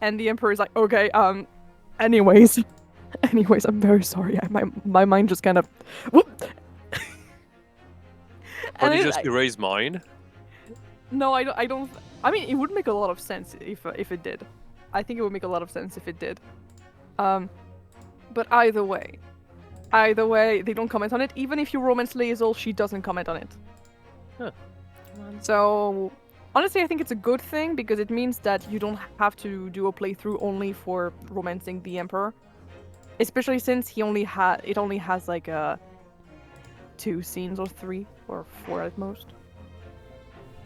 And the Emperor is like, okay, anyways. Anyways, I'm very sorry. My mind just kind of... Whoop! Can't you it- just erase mine? No, I don't... I mean, it would make a lot of sense if it did. I think it would make a lot of sense if it did. But either way, they don't comment on it. Even if you romance Lae'zel, she doesn't comment on it. Huh. So, honestly, I think it's a good thing because it means that you don't have to do a playthrough only for romancing the Emperor. Especially since it only has like 2 scenes or 3 or 4 at most.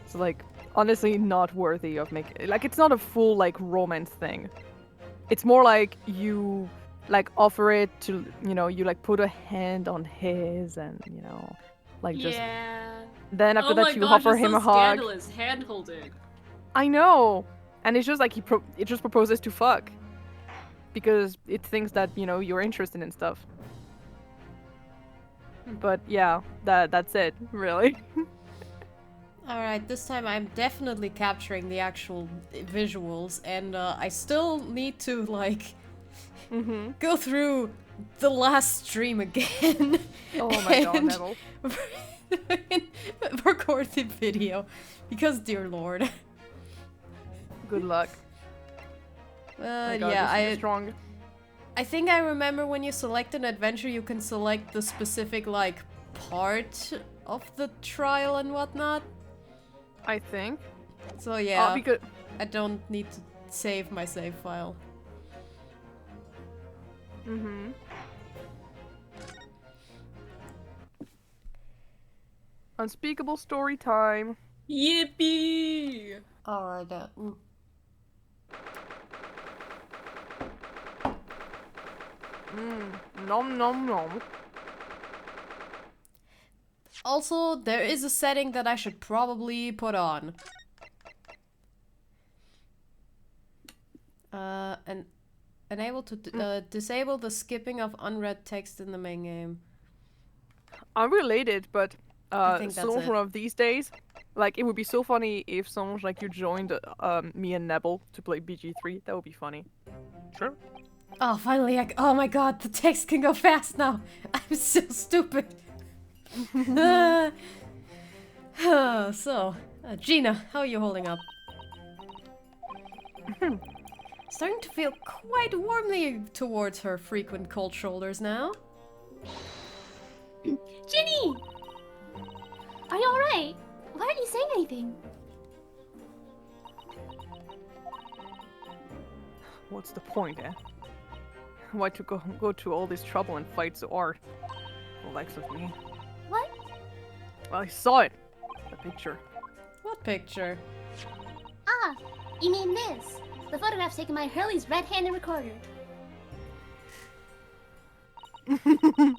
So like, honestly, not worthy of making. Like, it's not a full like romance thing. It's more like you like offer it to, you like put a hand on his and like just. Then after Oh that my you gosh, offer it's him so a hug. scandalous. Hand holding. I know, and it's just like it just proposes to fuck, because it thinks that you're interested in stuff. But yeah, that's it, really. Alright, this time I'm definitely capturing the actual visuals, and I still need to, like, go through the last stream again. Oh my god, Nebel. record the video, because dear lord. Good luck. God, yeah, this is strong. I think I remember when you select an adventure, you can select the specific, like, part of the trial and whatnot. I think. So yeah, Because I don't need to save my save file. Unspeakable story time. Yippee! Alright, Nom nom nom. Also, there is a setting that I should probably put on. And enable to disable the skipping of unread text in the main game. Unrelated, but I think that's Songe it. one of these days, like it would be so funny if Songe, like, you joined me and Nebel to play BG3. That would be funny. Sure. Oh, finally! Oh my god, the text can go fast now. I'm so stupid. So, Gina, how are you holding up? Starting to feel quite warmly towards her frequent cold shoulders now. Ginny! Are you alright? Why aren't you saying anything? What's the point, eh? Why to go to all this trouble and fight so hard? The likes of me. What? Well, I saw it. The picture. What picture? Ah, you mean this? The photograph taken by Hurley's red-handed recorder.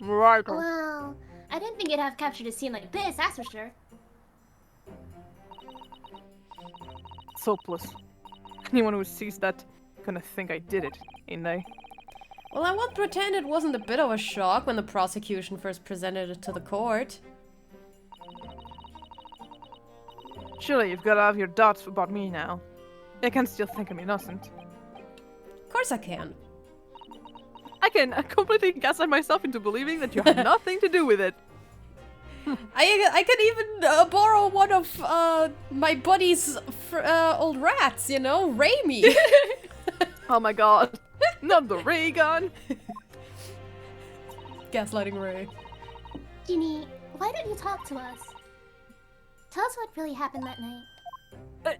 Right. Well, I didn't think you'd have captured a scene like this, that's for sure. It's hopeless. Anyone who sees that gonna think I did it, ain't they? Well, I won't pretend it wasn't a bit of a shock when the prosecution first presented it to the court. Surely you've got to have your doubts about me now. I can still think I'm innocent. Of course I can. I can completely gaslight myself into believing that you had nothing to do with it. I can even borrow one of my buddy's old rats, you know, Raimi. Oh my god. Not the ray gun. Gaslighting Ray. Ginny, why don't you talk to us? Tell us what really happened that night.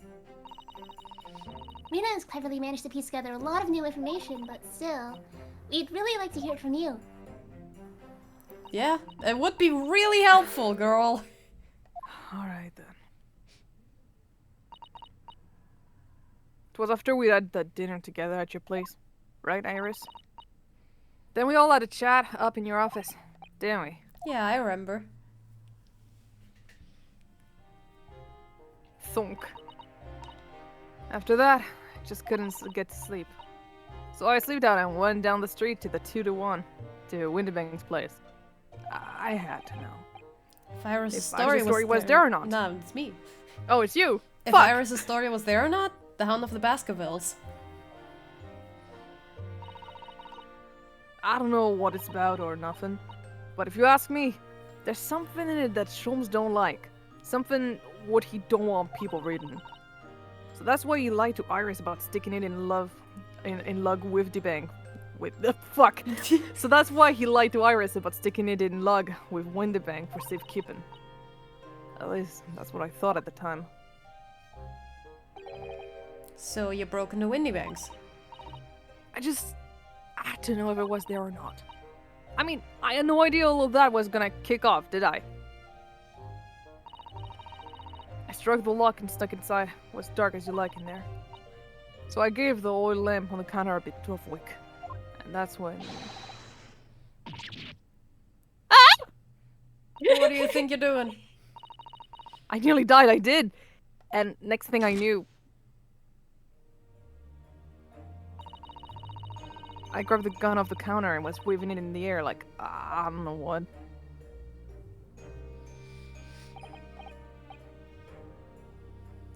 Rena has cleverly managed to piece together a lot of new information, but still, we'd really like to hear it from you. Yeah, it would be really helpful, girl. Alright then. It was after we had that dinner together at your place, right, Iris? Then we all had a chat up in your office, didn't we? Yeah, I remember. Thunk. After that, I just couldn't get to sleep. So I slept out and went down the street to the 2-1 to Windibanks' place. I had to know. If Iris' If story, Iris' was there or not. No, it's me. Oh, it's you! If Fuck! Iris' story was there or not, the Hound of the Baskervilles. I don't know what it's about or nothing, but if you ask me, there's something in it that Sholmes don't like. Something what he don't want people reading. So that's why he lied to Iris about sticking it in lug with the bank. With the fuck. So that's why he lied to Iris about sticking it in lug with Windybank for safekeeping. At least that's what I thought at the time. So you broke into Windybanks. I had to know if it was there or not. I mean, I had no idea all of that was gonna kick off, did I? I struck the lock and stuck inside. It was dark as you like in there. So I gave the oil lamp on the counter a bit of a wick. And that's when... What do you think you're doing? I nearly died, I did! And next thing I knew... I grabbed the gun off the counter and was waving it in the air like, I don't know what.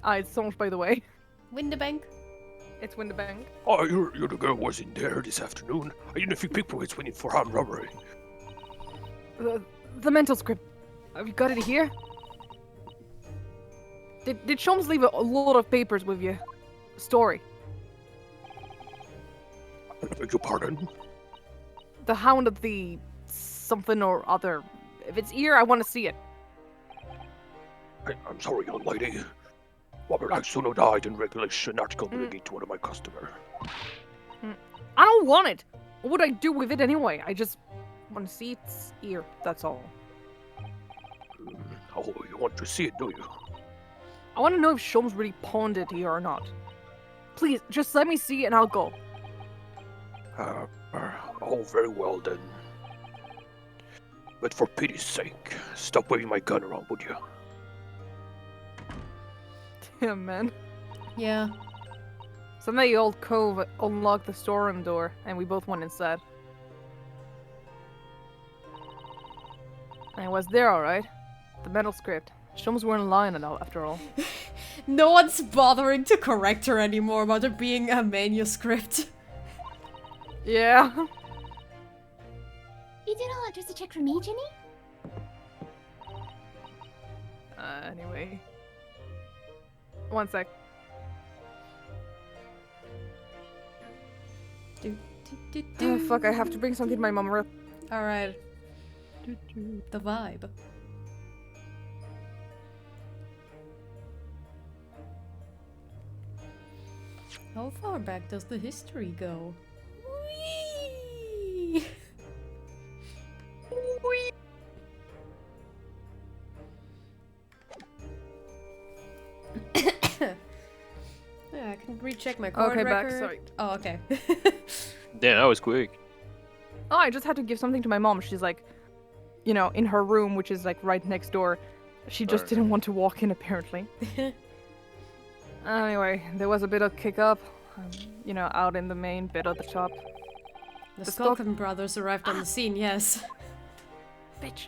It's Songe, by the way. Windybank? It's Windybank. Oh, you're the girl who was in there this afternoon. I didn't know if you pickpockets went in for armed robbery. The mental script. Have you got it here? Did Sholmes leave a lot of papers with you? Story. I beg your pardon? The Hound of the... something or other. If it's here, I want to see it. I'm sorry, young lady. Robert Axuno died in regulation article belonging to one of my customer. I don't want it. What would I do with it anyway? I just want to see its ear. That's all. Oh, you want to see it, do you? I want to know if Sholmes really pawned it here or not. Please, just let me see it and I'll go. Oh, very well then. But for pity's sake, stop waving my gun around, would you? Damn, man. Yeah. So then the old cove unlocked the storeroom door, and we both went inside. And it was there, alright. The metal script. Sholmes weren't lying after all. No one's bothering to correct her anymore about there being a manuscript. Yeah. You did all that just to check for me, Ginny? Anyway. One sec. Oh, fuck, I have to bring something to my mom. Alright. The vibe. How far back does the history go? Whee! Yeah, I can recheck my card Okay, record. back, sorry. Oh, okay. Damn, that was quick. Oh, I just had to give something to my mom. She's like, you know, in her room, which is like right next door. She just Alright. didn't want to walk in, apparently. Anyway, there was a bit of kick up, you know, out in the main bit of the shop. The The Skulkin brothers arrived on the scene, yes. Bitch.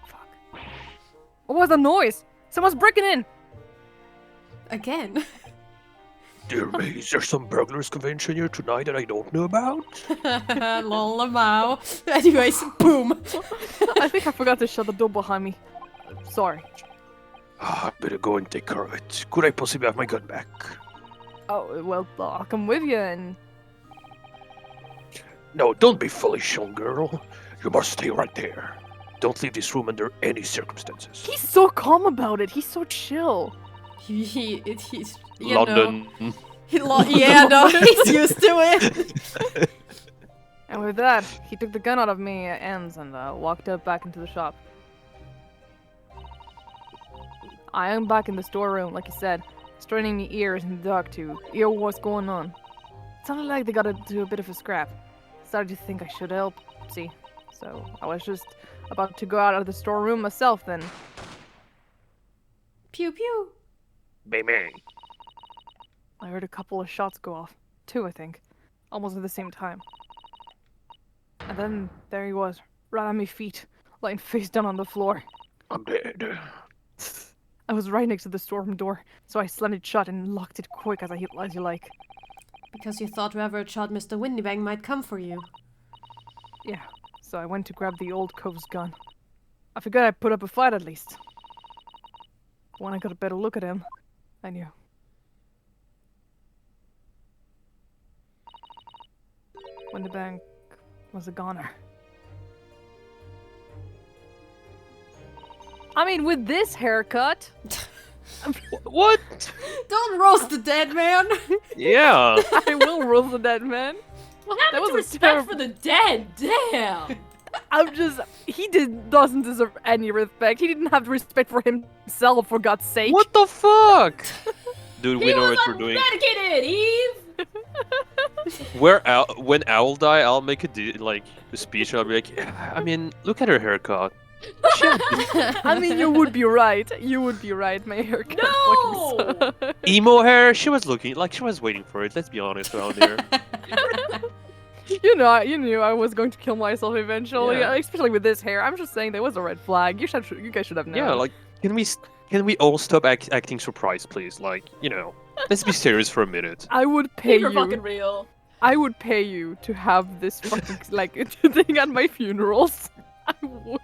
Fuck. What was the noise? Someone's breaking in! Again. Dear me, is there some burglars convention here tonight that I don't know about? Lolamau. Anyways, boom. I think I forgot to shut the door behind me. Sorry. I better go and take care of it. Could I possibly have my gun back? Oh, well, I'll come with you and... No, don't be foolish, young girl. You must stay right there. Don't leave this room under any circumstances. He's so calm about it. He's so chill. He's you know, London. yeah, no, he's used to it. And with that, he took the gun out of me ends and walked up back into the shop. I am back in the storeroom, like you said, straining my ears in the dark to hear what's going on. It sounded like they got into a bit of a scrap. Started to think I should help, see. So I was just about to go out of the storeroom myself then. Pew pew. Baby. I heard a couple of shots go off. 2, I think. Almost at the same time. And then there he was, right on my feet, lying face down on the floor. I'm dead. I was right next to the storeroom door, so I slammed it shut and locked it quick as you like. Because you thought whoever shot Mr. Windybang might come for you. Yeah, so I went to grab the old cove's gun. I figured I'd put up a fight at least. When I got a better look at him, I knew. When the bank was a goner. I mean, with this haircut, What? Don't roast the dead man! Yeah. I will rule the dead man. What That happened to was a respect terrible- for the dead? Damn! Doesn't deserve any respect. He didn't have respect for himself, for God's sake. What the fuck? Dude, we He know was what we're doing. unmedicated, Eve! When Owl die, I'll make a speech. I'll be like, I mean, look at her haircut. I mean, you would be right. You would be right. My haircut No! fucking sucks. Emo hair. She was looking like she was waiting for it. Let's be honest around here. You knew I was going to kill myself eventually, Yeah. especially with this hair. I'm just saying there was a red flag. You guys should have known. Yeah, like, can we all stop acting surprised, please? Like, let's be serious for a minute. I would pay You're you. fucking real. I would pay you to have this fucking like thing at my funerals. I would.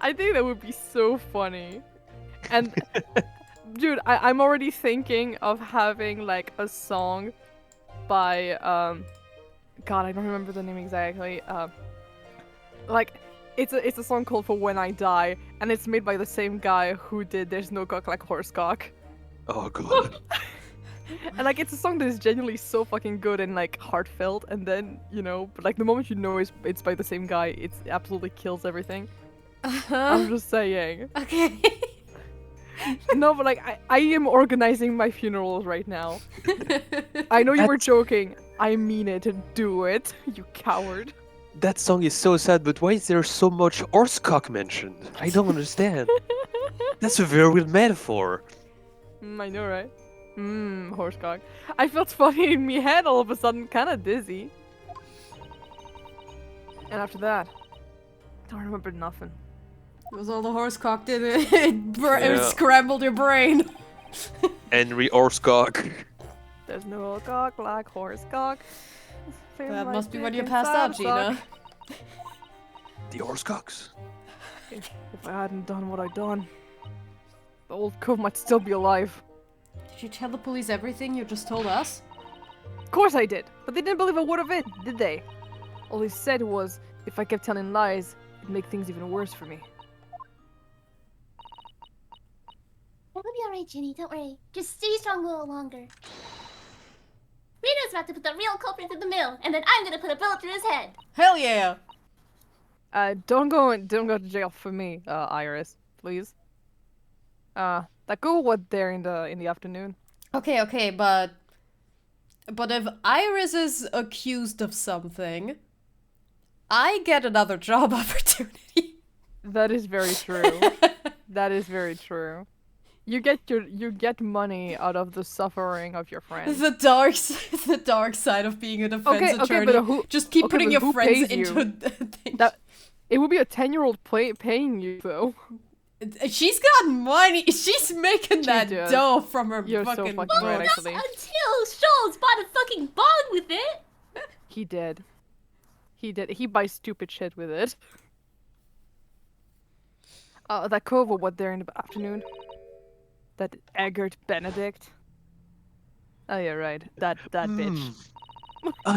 I think that would be so funny. And dude, I'm already thinking of having like a song by God, I don't remember the name exactly. Like it's a song called For When I Die, and it's made by the same guy who did There's No Cock Like Horse Cock. Oh god. And like it's a song that is genuinely so fucking good and like heartfelt, and then but like the moment it's by the same guy, it absolutely kills everything. I'm just saying. Okay. No, but like I am organizing my funerals right now. I know you were joking. I mean it. Do it, you coward. That song is so sad, but why is there so much horsecock mentioned? I don't understand. That's a very real metaphor. I know, right? Horsecock. I felt funny in my head all of a sudden, kind of dizzy. And after that, don't remember nothing. It was all the horse cock did it. It Yeah. scrambled your brain. Henry Horsecock. There's no cock like horsecock. That must be when you passed out, Gina. The Horsecocks. If I hadn't done what I'd done, the old cove might still be alive. Did you tell the police everything you just told us? Of course I did, but they didn't believe a word of it, did they? All they said was, if I kept telling lies, it'd make things even worse for me. It'll be alright, Ginny. Don't worry. Just stay strong a little longer. Rito's about to put the real culprit in the mill, and then I'm gonna put a bullet through his head. Hell yeah! Don't go to jail for me, Iris, please. That go what there in the afternoon. Okay, but if Iris is accused of something, I get another job opportunity. That is very true. That is very true. You get money out of the suffering of your friends. the dark side of being a defense attorney. but who? Just keep okay, putting but your who friends pays you? into things. That it would be a 10-year-old paying you though. She's got money. She's making that does. dough from her You're so fucking fucking right, books. actually. Until Scholes bought a fucking bong with it. He did. He buys stupid shit with it. That cove or what there in the afternoon? That Eggert Benedict? Oh yeah, right. That bitch.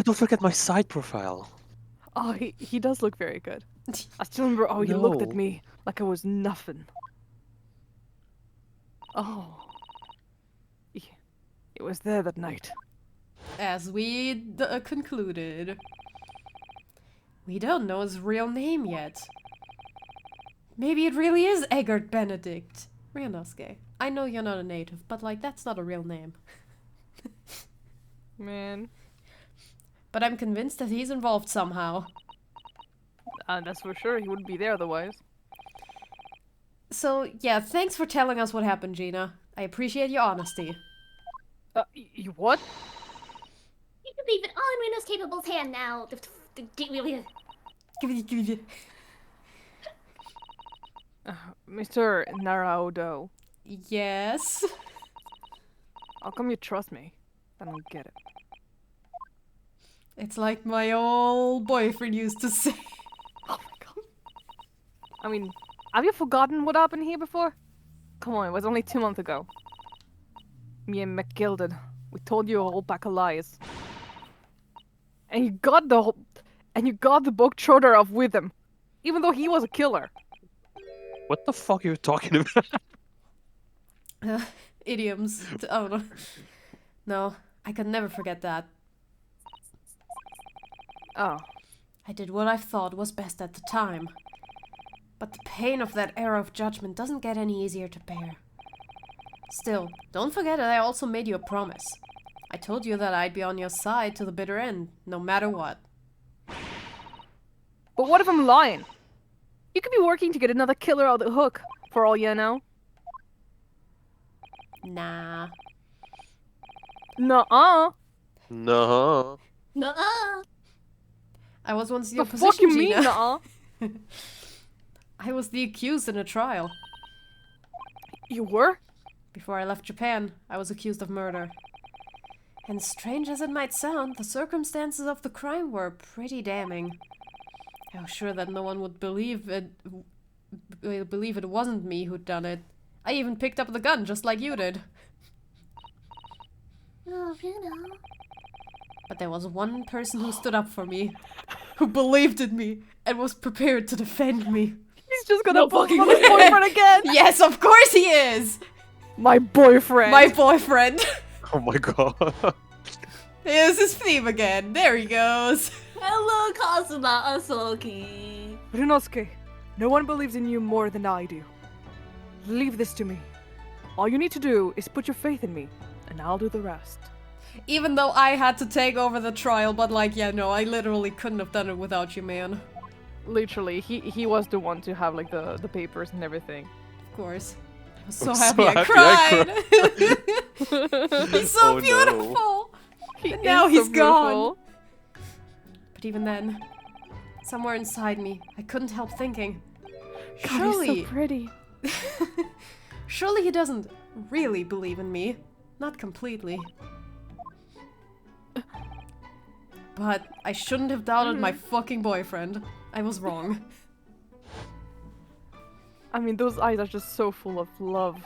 Don't forget my side profile. Oh, he does look very good. I still remember. Oh, he looked at No. me like I was nothing. Oh, it was there that night. As we concluded, we don't know his real name yet. Maybe it really is Eggert Benedict. Ryanosuke, I know you're not a native, but like that's not a real name. Man, But I'm convinced that he's involved somehow. that's for sure. He wouldn't be there otherwise. So yeah, thanks for telling us what happened, Gina. I appreciate your honesty. You what? You can leave it all in Reno's Capable's hand now. Mr. Naruto, Yes. how come you trust me? I don't get it. It's like my old boyfriend used to say. Oh my god. I mean, have you forgotten what happened here before? Come on, it was only 2 months ago. Me and McGilded, we told you a whole pack of lies. And you got the bug trotter off with him, even though he was a killer. What the fuck are you talking about? Idioms. Oh no. No, I could never forget that. Oh. I did what I thought was best at the time. But the pain of that era of judgment doesn't get any easier to bear. Still, don't forget that I also made you a promise. I told you that I'd be on your side to the bitter end, no matter what. But what if I'm lying? You could be working to get another killer out of the hook, for all you know. Nah. Nuh-uh. No. Nuh-uh. I was once in The your position, fuck you mean, Gina. nuh-uh? I was the accused in a trial. You were? Before I left Japan, I was accused of murder. And strange as it might sound, the circumstances of the crime were pretty damning. I was sure that no one would believe it wasn't me who'd done it. I even picked up the gun just like you did. Oh, Bruno. But there was one person who stood up for me, who believed in me, and was prepared to defend me. He's just gonna No pull fucking from his way. boyfriend again! Yes, of course he is! My boyfriend! My boyfriend. Oh my god. Here's his theme again. There he goes. Hello, Kazuma Asoki. Runosuke, no one believes in you more than I do. Leave this to me. All you need to do is put your faith in me, and I'll do the rest. Even though I had to take over the trial, but like, yeah, no, I literally couldn't have done it without you, man. Literally, he was the one to have like the papers and everything. Of course. I was so I'm happy, so I happy I cried. He's so Oh, no. beautiful. He And now is he's so gone. beautiful. But even then, somewhere inside me, I couldn't help thinking, God, surely, he's so pretty. surely he doesn't really believe in me. Not completely. But I shouldn't have doubted my fucking boyfriend. I was wrong. I mean, those eyes are just so full of love.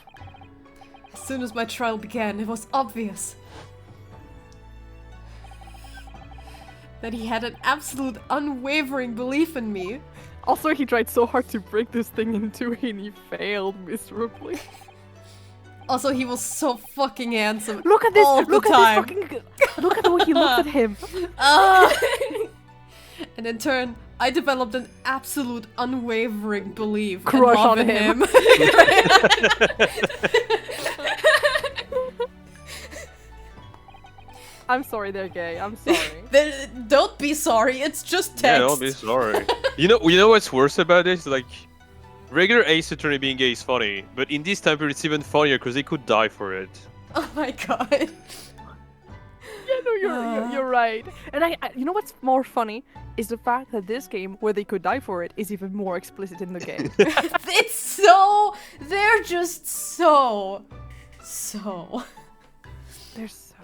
As soon as my trial began, it was obvious that he had an absolute unwavering belief in me. Also, he tried so hard to break this thing in two and he failed miserably. Also, he was so fucking handsome. Look at this! all the Look at time. this fucking... Look at the way he looks at him. Ah! And in turn, I developed an absolute unwavering belief Crush and love on in him. I'm sorry they're gay. I'm sorry. Don't be sorry, it's just text. Yeah, don't be sorry. You know what's worse about this? Like, regular Ace Attorney being gay is funny, but in this time period it's even funnier because they could die for it. Oh my god. Yeah, no, you're right. And I, you know what's more funny is the fact that this game, where they could die for it, is even more explicit in the game. It's so... They're just so... They're so.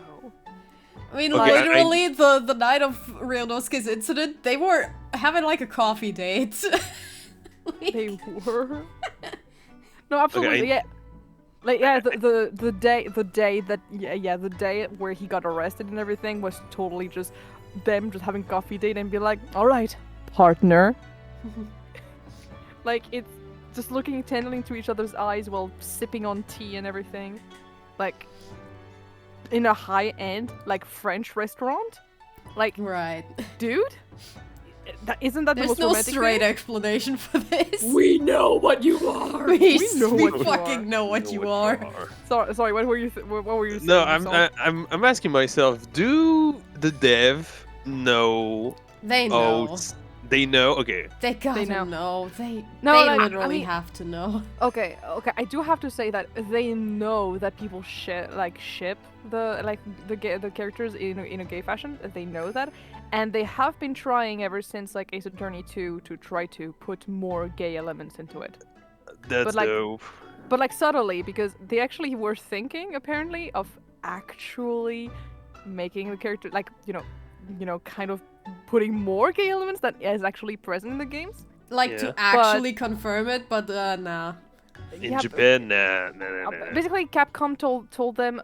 I mean, Okay, literally, the night of Ryunosuke's incident, they were having like a coffee date. They were. No, absolutely. Okay, Yeah. Like yeah, the day that the day where he got arrested and everything was totally just them just having coffee date and be like, all right, partner. Like it's just looking intently into each other's eyes while sipping on tea and everything, like in a high-end like French restaurant. Like, Right. dude, isn't that the There's most no romantic straight thing? explanation for this. We know what you are. We know what you fucking are. know what you are. Sorry, what were you? What were you saying? No, Marcel? I'm asking myself, do the dev know? They Oh, know. they know. Okay. They gotta know. know. They No, they like, I literally mean- have to know. Okay. I do have to say that they know that people ship the characters in a gay fashion. They know that, and they have been trying ever since like Ace Attorney 2 to try to put more gay elements into it. That's like, dope. But like subtly, because they actually were thinking apparently of actually making the character like kind of putting more gay elements that is actually present in the games. Like Yeah. to actually confirm it, but nah. In Yeah, Japan, nah. basically Capcom told them,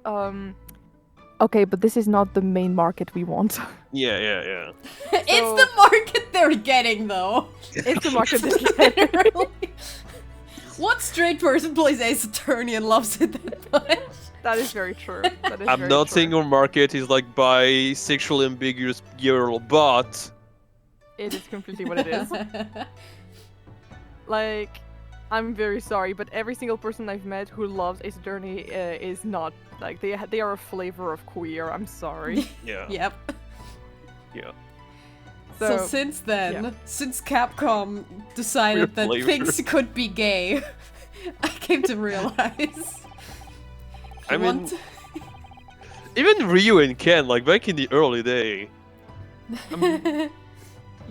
okay, but this is not the main market we want. Yeah. It's the market they're getting, though. It's the market they're getting. Really? What straight person plays Ace Attorney and loves it that much? That is very true. That is I'm very not true. saying your market is like bisexual ambiguous girl, but It is completely what it is. Like, I'm very sorry, but every single person I've met who loves Ace Attorney is not like they are a flavor of queer. I'm sorry. yeah. Yep. Yeah. So since then, yeah. since Capcom decided that flavor. things could be gay, I came to realize. I mean, even Ryu and Ken, like back in the early day.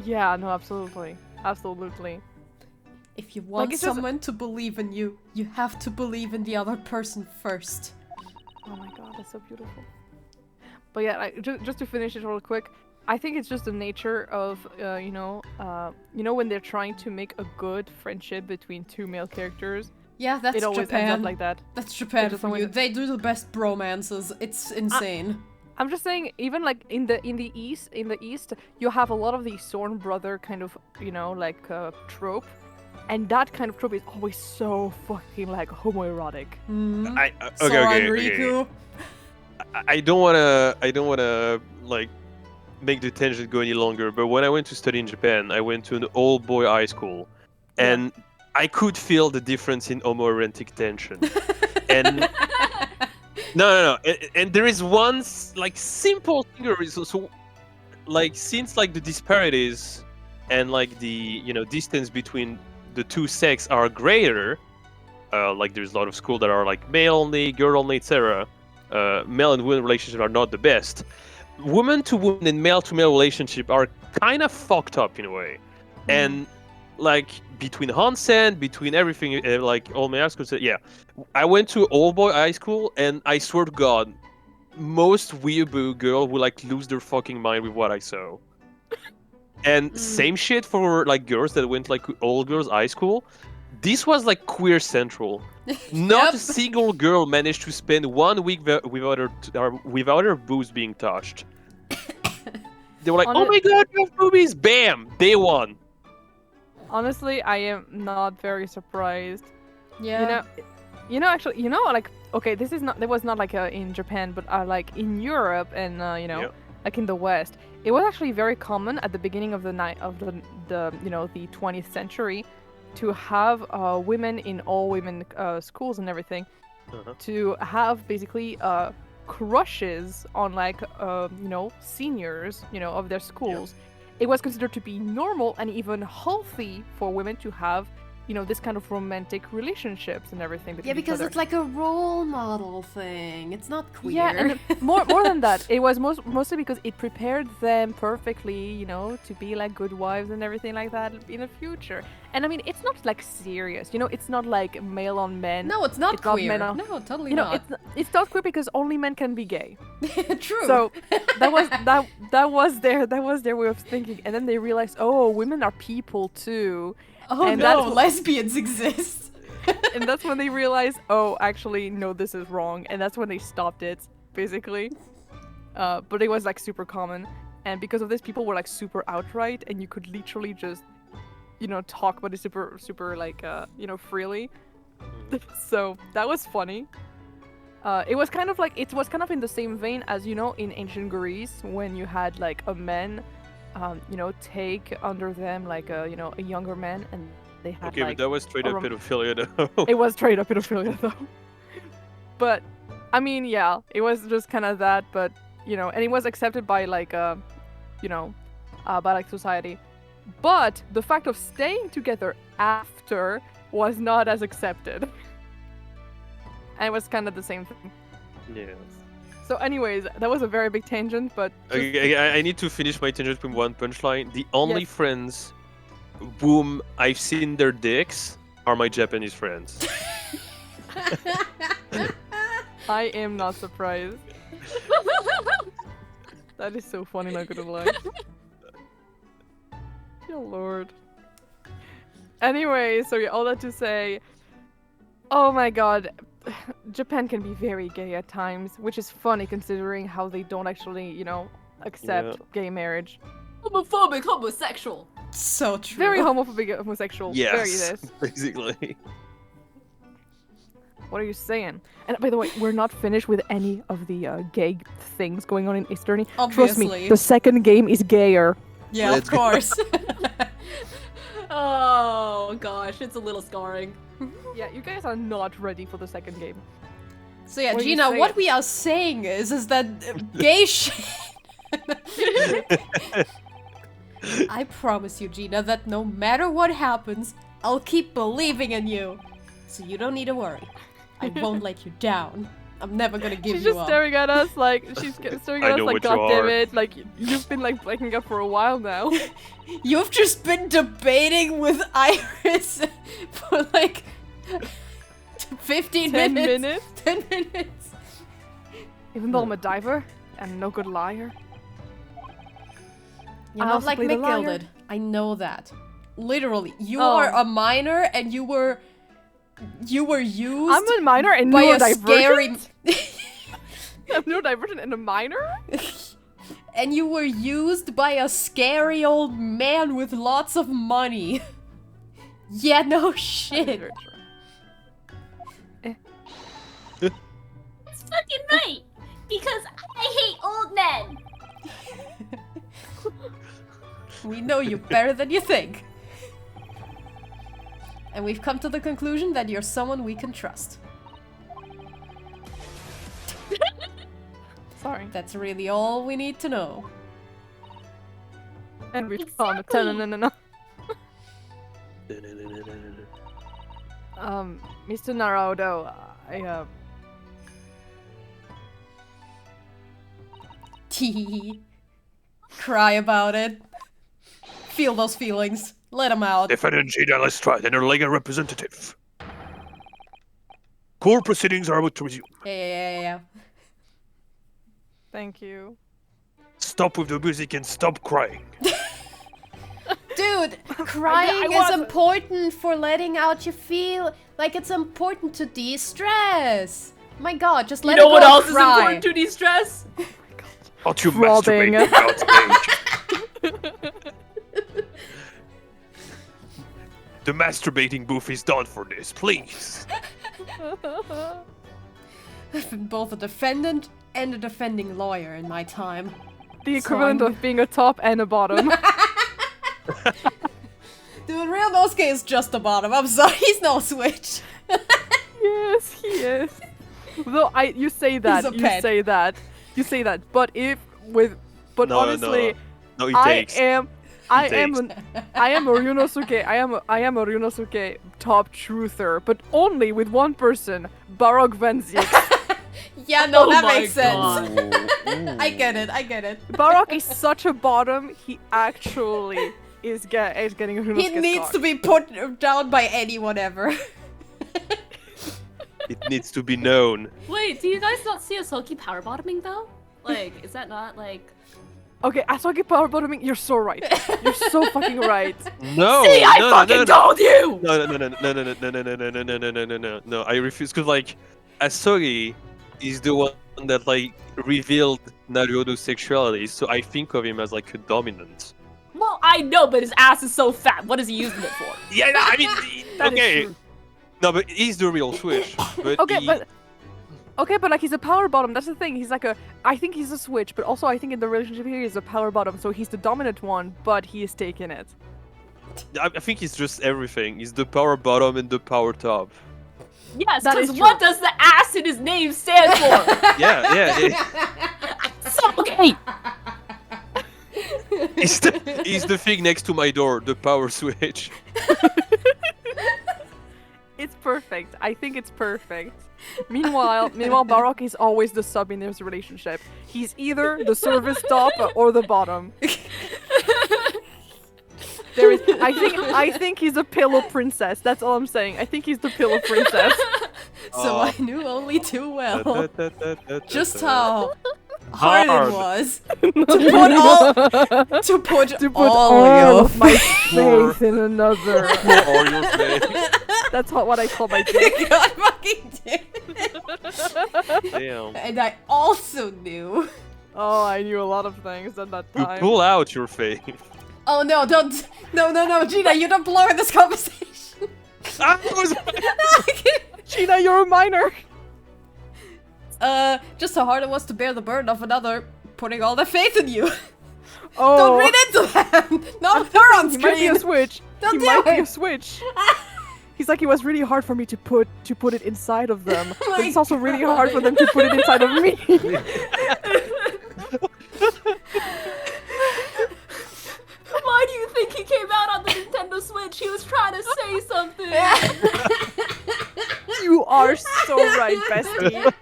Yeah, no, absolutely, absolutely. If you want it's just- someone to believe in you, you have to believe in the other person first. Oh my god, that's so beautiful. But yeah, just to finish it real quick, I think it's just the nature of when they're trying to make a good friendship between two male characters. Yeah, that's It always Japan. ends up like that. That's Japan just for always- you. They do the best bromances. It's insane. I'm just saying, even like in the east, you have a lot of the Zorn brother kind of trope, and that kind of trope is always so fucking like homoerotic. Mm. Okay, Sora okay, and okay. Riku. I don't wanna like make the tangent go any longer. But when I went to study in Japan, I went to an all-boy high school, and I could feel the difference in homoerotic tension. And no. And there is one like simple thing. So like since like the disparities and like the distance between the two sex are greater, like there's a lot of schools that are like male only, girl only, etc. Male and women relationships are not the best. Woman to woman and male to male relationship are kind of fucked up in a way, and like between Hansen, between everything, like all my high schools. Yeah, I went to all boy high school, and I swear to God, most weeaboo girl will like lose their fucking mind with what I saw. And same shit for like girls that went like all girls high school. This was like queer central. Not Yep. a single girl managed to spend 1 week without her boobs being touched. They were like, "Oh my god, you have boobies!" Bam, day one. Honestly, I am not very surprised. Yeah. Actually, like, okay, there was not like in Japan, but like in Europe and Yep. like in the West, it was actually very common at the beginning of the 20th century to have women in all women schools and everything Uh-huh. to have basically crushes on like seniors of their schools. It was considered to be normal and even healthy for women to have this kind of romantic relationships and everything between Yeah, each because other. it's like a role model thing. It's not queer. Yeah, and more than that, it was mostly because it prepared them perfectly, to be like good wives and everything like that in the future. And I mean, it's not like serious, it's not like male on men. No, it's not It's not queer. men on- No, totally not. It's not queer because only men can be gay. True. So that was their way of thinking, and then they realized, oh, women are people too. oh and no, that's- lesbians exist. And that's when they realized, oh, actually, no, this is wrong. And that's when they stopped it, basically. But it was like super common. And because of this, people were like super outright, and you could literally just, talk about it super like, freely. So that was funny. It was kind of in the same vein as, in ancient Greece, when you had like a man, take under them like a younger man, and they had Okay, like but that was straight a up rom- pedophilia, though. it was straight up pedophilia though. But I mean, yeah, it was just kind of that, but and it was accepted by like by like society. But the fact of staying together after was not as accepted. And it was kind of the same thing. Yes. So anyways, that was a very big tangent, but just- Okay, I need to finish my tangent with one punchline. The only Yes. friends whom I've seen their dicks are my Japanese friends. I am not surprised. That is so funny, not gonna lie. Oh lord. Anyway, so all that to say, oh my god, Japan can be very gay at times, which is funny considering how they don't actually, you know, accept gay marriage. Homophobic, homosexual. So true. Very homophobic, homosexual. Very Yes, this. basically. What are you saying? And by the way, we're not finished with any of the gay things going on in Easterny. Trust me, Obviously. the second game is gayer. Yeah, Let's of go. course. Oh gosh, it's a little scarring. Yeah, you guys are not ready for the second game. So yeah, What are you Gina, what saying? we are saying is that gay shit. I promise you, Gina, that no matter what happens, I'll keep believing in you. So you don't need to worry. I won't let you down. I'm never gonna give She's you just up. staring at us like staring I at us know like what you God damn are." it! Like you've been like breaking up for a while now. You've just been debating with Iris for like 15 10 minutes. minutes. 10 minutes. Even though I'm a diver and no good liar. You're I not also like play the Mick liar. Gilded. I know that. Literally, you Oh. are a minor and you were used I'm a minor and by a neurodivergent. scary I'm neurodivergent and a minor. and you were used by a scary old man with lots of money. Yeah, no That is shit. very true. That's fucking right. Because I hate old men. We know you better than you think. And we've come to the conclusion that you're someone we can trust. Sorry. That's really all we need to know. And we've Exactly. no. Mr. Naruto, Tee. Cry about it. Feel those feelings. Let them out. Defendant Gina Lestrade and her legal representative. Court proceedings are about to resume. Yeah. thank you. Stop with the music and stop crying. Dude, crying is wasn't- important for letting out your feel. Like it's important to de-stress. My god, just let You know it what go else and is cry. important to de-stress? Not you Throbbing. masturbate without stage. The masturbating booth is done for this, please. I've been both a defendant and a defending lawyer in my time. The equivalent I'm- of being a top and a bottom. Dude, Real Nosuke is just a bottom. I'm sorry, he's no switch. Yes, he is. Though you say that, a pet. you say that. But No, honestly, No, it I takes. am a takes. Ryunosuke. I am a Ryunosuke top truther, but only with one person, Barok Venzik. Yeah, no, Oh that my makes sense. God. I get it. Barok is such a bottom. He actually is getting a Ryunosuke He needs to be put down by anyone ever. It needs to be known. Wait, do you guys not see Asoki power bottoming though? Like, is that not like? Okay, Asogi power bottoming. You're so right. You're so fucking right. No, See, I no, fucking no, no. told you. No, I refuse because like Asogi is the one that like revealed Naruto's sexuality, so I think of him as like a dominant. Well, I know, but his ass is so fat. What is he using it for? Yeah, no, I mean, That is okay. true. No, but he's the real Switch. But Okay, he- but like he's a power bottom. That's the thing. He's like I think he's a switch, but also I think in the relationship here he's a power bottom. So he's the dominant one, but he is taking it. I think he's just everything. He's the power bottom and the power top. Yes, That is because what true. does the ass in his name stand for? Yeah. Okay. He's the thing next to my door, the power switch. It's perfect. I think it's perfect. Meanwhile, Barok is always the sub in this relationship. He's either the service top or the bottom. I think he's a pillow princess. That's all I'm saying. I think he's the pillow princess. So I knew only too well just how hard Hard. it was to put all of my More. faith in another. More Oreo's face. That's what I call my dick. God fucking damn it. Damn. And I also knew. Oh, I knew a lot of things at that You time. pull out your face. Oh no, don't. No, Gina, you don't belong in this conversation. I was- Gina, you're a minor. Just how hard it was to bear the burden of another putting all their faith in you. Oh, Don't read into that. Not with her on he might be screen. a switch. Don't he do might be it. a switch. He's like, it was really hard for me to put it inside of them, Oh but my it's also really God. hard for them to put it inside of me. Why do you think he came out on the Nintendo Switch? He was trying to say something. You are so right, bestie.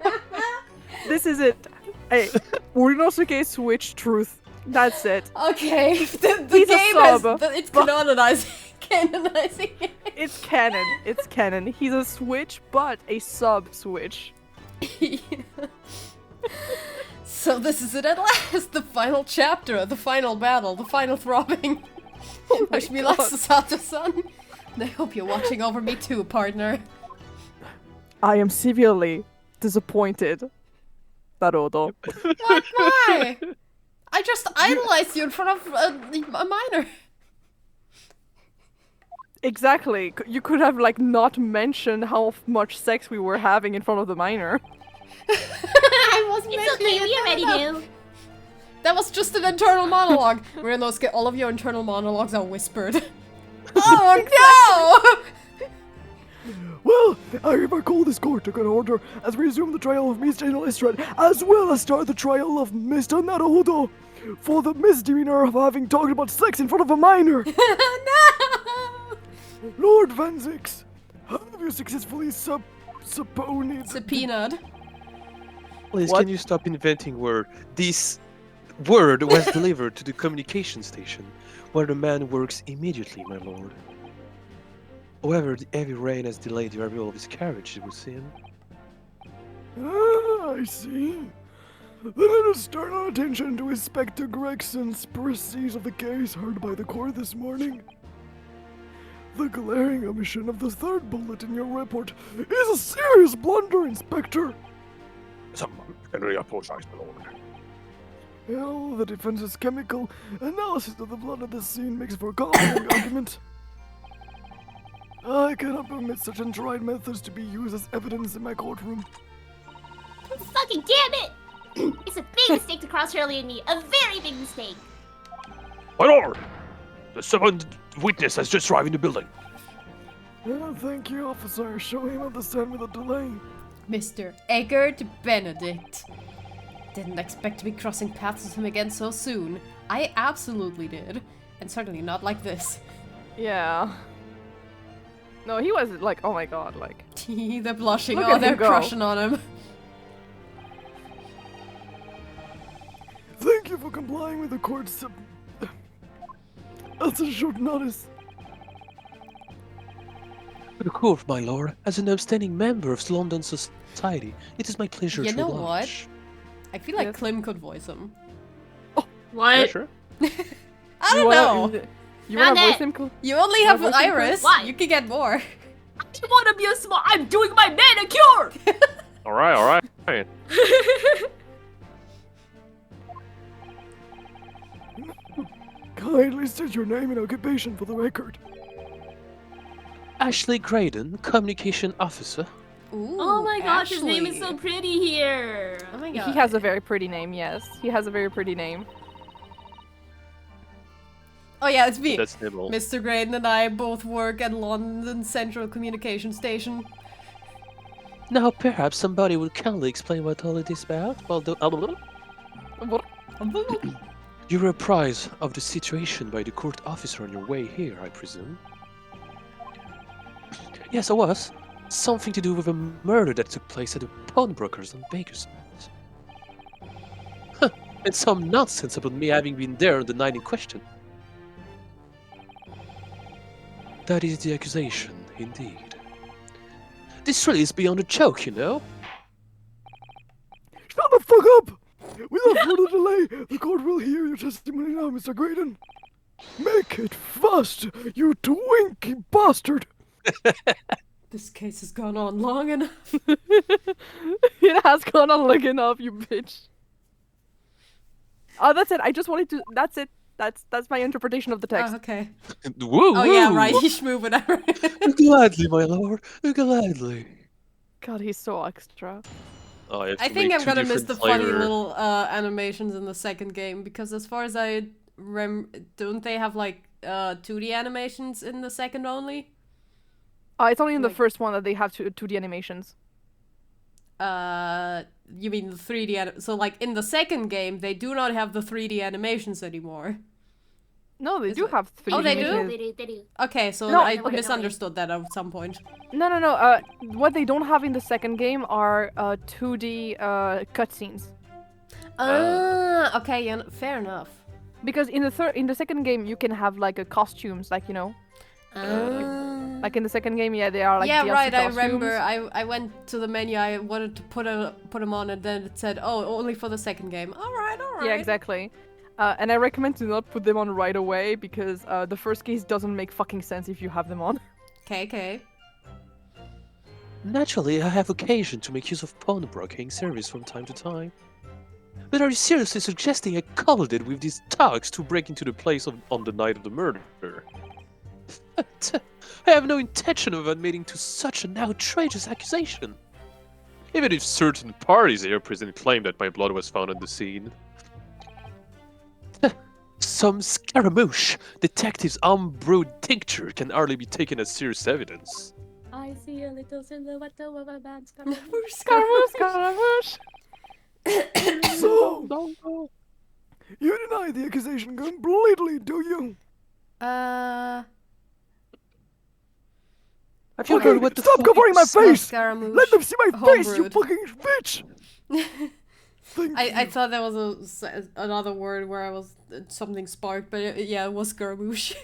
This is it. Hey, Urinosuke Switch truth. That's it. Okay, the He's a game has. sub, It's canonizing it. It's canon. It's canon. He's a Switch, but a sub Switch. So this is it at last, the final chapter, the final battle, the final throbbing. Wish me luck, Sasato-san. I hope you're watching over me too, partner. I am severely disappointed. Naruto. Why? I just idolized you in front of a minor. Exactly. You could have like not mentioned how much sex we were having in front of the minor. I wasn't It's okay, we already do. That was just an internal monologue. Rinosuke, all of your internal monologues are whispered. Oh no! Well, I hereby call this court to order as we resume the trial of Mr. Illustrat, as well as start the trial of Mr. Naruhodo for the misdemeanor of having talked about sex in front of a minor. No! Lord Van Zix, have you successfully subpoenaed? Subpoenaed. Please, What? can you stop inventing word? This word was delivered to the communication station, where the man works immediately, my lord. However, the heavy rain has delayed the arrival of his carriage, it would seem. Ah, I see. Then let us turn our attention to Inspector Gregson's proceedings of the case heard by the court this morning. The glaring omission of the third bullet in your report is a serious blunder, Inspector. Can we apologize, my lord? Well, the defense's chemical analysis of the blood at the scene makes for a compelling argument. I cannot permit such untried methods to be used as evidence in my courtroom. Fucking damn it! It's a big mistake to cross Shirley and me. A very big mistake. My lord! The summoned witness has just arrived in the building. Thank you, officer. Show him on the stand without delay. Mr. Eggert Benedict. Didn't expect to be crossing paths with him again so soon. I absolutely did. And certainly not like this. Yeah. No, he was like, oh my god, like. They're blushing. Look Oh, at they're him go. crushing on him. Thank you for complying with the court's That's a short notice. The court, my lord, as an outstanding member of London society, it is my pleasure You to know oblige. what? I feel like Yes. Klim could voice him. What? Sure. I don't know. You wanna Not voice it. him? You only have voice him, Klim? Iris. Why? You can get more. I just want to be a small. I'm doing my manicure. Alright, alright. Kindly state your name and occupation for the record. Ashley Graydon, communication officer. Ooh, Oh my gosh, his name is Ashley. so pretty here. Oh my god. He has a very pretty name, yes. He has a very pretty name. Oh yeah, it's me. That's Nebel. Mr. Graydon and I both work at London Central Communication Station. Now, perhaps somebody will kindly explain what all it is about? Well, you were apprised of the situation by the court officer on your way here, I presume? Yes, I was. Something to do with a murder that took place at the pawnbrokers on Baker Street. Huh, and some nonsense about me having been there on the night in question. That is the accusation, indeed. This really is beyond a joke, you know? Shut the fuck up! We Without further delay, the court will hear your testimony now, Mr. Graydon. Make it fast, you twinkie bastard! This case has gone on long enough. It has gone on long enough, you bitch. Oh, that's it. I just wanted to. That's it. That's my interpretation of the text. Oh, okay. Woo, Oh yeah, woo. right. He's moving around. Gladly, my lord. Gladly. God, he's so extra. Oh, I have I to think make I'm two gonna miss different the funny flavor. little animations in the second game because as far as I don't they have like 2D animations in the second only? It's only in the Like- first one that they have 2D animations. You mean the 3D so like in the second game they do not have the 3D animations anymore. No, they Is do it- have 3D Oh, they do? animations. They do. Okay, so No, I okay. misunderstood that at some point. No. What they don't have in the second game are 2D cutscenes. Okay, yeah, fair enough. Because in the second game you can have like costumes, like like in the second game, yeah, they are like yeah, DLC right. I costumes. remember. I went to the menu. I wanted to put them on, and then it said, "Oh, only for the second game." All right. Yeah, exactly. And I recommend to not put them on right away because the first case doesn't make fucking sense if you have them on. Okay. Naturally, I have occasion to make use of pawnbroking service from time to time. But are you seriously suggesting I coupled it with these thugs to break into the place on the night of the murder? I have no intention of admitting to such an outrageous accusation. Even if certain parties here present claim that my blood was found on the scene. Some scaramouche detective's unbrewed tincture can hardly be taken as serious evidence. I see a little silhouette of a man. Scaramouche, Scaramouche! So, you deny the accusation completely, do you? Have you Okay, heard what the stop fuck covering my you said? face! Scaramouche. Let them see my face, you Homebrewed. fucking bitch! Thank I you. thought that was another word where I was something sparked, but yeah, it was scaramouche.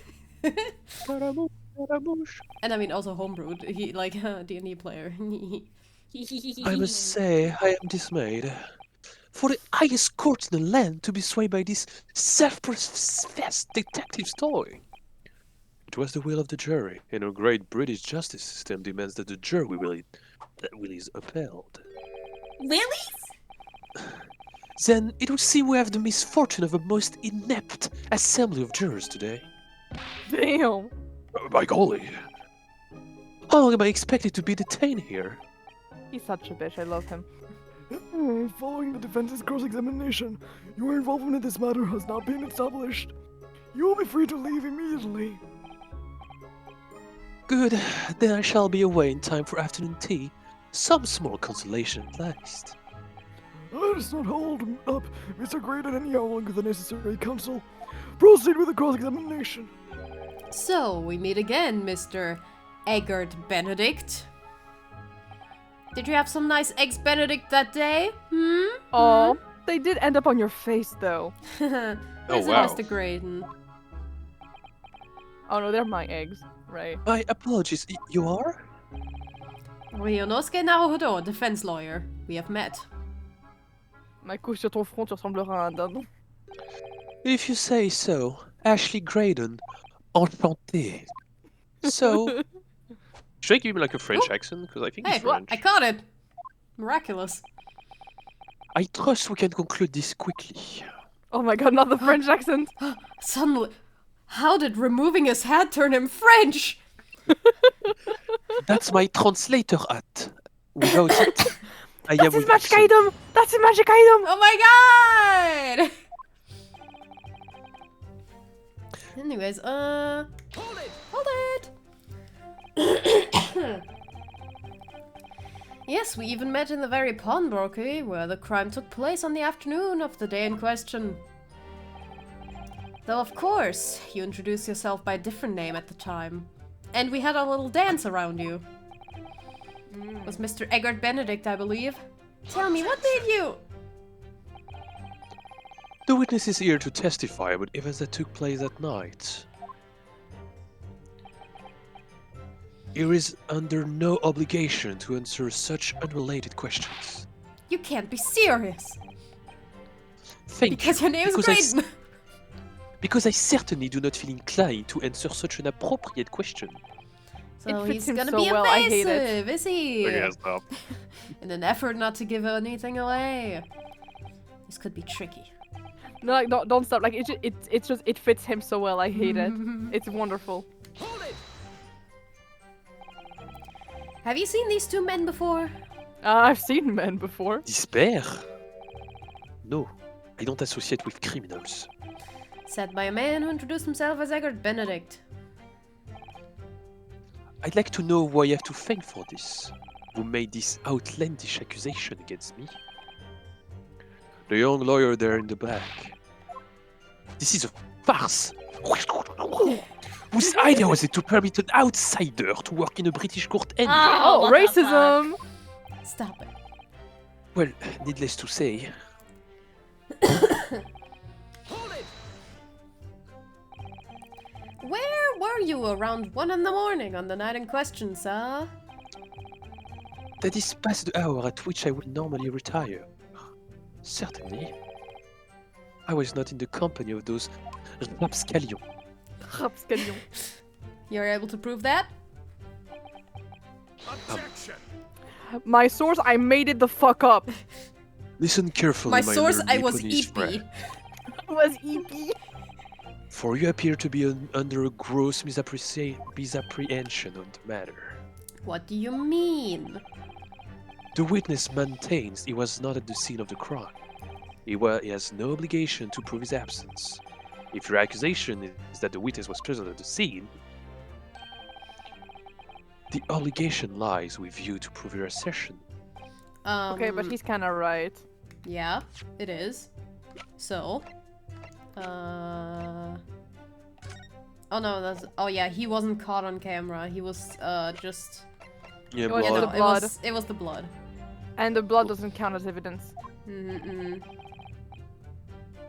Scaramouche, scaramouche. And I mean also homebrewed. He like D&D player. I must say, I am dismayed. For the highest court in the land to be swayed by this self-professed detective's toy. It was the will of the jury, and our great British justice system demands that the jury will is upheld. Willies? Then it would seem we have the misfortune of a most inept assembly of jurors today. Damn. By golly. How long am I expected to be detained here? He's such a bitch, I love him. Following the defense's cross-examination, your involvement in this matter has not been established. You will be free to leave immediately. Good, then I shall be away in time for afternoon tea. Some small consolation at least. Let us not hold up Mr. Graydon any longer than necessary, counsel. Proceed with the cross-examination. So, we meet again, Mr. Eggert Benedict. Did you have some nice eggs Benedict that day? Oh, they did end up on your face though. Where's Oh, wow. Mr. Graydon? Oh no, they're my eggs, right? My apologies, you are? Ryonosuke Naruhodo, defense lawyer. We have met. Ma couche sur ton front, tu ressembleras à un dindon. If you say so, Ashley Graydon, enchanté. So, should I give him like a French accent? Because I think Hey, he's French. I caught it! Miraculous. I trust we can conclude this quickly. Oh my god, not the French accent. Suddenly, how did removing his hat turn him French? That's my translator hat. Without it, I That's am his with magic accent. item! That's his magic item! Oh my god! Anyways, Hold it! Yes, we even met in the very pawnbrokery where the crime took place on the afternoon of the day in question. Though, of course, you introduced yourself by a different name at the time. And we had a little dance around you. It was Mr. Eggert Benedict, I believe. Tell me, what made you... The witness is here to testify about events that took place that night. He is under no obligation to answer such unrelated questions. You can't be serious. Thank Because you. your name is Because I Graydon. Because I certainly do not feel inclined to answer such an appropriate question. So It fits he's him gonna so be well, I hate it. evasive, is he? Okay, stop. In an effort not to give anything away. This could be tricky. No, like, don't stop. Like, it's just, it fits him so well. I hate it. It's wonderful. Have you seen these two men before? I've seen men before. Despair? No, I don't associate with criminals. Said by a man who introduced himself as Egbert Benedict. I'd like to know who I have to thank for this. Who made this outlandish accusation against me? The young lawyer there in the back. This is a farce! Whose idea was it to permit an outsider to work in a British court anyway? Oh, what the racism! Stop it. Well, needless to say, Where were you around 1 in the morning on the night in question, sir? that is past the hour at which I would normally retire. Certainly. I was not in the company of those rapscallions. Rapscallion. You're able to prove that? My source, I made it the fuck up. Listen carefully, My my source, learned I was Nipponese EP. friend. Was EP. For you appear to be under a gross misapprehension of the matter. What do you mean? The witness maintains he was not at the scene of the crime. He has no obligation to prove his absence. If your accusation is that the witness was present at the scene, the obligation lies with you to prove your assertion. Okay, but he's kind of right. Yeah, it is. So... Oh no, that's... Oh yeah, he wasn't caught on camera. He was, just... Yeah, It was Yeah, the no, blood. blood. it was the blood. And the blood doesn't count as evidence. Mm-mm.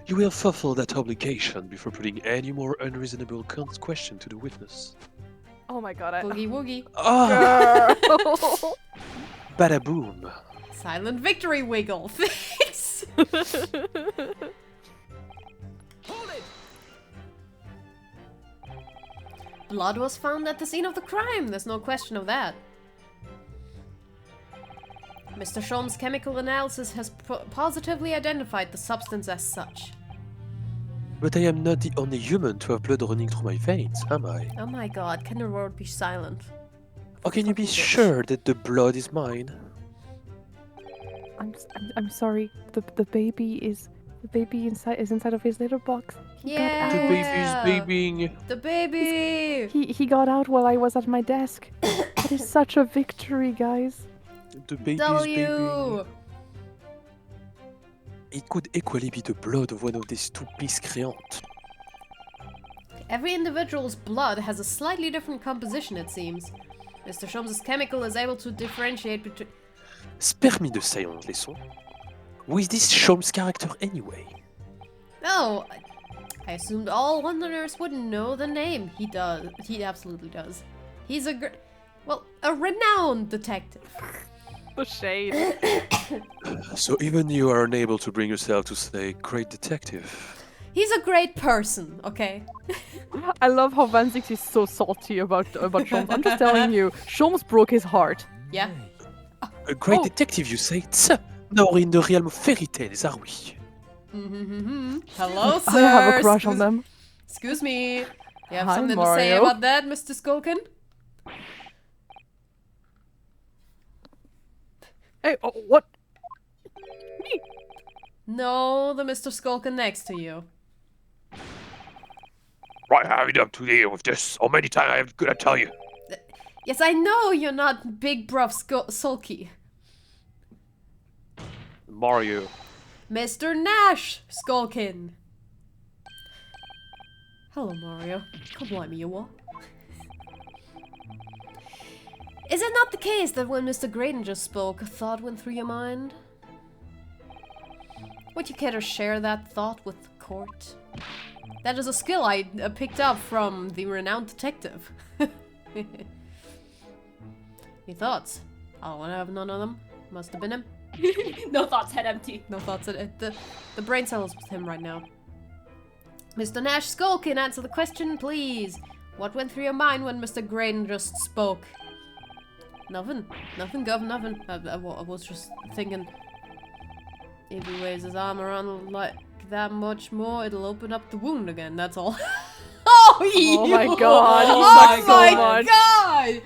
You will fulfill that obligation before putting any more unreasonable question to the witness. Oh my god, I... Boogie woogie. Ah, Girl. bada boom. Silent victory wiggle. Thanks! Blood was found at the scene of the crime. There's no question of that. Mr. Sholm's chemical analysis has positively identified the substance as such. But I am not the only human to have blood running through my veins, am I? Oh my god, can the world be silent? Or can you be sure that the blood is mine? I'm sorry. The baby is inside of his litter box. Yeah! The baby is babying. The baby! He got out while I was at my desk. That is such a victory, guys. The baby is babying. W! It could equally be the blood of one of these two miscreants. Every individual's blood has a slightly different composition, it seems. Mr. Sholm's chemical is able to differentiate between... Spare me the silent lesson. Who is this Sholmes character anyway? Oh, I assumed all Londoners would know the name. He does. He absolutely does. He's a renowned detective. The shade. So even you are unable to bring yourself to say great detective. He's a great person, okay? I love how Van Zix is so salty about Sholmes. I'm just telling you, Sholmes broke his heart. Yeah. A great Oh. detective, you say? Tch, now we're in the realm of fairy tales, are we? Hello, sir. I have a crush on them. Excuse me. You have Hi, something to say Mario. about that, Mr. Skulkin? Hey, oh, what? No, the Mr. Skulkin next to you. Right, how are you up to deal with this? How many times I have to tell you? Yes, I know you're not big bruv sulky. Mario. Mr. Nash Skulkin. Hello, Mario. Come like me, you are. Is it not the case that when Mr. Graydon just spoke, a thought went through your mind? Would you care to share that thought with the court? That is a skill I picked up from the renowned detective. Any thoughts? I don't have none of them. Must have been him. No thoughts, head empty. No thoughts. The brain cell is with him right now. Mr. Nash Skulkin, answer the question, please. What went through your mind when Mr. Grain just spoke? Nothing. Nothing, Gov, nothing. I was just thinking, if he weighs his arm around like that much more, it'll open up the wound again, that's all. Oh my god, he Oh sucks so my much. god!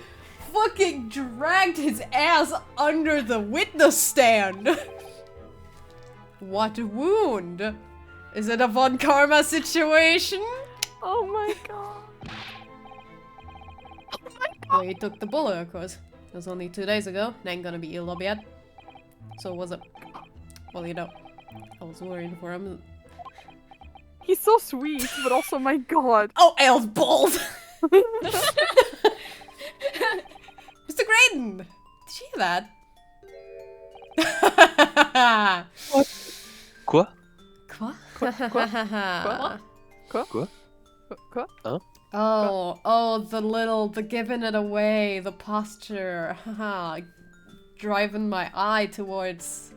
Fucking dragged his ass under the witness stand. What a wound. Is it a Von Karma situation? Oh my god. Well, he took the bullet, of course. It was only 2 days ago. It ain't gonna be ill up yet. So was it? Well, you know, I was worried for him. He's so sweet, but also my god. Oh, Elle's bald! Mr. Graydon! Did you hear that? Quoi? Quoi? Quoi? Quoi? Oh, the giving it away, the posture. Haha, driving my eye towards...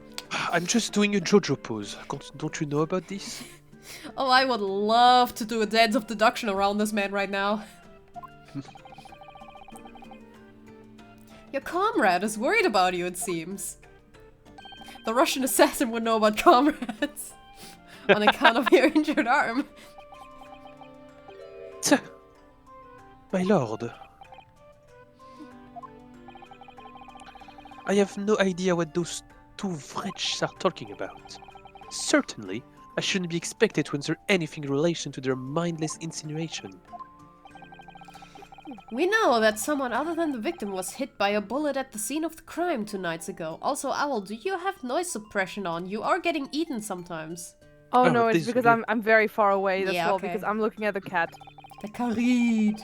I'm just doing a JoJo pose. Don't you know about this? Oh, I would love to do a dance of deduction around this man right now. Your comrade is worried about you, it seems. The Russian assassin would know about comrades. On account of your injured arm. My lord. I have no idea what those two wretches are talking about. Certainly, I shouldn't be expected to answer anything in relation to their mindless insinuation. We know that someone other than the victim was hit by a bullet at the scene of the crime 2 nights ago. Also, Owl, do you have noise suppression on? You are getting eaten sometimes. Oh Oh, no, it's this because will be- I'm very far away, that's Yeah, all, okay. because I'm looking at the cat. The Karid.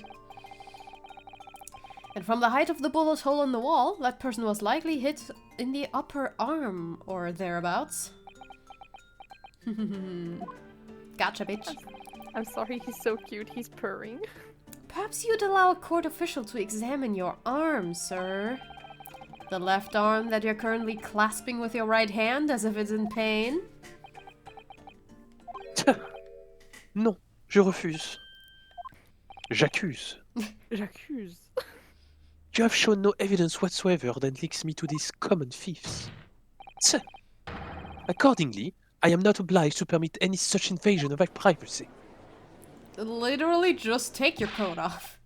And from the height of the bullet hole in the wall, that person was likely hit in the upper arm or thereabouts. Gotcha, bitch. I'm sorry, he's so cute, he's purring. Perhaps you'd allow a court official to examine your arm, sir. The left arm that you're currently clasping with your right hand as if it's in pain. Non, je refuse. J'accuse. J'accuse. You have shown no evidence whatsoever that links me to these common thieves. Tch. Accordingly, I am not obliged to permit any such invasion of my privacy. Literally just take your coat off.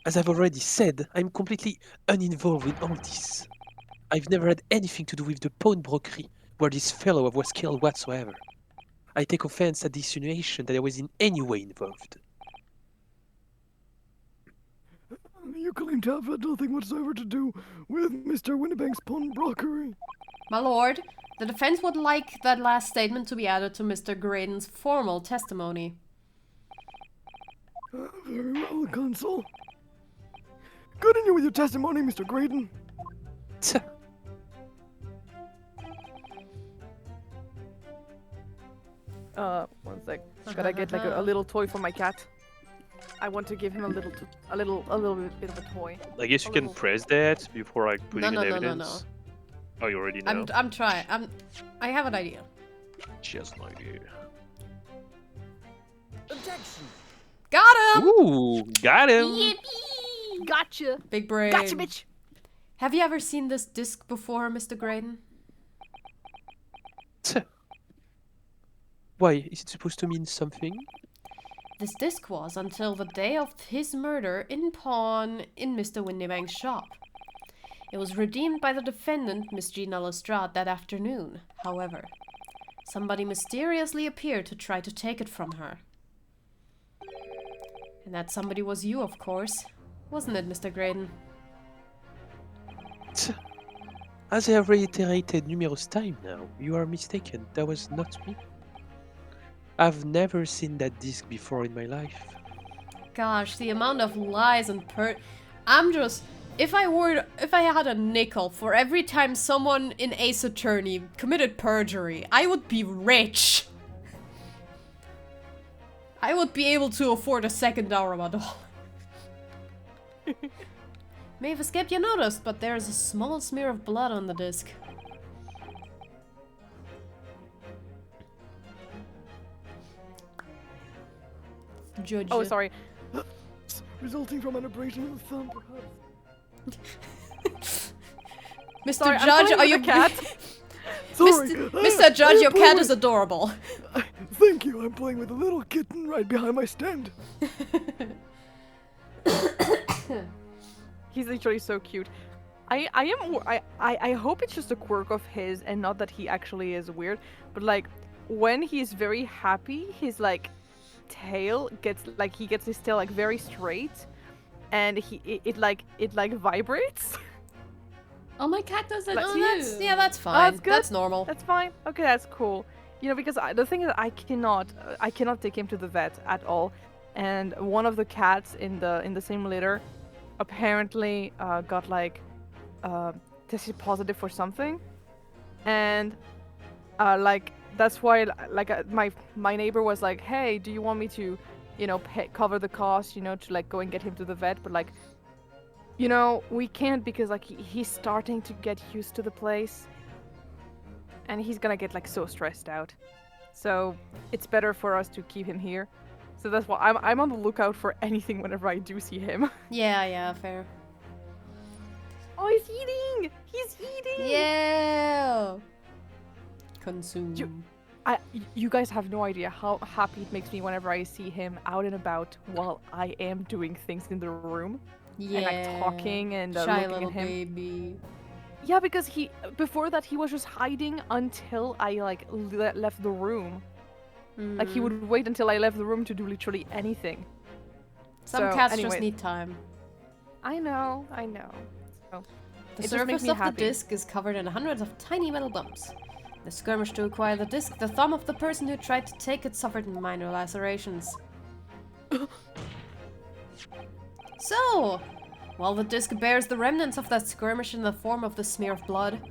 As I've already said, I'm completely uninvolved in all this. I've never had anything to do with the pawnbrokery where this fellow was killed whatsoever. I take offense at the insinuation that I was in any way involved. You claim to have had nothing whatsoever to do with Mr. Winnebank's pawnbrokery. My lord, the defense would like that last statement to be added to Mr. Graydon's formal testimony. Very well, Consul. Continue with your testimony, Mr. Graydon. Tch. One sec. Gotta get like a little toy for my cat. I want to give him a little bit of a toy. I guess you can press that before I put No, in no, no, no, evidence. Oh, you already know. I'm trying. I have an idea. She has no idea. Got him! Ooh, got him! Yippee! Gotcha! Big brain. Gotcha, bitch! Have you ever seen this disc before, Mr. Graydon? Tch. Why, is it supposed to mean something? This disc was until the day of his murder in pawn in Mr. Windybank's shop. It was redeemed by the defendant, Miss Gina Lestrade, that afternoon. However, somebody mysteriously appeared to try to take it from her. And that somebody was you, of course. Wasn't it, Mr. Graydon? Tch. As I have reiterated numerous times now, you are mistaken. That was not me. I've never seen that disc before in my life. Gosh, the amount of lies and I'm just... If I had a nickel for every time someone in Ace Attorney committed perjury, I would be rich. I would be able to afford a second Armadillo. May have escaped you noticed, but there is a small smear of blood on the disc. Judge. Oh, sorry. Resulting from an abrasion of the thumb, perhaps. Mr. Sorry, I'm Judge, playing are with you the cat? Sorry. Mr. Judge, your cat is adorable. Thank you. I'm playing with a little kitten right behind my stand. He's literally so cute. I hope it's just a quirk of his and not that he actually is weird. But like, when he's very happy, his like tail gets like he gets his tail like very straight, and it like vibrates. Oh, my cat does that Like, too. That's fine. that's good. That's normal. That's fine. Okay, that's cool. You know, because the thing is, I cannot take him to the vet at all. And one of the cats in the same litter, apparently got like tested positive for something, and like that's why like my neighbor was like, hey, do you want me to, you know, cover the cost, you know, to like go and get him to the vet, but like, you know, we can't because like he's starting to get used to the place. And he's gonna get like so stressed out. So it's better for us to keep him here. So that's why I'm on the lookout for anything whenever I do see him. Yeah, fair. Oh, he's eating! He's eating! Yeah. Consume. You guys have no idea how happy it makes me whenever I see him out and about while I am doing things in the room. Yeah. And like talking and Shy looking little at him. baby. Yeah, because before that he was just hiding until I like left the room. Like he would wait until I left the room to do literally anything. Some So, cats anyway. just need time. I know. So The it just makes surface me of happy. the disc is covered in hundreds of tiny metal bumps. The skirmish to acquire the disc, the thumb of the person who tried to take it suffered minor lacerations. So, while the disc bears the remnants of that skirmish in the form of the smear of blood,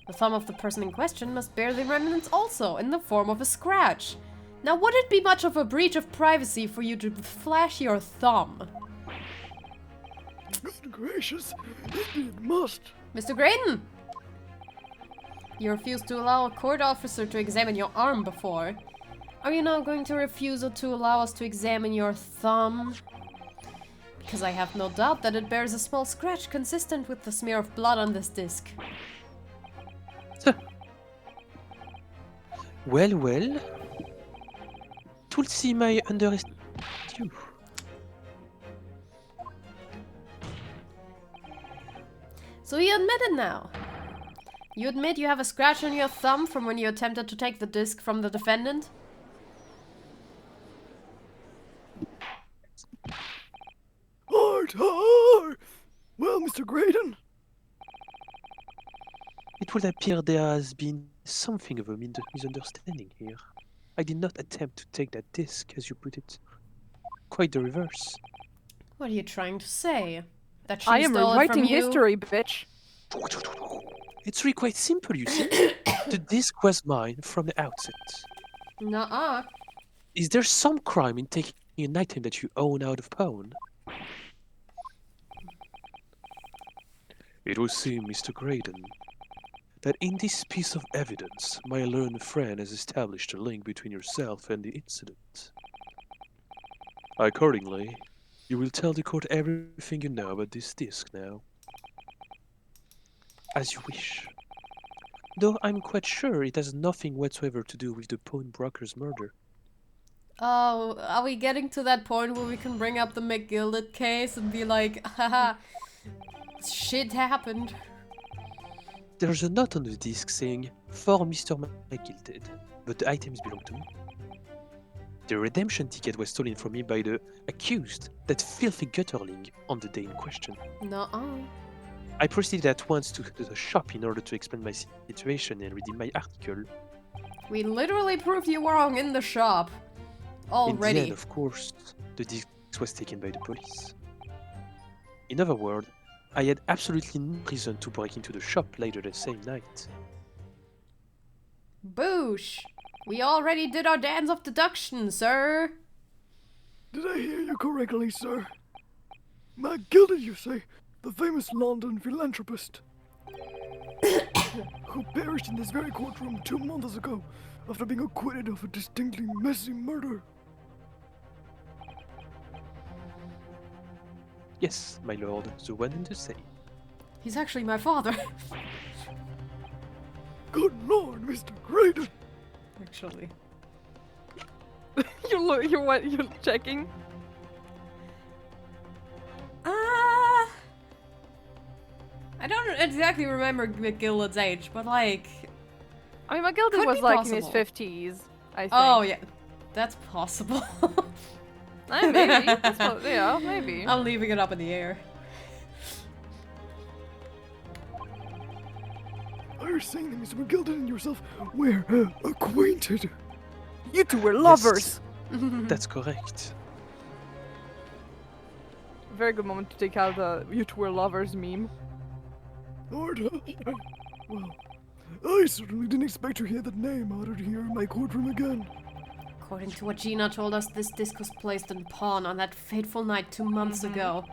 the thumb of the person in question must bear the remnants also in the form of a scratch. Now, would it be much of a breach of privacy for you to flash your thumb? Good gracious, it must. Mr. Graydon! You refused to allow a court officer to examine your arm before. Are you now going to refuse to allow us to examine your thumb? Because I have no doubt that it bears a small scratch consistent with the smear of blood on this disc. Well. Tulsi may underestimate you. So you admit it now? You admit you have a scratch on your thumb from when you attempted to take the disc from the defendant? Hard! Well, Mr. Graydon, It would appear there has been something of a misunderstanding here. I did not attempt to take that disc, as you put it. Quite the reverse. What are you trying to say? That she I am stole it rewriting from you? history, bitch. It's really quite simple, you see. The disc was mine from the outset. Nuh-uh. Is there some crime in taking an item that you own out of pawn? It would seem, Mr. Graydon, that in this piece of evidence, my learned friend has established a link between yourself and the incident. Accordingly, you will tell the court everything you know about this disc now. As you wish. Though I'm quite sure it has nothing whatsoever to do with the pawnbroker's murder. Oh, are we getting to that point where we can bring up the McGilded case and be like, haha, shit happened? There's a note on the disc saying, "For Mr. McGilded," but the items belong to me. The redemption ticket was stolen from me by the accused, that filthy gutterling, on the day in question. Nuh-uh. I proceeded at once to the shop in order to explain my situation and redeem my article. We literally proved you wrong in the shop. In the Already. end, of course, the disc was taken by the police. In other words, I had absolutely no reason to break into the shop later the same night. Boosh! We already did our dance of deduction, sir! did I hear you correctly, sir? MacGilded, you say? The famous London philanthropist who perished in this very courtroom 2 months ago after being acquitted of a distinctly messy murder. Yes, my lord, the one and the same. He's actually my father. Good lord, Mr. Graydon. Actually. You're checking? I don't exactly remember McGillad's age, but like... I mean, McGilda Could was be like in his possible. 50s, I think. Oh, yeah. That's possible. Maybe. Yeah, maybe. I'm leaving it up in the air. Are you saying that Mr. McGilden and yourself were acquainted? You two were lovers! That's correct. Very good moment to take out the you two were lovers meme. Lord, well, I certainly didn't expect to hear that name uttered here in my courtroom again. According to what Gina told us, this disc was placed in pawn on that fateful night 2 months ago.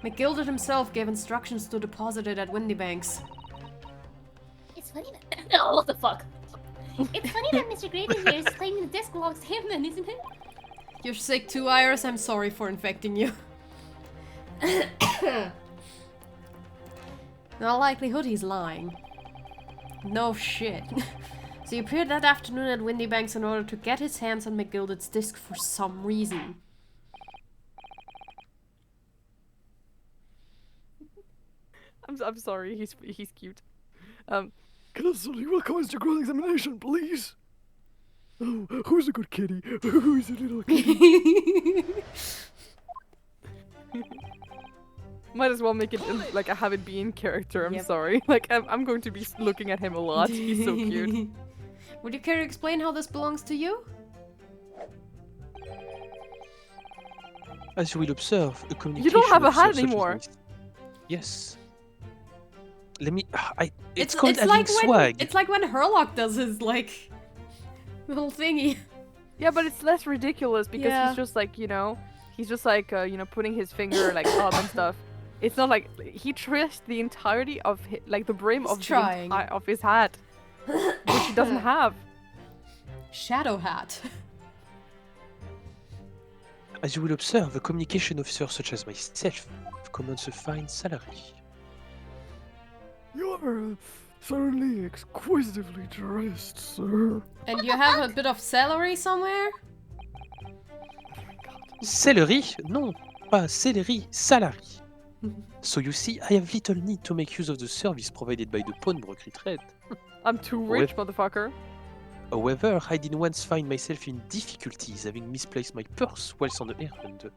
McGilda himself gave instructions to deposit it at Windybanks. It's funny that. Oh, what the fuck? It's funny that Mr. Graydon here is claiming the disc belongs to him, then, isn't it? You're sick too, Iris. I'm sorry for infecting you. In all likelihood, he's lying. No shit. So he appeared that afternoon at Windybanks in order to get his hands on McGilded's disc for some reason. I'm sorry, he's cute. Counsel, you will commence your cross-examination, please. Oh, who's a good kitty? Who's a little kitty? Might as well make it like have it be in character. I'm Yep. sorry. Like I'm going to be looking at him a lot. He's so cute. Would you care to explain how this belongs to you? As you will observe, a communication. You don't have a officer hat such as anymore. myself- Yes. Let me. It's It's called having like swag. It's like when Herlock does his like little thingy. Yeah, but it's less ridiculous because Yeah. he's just like he's just like putting his finger like up and stuff. It's not like he traced the entirety of like the brim He's of trying. of his hat, which he doesn't have. Shadow hat. As you will observe, a communication officer such as myself commands a fine salary. You are certainly exquisitely dressed, sir. And you have a bit of celery somewhere? Celery? Non, pas celery, salary. So you see, I have little need to make use of the service provided by the pawnbrokery trade. I'm too rich, motherfucker. However, I did once find myself in difficulties having misplaced my purse whilst on the errand.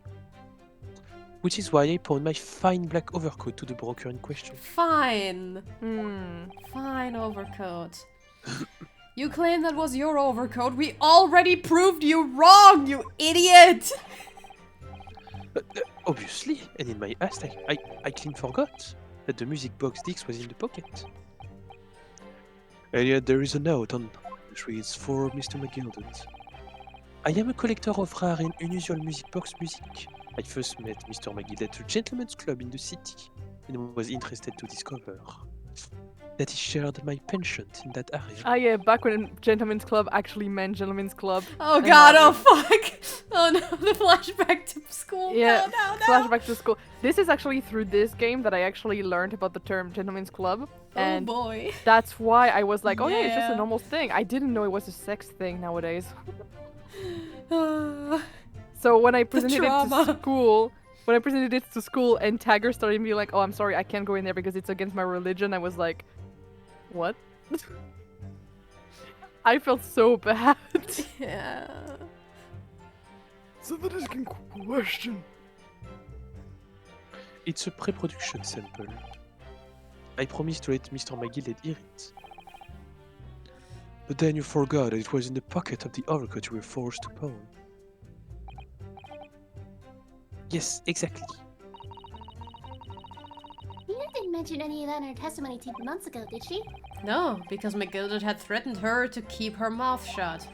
Which is why I pawned my fine black overcoat to the broker in question. Fine. Hmm. Fine overcoat. You claim that was your overcoat. We already proved you wrong, you idiot! Obviously, and in my haste, I clean forgot that the music box disc was in the pocket. And yet there is a note on which reads for Mr. McGilded. I am a collector of rare and unusual music box music. I first met Mr. McGill at a gentleman's club in the city and was interested to discover that he shared my penchant in that area. Ah yeah, back when Gentlemen's Club actually meant Gentlemen's Club. Oh And god, now oh fuck! Oh no, the flashback to school. Yeah, No. flashback to school. This is actually through this game that I actually learned about the term Gentlemen's Club. And Oh boy. that's why I was like, oh yeah, it's just Yeah. a normal thing. I didn't know it was a sex thing nowadays. So when I presented it trauma. to school, and Tagger started being like, oh, I'm sorry, I can't go in there because it's against my religion, I was like, what? I felt so bad. Yeah. So that is in question. It's a pre-production sample. I promised to let Mr. McGill hear it. But then you forgot that it was in the pocket of the overcoat you were forced to pawn. Yes, exactly. Nina didn't mention any of that in her testimony 2 months ago, did she? No, because McGilded had threatened her to keep her mouth shut.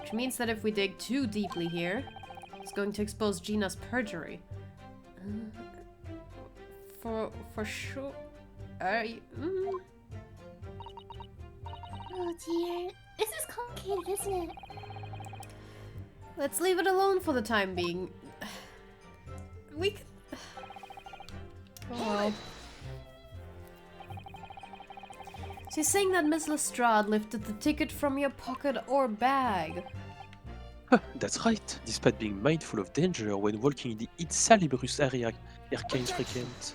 Which means that if we dig too deeply here, it's going to expose Gina's perjury. For sure. Are you? Oh dear. This is complicated, isn't it? Let's leave it alone for the time being. We can... Oh well. She's saying that Miss Lestrade lifted the ticket from your pocket or bag. That's right, despite being mindful of danger when walking in the insalubrious area Arcanes frequent.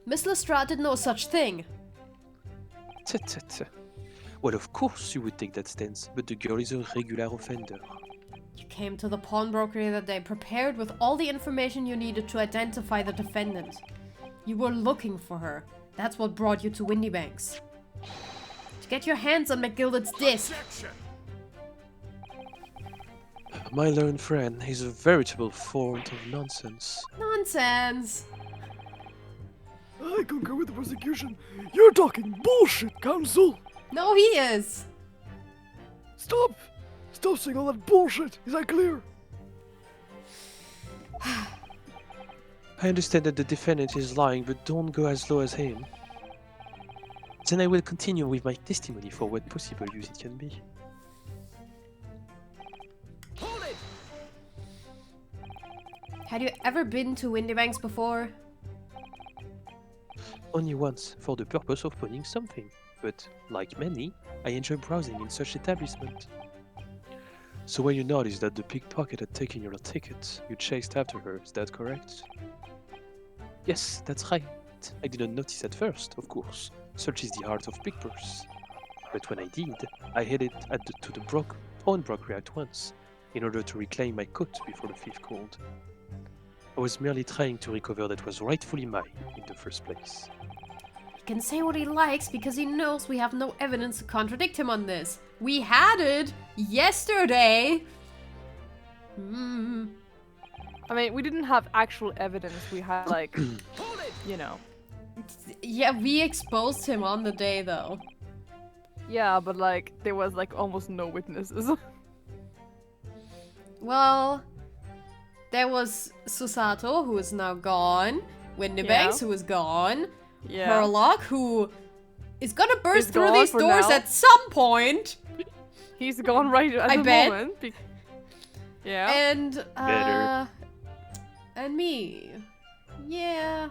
Miss Lestrade did no such thing. Tut. Well, of course you would take that stance, but the girl is a regular offender. You came to the pawnbroker the other day prepared with all the information you needed to identify the defendant. You were looking for her. That's what brought you to Windybanks. To get your hands on McGilded's disc. My learned friend is a veritable font of nonsense. Nonsense. I concur with the prosecution. You're talking bullshit, counsel. No, he is. Stop! Stop saying all that bullshit. Is that clear? I understand that the defendant is lying, but don't go as low as him. Then I will continue with my testimony for what possible use it can be. Had you ever been to Windybanks before? Only once, for the purpose of pawning something. But, like many, I enjoy browsing in such establishment. So when you noticed that the pickpocket had taken your ticket, you chased after her, is that correct? Yes, that's right. I didn't notice at first, of course. Such is the art of pickpurse. But when I did, I headed to the pawnbroker at once, in order to reclaim my coat before the thief called. I was merely trying to recover that was rightfully mine in the first place. He can say what he likes because he knows we have no evidence to contradict him on this. We had it yesterday. I mean, we didn't have actual evidence. We had like, you know. Yeah, we exposed him on the day though. Yeah, but like there was like almost no witnesses. Well, there was Susato, who is now gone. Windybanks, who is gone. Yeah. Herlock, who is gonna burst Is through gone these for doors now. at some point. He's gone right at I the bet. moment. Yeah. And Better. and me. Yeah.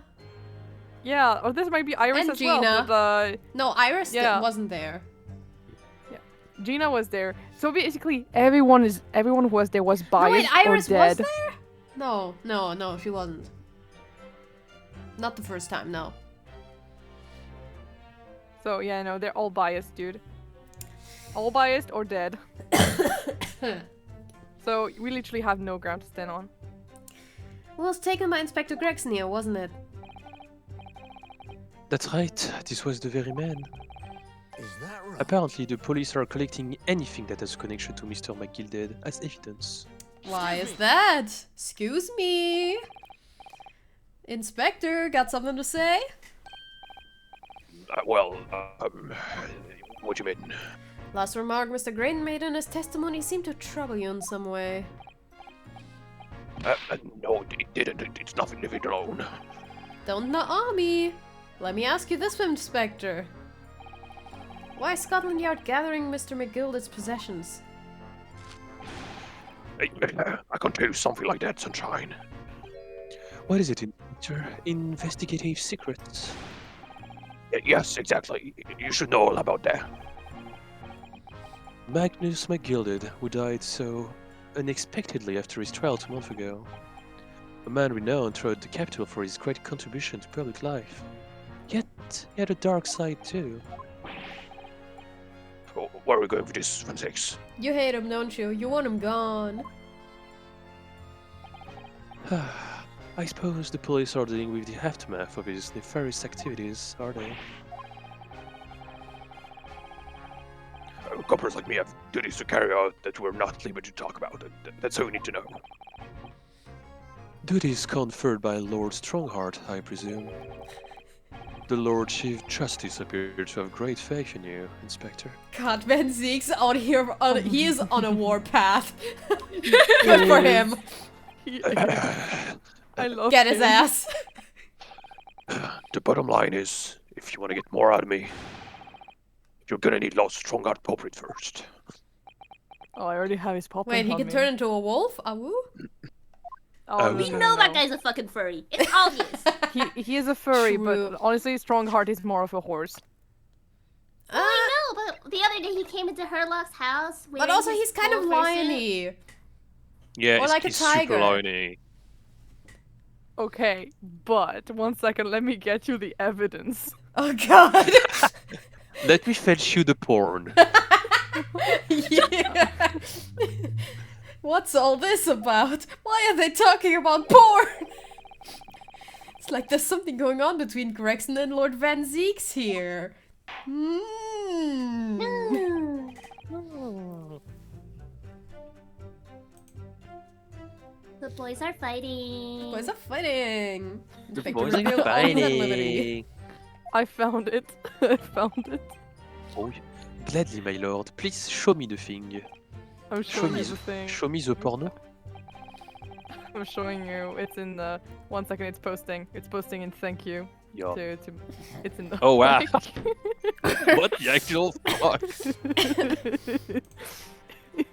Yeah, or this might be Iris And as Gina. well, but No, Iris Yeah. wasn't there. Gina was there. So basically, everyone who was there was No, biased wait, Iris or dead. was there? No, she wasn't. Not the first time, no. So yeah, no, they're all biased, dude. All biased or dead. So we literally have no ground to stand on. Well, it was taken by Inspector Gregson here, wasn't it? That's right, this was the very man. Is that right? Apparently, the police are collecting anything that has a connection to Mr. McGilded as evidence. Why is that? Excuse me. Inspector, got something to say? What do you mean? Last remark Mr. Graydon made in his testimony seemed to trouble you in some way. No, it didn't. It's nothing to it alone. Don't know me. Let me ask you this, Inspector. Why is Scotland Yard gathering Mr. McGilded's possessions? I can't do something like that, Sunshine. What is it, Inspector? Investigative secrets? Yes, exactly. You should know all about that. Magnus McGilded, who died so unexpectedly after his trial 2 months ago. A man renowned throughout the capital for his great contribution to public life. Yet, he had a dark side too. Where are we going with this, Van Six? You hate him, don't you? You want him gone. I suppose the police are dealing with the aftermath of his nefarious activities, are they? Coppers like me have duties to carry out that we're not at liberty to talk about. That's all we need to know. Duties conferred by Lord Strongheart, I presume. The Lord Chief Justice appeared to have great faith in you, Inspector. God, Van Zeke's out here. He is on a warpath. Good for him. I love Get his him. ass. The bottom line is, if you want to get more out of me, you're gonna need Lord Strongheart Pulpit first. Oh, I already have his pop. Wait, he can turn into a wolf? Awoo? Oh, We We no, know no, that no. guy's a fucking furry. It's obvious. He is a furry, True. but honestly, Strongheart is more of a horse. I know, but the other day he came into Herlock's house. But wearing also his he's kind of full fur suit. liony. Yeah, Or like a he's super tiger. liony. Okay, but one second, let me get you the evidence. Oh god. Let me fetch you the porn. Yeah. What's all this about? Why are they talking about porn? It's like there's something going on between Gregson and Lord Van Zeeks here. Hmm. The boys are fighting. Boys are fighting. The Victor boys are revealed all his identity. fighting. I found it. I found it. Oh, gladly, my lord. Please show me the thing. I'm Show showing me, you the thing. show me the porno. I'm showing you. It's in the. One second, it's posting. It's posting in thank you. Yeah. To it's in the. Oh, wow. What the actual fuck?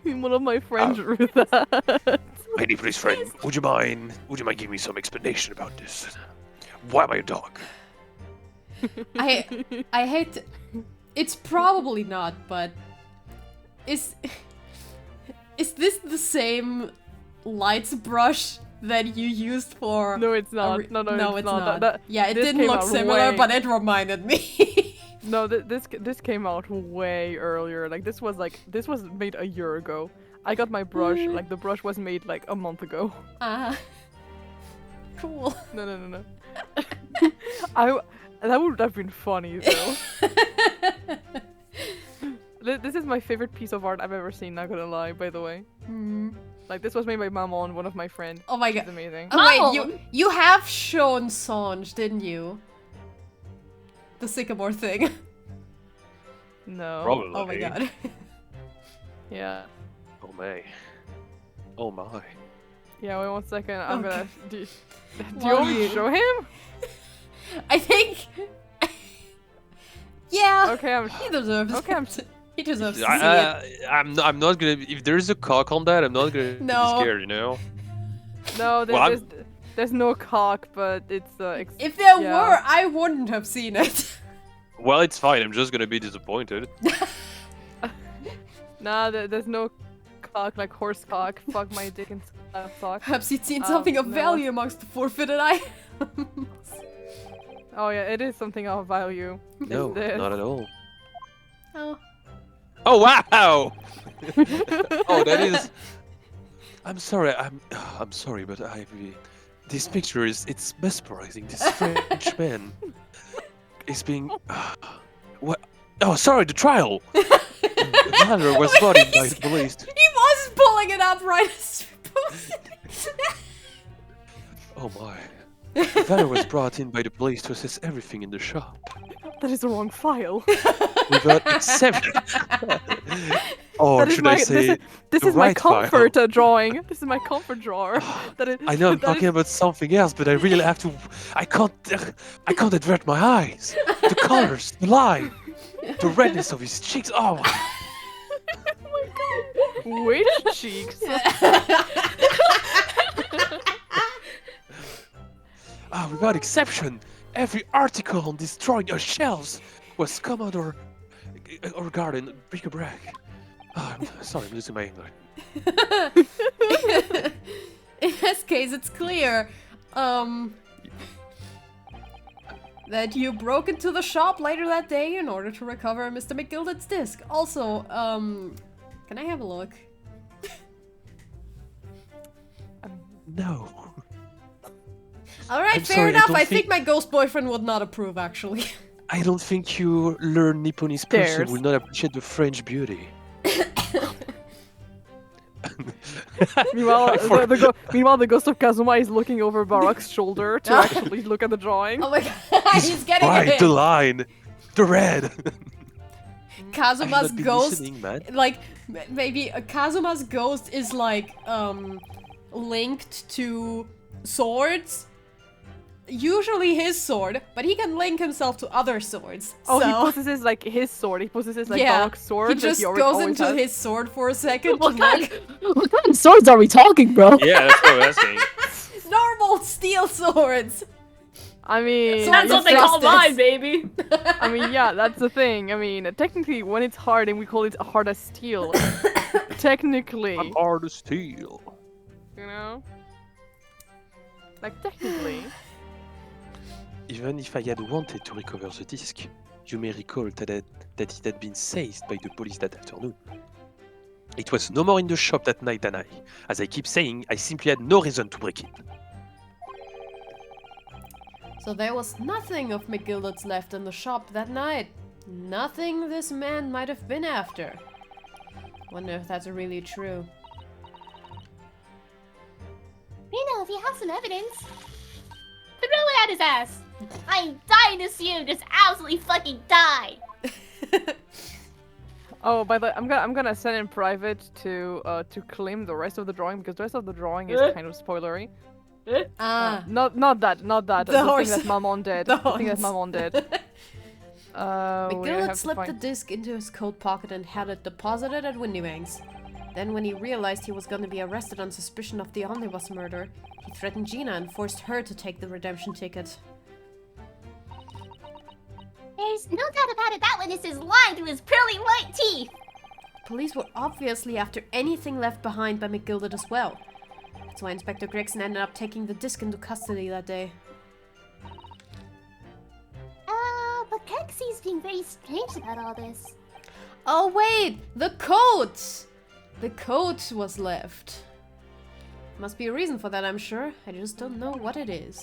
One of my friends drew that. Lady, please, friend, would you mind giving me some explanation about this? Why am I a dog? I hate to, it's probably not, but is this the same lights brush that you used for No, it's a not. re- No, it's not. not. Yeah, it this didn't came look out similar, way- but it reminded me. No, this came out way earlier. Like this was made a year ago. I got my brush. Like the brush was made like a month ago. Cool. No. That would have been funny though. This is my favorite piece of art I've ever seen. Not gonna lie, by the way. Like this was made by Maman, one of my friends. Oh my She's god. amazing. Oh wait, Maman? you have shown Songe, didn't you? The sycamore thing. No. Probably. Oh my god. Yeah. Oh my. Oh my. Yeah. Wait 1 second. I'm Okay. gonna. Do you want me to show him? I think. Yeah. Okay. He deserves Okay, I'm- it. He deserves to see it. I'm not gonna. If there's a cock on that, I'm not gonna No. be scared. You know. No, Well, I'm- there's no cock, but it's If there yeah. were, I wouldn't have seen it. Well, it's fine. I'm just gonna be disappointed. Nah, there's no cock like horse cock. Fuck my dick and sock. Perhaps he'd seen something of no. value amongst the forfeited items. Oh yeah, it is something of value. No, this. not at all. Oh. Oh wow! Oh, that is. I'm sorry. I'm sorry, but this picture it's mesmerizing. This French man is being. What? Oh, sorry. The trial. The matter was brought in by the police. He was pulling it up right as we posted it. Oh my. The matter was brought in by the police to assess everything in the shop. That is the wrong file. Without exception. Or That is should my I say, this the is my right file. comfort drawing. This is my comfort drawer. That is, I know I'm that talking is- about something else, but I really have to. I can't avert my eyes. The colors, the line, the redness of his cheeks. Oh, Which cheeks? without exception, every article on this drawing or shelves was Commodore or Garden bric-a-brac. Oh, I'm sorry, I'm losing my English. In this case, it's clear, that you broke into the shop later that day in order to recover Mr. McGilded's disc. Also, can I have a look? No. Alright, I'm fair sorry, I enough. don't I think think- my ghost boyfriend would not approve, actually. I don't think your learned Nipponese person Stairs. will not appreciate the French beauty. Meanwhile, For- meanwhile, the ghost of Kazuma is looking over Barak's shoulder to actually look at the drawing. Oh my god, he's getting Right, it the in. line, the red. Kazuma's I've not been ghost, listening, man. like, maybe Kazuma's ghost is like, linked to swords. Usually his sword, but he can link himself to other swords. Oh, so, he possesses like his sword. He possesses like yeah, Barak's sword. he that just already goes always into has. his sword for a second. What to, like, kind of swords are we talking, bro? Yeah, that's what I'm asking. swords. I mean, That's what they call mine, baby. I mean, yeah, that's the thing. I mean, technically, when it's hard and we call it hard as steel, technically, I'm hard as steel. you know, like technically. Even if I had wanted to recover the disc, you may recall that it had been seized by the police that afternoon. It was no more in the shop that night, and as I keep saying, I simply had no reason to break it. So there was nothing of McGilded's left in the shop that night. Nothing this man might have been after. Wonder if that's really true. Reno, if you have some evidence, throw it at his ass. I'm dying to see him just absolutely fucking die. Oh, by the way, I'm gonna send in private to Klim the rest of the drawing because the rest of the drawing is kind of spoilery. Not that. The horse. thing that Mammon did. The The thing that horse. Mammon did. McGillett slipped the disc into his coat pocket and had it deposited at Windybanks. Then when he realized he was going to be arrested on suspicion of the omnibus murder, he threatened Gina and forced her to take the redemption ticket. There's no doubt about it, that witness is lying through his pearly white teeth. Police were obviously after anything left behind by McGilded as well. That's why Inspector Gregson ended up taking the disc into custody that day. But Kexie's being very strange about all this. Oh wait! The coat! The coat was left. Must be a reason for that, I'm sure. I just don't know what it is.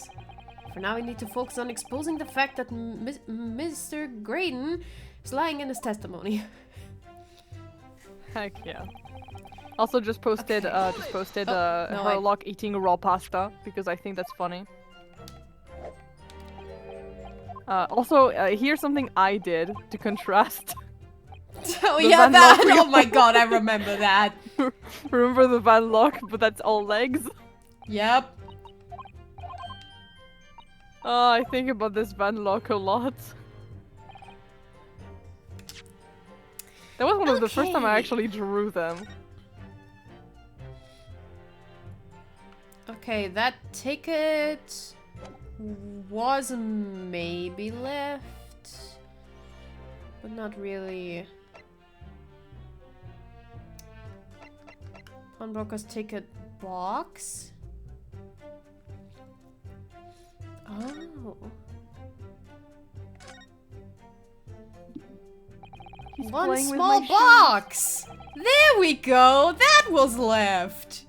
For now, we need to focus on exposing the fact that Mr. Graydon is lying in his testimony. Heck yeah. Also, just posted no, Herlock eating raw pasta because I think that's funny. Also, here's something I did to contrast. Oh The yeah, Van that! Lock Oh my god, I remember that. Remember the Van Lock, but that's all legs? Yep. Oh, I think about this Van Lock a lot. That was one of the first time I Okay. actually drew them. Okay, that ticket was maybe left, but not really. Pawnbroker's ticket box. Oh. He's One playing with small my shoes. box! There we go! That was left!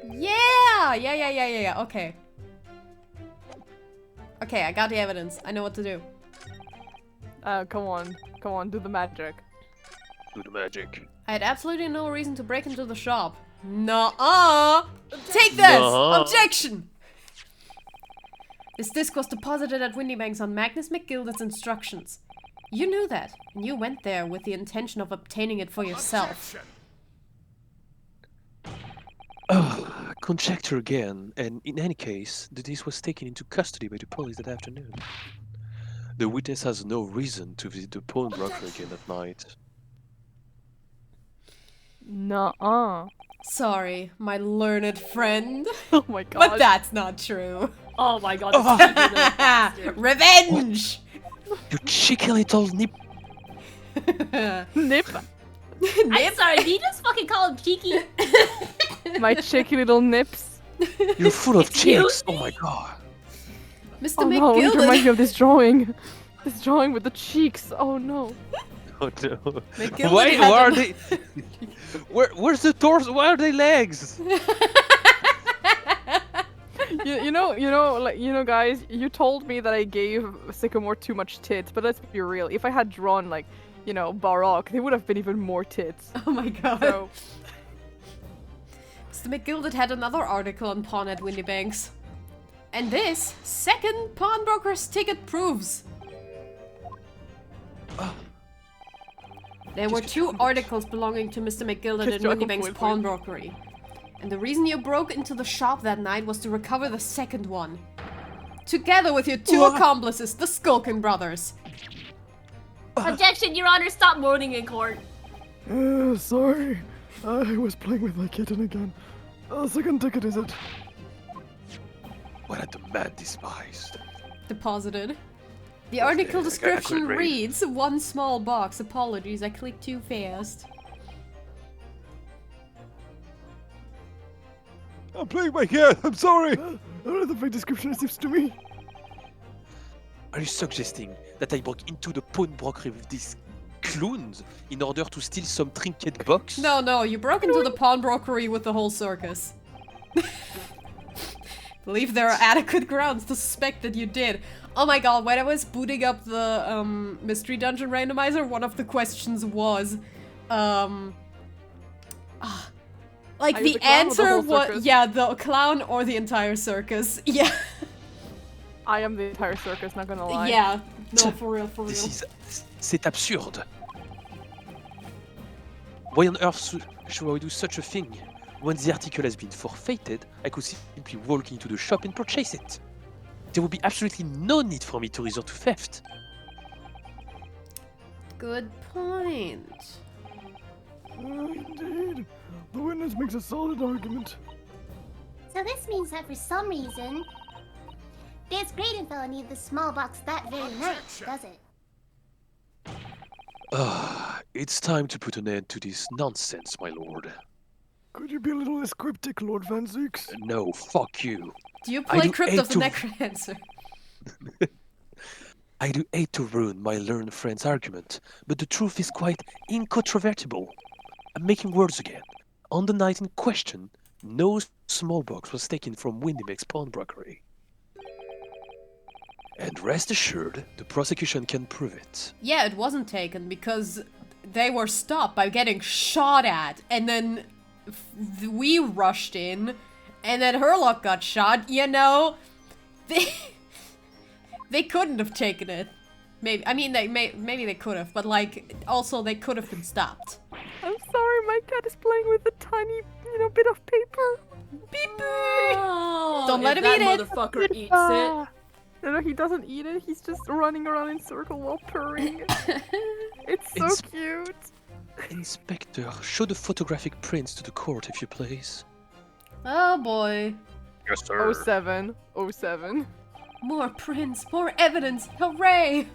Yeah, okay. Okay, I got the evidence. I know what to do. Come on, do the magic. Do the magic. I had absolutely no reason to break into the shop. Nuh-uh! Take this! Nuh-uh. Objection! This disc was deposited at Windybanks on Magnus McGilded's instructions. You knew that, and you went there with the intention of obtaining it for yourself. Conjecture again, and in any case, the disc was taken into custody by the police that afternoon. The witness has no reason to visit the pawnbroker again that night. Nuh-uh. Sorry, my learned friend. Oh my god. But that's not true. Oh my god, this cheeky little bastard. Revenge! You cheeky little nip! Nip! I'm sorry, did you just fucking call him cheeky? My cheeky little nips. You're full of Excuse cheeks! Oh my god! Mr. Oh no, it reminds me McGilded. of this drawing. This drawing with the cheeks. Oh no. Oh no. McGilded Wait, had where are an- they? Where's the torso? Where are they legs? You know, guys, you told me that I gave Sycamore too much tits, but let's be real. If I had drawn, like, you know, Baroque, they would have been even more tits. Oh my god. So, Mr. McGilded had another article on pawn at Windybanks. And this second pawnbroker's ticket proves. There were two articles belonging to Mr. McGilded Just in joke Windybanks' with me. pawnbrokery. And the reason you broke into the shop that night was to recover the second one. Together with your two accomplices, the Skulkin brothers. Objection, Your Honor, stop moaning in court. Sorry. I was playing with my kitten again. Second ticket, is it? What had the man despised? Deposited. The Okay, article I description couldn't read. reads, one small box. Apologies, I clicked too fast. I'm playing my cat. I'm sorry. I don't know the fake description it seems to me. Are you suggesting that I broke into the pawnbrokery with these clowns in order to steal some trinket box? No, you broke into the pawnbrokery with the whole circus. Believe there are adequate grounds to suspect that you did. Oh my god, when I was booting up the mystery dungeon randomizer, one of the questions was, like Are you the the clown or the answer whole was, circus? yeah, the clown or the entire circus. Yeah, I am the entire circus, not gonna lie. yeah, no, for real, for real. C'est absurde. Why on earth should I do such a thing? When the article has been forfeited, I could simply walk into the shop and purchase it. There would be absolutely no need for me to resort to theft. Good point. Indeed. The witness makes a solid argument. So this means that for some reason, this graded fella needed the small box that very night, does it? It's time to put an end to this nonsense, my lord. Could you be a little less cryptic, Lord Van Zeeks? No, fuck you. Do you I play do Crypt hate of the to- Necromancer? I do hate to ruin my learned friend's argument, but the truth is quite incontrovertible. I'm making words again. On the night in question, no small box was taken from Windymake's pawnbrokery. And rest assured, the prosecution can prove it. Yeah, it wasn't taken because they were stopped by getting shot at, and then we rushed in, and then Herlock got shot. You know, they couldn't have taken it. Maybe, I mean, maybe they could have, but like, also they could have been stopped. I'm sorry, my cat is playing with a tiny, bit of paper. Beep. Oh, Don't let if him that eat it. motherfucker eats it. No, he doesn't eat it. He's just running around in circle while purring. It's so It's- cute. Inspector, show the photographic prints to the court if you please. Oh boy. Yes, sir. 07. More prints, more evidence, hooray!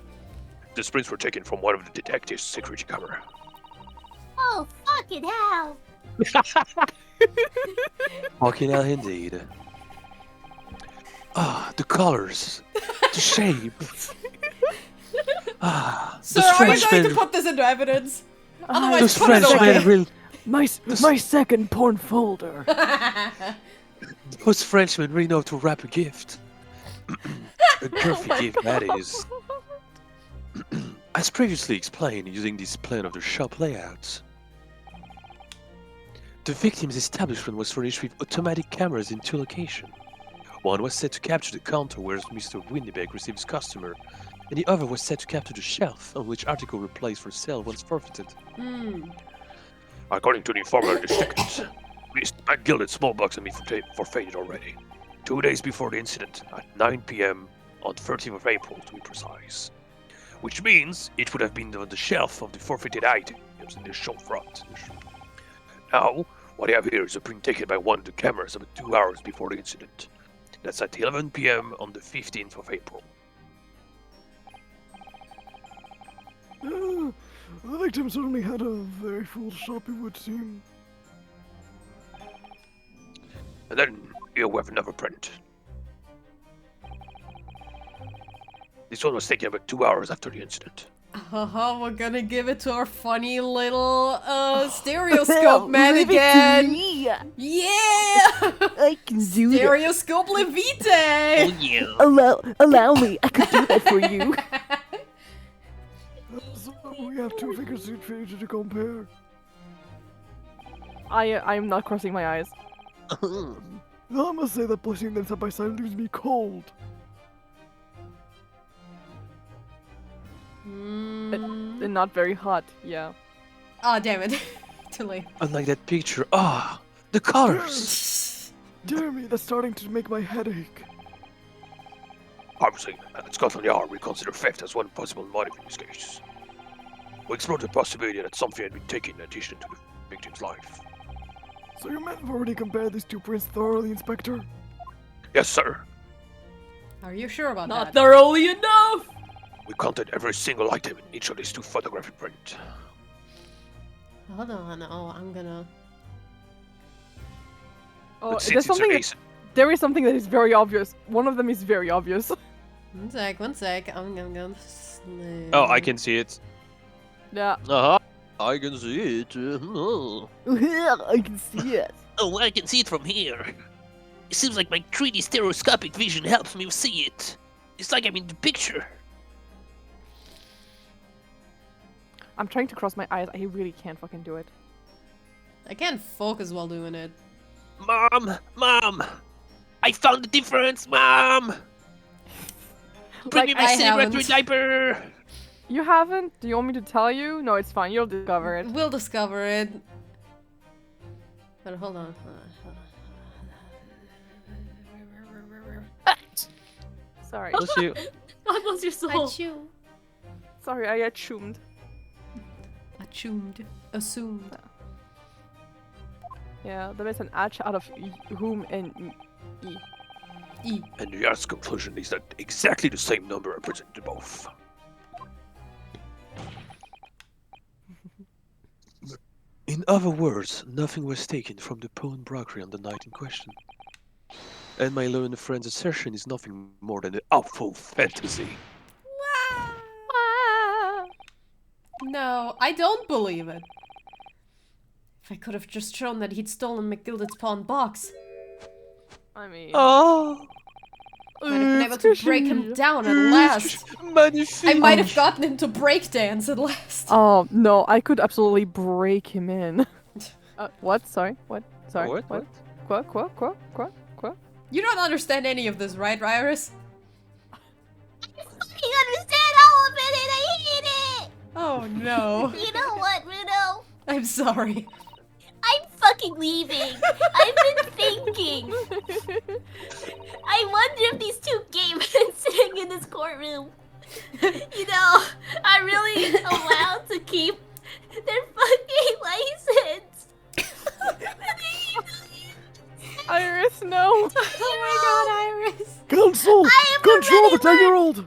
The prints were taken from one of the detectives' security camera. Oh, fucking hell! Fucking hell indeed. The colors, the shape. The Sir, are you going to Frenchman, put this into evidence? Otherwise, those put it away. Frenchmen will, My second porn folder. those Frenchmen really know how to wrap a gift. A girthy gift, that is. As previously explained, using this plan of the shop layout, the victim's establishment was furnished with automatic cameras in 2 locations. One was set to capture the counter where Mr. Windybeg receives customer, and the other was set to capture the shelf on which article were placed for sale once forfeited. According to the informer in the second, a gilded small box had been forfeited already, 2 days before the incident, at 9 p.m. on 13th of April to be precise. Which means it would have been on the shelf of the forfeited items in the shop front. Now, what I have here is a print taken by one of the cameras about 2 hours before the incident. That's at 11 p.m. on the 15th of April. The victim certainly had a very full shop, it would seem. And then here we have another print. This one was taken about 2 hours after the incident. We're gonna give it to our funny little stereoscope man again. Yeah! I can do that. Stereoscope Levite! yeah. Allow me. I could do that for you. So we have 2 figures for you to compare. I'm not crossing my eyes. I must say that placing them side by side leaves me cold. They're not very hot, yeah. Oh, damn it. Too late. Unlike that picture, the colors! Dear me, that's starting to make my head ache. Obviously, at Scotland Yard, we consider theft as one possible motive in this case. We explored the possibility that something had been taken in addition to the victim's life. So your men have already compared these 2 prints thoroughly, Inspector? Yes, sir. Are you sure about Not that? thoroughly enough! We counted every single item in each of these 2 photographic prints. Hold on, I'm gonna... Oh, But since there's it's something. an ace, There is something that is very obvious. One of them is very obvious. One sec. I'm gonna... oh, I can see it. Yeah. Uh-huh. I can see it. I can see it. Oh, I can see it from here. It seems like my 3D stereoscopic vision helps me see it. It's like I'm in the picture. I'm trying to cross my eyes. I really can't fucking do it. I can't focus while doing it. Mom! I found the difference, Mom! Bring me my I celebratory haven't. diaper! You haven't? Do you want me to tell you? No, it's fine. You'll discover it. We'll discover it. But hold on. Sorry. Bless you. God bless your soul. Achoo. Sorry, I assumed. Assumed. Yeah, there is an H out of whom and E. E. And Yar's conclusion is that exactly the same number represented both. In other words, nothing was taken from the Pwn Broccoli on the night in question. And my learned friend's assertion is nothing more than an awful fantasy. No, I don't believe it. If I could have just shown that he'd stolen McGilded's pawn box, I mean. Oh! I'd have been able to break him down at last. Magnifique! I might have gotten him to breakdance at last. Oh, no, I could absolutely break him in. What? Sorry? What? Sorry? What? What? You don't understand any of this, right, Iris? You understand all of it and I hate it! Oh no. You know what, Runo? I'm sorry. I'm fucking leaving. I've been thinking. I wonder if these 2 gay men sitting in this courtroom, you know, are really allowed to keep their fucking license. Iris, no! Oh my god, Iris. Council! I am Control already the 10-year-old!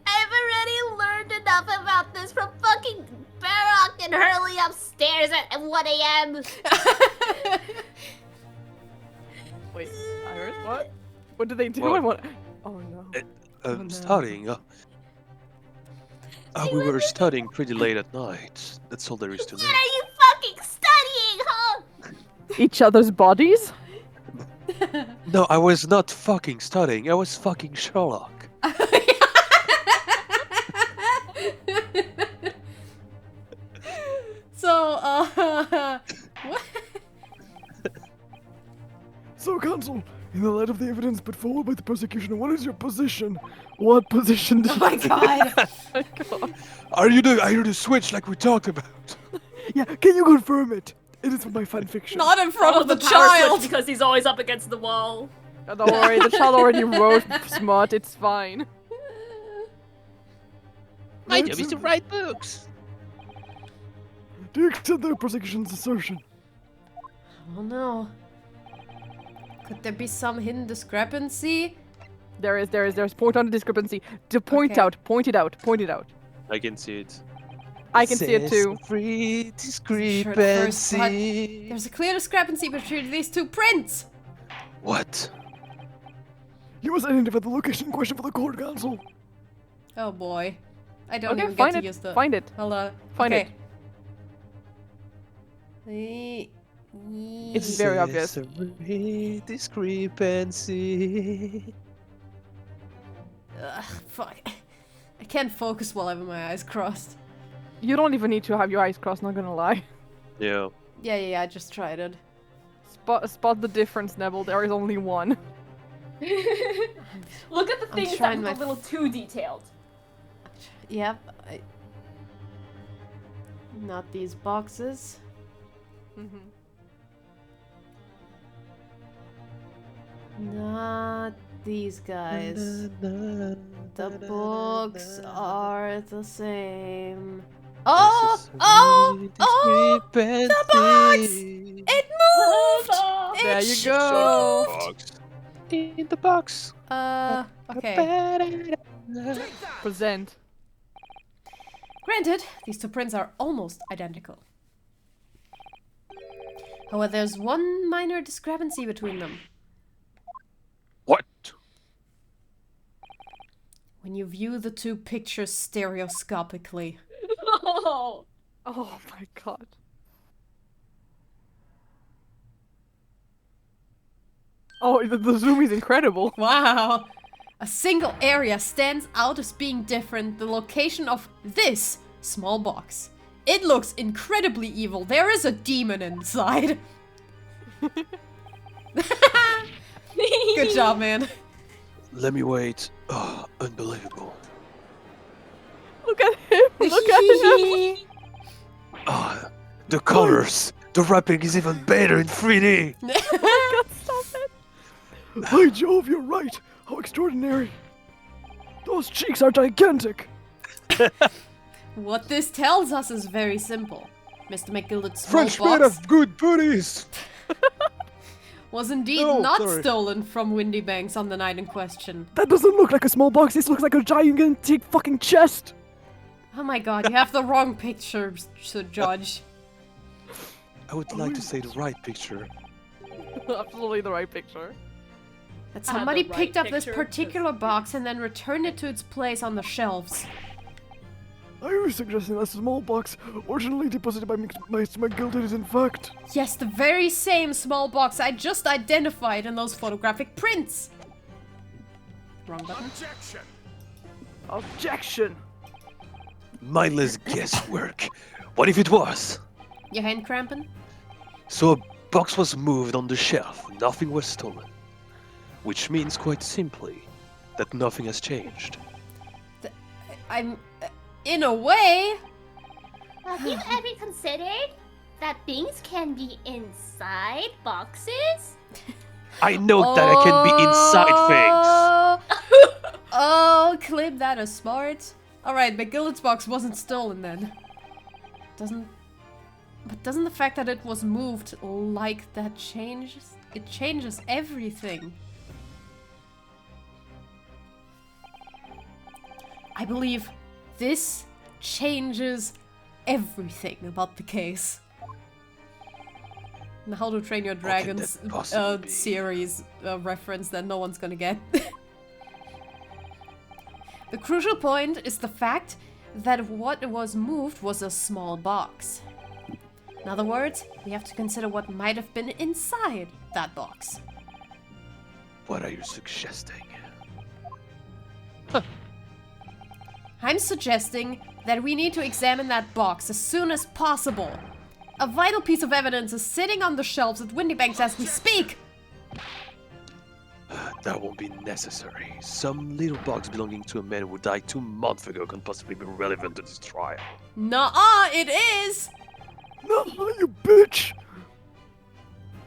I've already learned enough about this from fucking Barock and Hurley upstairs at 1 a.m. Wait, Iris, what? What did they do? What? I want. Oh no. no. Studying. We were studying pretty late at night. That's all there is to know. What are you fucking studying, huh? Each other's bodies? No, I was not fucking studying. I was fucking Sherlock. So, what? So, Council, in the light of the evidence put forward by the prosecution, what is your position? What position do Oh my god. Are you the switch like we talked about? Yeah, can you confirm it? It is for my fan fiction. Not in front of the power switch child. because he's always up against the wall. Oh, don't worry, the child already wrote smart, it's fine. My job is to write books. Do you accept the prosecution's assertion? Oh no. Could there be some hidden discrepancy? There's point on the discrepancy. To point Okay. out, point it out. I can see it. I can see it too. Free Sure, the first part- There's a clear discrepancy between these 2 prints. What? You must identify the location in question for the court, Council. Oh boy. I don't Okay, even find get to it. use the... Find it. Hold on. Find okay. It's very obvious. Accessory discrepancy. Ugh, fuck. I can't focus while I have my eyes crossed. You don't even need to have your eyes crossed, not gonna lie. Yeah. Yeah, I just tried it. Spot the difference, Nebel. There is only one. Look at the I'm things that trying look a my little too detailed. Yep. Not these boxes. Not these guys. The books are the same. Oh! The box! It moved! There It you moved! go. Box. in the box. Okay. Present. Granted, these two prints are almost identical. However, there's one minor discrepancy between them. What? When you view the two pictures stereoscopically. Oh. Oh my god. Oh, the zoom is incredible. Wow! A single area stands out as being different, the location of this small box. It looks incredibly evil. There is a demon inside. Good job, man. Let me wait. Oh, unbelievable. Look at him. Look at him. Ah, the colors. The wrapping is even better in 3D. God, stop it. By Jove, you're right. How extraordinary. Those cheeks are gigantic. What this tells us is very simple. Mr. McGilded's small French made box of good booties. was indeed Oh, not sorry. stolen from Windy Banks on the night in question. That doesn't look like a small box. This looks like a gigantic fucking chest. Oh my god, you have the wrong picture to judge. I would like to say the right picture. Absolutely the right picture. That somebody the right picked up this picture, particular box and then returned it to its place on the shelves. I was suggesting that small box originally deposited by Mr. McGilded is in fact. Yes, the very same small box I just identified in those photographic prints. Wrong button. Objection. Mindless guesswork. What if it was? Your hand cramping? So a box was moved on the shelf, nothing was stolen. Which means quite simply that nothing has changed. I'm... in a way... Have you ever considered that things can be inside boxes? I know that I can be inside things. Oh, Klim, that is smart. Alright, McGillet's box wasn't stolen then. Doesn't the fact that it was moved like that changes? It changes everything. I believe this changes everything about the case. And How to Train Your What can Dragons that possibly be? series reference that no one's gonna get. The crucial point is the fact that what was moved was a small box. In other words, we have to consider what might have been inside that box. What are you suggesting? I'm suggesting that we need to examine that box as soon as possible. A vital piece of evidence is sitting on the shelves at Windy Banks as we speak. That won't be necessary. Some little box belonging to a man who died 2 months ago can possibly be relevant to this trial. Nuh-uh, it is! No, you bitch!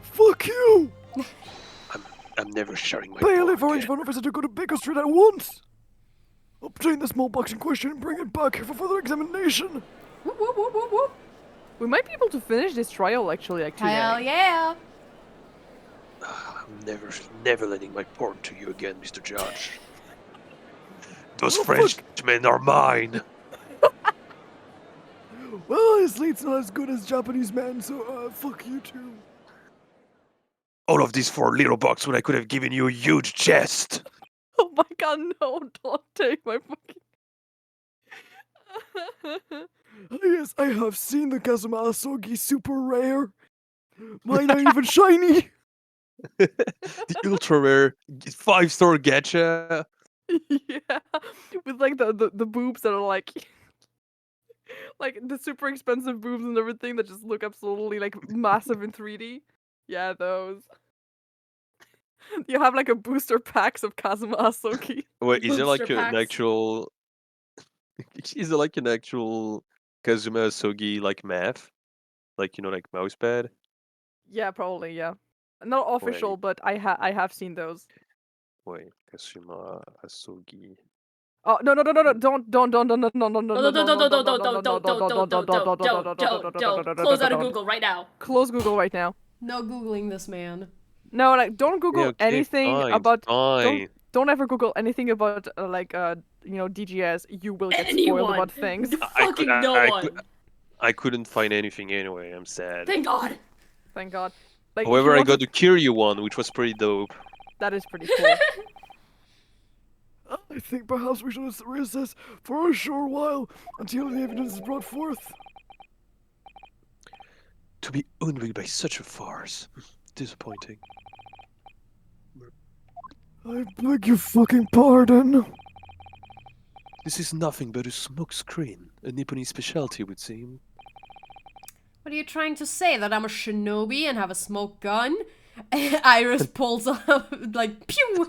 Fuck you! I'm never sharing my Bailiff book arranged again. for an officer to go to Baker Street at once! Obtain the small box in question and bring it back here for further examination! Whoop, whoop, whoop, whoop, whoop. We might be able to finish this trial actually, like today. Hell yeah! I'm never lending my port to you again, Mr. Judge. Those Oh, Frenchmen are mine. Well, honestly, it's not as good as Japanese man, so, fuck you too. All of these for a little box when I could have given you a huge chest. Oh my god, no, don't take my fucking... Yes, I have seen the Kazuma Asogi super rare. Mine ain't even shiny. The ultra rare 5-star gacha. Yeah, with like the boobs that are like... like the super expensive boobs and everything that just look absolutely like massive in 3D. Yeah, those. You have like a booster packs of Kazuma Asogi. Wait, is there like Booster an packs. actual? Is there like an actual Kazuma Sogi like math? Like like mousepad? Yeah, probably, yeah. Not official, Wait. but I have seen those. Wait, Kazuma Asogi. Oh no, don't Close out of Google right now. No Googling this man. No, like don't Google Yeah, okay, anything fine, about fine. don't ever Google anything about DGS. You will get spoiled Anyone. about things. Fucking no one. I couldn't find anything anyway. I'm sad. Thank God. Thank God. Like if you However, I want got to- the Kiryu one, which was pretty dope. that is pretty cool. I think perhaps we should reassess for a short while until the evidence is brought forth. To be unrigged by such a farce. Disappointing. I beg your fucking pardon. This is nothing but a smoke screen. A Nipponese specialty, would seem. What are you trying to say? That I'm a shinobi and have a smoke gun? Iris pulls up, like, pew!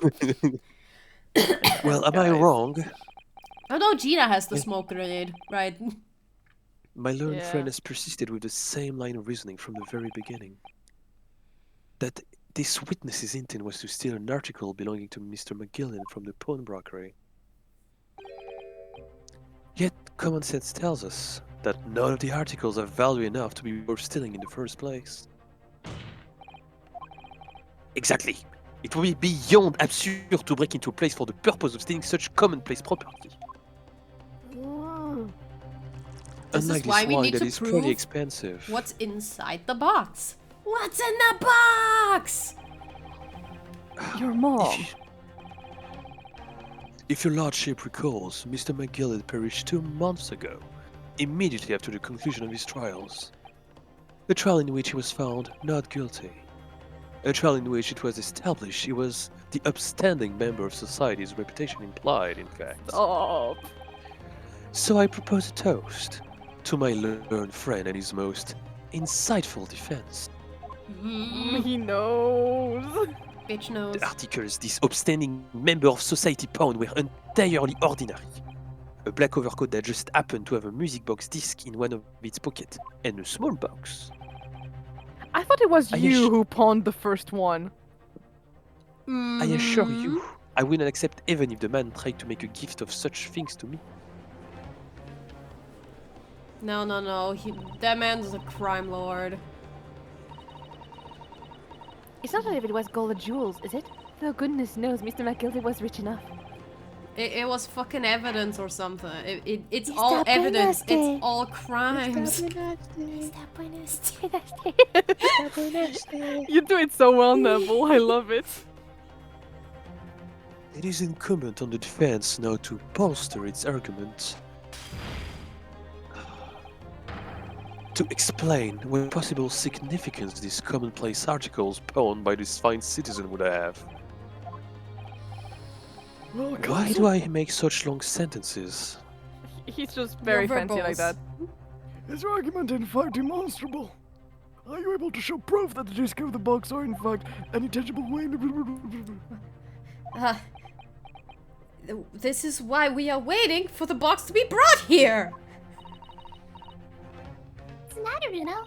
Well, am I wrong? Oh no, Gina has the smoke grenade, right? My learned Yeah. friend has persisted with the same line of reasoning from the very beginning. That this witness's intent was to steal an article belonging to Mr. McGillen from the pawnbrokery. Yet, common sense tells us that none of the articles have value enough to be worth stealing in the first place. Exactly. It would be beyond absurd to break into a place for the purpose of stealing such commonplace property. This is Unlike why this we wine need that to is prove pretty expensive. What's inside the box? What's in the box? Your mom. If your lordship recalls, Mr. McGill had perished 2 months ago, immediately after the conclusion of his trials. A trial in which he was found not guilty. A trial in which it was established he was the upstanding member of society's reputation implied, in fact. Oh. So I propose a toast to my learned friend and his most insightful defense. He knows. Bitch knows. The articles this upstanding member of society pawned were entirely ordinary. A black overcoat that just happened to have a music box disc in one of its pockets, and a small box. I thought it was I you ass- who pawned the first one. I assure you, I will not accept even if the man tried to make a gift of such things to me. No. That man's a crime lord. It's not as if it was gold or jewels, is it? Though goodness knows Mr. McGilty was rich enough. It was fucking evidence or something. It's Mr. all evidence. Buenasty. It's all crimes. You do it so well, Nebel. I love it. It is incumbent on the defense now to bolster its argument. To explain what possible significance these commonplace articles pawned by this fine citizen would have. Well, Why counsel, do I make such long sentences? He's just very fancy like verbose. that. is your argument in fact demonstrable? Are you able to show proof that the disc of the box are in fact any tangible way? This is why we are waiting for the box to be brought here. What's the matter, Bruno?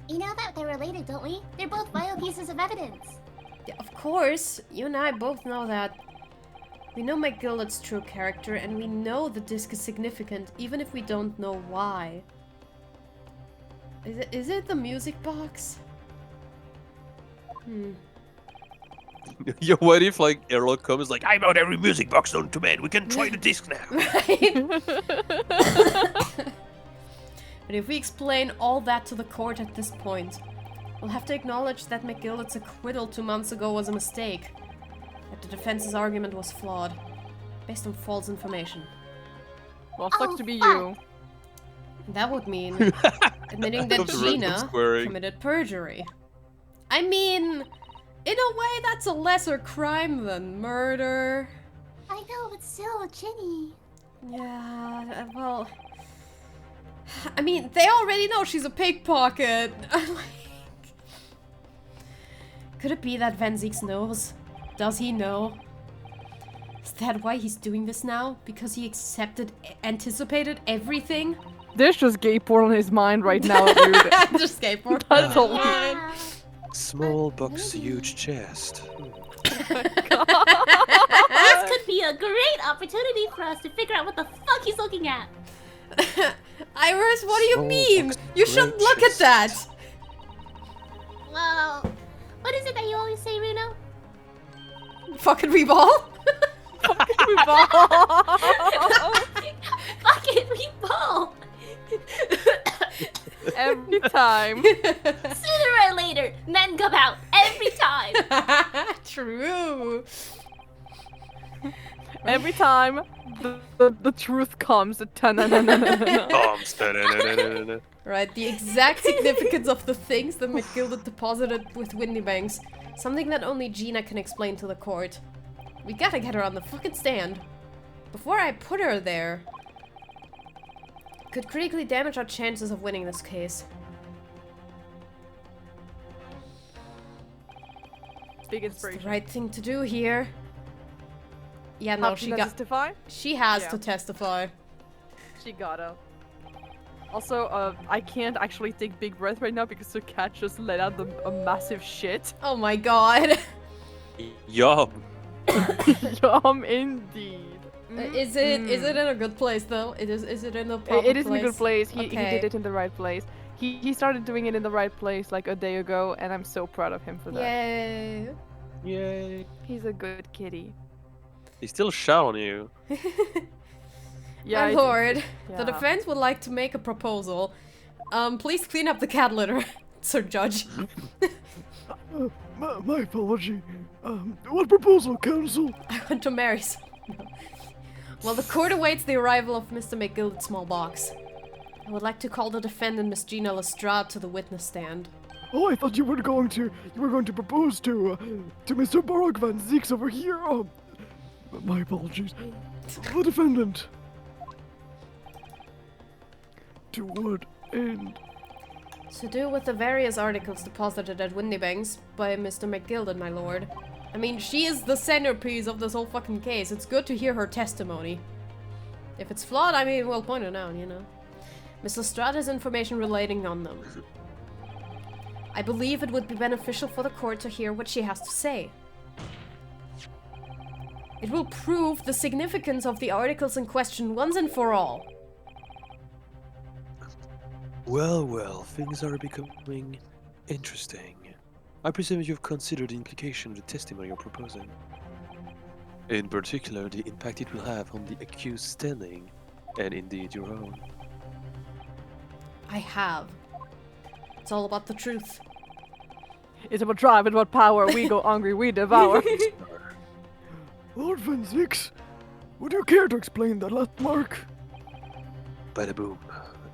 You know that they're related, don't we? They're both vital pieces of evidence. Yeah, of course, you and I both know that. We know McGillet's true character, and we know the disc is significant, even if we don't know why. Is it the music box? Yo, what if like Erlo comes like, I bought every music box known to man. We can try the disc now. Right? But if we explain all that to the court at this point, we'll have to acknowledge that McGillet's acquittal 2 months ago was a mistake. That the defense's argument was flawed, based on false information. Well, sucks to be fuck. you. That would mean admitting that Love the random Gina squaring. committed perjury. I mean, in a way, that's a lesser crime than murder. I know, but still, Jenny. Yeah, well... I mean, they already know she's a pickpocket. Could it be that Van Zieks knows? Does he know? Is that why he's doing this now? Because he anticipated everything? There's just gay porn on his mind right now, dude. Just skateboard. That's all. Yeah. Small box, huge chest. This could be a great opportunity for us to figure out what the fuck he's looking at. Iris, what do you Small mean? box, You should great look at chest. that! Well, what is we say, Reno? Fucking we ball? Fucking we ball! Every time. Sooner or later, men come out. Every time. True. Every time the truth comes. Ta-na-na-na-na-na. Bombs. Da-da-da-da-da-da. Right, the exact significance of the things that McGilda deposited with Windybanks. Something that only Gina can explain to the court. We gotta get her on the fucking stand. Before I put her there. Could critically damage our chances of winning this case. Big It's the inspiration. right thing to do here. Yeah, no, Have she to got. testify? She has Yeah. to testify. She gotta. Also, I can't actually take big breath right now because the cat just let out a massive shit. Oh my god. Yum. Yum, indeed. Is it in a good place though? Is it in a proper It is in a good place. He Okay. did it in the right place. He started doing it in the right place like a day ago, and I'm so proud of him for that. Yay. Yay. He's a good kitty. He still shot on you. Yeah, My I lord, the yeah. defense would like to make a proposal. Please clean up the cat litter, Sir Judge. My apology. What proposal, counsel? I want to marry Well, the court awaits the arrival of Mr. McGilded's small box. I would like to call the defendant, Miss Gina Lestrade, to the witness stand. Oh, I thought you were going to propose to Mr. Borog van Zeeks over here. Oh, my apologies. The defendant. To what end? To do with the various articles deposited at Windybanks by Mr. McGilded, my lord. I mean, she is the centerpiece of this whole fucking case. It's good to hear her testimony. If it's flawed, I mean, we'll point it out, you know. Miss Lestrade has information relating on them. I believe it would be beneficial for the court to hear what she has to say. It will prove the significance of the articles in question once and for all. Well, things are becoming interesting. I presume you've considered the implication of the testimony you're proposing. In particular, the impact it will have on the accused standing, and indeed your own. I have. It's all about the truth. It's about drive, it's about power. We go hungry, we devour. Lord van Zeeks, would you care to explain that last mark? Bada boom.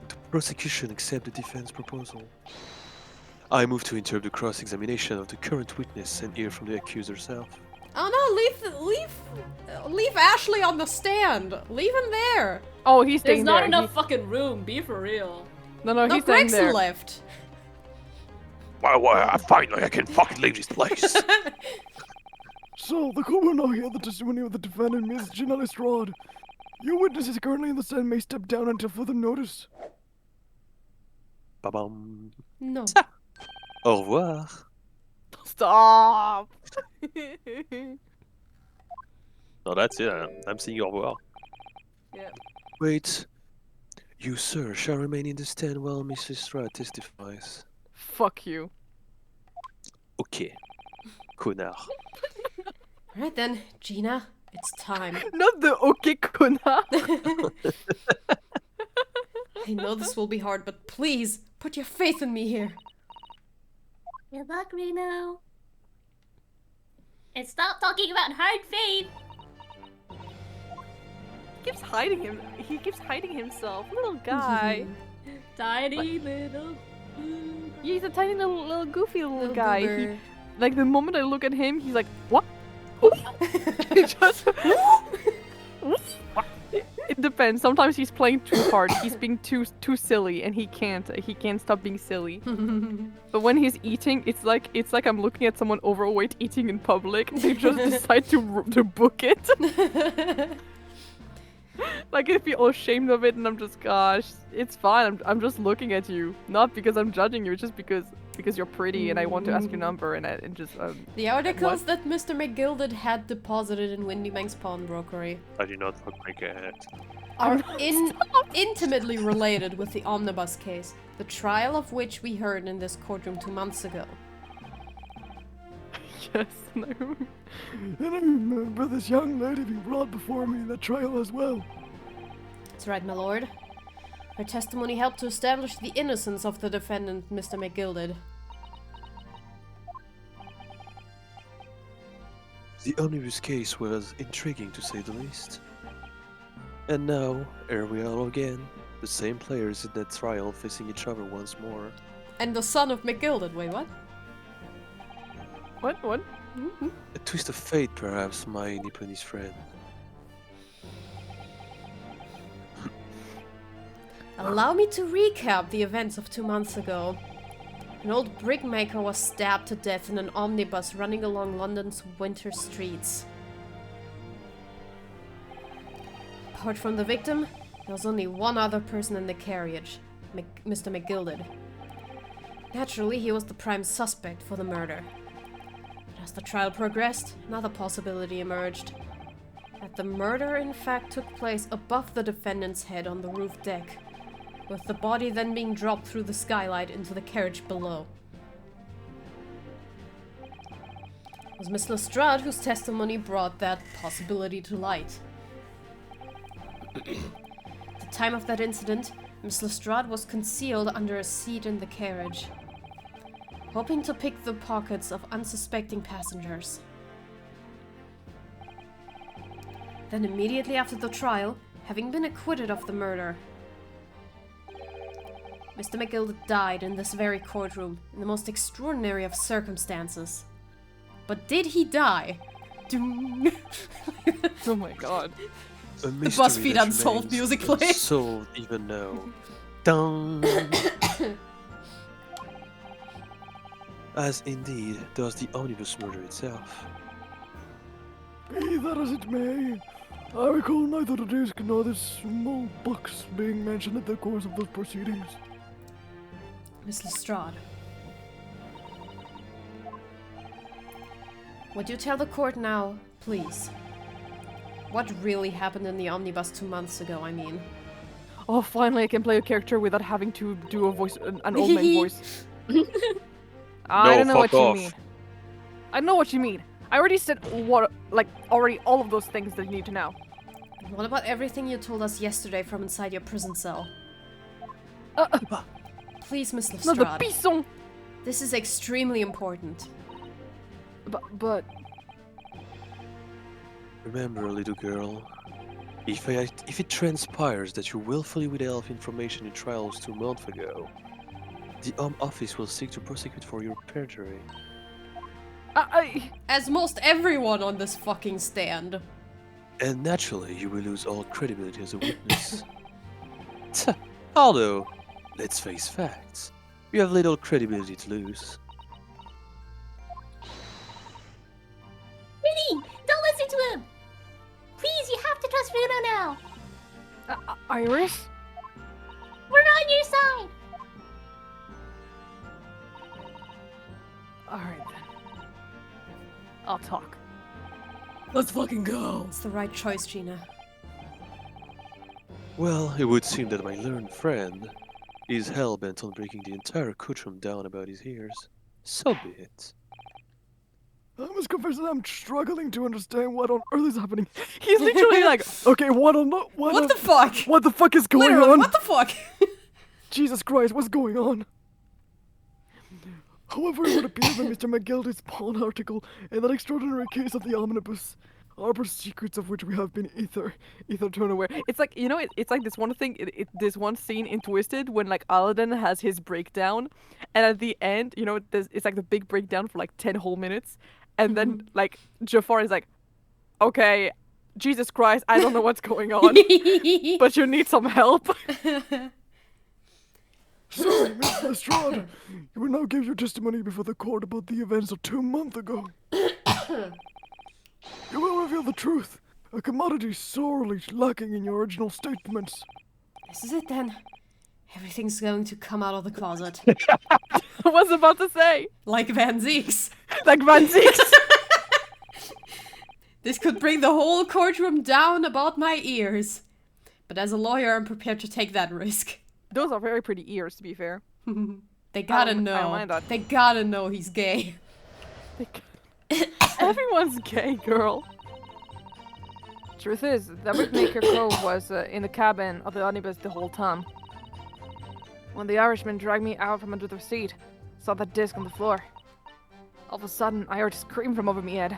The prosecution accept the defense proposal. I move to interrupt the cross-examination of the current witness and hear from the accused herself. Oh no, leave Ashley on the stand. Leave him there. Oh, he's There's staying not there. enough fucking room, be for real. No, No, he's staying Gregson there. left. Well, finally I can fucking leave this place. So, the court will now hear the testimony of the defendant, Miss Gina Lestrade. Your witnesses currently in the stand may step down until further notice. Ba-bum. No. Au revoir. Stop. No, that's it. I'm saying au revoir. Yeah. Wait. You, sir, shall remain in the stand while Mrs. Lestrade testifies. Fuck you. Okay. Connard. Alright then, Gina, it's time. Not the okay kuna. I know this will be hard, but please, put your faith in me here. Good luck, Reno. And stop talking about hard faith. He keeps hiding himself. Little guy. Tiny little. He's a tiny little goofy little Little guy. goober. Like the moment I look at him, he's like, what? He just. It depends. Sometimes he's playing too hard. He's being too silly, and he can't stop being silly. But when he's eating, it's like I'm looking at someone overweight eating in public. They just decide to book it. Like I feel ashamed of it, and I'm just, gosh, it's fine. I'm just looking at you, not because I'm judging you, just because you're pretty, and I want to ask your number, and just. The articles that Mr. McGilded had deposited in Windybank's pawnbrokery I do not fuck my cat. are intimately related with the omnibus case, the trial of which we heard in this courtroom 2 months ago. Yes. And I remember this young lady being brought before me in the trial as well. That's right, my lord. Her testimony helped to establish the innocence of the defendant, Mr. McGilded. The omnibus case was intriguing to say the least. And now, here we are again, the same players in that trial facing each other once more. And the son of McGilded, wait, what? What? A twist of fate, perhaps, my Nipponese friend. Allow me to recap the events of 2 months ago. An old brickmaker was stabbed to death in an omnibus running along London's winter streets. Apart from the victim, there was only one other person in the carriage, Mr. McGilded. Naturally, he was the prime suspect for the murder. But as the trial progressed, another possibility emerged. That the murder in fact took place above the defendant's head on the roof deck, with the body then being dropped through the skylight into the carriage below. It was Miss Lestrade whose testimony brought that possibility to light. At the time of that incident, Miss Lestrade was concealed under a seat in the carriage, hoping to pick the pockets of unsuspecting passengers. Then immediately after the trial, having been acquitted of the murder, Mr. McGilded died in this very courtroom in the most extraordinary of circumstances. But did he die? Doom. Oh my god. A The BuzzFeed that Unsolved remains music plays. unsolved even now. Dun. As indeed does the omnibus murder itself. Be that as it may, I recall neither the disc nor this small box being mentioned in the course of those proceedings. Miss Lestrade. Would you tell the court now, please? What really happened in the omnibus 2 months ago, I mean? Oh, finally I can play a character without having to do a voice, an old man voice. I don't know fuck what you off. mean. I know what you mean. I already said already all of those things that you need to know. What about everything you told us yesterday from inside your prison cell? Please, Miss No, the Lestrade. pisson. This is extremely important. But Remember, little girl, if it transpires that you willfully withheld information in trials 2 months ago, the Home Office will seek to prosecute for your perjury. As most everyone on this fucking stand. And naturally, you will lose all credibility as a witness. Although, let's face facts, you have little credibility to lose. Really? Don't listen to him! Please, you have to trust Runo now! Iris? We're on your side! Alright then. I'll talk. Let's fucking go. It's the right choice, Gina. Well, it would seem that my learned friend is hell-bent on breaking the entire courtroom down about his ears. So be it. I must confess that I'm struggling to understand what on earth is happening. He's literally like, Okay, What the fuck? What the fuck is going Literally, on? what the fuck? Jesus Christ, what's going on? However, it would appear that Mr. McGildy's pawn article in that extraordinary case of the omnibus harbors secrets of which we have been either turn away. It's like, you know, it's like this one thing, this one scene in Twisted when like Aladdin has his breakdown, and at the end, you know, it's like the big breakdown for like 10 whole minutes, and then like Jafar is like, okay, Jesus Christ, I don't know what's going on, but you need some help. Sorry, Miss Lestrade. You will now give your testimony before the court about the events of 2 months ago. You will reveal the truth, a commodity sorely lacking in your original statements. This is it then. Everything's going to come out of the closet. I was about to say. Like Van Zeeks. Like Van Zeeks. This could bring the whole courtroom down about my ears. But as a lawyer, I'm prepared to take that risk. Those are very pretty ears, to be fair. They gotta I don't know. mind that. They gotta know he's gay. Everyone's gay, girl. Truth is, that Whipmaker Cove was in the cabin of the omnibus the whole time. When the Irishman dragged me out from under the seat, saw that disc on the floor. All of a sudden, I heard a scream from over me head,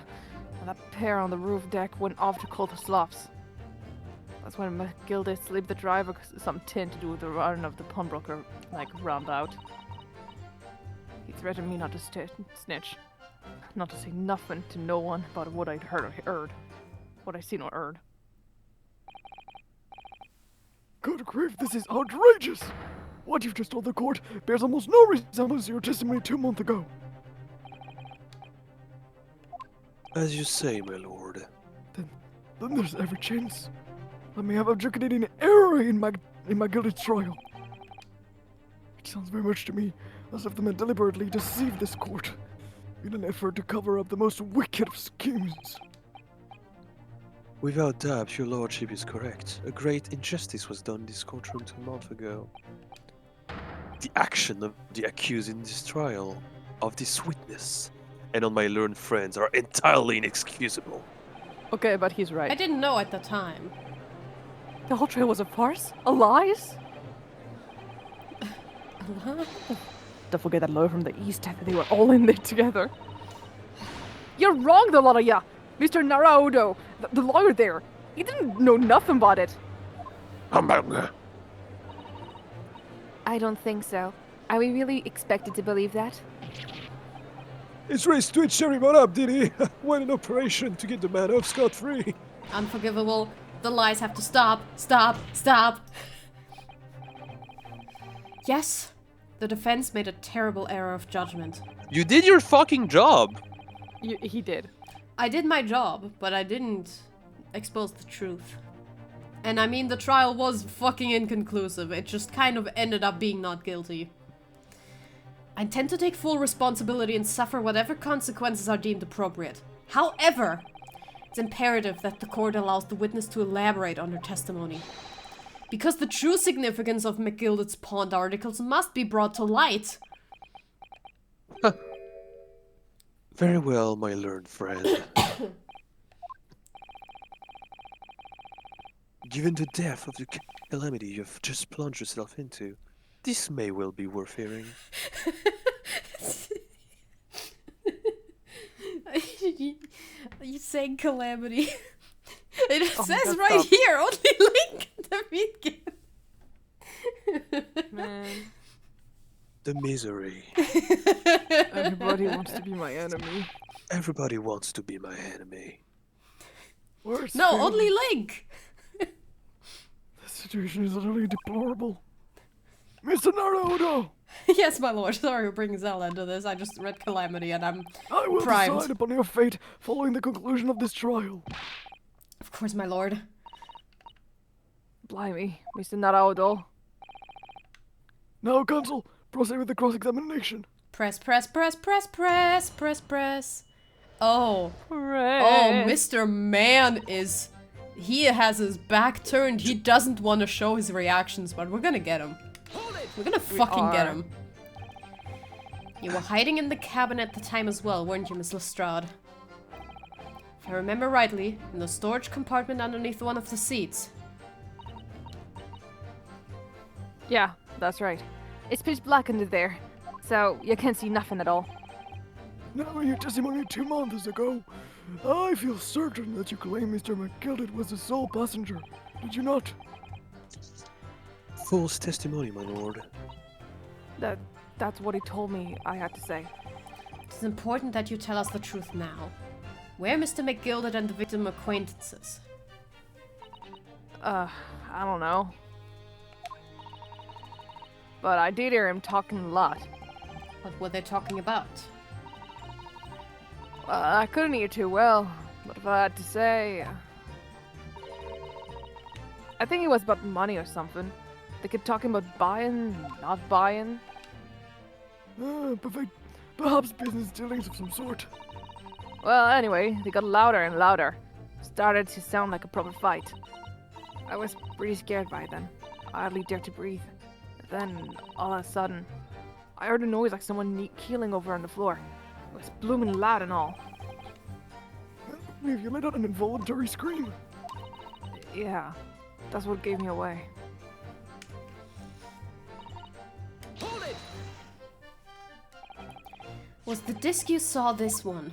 and that pair on the roof deck went off to call the slops. That's when McGilda slipped the driver some tin to do with the run of the pawnbroker, round out. He threatened me not to snitch. Not to say nothing to no one about what I'd heard. What I seen or heard. Good grief, this is outrageous! What you've just told the court bears almost no resemblance to your testimony 2 months ago. As you say, my lord. Then there's every chance I may have adjudicated an error in my guilty trial. It sounds very much to me as if the men deliberately deceived this court in an effort to cover up the most wicked of schemes. Without doubt, your lordship is correct. A great injustice was done in this courtroom 2 months ago. The action of the accused in this trial, of this witness, and on my learned friends are entirely inexcusable. Okay, but he's right. I didn't know at the time. The whole trial was a farce? A lies? Don't forget that lawyer from the east, they were all in there together. You're wrong, the lot of ya! Mr. Naraudo, the lawyer there, he didn't know nothing about it. Humbug. I don't think so. Are we really expected to believe that? It's race twitched everyone up, did he? What an operation to get the man off scot-free. Unforgivable. The lies have to stop. Stop. Stop. Yes, the defense made a terrible error of judgment. You did your fucking job! He did. I did my job, but I didn't expose the truth. And I mean, the trial was fucking inconclusive. It just kind of ended up being not guilty. I intend to take full responsibility and suffer whatever consequences are deemed appropriate. However, it's imperative that the court allows the witness to elaborate on her testimony. Because the true significance of McGilded's pawned articles must be brought to light. Very well, my learned friend. Given the depth of the calamity you've just plunged yourself into, this may well be worth hearing. You saying calamity? It Oh, says that's right tough. here, only link the beacon. Man, The misery. everybody wants to be my enemy. Everybody wants to be my enemy. Worse No, thing, only link. The situation is utterly deplorable. Mr. Naruto! Yes, my lord. Sorry for bringing Zelda into this. I just read calamity and I'm I will primed. decide upon your fate following the conclusion of this trial. Of course, my lord. Blimey, Mr. Naraudo. Now, counsel, proceed with the cross-examination. Press, press, press, press, press, press, press. Oh. Oh, Mr. Man is... He has his back turned. He doesn't want to show his reactions, but we're gonna get him. We're gonna fucking get him. You were hiding in the cabin at the time as well, weren't you, Miss Lestrade? If I remember rightly, in the storage compartment underneath one of the seats. Yeah, that's right. It's pitch black under there, so you can't see nothing at all. Now, in your testimony 2 months ago, I feel certain that you claim Mr. McGilded was the sole passenger. Did you not? False testimony, my lord. That's what he told me I had to say. It's important that you tell us the truth now. Were Mr. McGilded and the victim acquaintances? I don't know. But I did hear him talking a lot. What were they talking about? I couldn't hear too well, but if I had to say... I think it was about money or something. They kept talking about buying, not buying. Perfect. Perhaps business dealings of some sort. Well, anyway, they got louder and louder. Started to sound like a proper fight. I was pretty scared by then. I hardly dared to breathe. Then, all of a sudden, I heard a noise like someone keeling over on the floor. It was blooming loud and all. Neve, you let out an involuntary scream. Yeah, that's what gave me away. Was the disc you saw this one?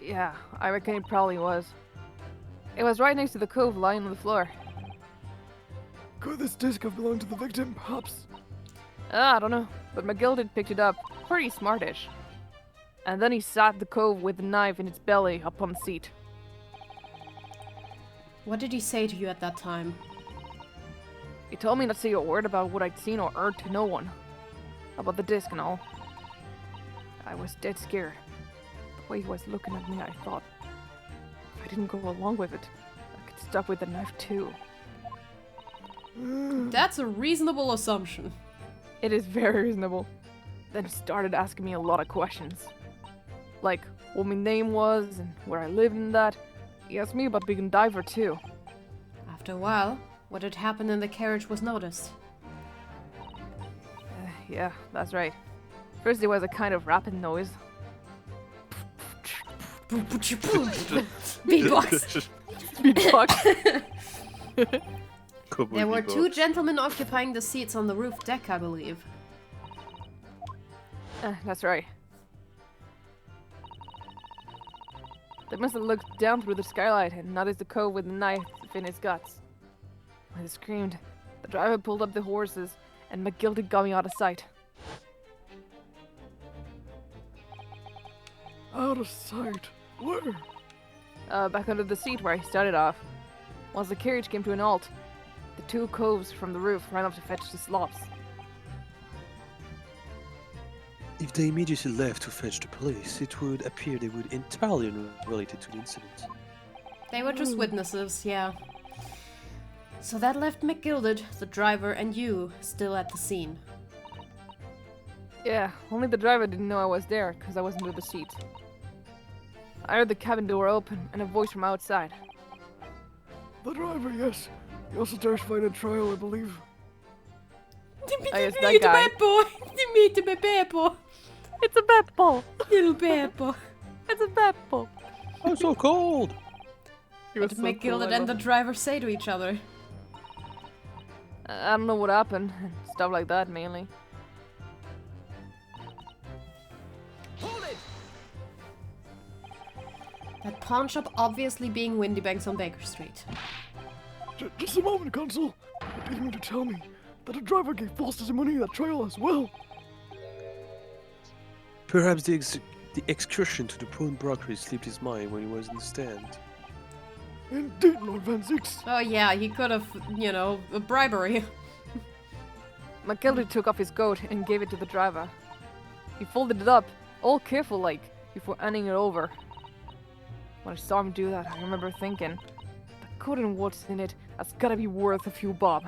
Yeah, I reckon it probably was. It was right next to the cove lying on the floor. Could this disc have belonged to the victim, perhaps? I don't know, but McGilded picked it up. Pretty smartish. And then he sat the cove with the knife in its belly up on the seat. What did he say to you at that time? He told me not to say a word about what I'd seen or heard to no one. About the disc and all. I was dead scared. The way he was looking at me, I thought, if I didn't go along with it, I could stop with the knife too. That's a reasonable assumption. It is very reasonable. Then he started asking me a lot of questions. Like, what my name was, and where I lived and that. He asked me about being a diver too. After a while, what had happened in the carriage was noticed. Yeah, that's right. First there was a kind of rapping noise. Beatbox! Beatbox. There were two gentlemen occupying the seats on the roof deck, I believe. That's right. They must have looked down through the skylight and noticed the cove with the knife in his guts. When they screamed, the driver pulled up the horses and McGilded got me out of sight. Out of sight. Where? Back under the seat where I started off. Once the carriage came to an halt, the two coves from the roof ran up to fetch the slops. If they immediately left to fetch the police, it would appear they were entirely unrelated to the incident. They were just witnesses, yeah. So that left McGilded, the driver, and you still at the scene. Yeah, only the driver didn't know I was there because I was under the seat. I heard the cabin door open and a voice from outside. The driver, yes. He also testified at trial, I believe. Yes, that guy. It's a Beppo! Little Beppo. It's a Beppo! I'm so cold! What did McGilded and the driver say to each other? I don't know what happened, and stuff like that mainly. That pawn shop obviously being Windybanks on Baker Street. Just a moment, Consul. You didn't mean to tell me that a driver gave false testimony at trial as well. Perhaps the excursion to the pawnbrokery slipped his mind when he was in the stand. Indeed, Lord Van Zix. Oh yeah, he could have, you know, a bribery. McGilded took off his coat and gave it to the driver. He folded it up, all careful like, before handing it over. When I saw him do that, I remember thinking, the coat and what's in it has gotta be worth a few bob.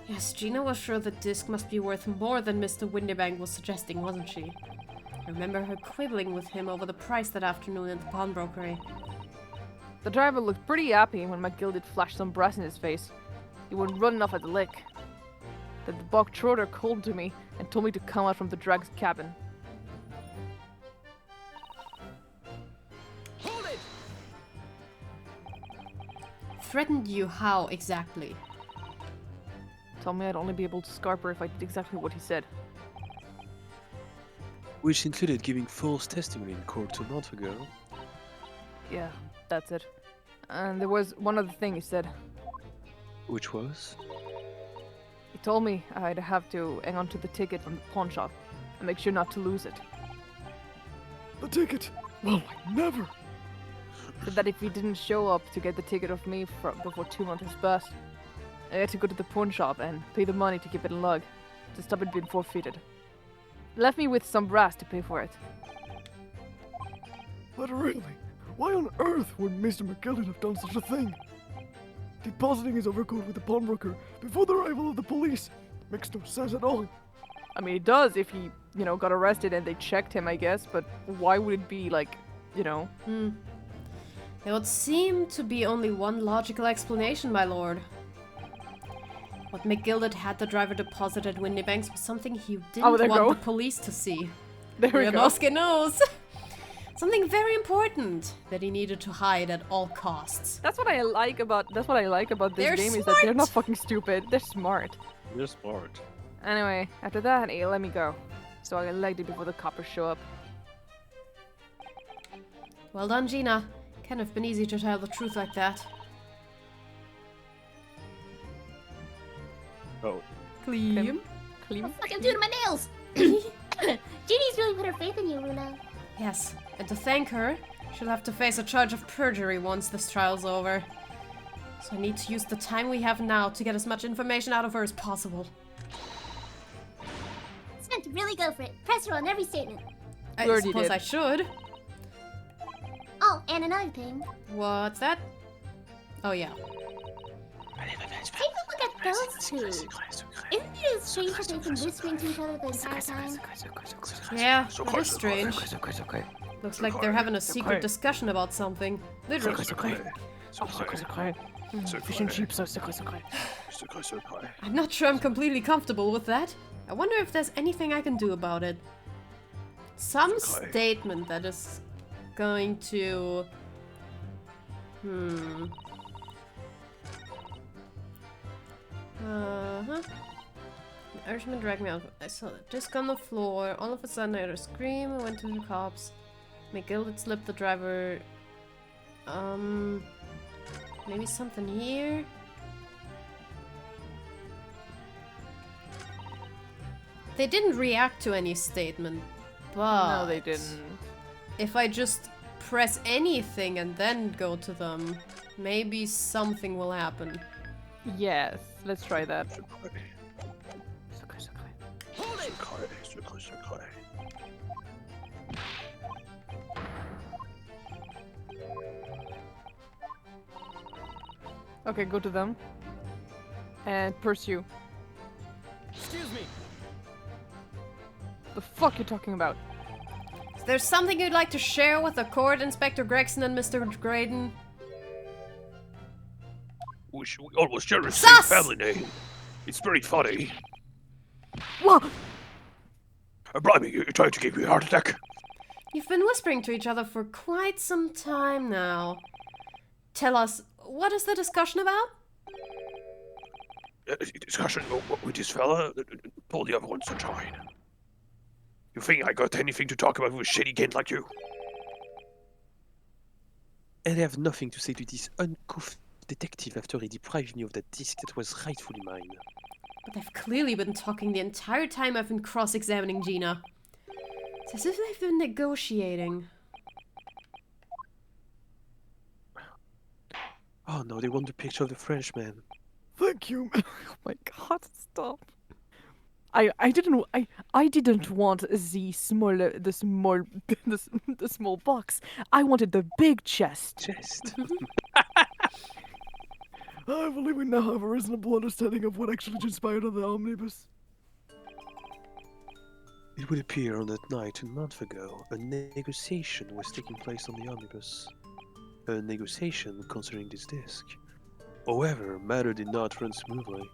Yes, Gina was sure the disc must be worth more than Mr. Windybank was suggesting, wasn't she? I remember her quibbling with him over the price that afternoon at the pawnbrokery. The driver looked pretty happy when McGilded flashed some brass in his face. He went running off at the lick. Then the Bog Trotter called to me and told me to come out from the drag's cabin. Threatened you how exactly? Told me I'd only be able to scarp her if I did exactly what he said. Which included giving false testimony in court 2 months ago. Yeah, that's it. And there was one other thing he said. Which was? He told me I'd have to hang on to the ticket from the pawn shop and make sure not to lose it. The ticket? Well, never. Said that if he didn't show up to get the ticket off me before 2 months has passed, I had to go to the pawn shop and pay the money to keep it in lug, to stop it being forfeited. Left me with some brass to pay for it. But really, why on earth would Mr. McGilded have done such a thing? Depositing his overcoat with the pawnbroker before the arrival of the police makes no sense at all. I mean, it does if he, got arrested and they checked him, I guess, but why would it be, There would seem to be only one logical explanation, my lord. What McGilded had the driver deposit at Windybanks was something he didn't want the police to see. There we go. Yonosuke knows. Something very important that he needed to hide at all costs. That's what I like about this They're game is that they're not smart. fucking stupid. They're smart. You're smart. Anyway, after that, he let me go. So I liked it before the coppers show up. Well done, Gina. Can't have been easy to tell the truth like that. Oh. Klim. Klim. Fuck, I'm doing my nails! Ginny's really put her faith in you, Luna. Yes, and to thank her, she'll have to face a charge of perjury once this trial's over. So I need to use the time we have now to get as much information out of her as possible. Spent, really go for it. Press her on every statement. I already suppose did. I should. Oh, and another thing. What's that? Oh yeah. Take a look at those two. Isn't it strange that they've been whispering to each other the entire time? Yeah, that is strange. Looks like they're having a secret okay. discussion about something. Literally. Fish and chips are secret. I'm not sure I'm completely comfortable with that. I wonder if there's anything I can do about it. Some statement that is going to... Uh-huh. The Irishman dragged me out. I saw the disc on the floor. All of a sudden I heard a scream. I went to the cops. McGill had slipped the driver. Maybe something here? They didn't react to any statement, but... No, they didn't. If I just press anything and then go to them, maybe something will happen. Yes, let's try that. Okay, go to them. And pursue. Excuse me. The fuck you talking about? Is there something you'd like to share with the court, Inspector Gregson and Mr. Graydon? We almost share the same Sus! family name. It's very funny. What? Blimey, you're trying to give me a heart attack? You've been whispering to each other for quite some time now. Tell us, what is the discussion about? Discussion with this fella? Pull the other ones to join. You think I got anything to talk about with a shitty kid like you? And I have nothing to say to this uncouth detective after he deprived me of that disc that was rightfully mine. But they've clearly been talking the entire time I've been cross-examining Gina. It's as if they've been negotiating. Oh no, they want the picture of the Frenchman. Thank you. Oh my god, stop. I didn't want the small box. I wanted the big chest. Chest. I believe we now have a reasonable understanding of what actually transpired on the omnibus. It would appear on that night a month ago, a negotiation was taking place on the omnibus. A negotiation concerning this disc. However, matter did not run smoothly.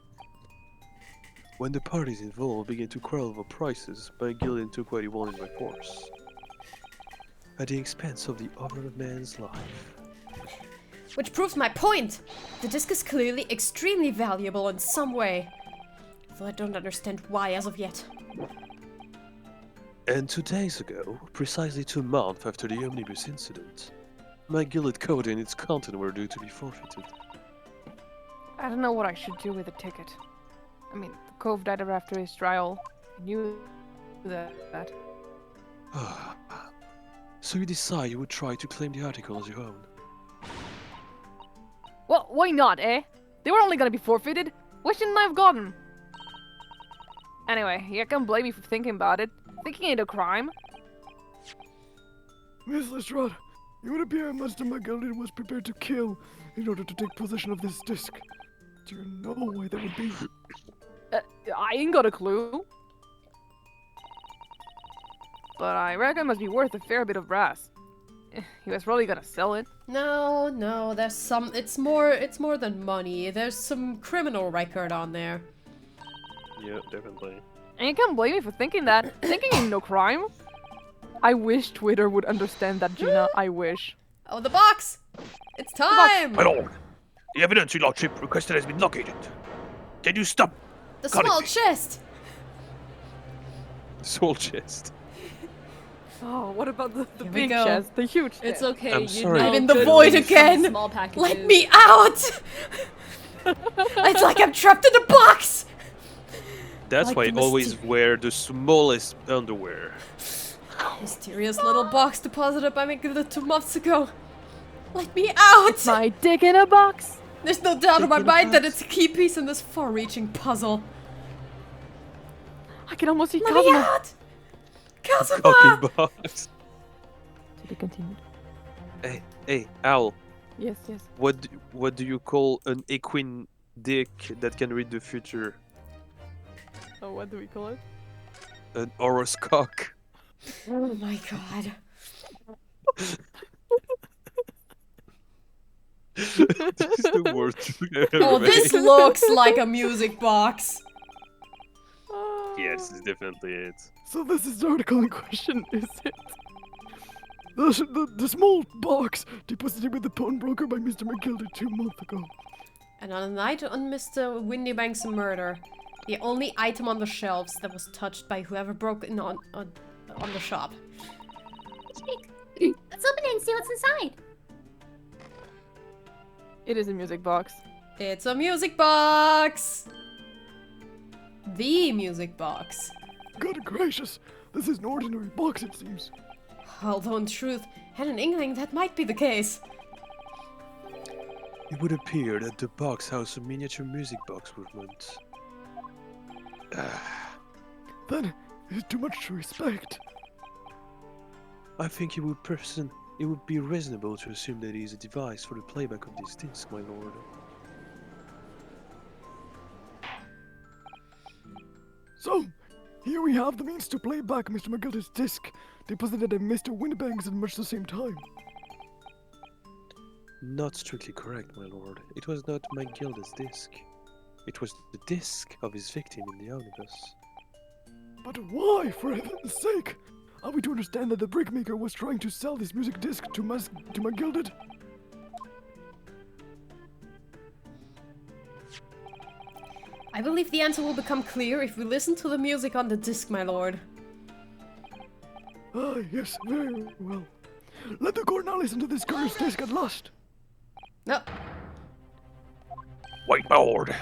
When the parties involved began to quarrel over prices, McGill took what he wanted by force. At the expense of the other man's life. Which proves my point! The disc is clearly extremely valuable in some way. Though I don't understand why as of yet. And 2 days ago, precisely 2 months after the omnibus incident, McGill code and its content were due to be forfeited. I don't know what I should do with the ticket. I mean, the Cove died after his trial. I knew that. So you decide you would try to claim the article as your own? Well, why not, eh? They were only gonna be forfeited. Why shouldn't I have gotten? Anyway, you can't blame me for thinking about it. Thinking ain't a crime. Miss Lestrade, it would appear Master McGill was prepared to kill in order to take possession of this disc. Do you know why that would be? I ain't got a clue. But I reckon it must be worth a fair bit of brass. He was probably gonna sell it. No, there's some... It's more than money. There's some criminal record on there. Yeah, definitely. And you can't blame me for thinking that. Thinking ain't no crime. I wish Twitter would understand that, Gina. I wish. Oh, the box! It's time! My lord, the evidence your lordship requested has been located. Can you stop? The calling small me? chest! Soul chest. Oh, what about the Here we big go. chest, the huge chest? It's okay. I'm you sorry. know I'm in the good void things come in again. Small packages. Let me out! It's like I'm trapped in a box! That's Like why I the always wear the smallest underwear. Mysterious little box deposited by McGilda 2 months ago. Let me out! My dick in a box. There's no doubt in my Dick in a mind that box. it's a key piece in this far-reaching puzzle. I can almost see Let me Kazuma. out! Kazuma! Cocky box. To be continued. Hey, Owl. Yes, yes. What do you call an equine dick that can read the future? Oh, what do we call it? An horoscope. Oh my god. This is the worst joke I've ever Oh, this made. looks like a music box. Yeah, this is definitely it. So this is the article in question, is it? The small box deposited with the pawnbroker by Mr. McGilder 2 months ago. And on a night on Mr. Windybank's murder, the only item on the shelves that was touched by whoever broke in on the shop. Let's open it and see what's inside. It is a music box. It's a music box! The music box. God gracious, this is an ordinary box, it seems. Although in truth, had an inkling that might be the case. It would appear that the box housed a miniature music box movement. Then, it is too much to expect. I think it would be reasonable to assume that it is a device for the playback of this disc, my lord. So, here we have the means to play back Mr. McGilder's disc, deposited in Mr. Windibank's at much the same time. Not strictly correct, my lord. It was not McGilda's disc. It was the disc of his victim in the omnibus. But why, for heaven's sake? Are we to understand that the brickmaker was trying to sell this music disc to McGilded? I believe the answer will become clear if we listen to the music on the disc, my lord. Ah, yes, very well. Let the court now listen to this cursed disc at last. No. Wait, my lord.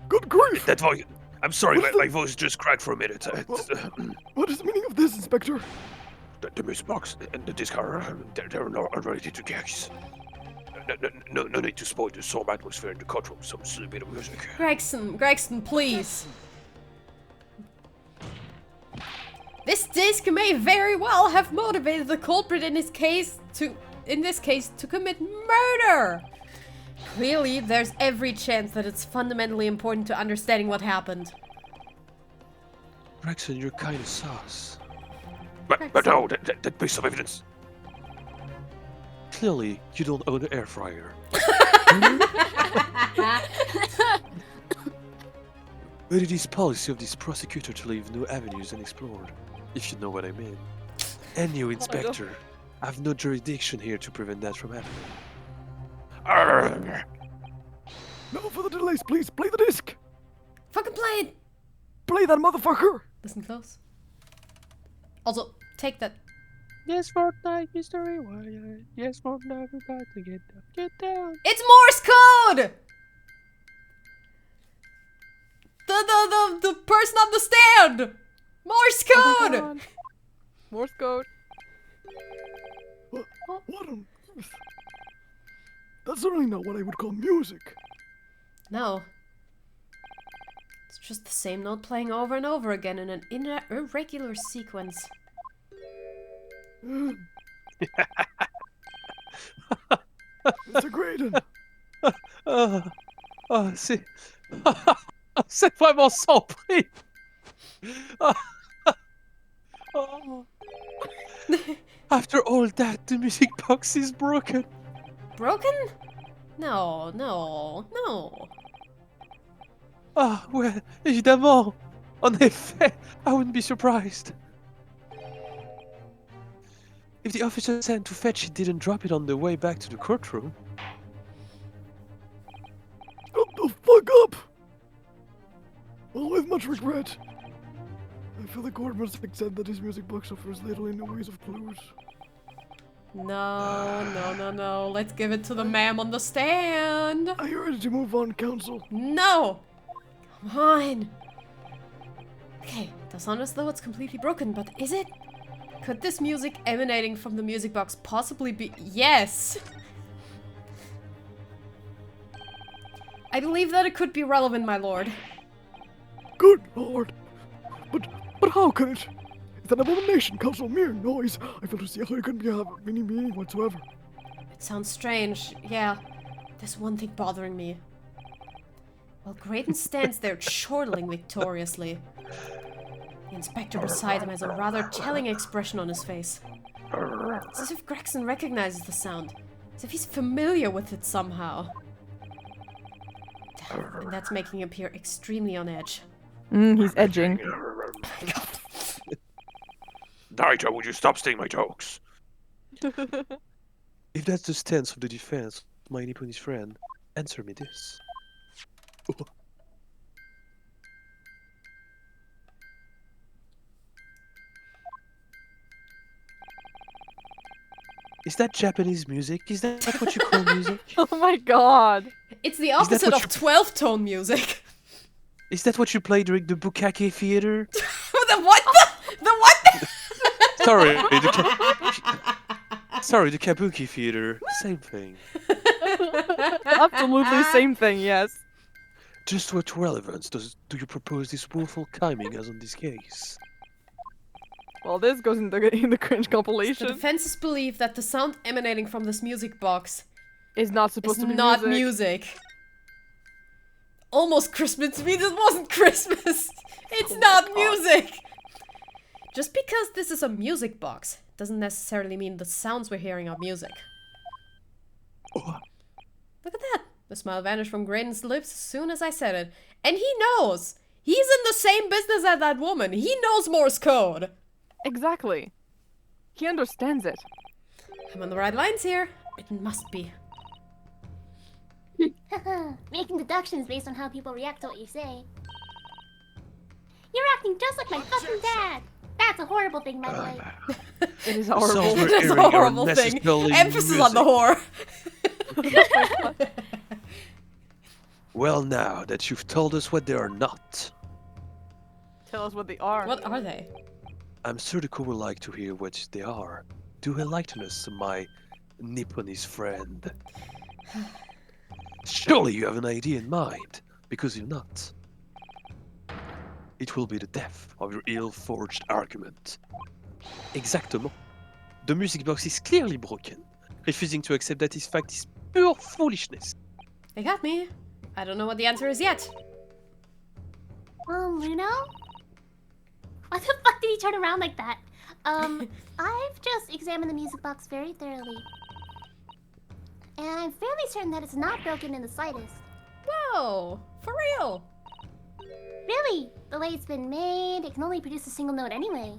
Good grief! That voice. I'm sorry, What's my voice just cracked for a minute. What is the meaning of this, Inspector? The music box and the disc are they're not ready to guess. No need to spoil the solemn atmosphere in the courtroom. Some silly bit of music. Gregson, please. This disc may very well have motivated the culprit in this case to commit murder. Clearly, there's every chance that it's fundamentally important to understanding what happened. Gregson, you're kind of sus. But no, that piece of evidence. Clearly, you don't own an air fryer. But it is policy of this prosecutor to leave no avenues unexplored, if you know what I mean. And you, Inspector, have no jurisdiction here to prevent that from happening. Arrgh. No further delays, please. Play the disc. Fucking play it! Play that motherfucker. Listen close. Also, take that. Yes, Fortnite, mystery warrior. Yes, Fortnite, we got to get down. It's Morse code! The person on the stand! Morse Oh my code! God. Morse code. What on earth? That's certainly not what I would call music. No. It's just the same note playing over and over again in an irregular sequence. It's a great one. C'est vraiment sans prix. Oh. After all that, the music box is broken. Broken? No, no, no. Ah, well, évidemment. En effet, I wouldn't be surprised. If the officer sent to fetch it didn't drop it on the way back to the courtroom. Shut the fuck up! Well, with much regret, I feel the court must accept that his music box offers little in the ways of clues. No. Let's give it to the ma'am on the stand. Are you ready to move on, counsel? No! Come on. Okay, it does sound as though it's completely broken, but is it? Could this music emanating from the music box possibly be— Yes! I believe that it could be relevant, my lord. Good lord. But how can it? It's an abomination, counsel, mere noise. I fail to see how it could have any meaning whatsoever. It sounds strange, yeah. There's one thing bothering me. While Graydon stands there chortling victoriously, the inspector beside him has a rather telling expression on his face. It's as if Gregson recognizes the sound, as if he's familiar with it somehow. And that's making him appear extremely on edge. He's edging. Nigel, would you stop stealing my jokes? If that's the stance of the defense, my Nipponish friend, answer me this. Is that Japanese music? Is that what you call music? Oh my god. It's the opposite what of 12-tone music. Is that what you play during the Bukkake theater? The what? The what? Sorry, the Kabuki theater. Same thing. Absolutely same thing, yes. Just what relevance do you propose this woeful timing has on this case? Well, this goes in the cringe The compilation. defense's belief that the sound emanating from this music box Is not is supposed to be not music. music. Almost Christmas means it wasn't Christmas. It's not music. Just because this is a music box doesn't necessarily mean the sounds we're hearing are music. Oh. Look at that. The smile vanished from Graydon's lips as soon as I said it. And he knows. He's in the same business as that woman. He knows Morse code. Exactly. He understands it. I'm on the right lines here. It must be. Making deductions based on how people react to what you say. You're acting just like my fucking dad! That's a horrible thing, by the way. It is Sounds horrible. we're That's a hearing are horrible thing. necessarily Emphasis on the music. whore. Well, now that you've told us what they are not, Tell us what they are. What are they? I'm sure the crew would like to hear what they are. Do enlighten us, my Nipponese friend. Surely you have an idea in mind, because if not, it will be the death of your ill-forged argument. Exactement. The music box is clearly broken. Refusing to accept that this fact is pure foolishness. They got me. I don't know what the answer is yet. Bruno? Why the fuck did he turn around like that? I've just examined the music box very thoroughly. And I'm fairly certain that it's not broken in the slightest. Whoa! For real? Really? The way it's been made, it can only produce a single note anyway.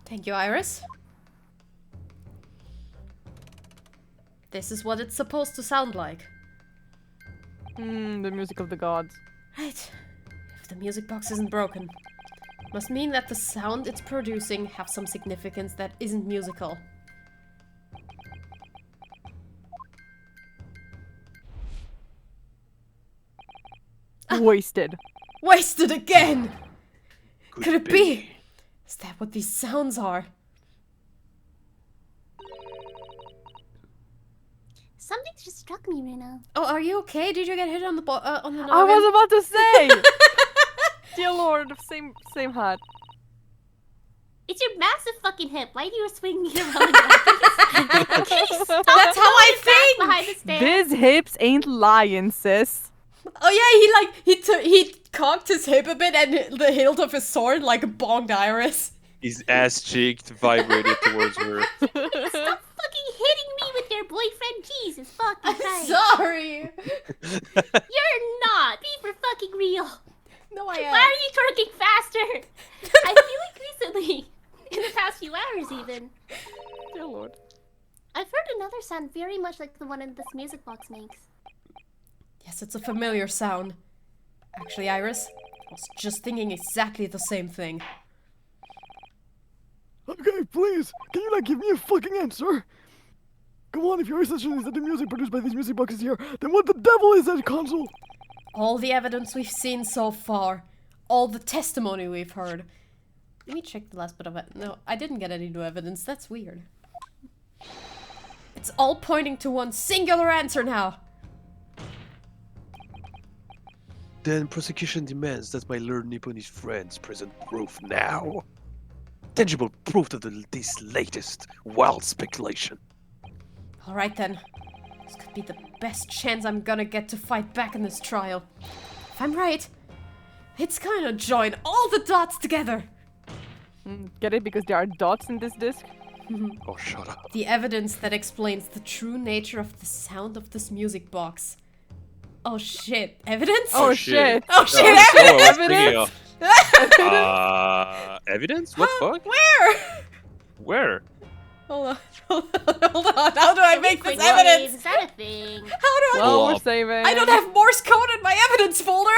Thank you, Iris. This is what it's supposed to sound like. The music of the gods. Right. If the music box isn't broken, must mean that the sound it's producing have some significance that isn't musical. Wasted. Wasted again! Could it be? be? Is that what these sounds are? Something just struck me, Bruno. Oh, are you okay? Did you get hit on the on the noggin? I was about to say! Dear lord, same hat. It's your massive fucking hip. Why do you swing it around like that? That's how I think! Behind the stand. These hips ain't lying, sis. Oh yeah, he cocked his hip a bit and the hilt of his sword bonged Iris. His ass cheek vibrated towards her. Stop fucking hitting me with your boyfriend. Jesus fucking Christ. Sorry. You're not. Be for fucking real. No, Why are you twerking faster? I feel like recently, in the past few hours even, Dear Lord. I've heard another sound very much like the one in this music box makes. Yes, it's a familiar sound. Actually, Iris, I was just thinking exactly the same thing. Okay, please, can you give me a fucking answer? Come on, if your assertion is that the music produced by these music boxes here, then what the devil is that console? All the evidence we've seen so far. All the testimony we've heard. Let me check the last bit of it. No, I didn't get any new evidence. That's weird. It's all pointing to one singular answer now. Then prosecution demands that my learned Nipponese friends present proof now. Tangible proof of this latest wild speculation. Alright then. This could be the best chance I'm gonna get to fight back in this trial. If I'm right, it's gonna join all the dots together. Get it? Because there are dots in this disc? Oh, shut up. The evidence that explains the true nature of the sound of this music box. Oh shit. Evidence? Oh shit! Oh shit, Evidence! Evidence? What fuck? Where? Where? Hold on. How do I make this evidence? Is that a thing? How do I? Well, we're Well, saving. I don't have Morse code in my evidence folder.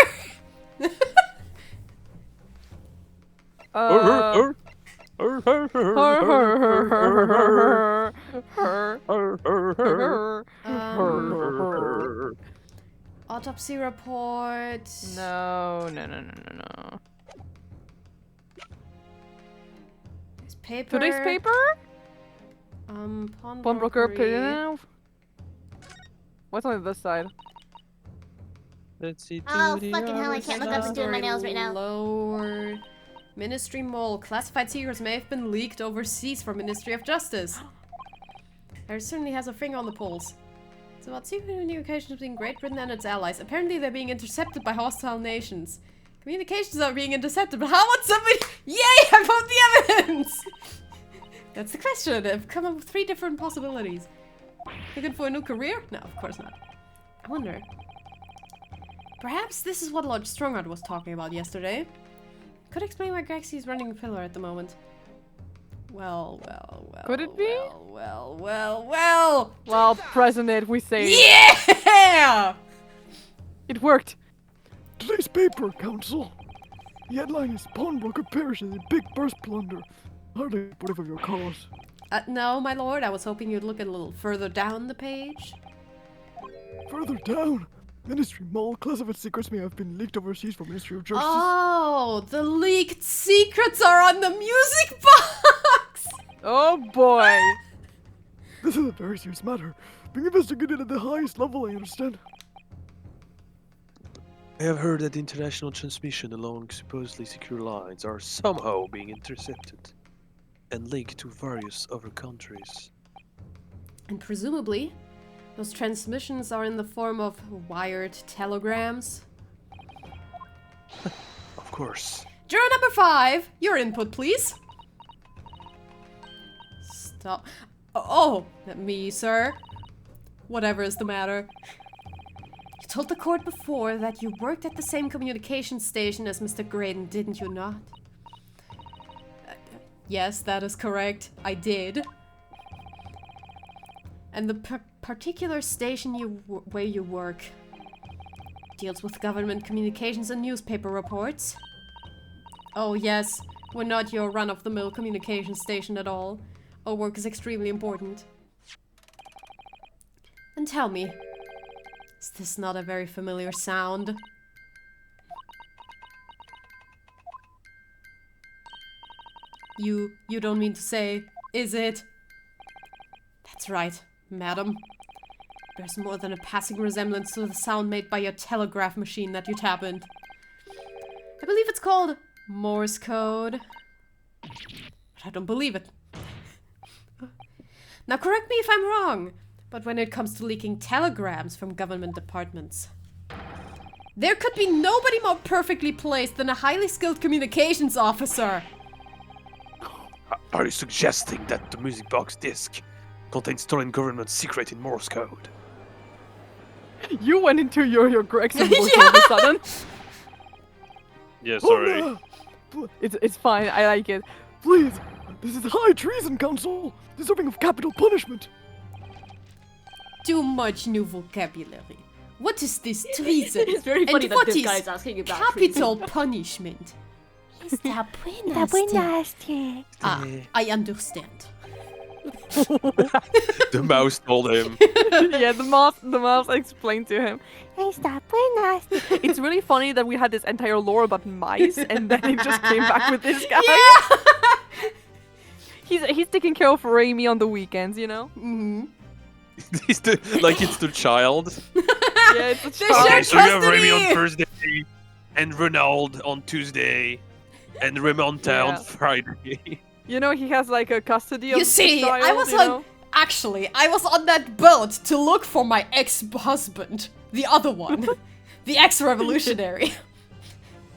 Autopsy report. No. This paper. Today's paper? Pawnbroker. pawnbroker. What's on this side? Let's see. Oh, fucking hell, I can't look up and do my nails right now. Lower. Ministry Mole. Classified secrets may have been leaked overseas for Ministry of Justice. There certainly has a finger on the pulse. It's about secret communications between Great Britain and its allies. Apparently they're being intercepted by hostile nations. Communications are being intercepted, but how would somebody— Yay! I found the evidence! That's the question. I've come up with 3 different possibilities. Looking for a new career? No, of course not. I wonder. Perhaps this is what Lord Strongheart was talking about yesterday. Could explain why Grexy's running a pillar at the moment. Well. Could it be? Well. Well, President, we say Yeah! it worked. Today's paper, Council. The headline is Pawnbroker perishes in big burst plunder. Hardly whatever your cause. No, my lord. I was hoping you'd look a little further down the page. Further down, Ministry Mole classified secrets may have been leaked overseas for Ministry of Justice. Oh, the leaked secrets are on the music box! Oh boy. This is a very serious matter, being investigated at the highest level, I understand. I have heard that international transmission along supposedly secure lines are somehow being intercepted and linked to various other countries. And presumably, those transmissions are in the form of wired telegrams. Of course. Juror number 5, your input, please. Stop. Oh, me, sir. Whatever is the matter. You told the court before that you worked at the same communication station as Mr. Graydon, didn't you not? Yes, that is correct. I did. And the particular station where you work deals with government communications and newspaper reports. Oh yes, we're not your run-of-the-mill communication station at all. Our work is extremely important. And tell me, is this not a very familiar sound? You don't mean to say, is it? That's right, madam. There's more than a passing resemblance to the sound made by your telegraph machine that you tap in. I believe it's called Morse code. But I don't believe it. Now correct me if I'm wrong, but when it comes to leaking telegrams from government departments, there could be nobody more perfectly placed than a highly skilled communications officer. Are you suggesting that the music box disc contains stolen government secret in Morse code? You went into your Gregson voice all of a sudden. Yeah, sorry. It's fine. I like it. Please, This is high treason, Council, deserving of capital punishment. Too much new vocabulary. What is this treason? It's very funny and that what this is guy's asking about capital punishment? Está buenas, I understand. The mouse told him. Yeah, the mouse explained to him. Está buenas. It's really funny that we had this entire lore about mice, and then it just came back with this guy. He's taking care of Raimi on the weekends, you know. Mm-hmm. He's it's the child. Yeah, it's a They child. Okay, shared so you have Remy custody! on Thursday, and Ronald on Tuesday, and Ramonta Yeah. on Friday. You know, he has like a custody of You see, the child, I was you on. know? Actually, I was on that boat to look for my ex-husband, the other one, the ex-revolutionary,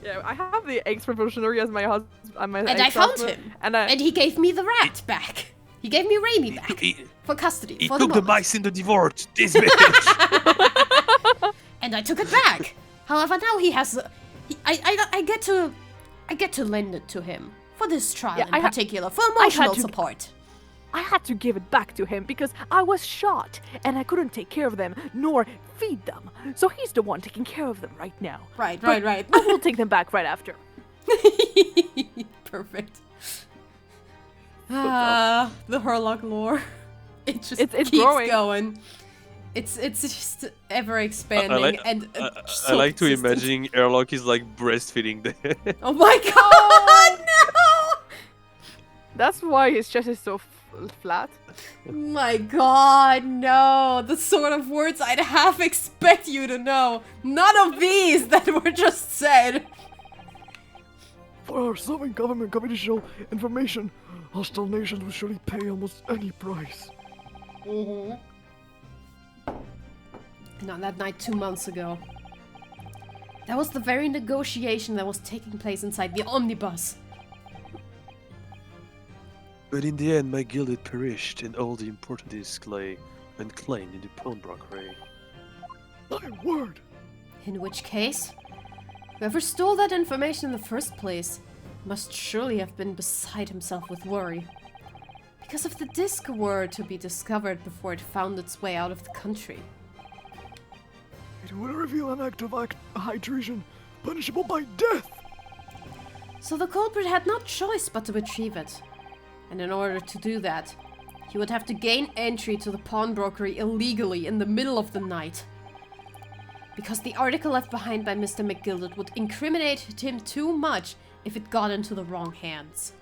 Yeah, I have the ex-revolutionary as my husband. and I found him, and he gave me the rat back. He gave me Raimi back for custody He for took the moment. mice in the divorce. This bitch. And I took it back. However, now he has. I get to lend it to him for this trial Yeah, in particular for emotional to- support. I had to give it back to him because I was shot and I couldn't take care of them nor feed them. So he's the one taking care of them right now. Right. I will take them back right after. Perfect. The Herlock lore. It just It's keeps growing. going. It's just ever expanding like- and I so like to consistent. imagine Airlock is like breastfeeding them. Oh my god, no! That's why his chest is so flat. My god, no! The sort of words I'd half expect you to know. None of these that were just said. For our sovereign government confidential information, hostile nations will surely pay almost any price. Mm-hmm. And on that night 2 months ago, that was the very negotiation that was taking place inside the omnibus. But in the end, my guild had perished, and all the important discs lay unclaimed in the pawnbrokery. My word! In which case, whoever stole that information in the first place must surely have been beside himself with worry. Because if the disc were to be discovered before it found its way out of the country, It will reveal an act of high treason, punishable by death! so the culprit had no choice but to retrieve it. And in order to do that, he would have to gain entry to the pawnbrokery illegally in the middle of the night. Because the article left behind by Mr. McGilded would incriminate him too much if it got into the wrong hands.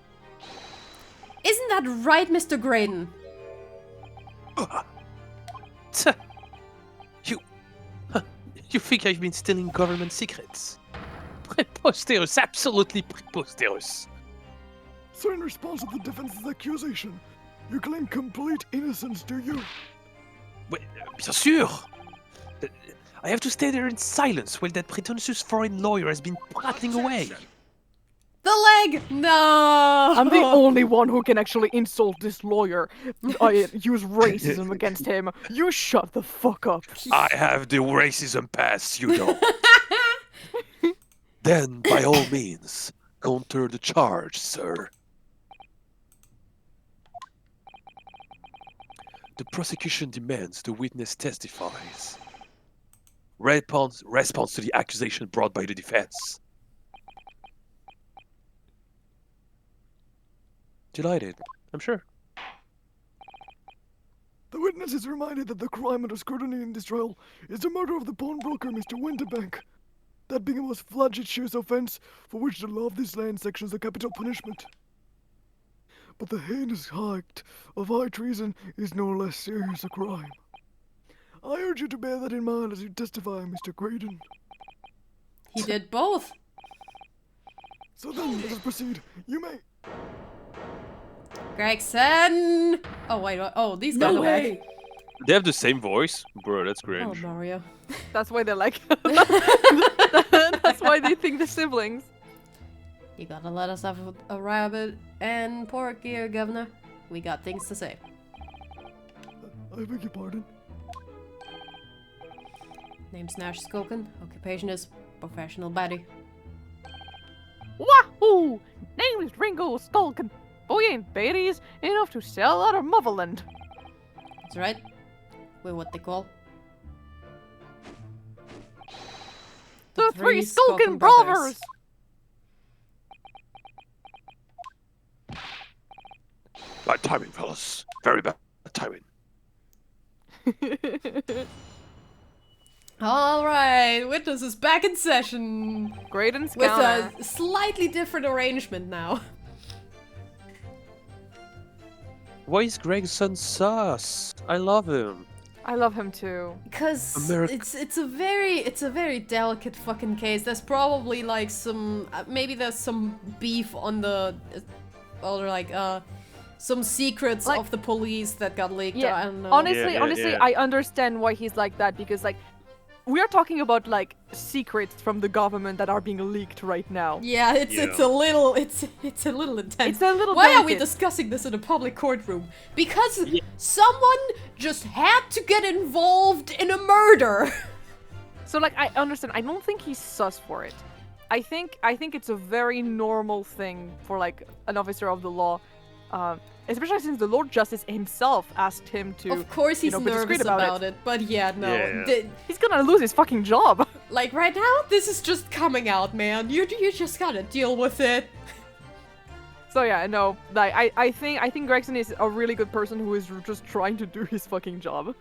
Isn't that right, Mr. Graydon? You think I've been stealing government secrets? Preposterous, absolutely preposterous. So in response to the defense's accusation, you claim complete innocence, do you? Bien sûr! I have to stay there in silence while that pretentious foreign lawyer has been prattling away. The leg! No! I'm the only one who can actually insult this lawyer. I use racism against him. You shut the fuck up. I have the racism pass, you know. Then, by all means, counter the charge, sir. The prosecution demands the witness testifies. Response to the accusation brought by the defense. Delighted, I'm sure. The witness is reminded that the crime under scrutiny in this trial is the murder of the pawnbroker, Mr. Winterbank. That being a most flagitious offense for which the law of this land sections the capital punishment. But the heinous act of high treason is no less serious a crime. I urge you to bear that in mind as you testify, Mr. Graydon. He did both. So then, let us proceed. You may... Gregson! Oh, wait, oh, these guys are back. They have the same voice? Bro, that's Oh, cringe. Mario. That's why they're like. That's why they think they're siblings. You gotta let us have a rabbit and pork here, Governor. We got things to say. I beg your pardon. Name's Nash Skoken. Occupation is professional baddie. Wahoo! Name is Ringo Skulkin. buying berries enough to sell out of Motherland. That's right. We're what they call The three skulking brothers! Bad timing, fellas. Very bad timing. Alright, Witness is back in session. Graydon's With counter. a slightly different arrangement now. Why is Gregson sus? I love him. I love him too. Because America. it's a very delicate fucking case. There's probably like some maybe there's some beef on the or like some secrets Like- of the police that got leaked. Yeah, I don't know. Honestly, Yeah, honestly, yeah. I understand why he's like that because like we are talking about like secrets from the government that are being leaked right now. Yeah, it's a little it's a little intense. It's a little Why are we delicate. discussing this in a public courtroom? Because someone just had to get involved in a murder. So like I understand. I don't think he's sus for it. I think it's a very normal thing for like an officer of the law, especially since the Lord Justice himself asked him to. Of course he's be nervous discreet about it, but yeah, no. Yeah. He's gonna lose his fucking job. Like right now, this is just coming out, man. You just gotta deal with it. So yeah, no. Like I think Gregson is a really good person who is just trying to do his fucking job.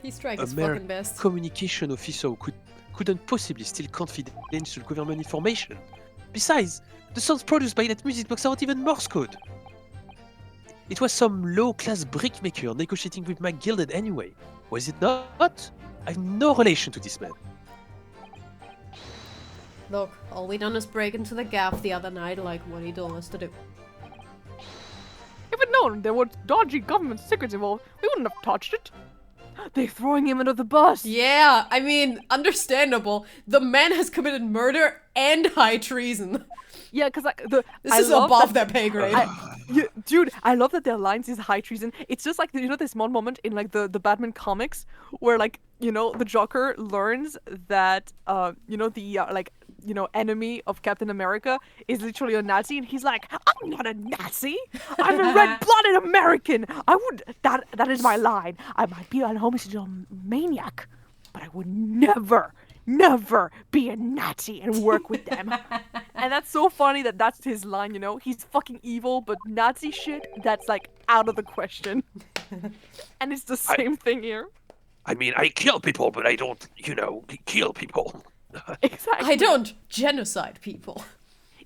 He's trying his American fucking best. communication officer couldn't possibly steal confidential government information. Besides, the sounds produced by that music box aren't even Morse code. It was some low-class brickmaker negotiating with my gilded anyway. Was it not? I have no relation to this man. Look, all we done is break into the gaff the other night like what he told us to do. If we'd known there were dodgy government secrets involved, we wouldn't have touched it. They're throwing him under the bus. Yeah, I mean, understandable. The man has committed murder and high treason. Yeah, because like This is above their pay grade. Yeah, dude, I love that their lines is high treason. It's just like this one moment in like the Batman comics where like the Joker learns that the enemy of Captain America is literally a Nazi, and he's like, I'm not a Nazi. I'm a red-blooded American. That is my line. I might be a homicidal maniac, but I would never be a Nazi and work with them. And that's so funny that that's his line, He's fucking evil, but Nazi shit, that's like out of the question. And it's the same thing here. I mean, I kill people, but I don't, kill people. Exactly. I don't genocide people.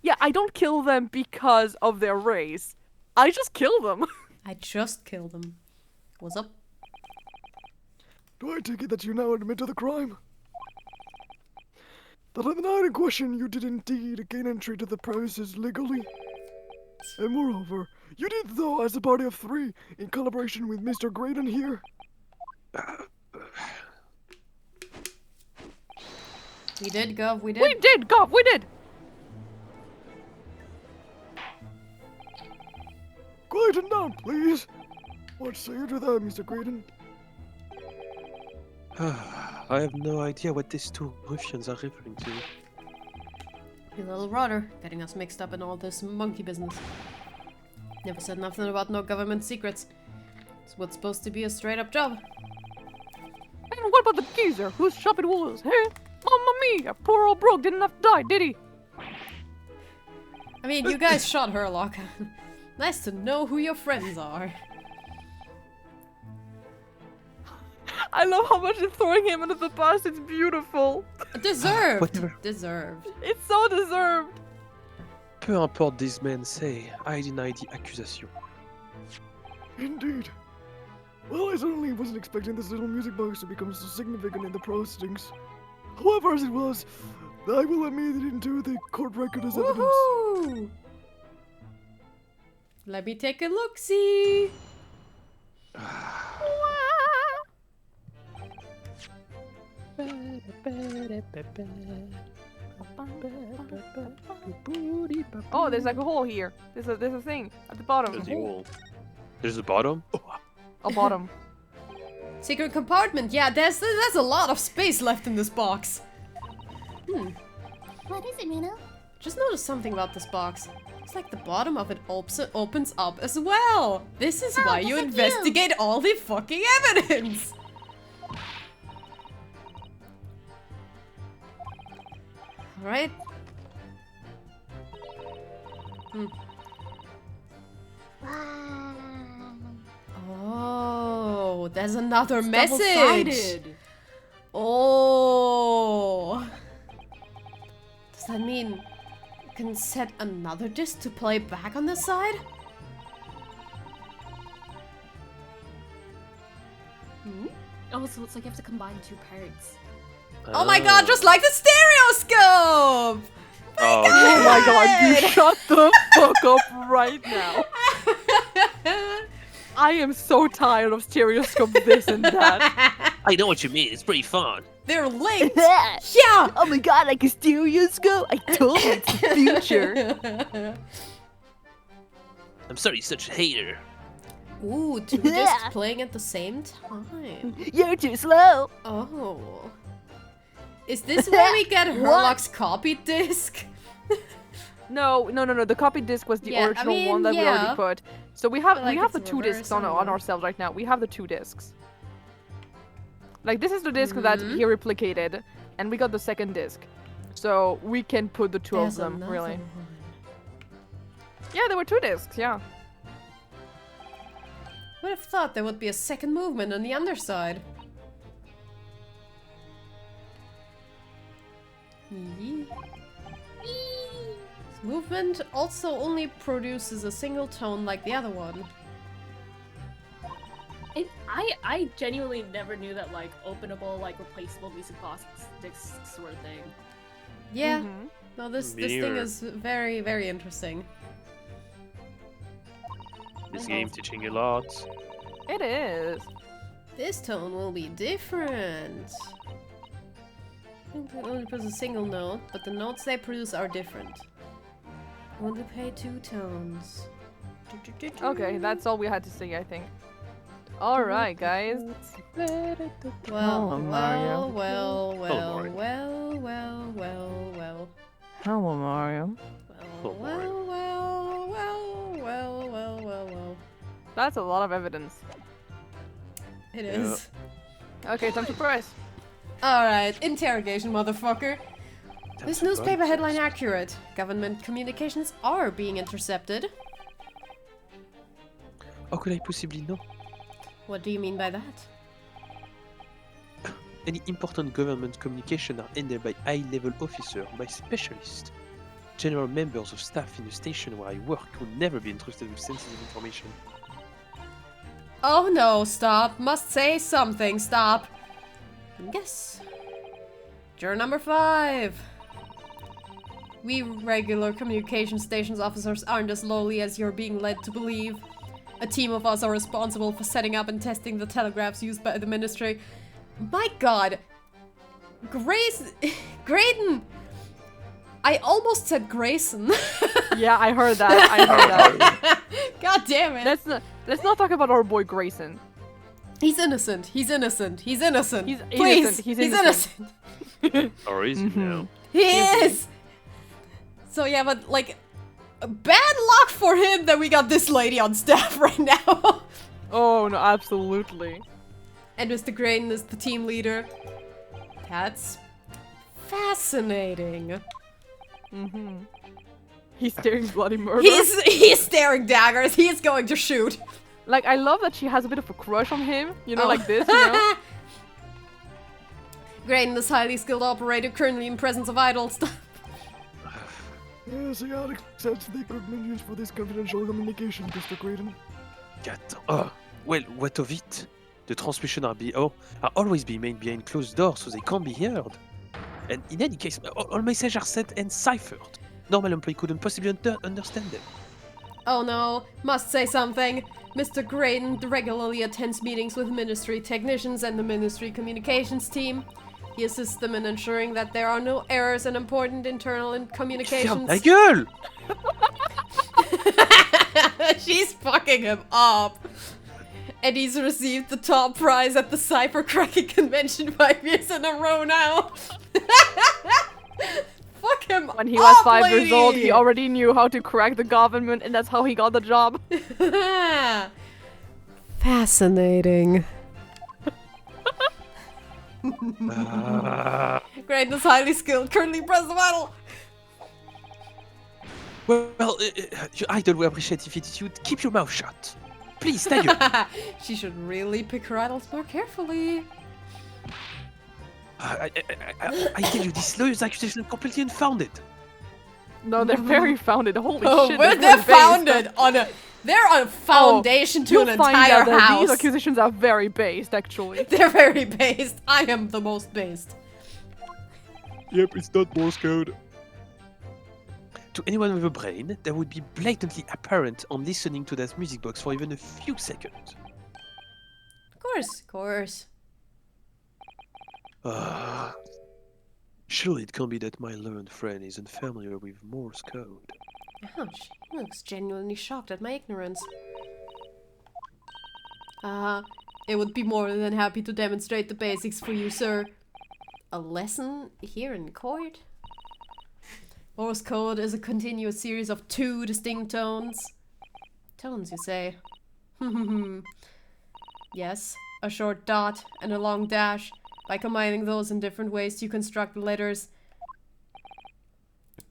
Yeah, I don't kill them because of their race. I just kill them. I just killed them. What's up? Do I take it that you now admit to the crime? That on the night in question you did indeed gain entry to the premises legally? And moreover, you did though as a party of three, in collaboration with Mr. Graydon here. We did, Gov, we did. We did, God, we did. Quieten down, please. What say you to that, Mr. Graydon? I have no idea what these two ruffians are referring to. You little rotter, getting us mixed up in all this monkey business. Never said nothing about no government secrets. It's what's supposed to be a straight-up job. And what about the geezer whose shop it was, huh? Mamma mia, poor old Brooke didn't have to die, did he? I mean, you guys shot Herlock. Nice to know who your friends are. I love how much they're throwing him under the bus. It's beautiful. Deserved! Whatever. Deserved. It's so deserved. Peu importe these men say, I deny the accusation. Indeed. Well, I certainly wasn't expecting this little music box to become so significant in the proceedings. However, as it was, I will admit it into the court record as evidence. Woohoo! Let me take a look-see. Oh, there's like a hole here. There's a thing at the bottom. There's the wall. There's the bottom. A bottom. Secret compartment. Yeah, there's a lot of space left in this box. What is it, Reno? Just noticed something about this box. It's like the bottom of it opens up as well. This is Oh, why just you like investigate all the fucking evidence. Alright. Wow. Oh, there's another message. Double-sided. Oh. Does that mean you can set another disc to play back on this side? Oh, so it's like you have to combine 2 parts. Oh my god, just like the stereoscope! Oh, Oh my god, you shut the fuck up right now. I am so tired of stereoscope this and that. I know what you mean. It's pretty fun. They're linked! Yeah. Yeah! Oh my god, like a stereoscope? I told you it's the future. I'm sorry, such a hater. Ooh, 2 discs playing at the same time. You're too slow. Oh. Is this where we get Herlock's copy disc? No. The copy disc was the Yeah, I original mean, one that we yeah. already put. So we have But, like, we have the it's 2 discs on reverse, ourselves right now. We have the 2 discs. Like this is the disc that he replicated, and we got the second disc. So we can put the 2 There's of them, another really. one. Yeah, there were 2 discs, yeah. Would have thought there would be a second movement on the underside. This movement also only produces a single tone like the other one. And I genuinely never knew that like openable, like replaceable music box discs were a thing. Yeah, Mm-hmm. no, this Me thing neither. is very, very interesting. This game teaching a lot. It is. This tone will be different. It only produces a single note, but the notes they produce are different. Only play 2 tones. Okay, that's all we had to say, I think. Alright, guys. Well, Mario. well, Mario. well. Hello, Mario. Oh, Mario. Well. That's a lot of evidence. It is. Okay, time to press. Alright, interrogation, motherfucker. This That's a newspaper bunch. headline accurate. Government communications are being intercepted. How could I possibly know? What do you mean by that? Any important government communication are handled by high-level officers, by specialists. General members of staff in the station where I work would never be entrusted with sensitive information. Oh no, stop. Must say something, stop. Yes. Juror number 5. We regular communication stations officers aren't as lowly as you're being led to believe. A team of us are responsible for setting up and testing the telegraphs used by the ministry. My god. Graydon! I almost said Grayson. Yeah, I heard that. I heard that. God damn it. Let's not talk about our boy Grayson. He's innocent. He's innocent. He's innocent. He's Please. innocent. He's innocent. Or is he now? He is! So yeah, but like, bad luck for him that we got this lady on staff right now. Oh no, absolutely. And Mr. Graydon is the team leader. That's fascinating. Mm-hmm. He's staring bloody murder. He's staring daggers. He's going to shoot. Like, I love that she has a bit of a crush on him. You know, like this, you know? Graydon is highly skilled operator, currently in presence of idols. Yes, I gotta access the equipment used for this confidential communication, Mr. Graydon. Well, what of it? The transmission are always being made behind closed doors, so they can't be heard. And in any case, all messages are sent and ciphered. Normal employee couldn't possibly understand them. Oh no, must say something. Mr. Graydon regularly attends meetings with ministry technicians and the ministry communications team. He assists them in ensuring that there are no errors in important internal communications. Ta gueule! She's fucking him up. And he's received the top prize at the Cypher Cracking Convention 5 years in a row now. Fuck him When he was up, 5 years old, he lady! already knew how to crack the government, and that's how he got the job. Fascinating. Greatness highly skilled. Currently press the button. Well, your idol will appreciate if you'd keep your mouth shut. Please, thank you. She should really pick her idols more carefully. I tell you, these lawyers' accusations are completely unfounded. No, they're very founded. Holy Oh, shit. where they're founded on a. They're a foundation to You'll an find entire out that house. these accusations are very based, actually. They're very based. I am the most based. Yep, it's not Morse code. To anyone with a brain, that would be blatantly apparent on listening to that music box for even a few seconds. Of course. Surely it can't be that my learned friend is unfamiliar with Morse code. Ouch. He looks genuinely shocked at my ignorance. It would be more than happy to demonstrate the basics for you, sir. A lesson here in court? Morse code is a continuous series of 2 distinct tones. Tones, you say? Yes, a short dot and a long dash. By combining those in different ways, you construct letters.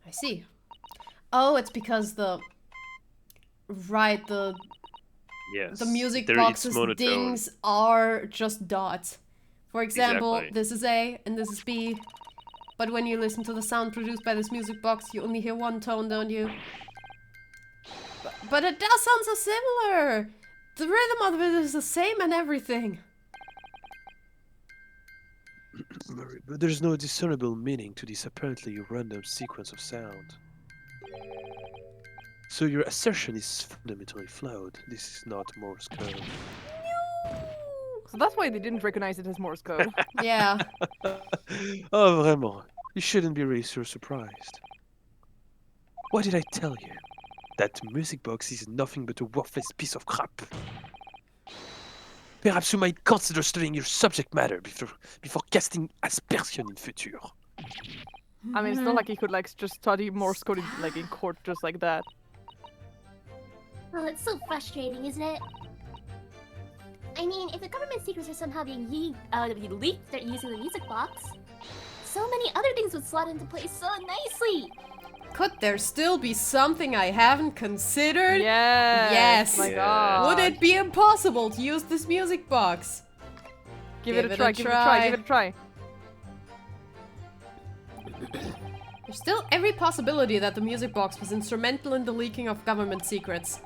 I see. Oh, it's because the Yes. music it's box's monotone. dings are just dots. For example, Exactly. this is A and this is B. But when you listen to the sound produced by this music box, you only hear one tone, don't you? But it does sound so similar! The rhythm of it is the same and everything. But there's no discernible meaning to this apparently random sequence of sound. So your assertion is fundamentally flawed. This is not Morse code. So that's why they didn't recognize it as Morse code. Yeah. Oh, vraiment. You shouldn't be really so surprised. What did I tell you? That music box is nothing but a worthless piece of crap. Perhaps you might consider studying your subject matter before casting aspersion in future. I mean, it's not like he could like just study Morse code like in court just like that. Oh, it's so frustrating, isn't it? I mean, if the government secrets are somehow being leaked, they're using the music box. So many other things would slot into place so nicely. Could there still be something I haven't considered? Yes. Yes. My Yeah. God. Would it be impossible to use this music box? Give it a try. Give it a try. Give it a try. There's still every possibility that the music box was instrumental in the leaking of government secrets.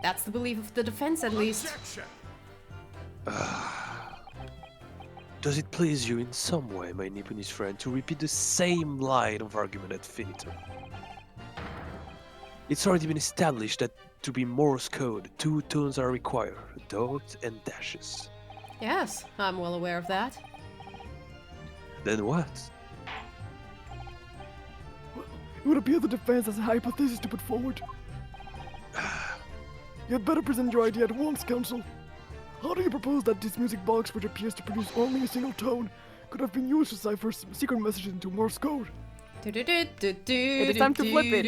That's the belief of the defense, at least. Does it please you in some way, my Nipponese friend, to repeat the same line of argument ad infinitum? It's already been established that to be Morse code, 2 tones are required, dots and dashes. Yes, I'm well aware of that. Then what? It would appear the defense has a hypothesis to put forward. You had better present your idea at once, counsel. How do you propose that this music box, which appears to produce only a single tone, could have been used to cipher secret messages into Morse code? It is time to flip it.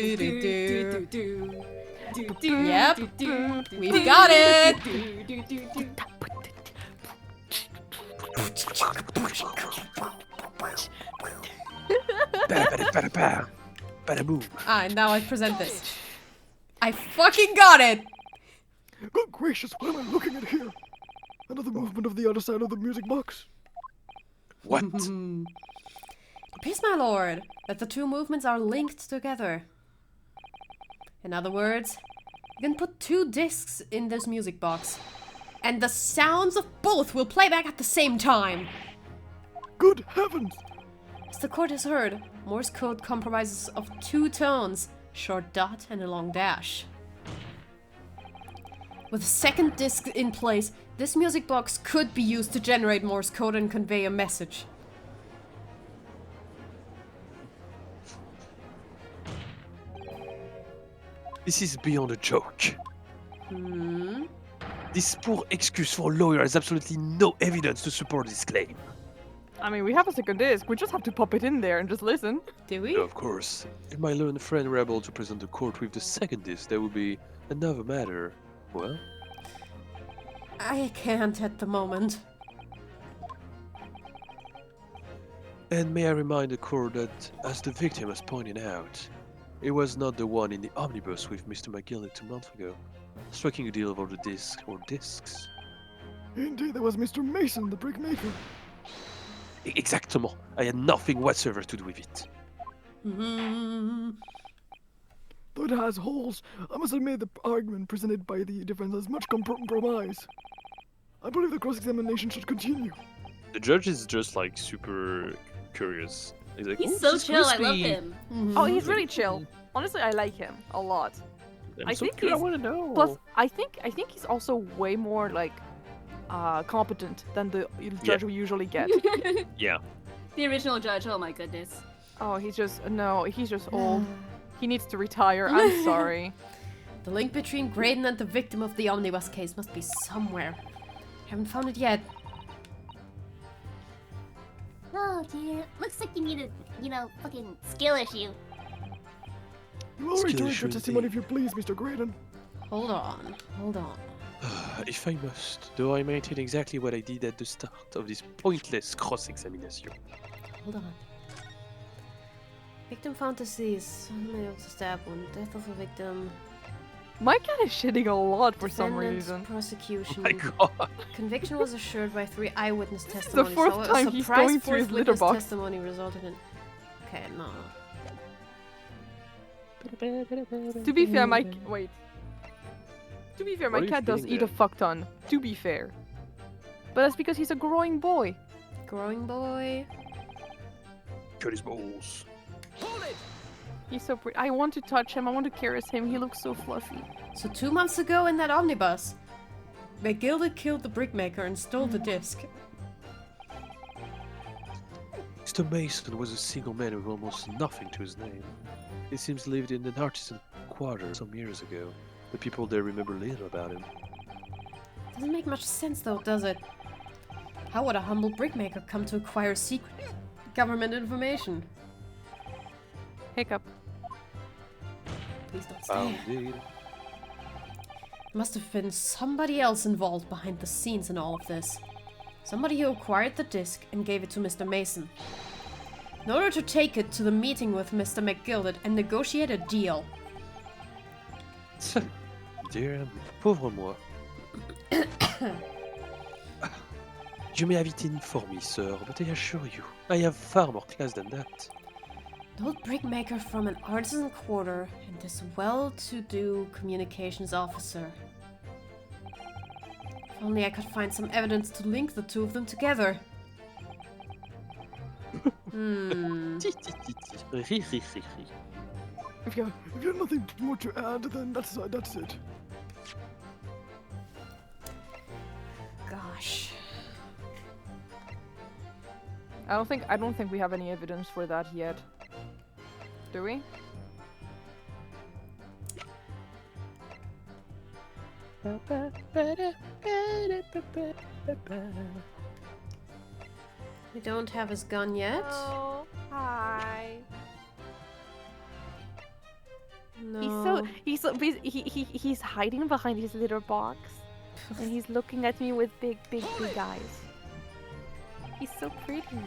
Yep, we've got it. Bada boom. And now I present this. I fucking got it. Good gracious, what am I looking at here? Another movement of the other side of the music box. What? Peace, my lord, that the 2 movements are linked together. In other words, you can put 2 discs in this music box, and the sounds of both will play back at the same time. Good heavens! As the court has heard, Morse code comprises of 2 tones, short dot and a long dash. With a second disc in place, this music box could be used to generate Morse code and convey a message. This is beyond a joke. Hmm? This poor excuse for a lawyer has absolutely no evidence to support this claim. I mean, we have a second disc. We just have to pop it in there and just listen. Do we? Of course, if my learned friend were able to present the court with the second disc, that would be another matter. Well, I can't at the moment. and may I remind the court that, as the victim has pointed out, it was not the one in the omnibus with Mr. McGillis 2 months ago, striking a deal over the disc or discs. Indeed, that was Mr. Mason, the brickmaker. Exactement. I had nothing whatsoever to do with it. Mm-hmm. Though it has holes, I must admit the argument presented by the defense has much compromise. I believe the cross-examination should continue. The judge is just like super curious. He's like, He's "Ooh, so this is chill. I love crispy." him. Oh, he's really chill. Honestly, I like him a lot. I'm I so think curious, I he's- want to know. Plus, I think he's also way more like competent than the judge we usually get. Yeah. The original judge. Oh my goodness. Oh, he's just old. He needs to retire. I'm sorry. The link between Graydon and the victim of the omnibus case must be somewhere. Haven't found it yet. Oh dear. Looks like you need a, fucking skill issue. You will Skill return issue your testimony indeed. if you please, Mr. Graydon. Hold on. If I must, though I maintain exactly what I did at the start of this pointless cross-examination. Hold on. Victim fantasies. Stab wound. Death of a victim. My cat is shitting a lot for some Defendant reason. Prosecution. My god! Conviction was assured by 3 eyewitness the testimonies. fourth so time a he's surprise going to his fourth litter witness box. testimony resulted in. Okay, no. To be fair, my wait. To be fair, What my are you cat does feeding eat a them? fuck ton. To be fair, but that's because he's a growing boy. Growing boy. Cut his balls. He's so pretty. I want to touch him. I want to caress him. He looks so fluffy. So 2 months ago in that omnibus, McGilda killed the brickmaker and stole the disc. Mr. Mason was a single man with almost nothing to his name. He seems lived in an artisan quarter some years ago. The people there remember little about him. Doesn't make much sense though, does it? How would a humble brickmaker come to acquire secret government information? Hiccup. Please don't stay. Oh, indeed. Must have been somebody else involved behind the scenes in all of this. Somebody who acquired the disc and gave it to Mr. Mason. In order to take it to the meeting with Mr. McGilded and negotiate a deal. Dear ami, pauvre moi. You may have it informed me, sir, but I assure you, I have far more class than that. An old brickmaker from an artisan quarter and this well-to-do communications officer. If only I could find some evidence to link the two of them together. If you have nothing more to add, then that's it. Gosh. I don't think we have any evidence for that yet. Do we? We don't have his gun yet. Oh, hi. No. He's hiding behind his litter box, and he's looking at me with big eyes. He's so pretty.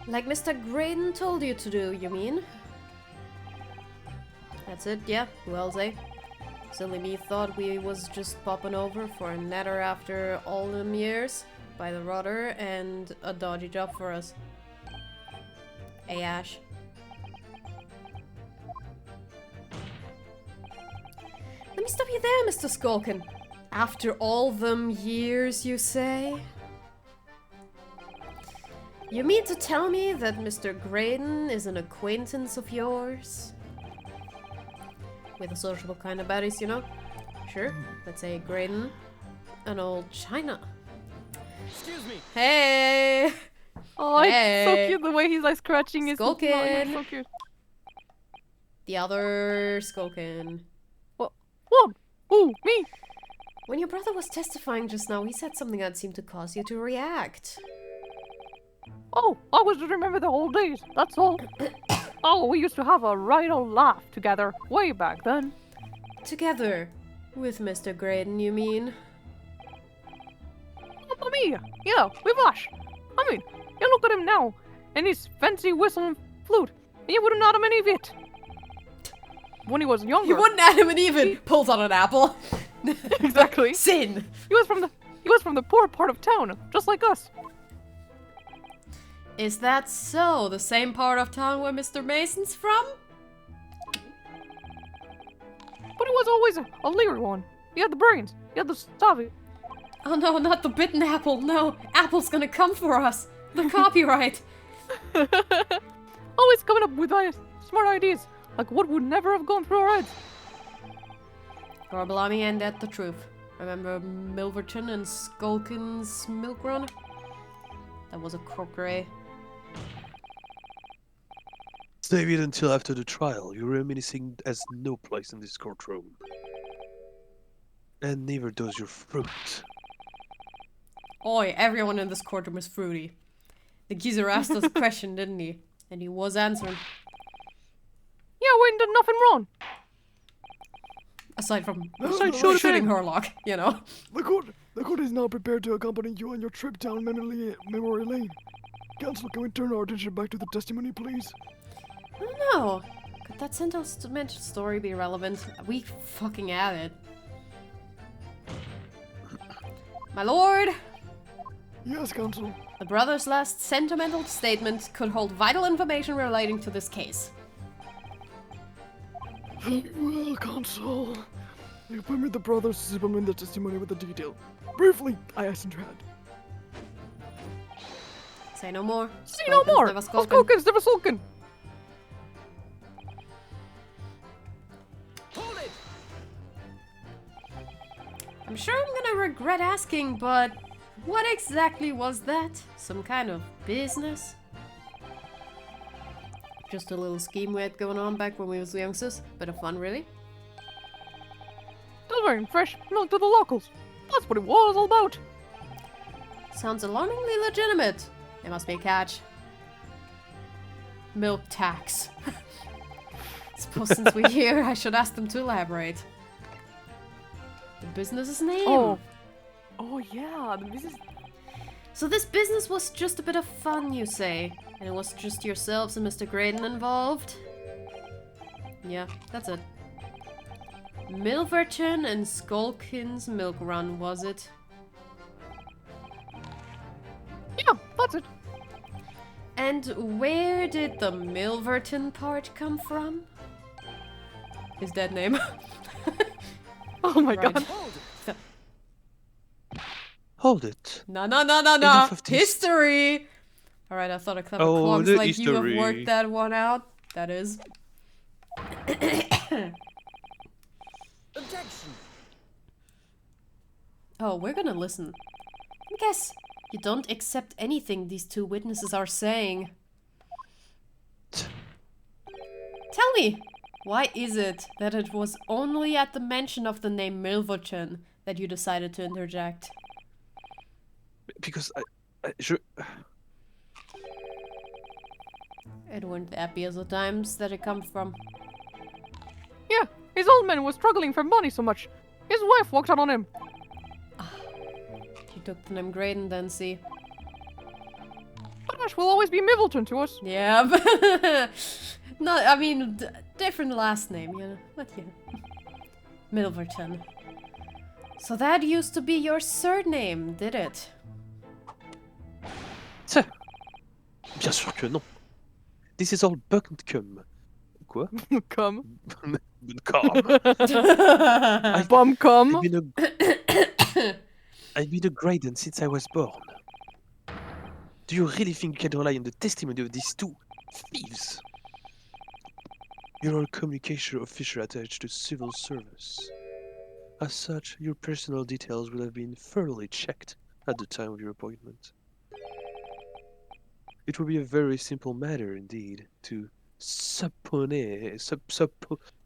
Like Mr. Graydon told you to do, you mean? That's it, yeah, well say. Silly me thought we was just popping over for a natter after all them years by the rudder and a dodgy job for us. Hey Ash. Let me stop you there, Mr. Skulkin. After all them years, you say? You mean to tell me that Mr. Graydon is an acquaintance of yours? With a sociable kind of buddies, you know? Sure, let's say Graydon. An old China. Excuse me. Hey! Oh, it's Hey. so cute the way he's like scratching his Skulkin. It's so cute. The other Skulkin. Whoa! Ooh, me! When your brother was testifying just now, he said something that seemed to cause you to react. Oh, I was just remember the old days, that's all. Oh, we used to have a right old laugh together way back then. Together with Mr. Graydon, you mean? Mamma mia! Yeah, with Ash. I mean, you look at him now, and his fancy whistle and flute, and you wouldn't add him any of it. When he was younger. You wouldn't Adam and Eve pulls on an apple. Exactly. Sin. He was from the poor part of town, just like us. Is that so? The same part of town where Mr. Mason's from? But he was always a leery one. He had the brains. He had the savvy. Oh no, not the bitten apple. No, Apple's gonna come for us. The copyright. Always coming up with smart ideas, like what would never have gone through our heads. Gorbalami and that the truth. Remember Milverton and Skulkin's milk run? That was a crockery. Save it until after the trial. Your reminiscing has no place in this courtroom. And neither does your fruit. Oi, everyone in this courtroom is fruity. The geezer asked us a question, didn't he? And he was answering. Yeah, we ain't done nothing wrong. Aside from shooting Herlock, you know. The court is now prepared to accompany you on your trip down memory lane. Counsel, can we turn our attention back to the testimony, please? I don't know. Could that sentimental story be relevant? We fucking have it. My lord, Yes, Counsel. the brother's last sentimental statement could hold vital information relating to this case. Well, Counsel, you permit the brothers to supplement the testimony with the detail. Briefly, I asked Intrad. Say no more. See no more. Never spoken. Skulkin's never spoken. Hold it! I'm sure I'm gonna regret asking, but what exactly was that? Some kind of business? Just a little scheme we had going on back when we was youngsters. Bit of fun, really. Delivering fresh milk to the locals. That's what it was all about. Sounds alarmingly legitimate. There must be a catch. Milk tax. Suppose since we're here, I should ask them to elaborate. The business's name. Oh yeah, this is. So this business was just a bit of fun, you say? And it was just yourselves and Mr. Graydon involved? Yeah, that's it. Milverton and Skulkin's milk run, was it? Yeah, that's it. And where did the Milverton part come from? His dead name. Oh my Right. god. Hold it. No. Enough of this. History! Alright, I thought a clever Oh, clogs the like you have history. worked that one out. That is. Objection! Oh, we're gonna listen. I guess you don't accept anything these two witnesses are saying. Tell me, why is it that it was only at the mention of the name Milverton that you decided to interject? Because It weren't the happiest of times that it comes from. Yeah, his old man was struggling for money so much. His wife walked out on him. He took the name Graydon then, see? But Ash will always be Middleton to us. Yeah, but no, I mean, different last name, you know. But yeah, Milverton. So that used to be your surname, did it? bien sûr que non. This is all buncombe. Quoi? Come. Buncombe. Bum come. I've been a Graydon since I was born. Do you really think you can rely on the testimony of these two thieves? You're a communication officer attached to civil service. As such, your personal details will have been thoroughly checked at the time of your appointment. It will be a very simple matter indeed to subpoena.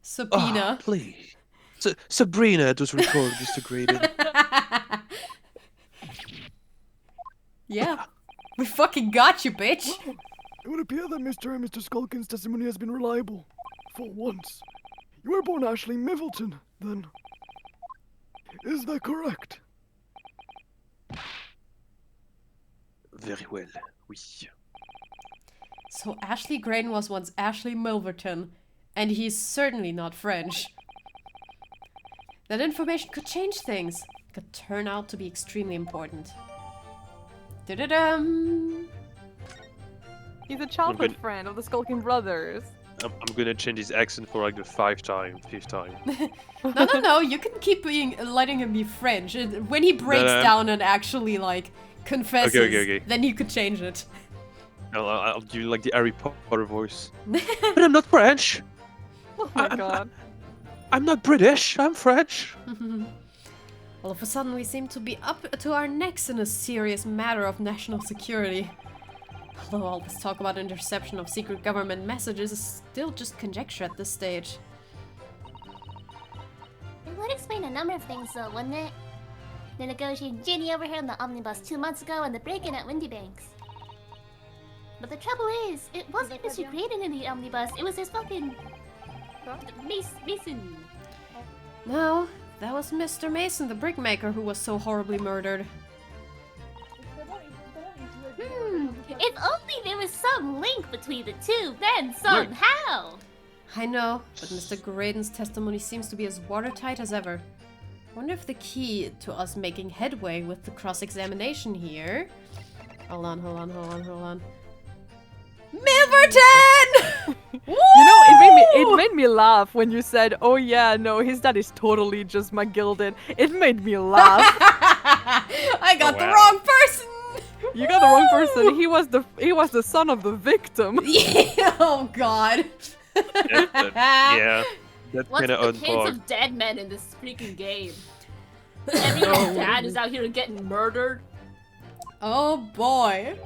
Subpoena. Please. Sabrina does record Mr. Graydon. Yeah. We fucking got you, bitch! It would appear that Mr. and Mr. Skulkin's testimony has been reliable. For once. You were born Ashley Middleton, then. Is that correct? Very well, oui. So Ashley Grain was once Ashley Milverton, and he's certainly not French. That information could change things. It could turn out to be extremely important. Da-da-dum! He's a childhood good. friend of the Skulking brothers. I'm gonna change his accent for like the fifth time. No, you can keep letting him be French. When he breaks down and actually, like, confesses, Okay. then you could change it. I'll do like the Harry Potter voice. But I'm not French. Oh my god. I'm not British, I'm French. All of a sudden, we seem to be up to our necks in a serious matter of national security. Although all this talk about interception of secret government messages is still just conjecture at this stage. It would explain a number of things though, wouldn't it? The negotiating Ginny over here in the omnibus 2 months ago and the break-in at Windy Banks. But the trouble is, it wasn't Mr. Graydon in the omnibus, it was his fucking... Mason. No, that was Mr. Mason, the brickmaker, who was so horribly murdered. If only there was some link between the two, then somehow! I know, but Mr. Graydon's testimony seems to be as watertight as ever. Wonder if the key to us making headway with the cross-examination here... Hold on. Milverton! You know, it made me laugh when you said, "Oh yeah, no, his dad is totally just McGilden." It made me laugh. I got the wrong person. You got the wrong person. He was the son of the victim. Yeah. Oh god. Yeah. That's What's kind of the odd kids bug. of dead men in this freaking game? Everyone's dad is out here getting murdered. Oh boy.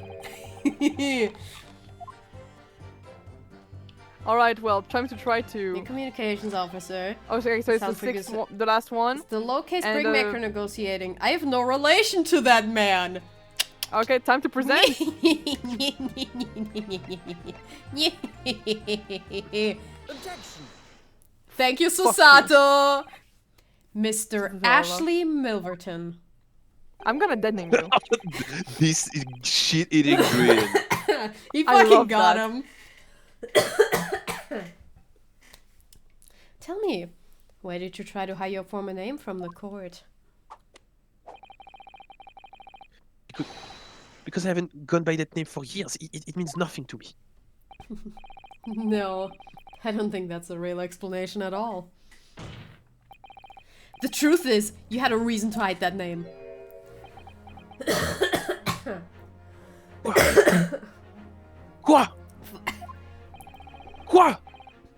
All right, well, time to try to. The communications officer. Oh, sorry. So it's the Sounds like sixth, the last one. It's the low-case And, brickmaker negotiating. I have no relation to that man. Okay, time to present. Objection. Thank you, Susato. Mr. Zola. Ashley Milverton. I'm gonna dead name you. This is shit-eating green. He I fucking love got that. him. Tell me, why did you try to hide your former name from the court? Because I haven't gone by that name for years. It means nothing to me. No, I don't think that's a real explanation at all. The truth is, you had a reason to hide that name. Quoi? Quoi?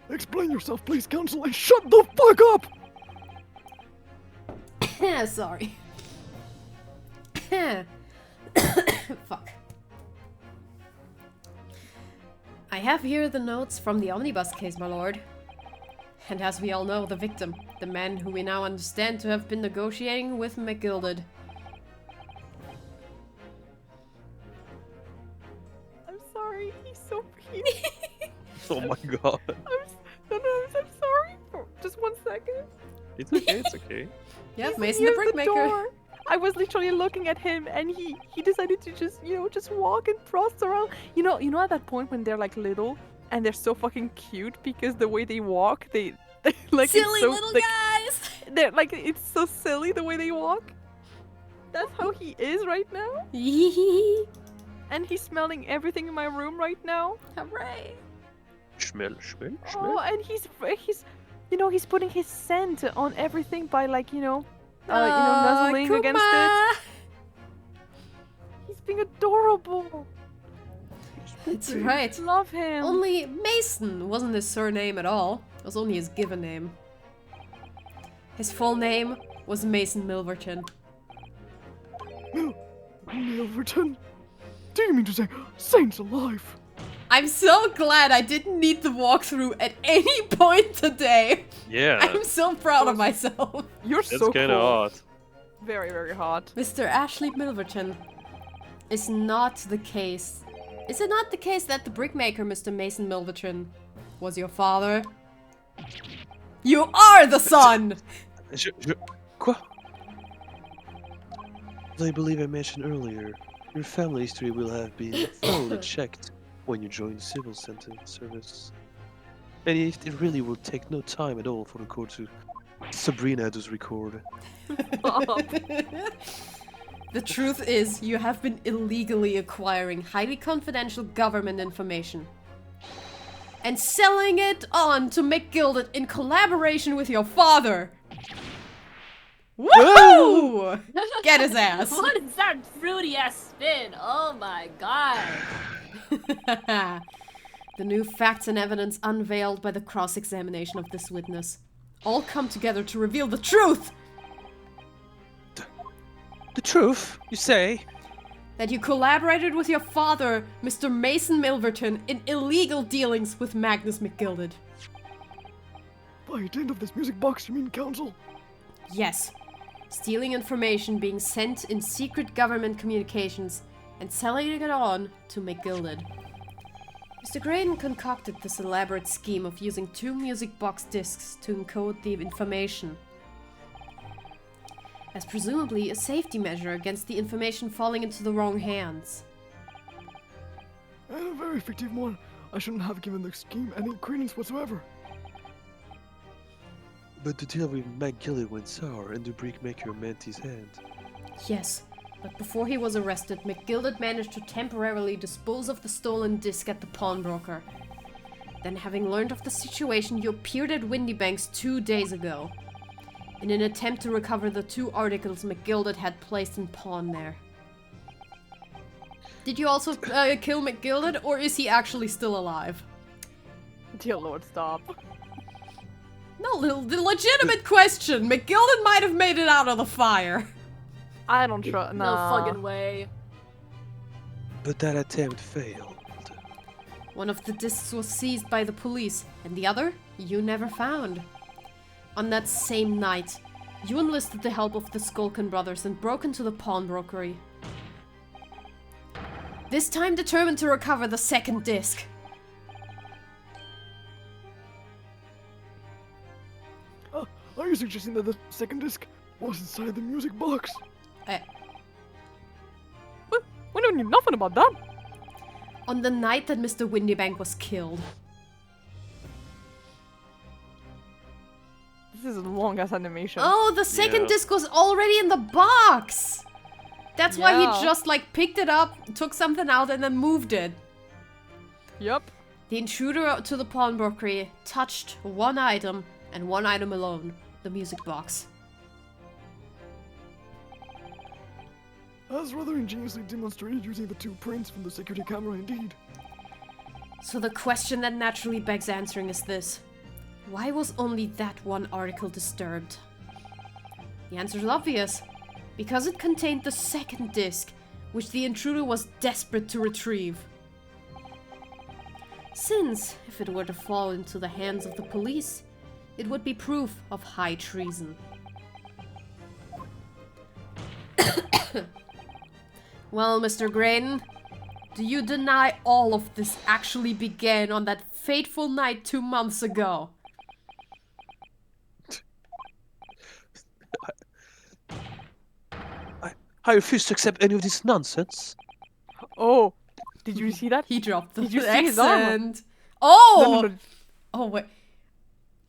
Explain yourself, please, counsel, and shut the fuck up! Sorry. Fuck. I have here the notes from the omnibus case, my lord. And as we all know, the victim, the man who we now understand to have been negotiating with McGilded. I'm sorry. He's so cute. Oh my god. I'm sorry. For just 1 second. It's okay, it's okay. Yeah, He's Mason the near brickmaker. door. I was literally looking at him, and he decided to just walk and process around. You know at that point when they're like little and they're so fucking cute because the way they walk, they like Silly it's so, little like, guys! They're like it's so silly the way they walk. That's how he is right now. And he's smelling everything in my room right now. Hooray! Schmell. Oh, and he's putting his scent on everything by nuzzling against it. He's being adorable. That's right. Love him. Only Mason wasn't his surname at all. It was only his given name. His full name was Mason Milverton. Milverton? Do you mean to say saints alive? I'm so glad I didn't need the walkthrough at any point today. Yeah. I'm so proud of myself. You're That's so kind of cool. odd. Very, very hot. Mr. Ashley Milverton. is not the case. Is it not the case that the brickmaker, Mr. Mason Milverton, was your father? You are the son! Quoi? As I believe I mentioned earlier, your family history will have been thoroughly checked when you join the civil sentence service. And it really will take no time at all for the court to Sabrina does record. The truth is, you have been illegally acquiring highly confidential government information and selling it on to McGilded in collaboration with your father. Woohoo! Get his ass. What is that fruity ass spin? Oh my god. The new facts and evidence unveiled by the cross-examination of this witness all come together to reveal the truth! The truth, you say? That you collaborated with your father, Mr. Mason Milverton, in illegal dealings with Magnus McGilded. By dint of this music box, you mean, Counsel? Yes. Stealing information being sent in secret government communications and selling it on to McGilded. Mr. Graydon concocted this elaborate scheme of using 2 music box discs to encode the information, as presumably a safety measure against the information falling into the wrong hands. And a very fictive one. I shouldn't have given the scheme any credence whatsoever. But the deal with McGillett went sour and the brickmaker meant his hand. Yes, but before he was arrested, McGilded managed to temporarily dispose of the stolen disc at the pawnbroker. Then, having learned of the situation, you appeared at Windybanks 2 days ago, in an attempt to recover the 2 articles McGilded had placed in pawn there. Did you also kill McGilded, or is he actually still alive? Dear Lord, stop. No, the legitimate question! McGilded might have made it out of the fire! I don't trust. No fucking way. But that attempt failed. One of the discs was seized by the police, and the other you never found. On that same night, you enlisted the help of the Skulkin brothers and broke into the pawnbrokery. This time determined to recover the second disc. Are you suggesting that the second disc was inside the music box? We don't know nothing about that. On the night that Mr. Windybank was killed. This is a long ass animation. Oh, the second disc was already in the box! That's why Yeah. he just like picked it up, took something out and then moved it. Yep. The intruder to the pawnbrokery touched one item and one item alone, the music box. As rather ingeniously demonstrated using the 2 prints from the security camera indeed. So the question that naturally begs answering is this. Why was only that one article disturbed? The answer is obvious. Because it contained the second disc, which the intruder was desperate to retrieve. Since, if it were to fall into the hands of the police, it would be proof of high treason. Well, Mr. Graydon, do you deny all of this actually began on that fateful night 2 months ago? I refuse to accept any of this nonsense. Oh, did you see that? He dropped the Did you see his arm? accent. Oh! No. Oh, wait.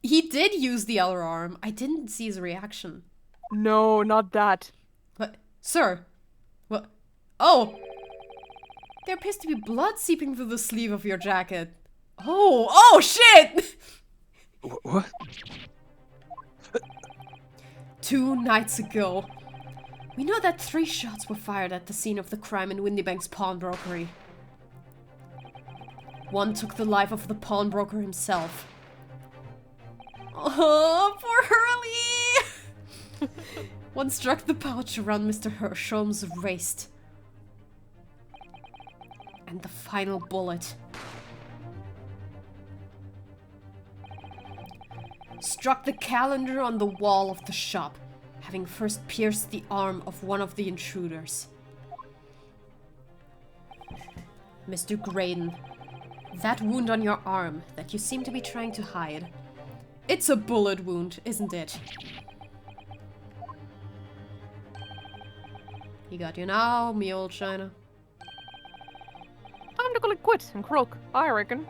He did use the other arm. I didn't see his reaction. No, not that. What? Sir? What? Oh! There appears to be blood seeping through the sleeve of your jacket. Oh! Oh, shit! What? 2 nights ago, we know that 3 shots were fired at the scene of the crime in Windybank's pawnbrokery. One took the life of the pawnbroker himself. Oh, poor Hurley! One struck the pouch around Mr. Hershom's waist. And the final bullet struck the calendar on the wall of the shop, having first pierced the arm of one of the intruders. Mr. Graydon, that wound on your arm that you seem to be trying to hide. It's a bullet wound, isn't it? He got you now, me old Shiner. Time to call it quits and croak, I reckon.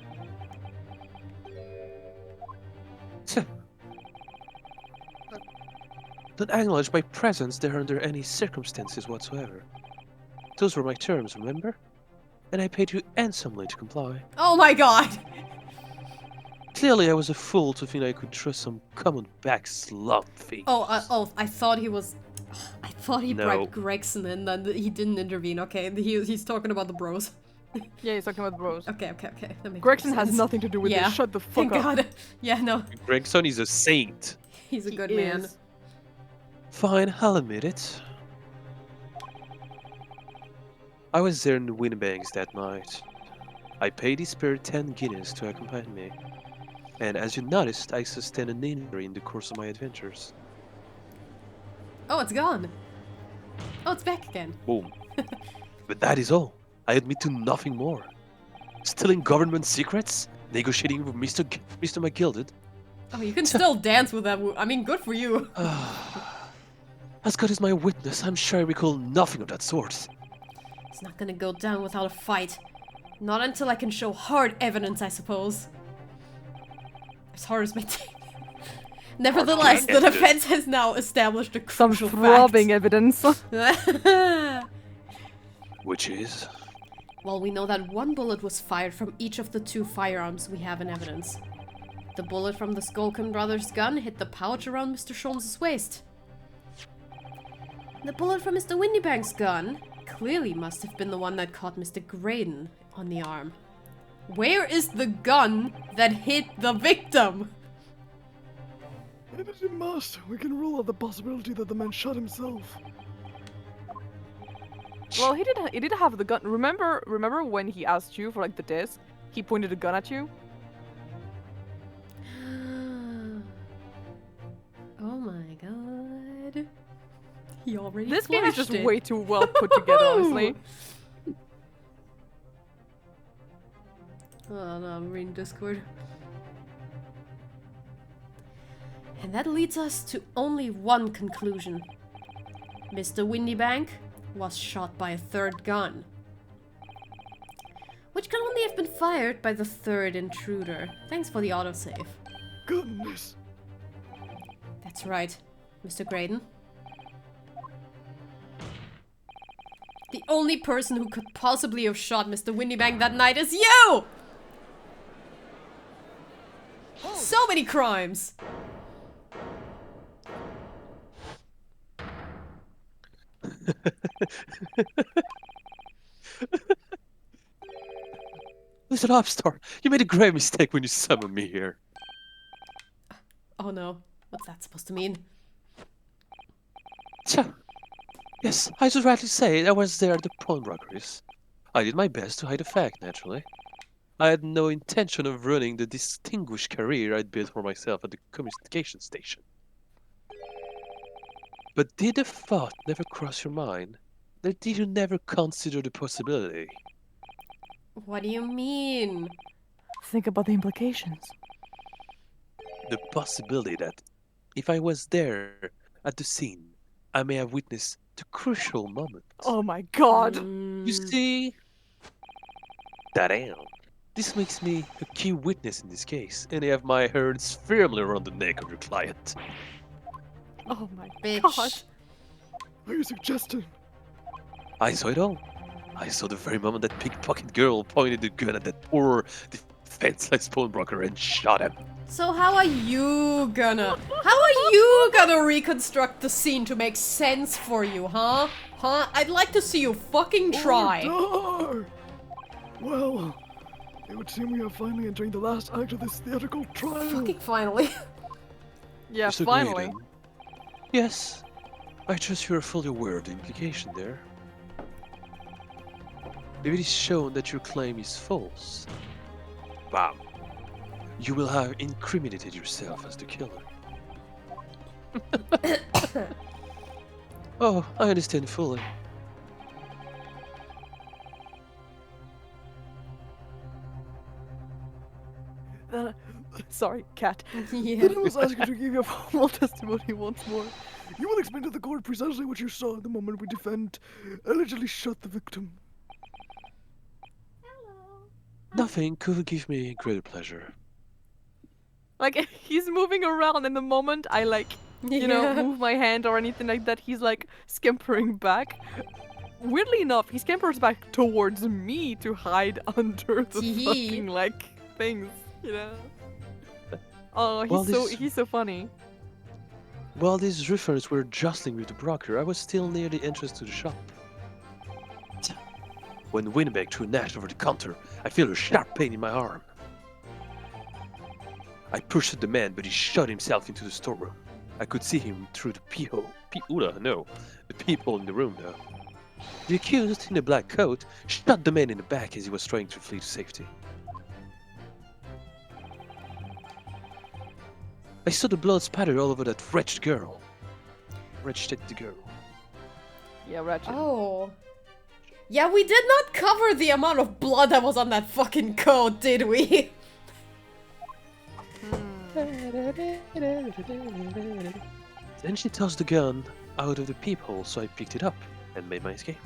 Don't acknowledge my presence there under any circumstances whatsoever. Those were my terms, remember? And I paid you handsomely to comply. Oh my god! Clearly, I was a fool to think I could trust some common back slump face. I thought he was... I thought he No. bribed Gregson and then he didn't intervene. Okay, he's talking about the bros. Yeah, he's talking about the bros. Okay. That makes Gregson more has sense. nothing to do with Yeah. this. Shut the fuck Thank up. God. Yeah, no. Gregson is a saint. He's a He good man. is. Fine, I'll admit it. I was there in the Winnibanks that night. I paid his pair 10 guineas to accompany me. And as you noticed, I sustained an injury in the course of my adventures. Oh, it's gone. Oh, it's back again. Boom. But that is all. I admit to nothing more. Stealing government secrets? Negotiating with Mr. McGilded? Oh, you can still dance with that. I mean, good for you. As God is my witness, I'm sure I recall nothing of that sort. It's not gonna go down without a fight. Not until I can show hard evidence, I suppose. As hard as my take. Nevertheless, the defense has now established a Some crucial throbbing evidence. fact. Which is? Well, we know that one bullet was fired from each of the 2 firearms we have in evidence. The bullet from the Skolkin brothers' gun hit the pouch around Mr. Sholmes' waist. The bullet from Mr. Windybank's gun clearly must have been the one that caught Mr. Graydon on the arm. Where is the gun that hit the victim? It is a must. We can rule out the possibility that the man shot himself. Well, he did have the gun. Remember when he asked you for like the disc? He pointed a gun at you. Oh my god. He already This game is flashed just it. way too well put together, honestly. Oh no, I'm reading Discord. And that leads us to only one conclusion. Mr. Windybank was shot by a 3rd gun. Which can only have been fired by the 3rd intruder. Thanks for the autosave. Goodness. That's right, Mr. Graydon. The only person who could possibly have shot Mr. Windybank that night is you! So many crimes! Listen up, Star. You made a grave mistake when you summoned me here. Oh no, what's that supposed to mean? Tja. Yes, I should rightly say I was there at the pawnbroker's. I did my best to hide the fact, naturally. I had no intention of ruining the distinguished career I'd built for myself at the communication station. But did the thought never cross your mind? That did you never consider the possibility? What do you mean? Think about the implications. The possibility that, if I was there at the scene, I may have witnessed the crucial moment. Oh my god. You see? Damn. This makes me a key witness in this case, and I have my hands firmly around the neck of your client. Oh my Bitch. god. What are you suggesting? I saw it all. I saw the very moment that pickpocket girl pointed the gun at that poor, defenseless pawnbroker and shot him. So how are you gonna reconstruct the scene to make sense for you, huh? Huh? I'd like to see you fucking try. Order! Well, it would seem we are finally entering the last act of this theatrical trial. Fucking finally. Yeah, Mr. finally. Graydon. Yes. I trust you are fully aware of the implication there. If it is shown that your claim is false, bam, you will have incriminated yourself as the killer. Oh, I understand fully. Sorry, cat. Yeah. Then I was asked to give your formal testimony once more. You will explain to the court precisely what you saw the moment we defend allegedly shot the victim. Nothing could give me greater pleasure. Like, he's moving around, and the moment I, like, you know, move my hand or anything like that, he's, like, scampering back. Weirdly enough, he scampers back towards me to hide under the Tee-hee. fucking, like, things, you know? Oh, he's Well, so this- he's so funny. While these roofers were jostling with the broker, I was still near the entrance to the shop. When Winnebeck threw Nash over the counter, I felt a sharp pain in my arm. I pushed at the man, but he shot himself into the storeroom. I could see him through the peephole. The peephole in the room, though. The accused, in a black coat, shot the man in the back as he was trying to flee to safety. I saw the blood spatter all over that wretched girl. Wretched girl. Yeah, Ratchet. Oh. Yeah, we did not cover the amount of blood that was on that fucking coat, did we? Then she tossed the gun out of the peephole, so I picked it up and made my escape.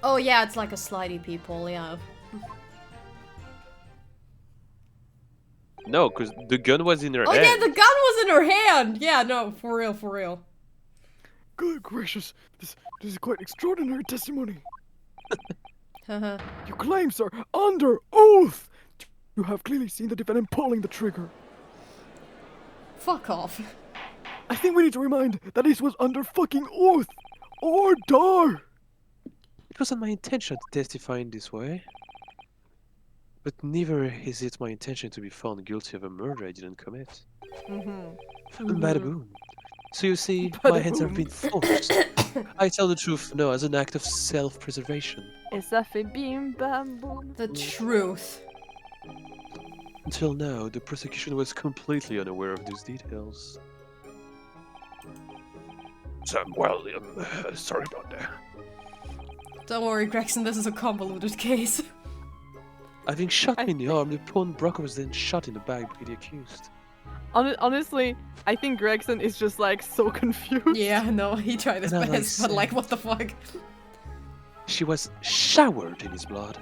Oh yeah, it's like a slidey peephole, yeah. No, because the gun was in her Oh hand. yeah, the gun was in her hand! Yeah, no, for real, for real. Good gracious, this is quite extraordinary testimony. Haha. You claim, sir, under oath, you have clearly seen the defendant pulling the trigger. Fuck off. I think we need to remind that this was under fucking oath, or die. It wasn't my intention to testify in this way. But neither is it my intention to be found guilty of a murder I didn't commit. Bada boom. So you see, my hands have been forced. I tell the truth now as an act of self-preservation. It's a bim bam boom. The truth. Until now, the prosecution was completely unaware of these details. So, well, sorry about that. Don't worry, Gregson, this is a convoluted case. Having shot me in the arm, the pawnbroker was then shot in the back by the accused. Honestly, I think Gregson is just like so confused. Yeah, no, he tried his And I best, but like, what the fuck? She was showered in his blood.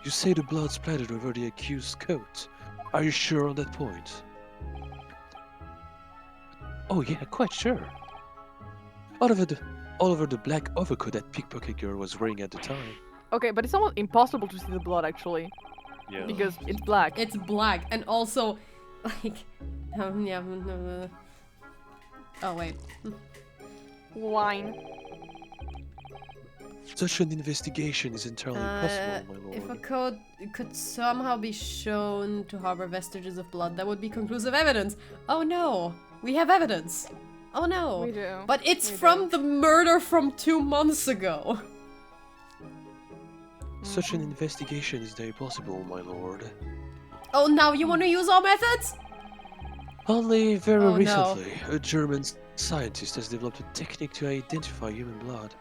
You say the blood splattered over the accused's coat. Are you sure on that point? Oh yeah, quite sure. All over the black overcoat that pickpocket girl was wearing at the time. Okay, but it's almost impossible to see the blood actually, Yeah. because it's black. It's black, and also, like, yeah. Oh wait. Wine. Such an investigation is entirely impossible, my lord. If a code could somehow be shown to harbor vestiges of blood, that would be conclusive evidence. Oh no, we have evidence. Oh no. We do. But it's We from do. the murder from 2 months ago. Such an investigation is very possible, my lord. Oh, now you want to use our methods? Only very Oh, no. recently, a German scientist has developed a technique to identify human blood.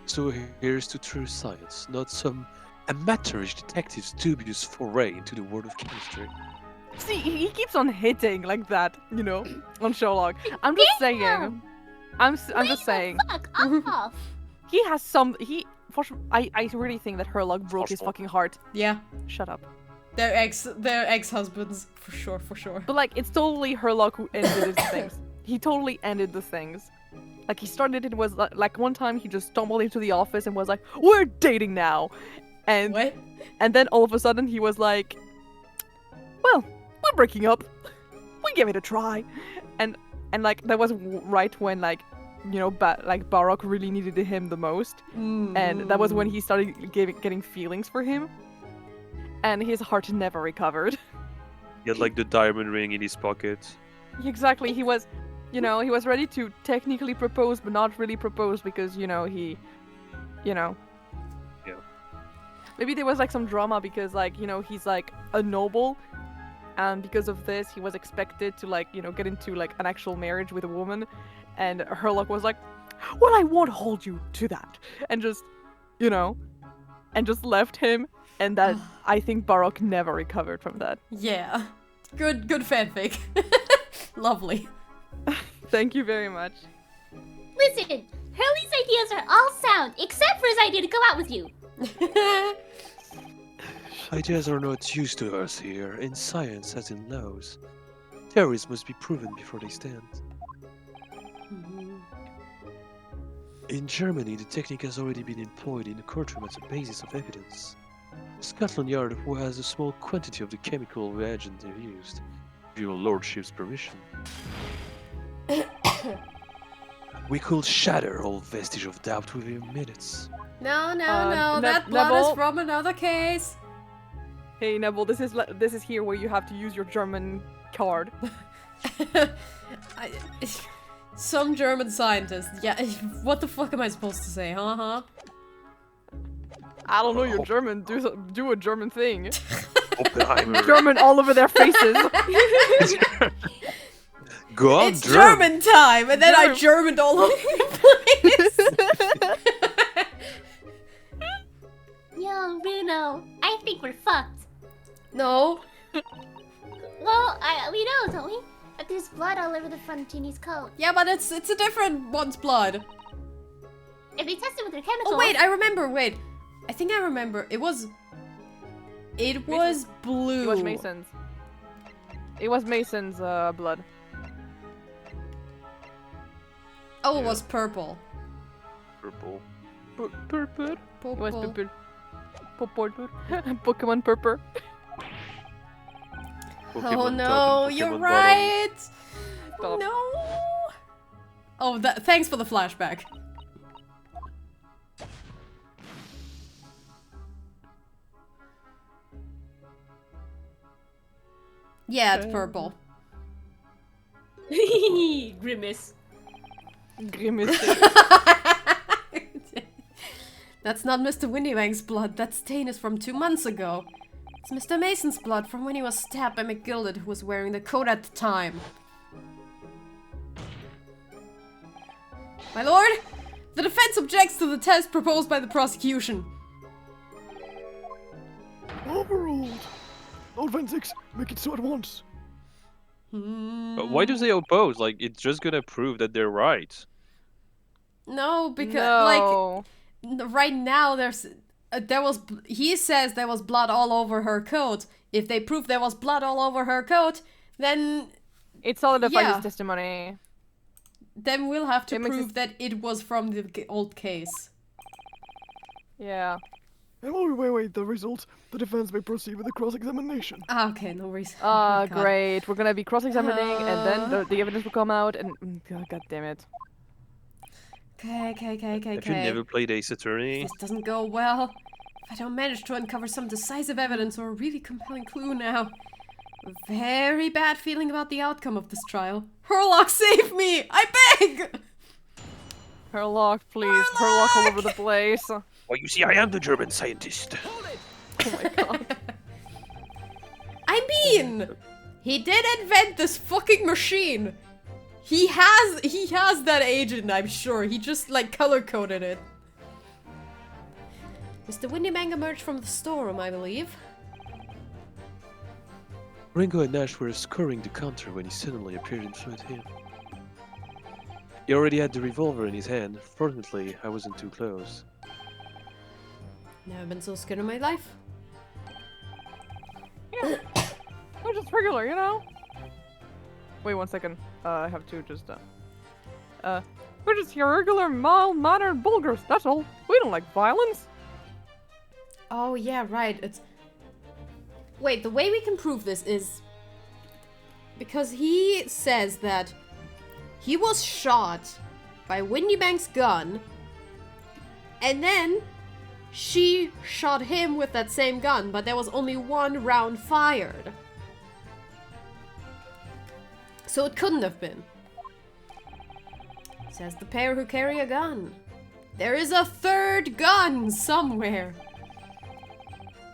So here's to true science, not some amateurish detective's dubious foray into the world of chemistry. See, he keeps on hitting like that, you know, on Sherlock. I'm just saying. I'm just saying. Fuck off! He has some. I really think that Sherlock broke his fucking heart. Yeah, Shut up. they're ex-husbands for sure, for sure. But like, it's totally Sherlock who ended his things. He totally ended the things. Like, he started it was like one time he just stumbled into the office and was like, "We're dating now," and What? and then all of a sudden he was like, "Well, we're breaking up. We give it a try," and like that was right when like, you know, Baroque really needed him the most, and that was when he started getting feelings for him, and his heart never recovered. He had like the diamond ring in his pocket. Exactly, he was, you know, he was ready to technically propose, but not really propose because, you know, he, you know. Yeah. Maybe there was like some drama because, like, you know, he's like a noble, and because of this, he was expected to, like, you know, get into like an actual marriage with a woman, and Herlock was like, "Well, I won't hold you to that," and just, you know, and just left him and that I think Baroque never recovered from that. Yeah. Good fanfic. Lovely. Thank you very much. Listen, Hurley's ideas are all sound, except for his idea to go out with you. Ideas are not used to us here, in science as in laws. Theories must be proven before they stand. In Germany, the technique has already been employed in the courtroom as a basis of evidence. Scotland Yard who has a small quantity of the chemical reagent they used, with your lordship's permission. We could shatter all vestige of doubt within minutes. No, that blood Nebel? is from another case. Hey Nebel, this is here where you have to use your German card. Some German scientist. Yeah, what the fuck am I supposed to say, huh? I don't know, you're German. Do a German thing. Oppenheimer. German all over their faces. Go on, It's German time, and then I Germaned all over the place. Yo, Bruno, I think we're fucked. No. Well, we know, don't we? That there's blood all over the front of Ginny's coat. Yeah, but it's a different one's blood. If they test it with their chemicals... Oh wait, I remember. Wait, I think I remember. It was blue. It was Mason's. It was Mason's blood. Oh, it was purple. Purple. Purple. It was Purple. purple. Pokemon purple. Oh Pokemon no, top and you're Pokemon right. Stop. No. Oh, thanks for the flashback. Yeah, it's purple. Grimace. Grimace. That's not Mr. Windybank's blood. That stain is from 2 months ago. It's Mr. Mason's blood from when he was stabbed by McGilded, who was wearing the coat at the time. My lord, the defense objects to the test proposed by the prosecution. Overruled. Lord Vensix, make it so at once. But why do they oppose? Like, it's just gonna prove that they're right. No, because No. right now he says there was blood all over her coat. If they prove there was blood all over her coat, then It solidifies Yeah. his testimony. we'll have to It makes prove it- that it was from the old case. Yeah. And while we wait the results, the defense may proceed with the cross-examination. Ah, okay, no worries. Ah, Oh, God. great. We're gonna be cross-examining, and then the evidence will come out, and God damn it. Okay. Have you never played Ace Attorney? This doesn't go well. If I don't manage to uncover some decisive evidence or a really compelling clue now. Very bad feeling about the outcome of this trial. Herlock, save me! I beg! Herlock, please. Herlock all over the place. Oh Well, you see, I am the German scientist. my god. I mean, he did invent this fucking machine. He has that agent, I'm sure. He just like color-coded it. Mr. Windybank emerged from the storeroom, I believe. Ringo and Nash were scouring the counter when he suddenly appeared in front of him. He already had the revolver in his hand. Fortunately, I wasn't too close. Never been so scared in my life. We're just regular, you know? Wait 1 second. I have to just, we're just your regular, mild-mannered bulgars, that's all. We don't like violence. Oh yeah, right. It's wait. The way we can prove this is because he says that he was shot by Windybank's gun, and then she shot him with that same gun, but there was only 1 round fired. So it couldn't have been. Says the pair who carry a gun. There is a 3rd gun somewhere.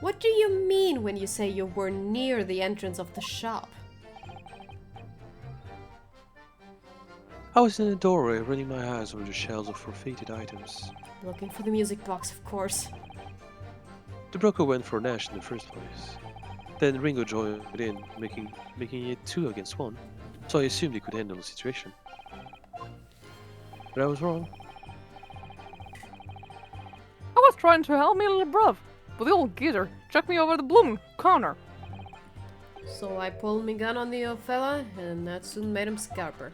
What do you mean when you say you were near the entrance of the shop? I was in the doorway, running my eyes over the shelves of forfeited items. Looking for the music box, of course. The broker went for Nash in the first place. Then Ringo joined in, making it 2 against 1, so I assumed he could handle the situation. But I was wrong. I was trying to help me little bruv, but the old geezer chucked me over the blooming corner. So I pulled me gun on the old fella, and that soon made him scalper.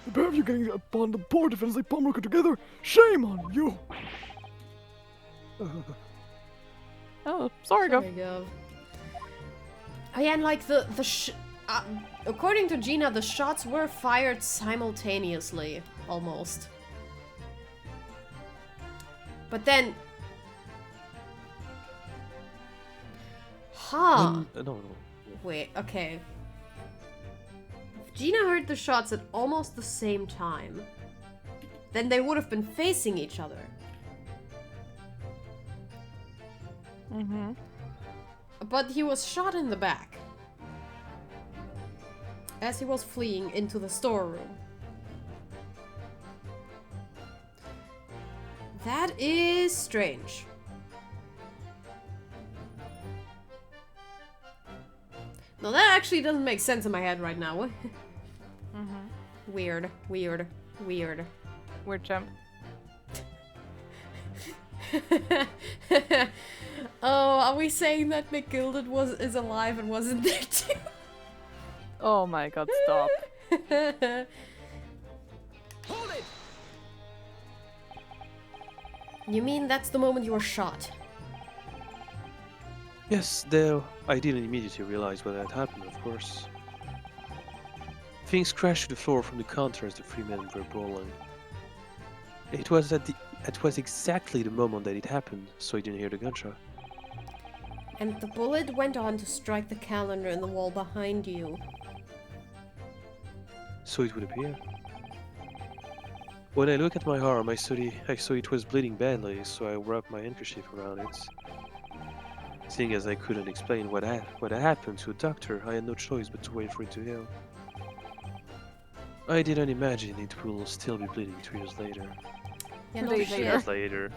The pair of you getting up on the poor defense like Palmer together, shame on you! Oh, sorry, Gov. Gov. Oh yeah, and like according to Gina, the shots were fired simultaneously, almost. But then... Huh. No. Wait, okay. If Gina heard the shots at almost the same time, then they would have been facing each other. Mm-hmm. But he was shot in the back as he was fleeing into the storeroom. That is strange. No, that actually doesn't make sense in my head right now. Weird. Weird champ. Oh, are we saying that McGilded is alive and wasn't there too? Oh my god, stop. Hold it! You mean that's the moment you were shot? Yes, though I didn't immediately realize what had happened, of course. Things crashed to the floor from the counter as the 3 men were brawling. It was exactly the moment that it happened, so I didn't hear the gunshot. And the bullet went on to strike the calendar in the wall behind you. So it would appear. When I look at my arm, I saw it was bleeding badly, so I wrapped my handkerchief around it. Seeing as I couldn't explain what happened to a doctor, I had no choice but to wait for it to heal. I didn't imagine it will still be bleeding 2 years later. Yeah, 2 no days shit. later. Years later.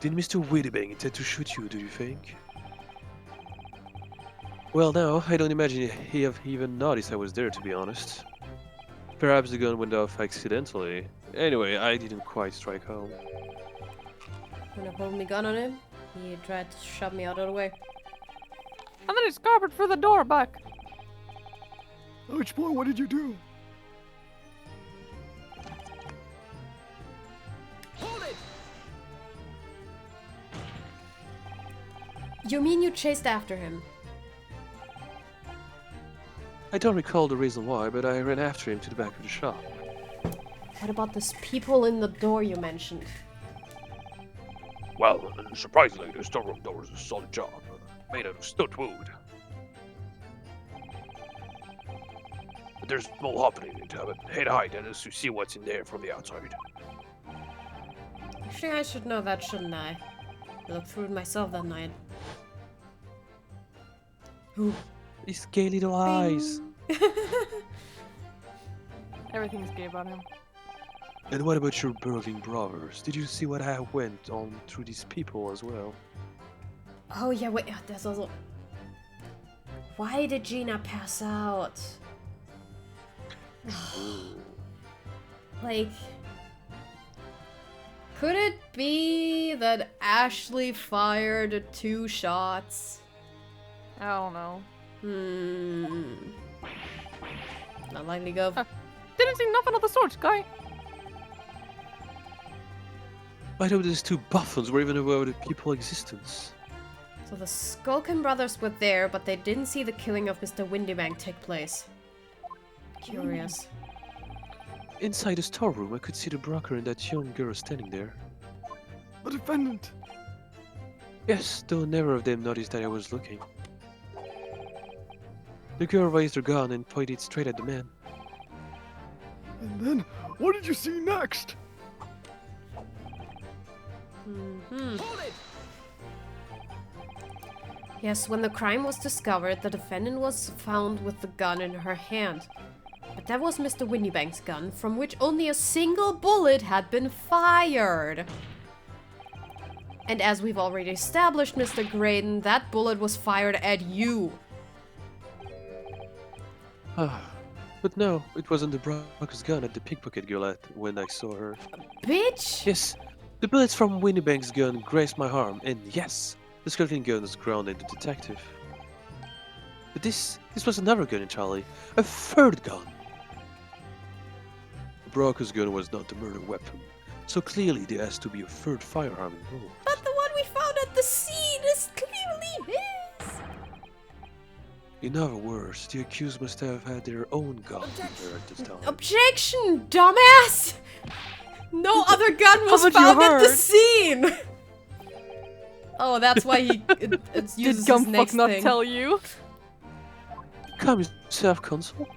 Did Mr. Whitebang intend to shoot you, do you think? Well, no, I don't imagine he even noticed I was there, to be honest. Perhaps the gun went off accidentally. Anyway, I didn't quite strike home. When I pulled my gun on him, he tried to shove me out of the way. And then he scarpered for the door back. Which boy, what did you do? Hold it! You mean you chased after him? I don't recall the reason why, but I ran after him to the back of the shop. What about those people in the door you mentioned? Well, surprisingly, the storeroom door is a solid job, made out of stout wood. But there's no happening into it. Head hide and to see what's in there from the outside. Actually, I should know that, shouldn't I? I looked through it myself that night. Ooh. His gay little eyes. Everything's gay about him. And what about your burling brothers? Did you see what I went on through these people as well? Oh yeah, wait, there's also... Why did Gina pass out? Like... Could it be that Ashley fired 2 shots? I don't know. Not likely, Gov. Didn't see nothing of the sort, guy. I know these 2 buffons were even aware of the people's existence. So the Skulkin brothers were there, but they didn't see the killing of Mr. Windybank take place. Curious. Inside the storeroom, I could see the broker and that young girl standing there. The defendant! Yes, though neither of them noticed that I was looking. The girl raised her gun and pointed straight at the man. And then, what did you see next? Hold it! Yes, when the crime was discovered, the defendant was found with the gun in her hand. But that was Mr. Windybank's gun, from which only a single bullet had been fired. And as we've already established, Mr. Graydon, that bullet was fired at you. But no, it wasn't the Brocker's gun at the pickpocket girl when I saw her. Bitch! Yes, the bullets from Winniebank's gun grazed my arm, and yes, the skulking gun was grounded the detective. But this was another gun entirely, a third gun. The Brocker's gun was not the murder weapon, so clearly there has to be a third firearm involved. But the one we found at the scene is clearly his! In other words, the accused must have had their own gun there at this time. Objection, dumbass! No other gun was Haven't you found at the heard? scene! Oh, that's why it's Did uses his next Gumfuck not thing. tell you? Calm yourself, Consul.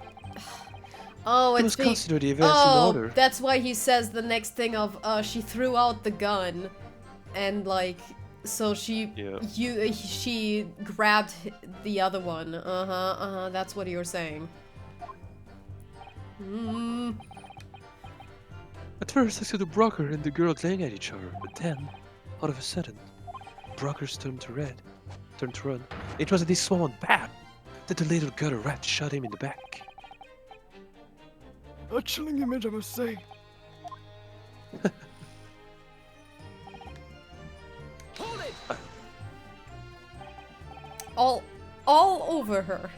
Oh, You it's must being... consider the events in Oh, order. that's why he says the next thing of, she threw out the gun, and like, so she, Yeah. she grabbed the other one. That's what you're saying. At first, I saw the Brocker and the girl glaring at each other, but then, all of a sudden, Brocker's turned to run. It was at this moment, bam, that the little gutter rat shot him in the back. A chilling image, I must say. Hold it! All over her.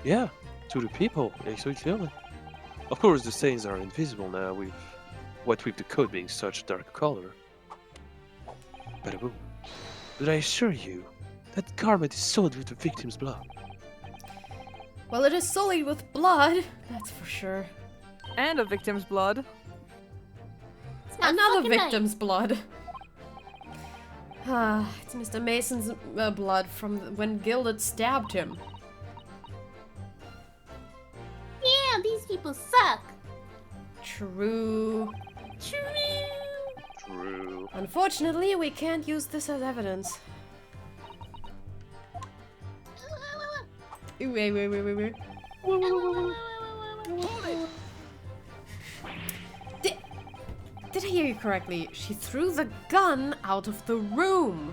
Yeah, to the people, I saw it clearly. Of course, the stains are invisible now, with the coat being such dark color. Bada boom. But I assure you, that garment is soiled with the victim's blood. Well, it is sullied with blood, that's for sure. And a victim's blood. It's not Another fucking victim's blood. It's Mr. Mason's blood from when Gilded stabbed him. Damn, these people suck. True. True. Unfortunately, we can't use this as evidence. Wait. Did I hear you correctly? She threw the gun out of the room.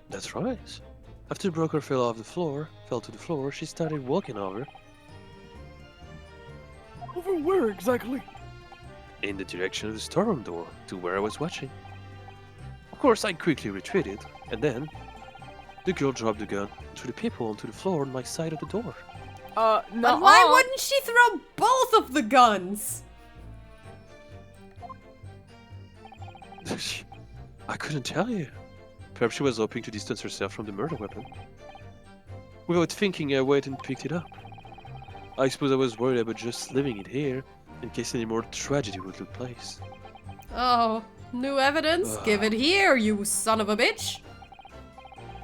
That's right. After the Broker fell to the floor, she started walking over Over where exactly? in the direction of the storeroom door, to where I was watching. Of course, I quickly retreated, and then the girl dropped the gun to the people onto the floor on my side of the door. No. But why wouldn't she throw both of the guns? I couldn't tell you. Perhaps she was hoping to distance herself from the murder weapon. Without thinking, I went and picked it up. I suppose I was worried about just leaving it here, in case any more tragedy would take place. Oh, new evidence? Give it here, you son of a bitch!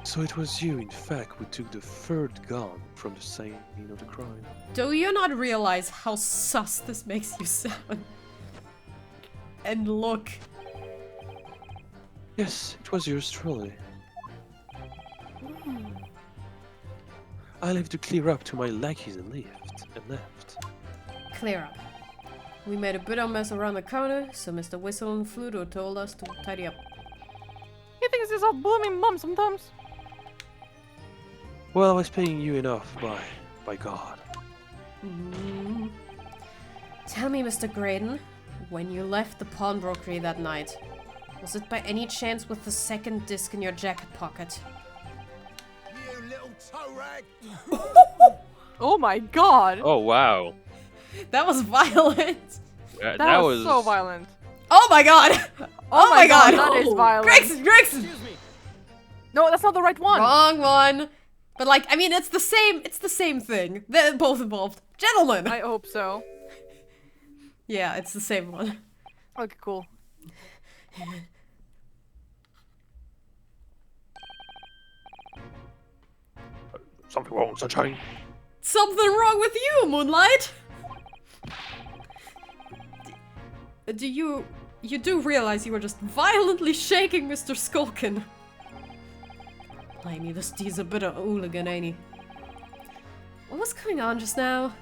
So it was you, in fact, who took the third gun from the scene of the crime. Do you not realize how sus this makes you sound? And look. Yes, it was yours truly. I left to clear up to my lackeys and left. Clear up. We made a bit of mess around the corner, so Mr. Whistle and Fluto told us to tidy up. He thinks he's a blooming mum sometimes. Well, I was paying you enough, by God. Tell me, Mr. Graydon, when you left the pawnbrokery that night, was it by any chance with the second disc in your jacket pocket? You little toe rag! Oh my god. Oh wow. That was violent! That was so violent. Oh my god! Oh my god! That is violent. Gregson! Excuse me! No, that's not the right one. Wrong one! But like, I mean, it's the same thing. They're both involved. Gentlemen! I hope so. Yeah, it's the same one. Okay, cool. Something wrong, Sunshine. Something wrong with you, Moonlight! You do realize you were just violently shaking Mr. Skulkin. Blimey, this D's a bit of a hooligan, ain't he? What was going on just now?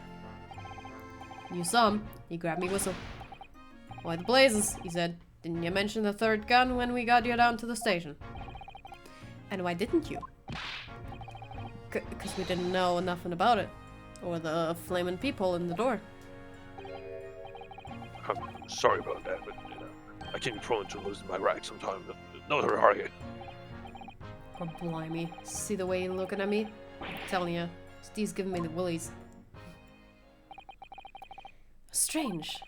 You saw him. He grabbed me whistle. Why the blazes? He said. Didn't you mention the third gun when we got you down to the station? And why didn't you? Because we didn't know nothing about it. Or the flaming people in the door. I'm sorry about that, but I can be prone to losing my rag sometimes. No hurry. Oh, blimey. See the way you're looking at me? I'm telling you, Steve's giving me the willies. Strange.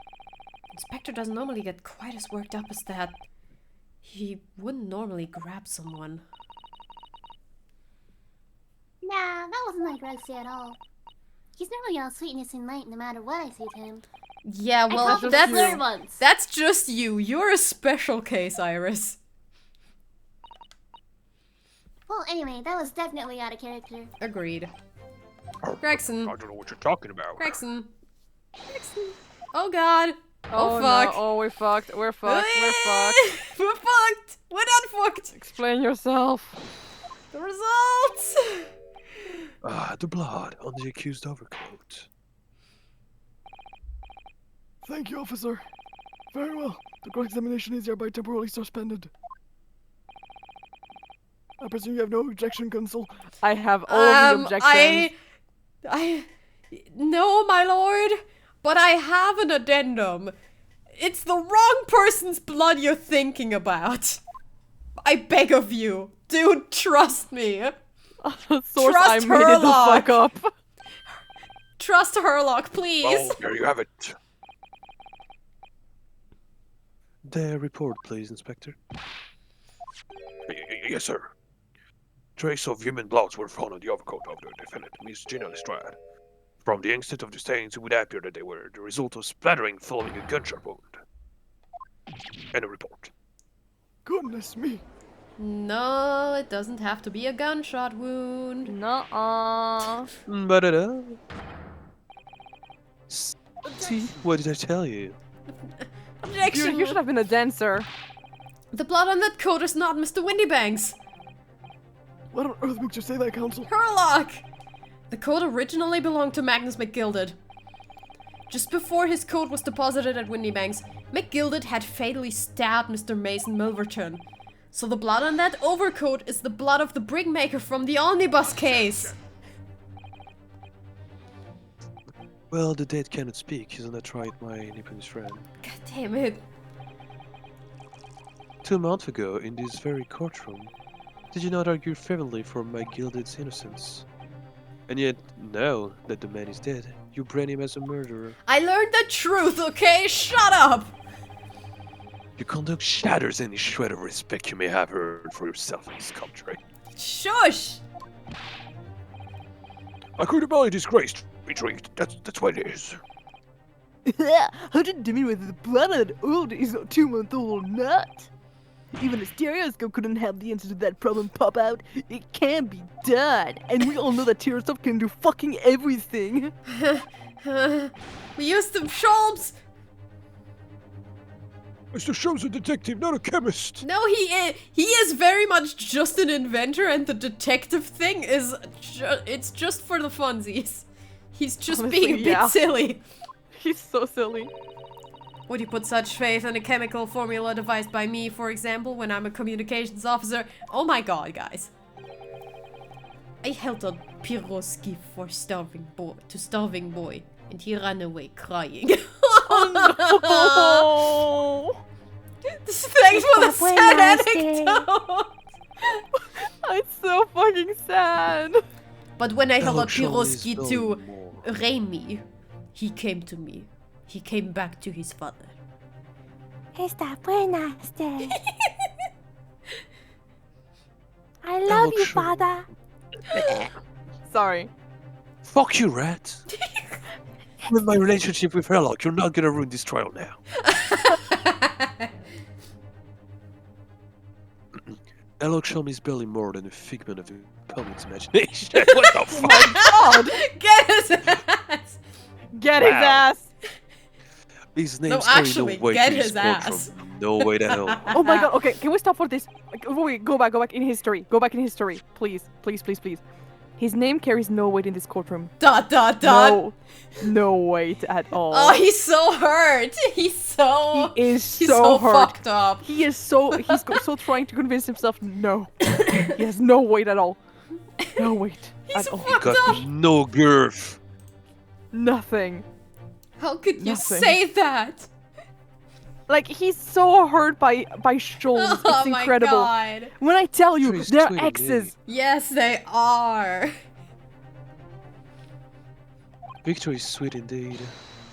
Inspector doesn't normally get quite as worked up as that. He wouldn't normally grab someone. Nah, that wasn't like Roxy at all. He's normally all sweetness and light no matter what I say to him. Yeah, well, I called him slur once. that's just you. You're a special case, Iris. Well, anyway, that was definitely out of character. Agreed. Gregson. I don't know what you're talking about. Gregson. Gregson. Oh god. Oh, fuck. No. Oh, we're fucked. We're fucked. We're fucked. We're fucked. We're not fucked. Explain yourself. The results. The blood on the accused overcoat. Thank you, officer. Very well. The court examination is hereby temporarily suspended. I presume you have no objection, Consul? I have all the objections. No, my lord. But I have an addendum. It's the wrong person's blood you're thinking about. I beg of you. Dude, trust me. Source, I Trust made it the fuck Herlock. up. Trust Herlock, please. Well, there you have it. The report, please, Inspector. Yes, sir. Traces of human bloods were found on the overcoat of the defendant, Miss Gina Lestrade. From the extent of the stains, it would appear that they were the result of splattering following a gunshot wound. And a report. Goodness me. No, it doesn't have to be a gunshot wound. Nuh-uh. Ba-da-da. See, what did I tell you? Objection. You should have been a dancer. The blood on that coat is not Mr. Windybanks. What on earth makes you say that, Counsel? Herlock! The coat originally belonged to Magnus McGilded. Just before his coat was deposited at Windybanks, McGilded had fatally stabbed Mr. Mason Milverton. So the blood on that overcoat is the blood of the brickmaker from the omnibus case. Well, the dead cannot speak, isn't that right, my Nipponish friend? God damn it. 2 months ago, in this very courtroom, did you not argue fervently for McGilded's innocence? And yet, now that the man is dead, you brand him as a murderer. I learned the truth, okay? Shut up! Your conduct shatters any shred of respect you may have earned for yourself in this country. Shush! I could have only disgraced retreat. That's what it is. How did you mean whether the blood on that old is a 2-month-old or not? Even a stereoscope couldn't help the answer to that problem pop out. It can be done, and we all know that stereoscope can do fucking everything. We used them, Sholmes! Mr. Show's a detective, not a chemist. No, he is very much just an inventor, and the detective thing is it's just for the funsies. He's just Honestly, being a bit yeah. silly. He's so silly. Would you put such faith in a chemical formula devised by me, for example, when I'm a communications officer? Oh my god, guys. I held a pierogi for starving boy, and he ran away crying. Oh Thanks for the sad anecdote! It's so fucking sad. But when I held a Hello, Charlie, pierogi spell to more. Remy, he came to me. He came back to his father. Está buenaste. I Hello, love you, Charlie. father. Sorry. Fuck you, rat! With my relationship with Herlock, you're not gonna ruin this trial now. Herlock Sholm is barely more than a figment of the public's imagination. What the fuck? God! Get his ass! Get his Wow. ass! These No, names carry actually, no weight get in this his ass. courtroom. No way to hell. Oh my god, okay, can we stop for this? Like, wait, go back in history. Go back in history. Please, please, please, please. His name carries no weight in this courtroom. Dot. No weight at all. Oh, he's so hurt. He's so He's so hurt. fucked up. He's so trying to convince himself. No, he has no weight at all. No weight He's at all. fucked Got up. no girth. Nothing. How could you Nothing. say that? Like he's so hurt by Shoals. Oh It's incredible. my god. When I tell you, Trees they're tweeting exes. Yes, they are. Victory is sweet indeed.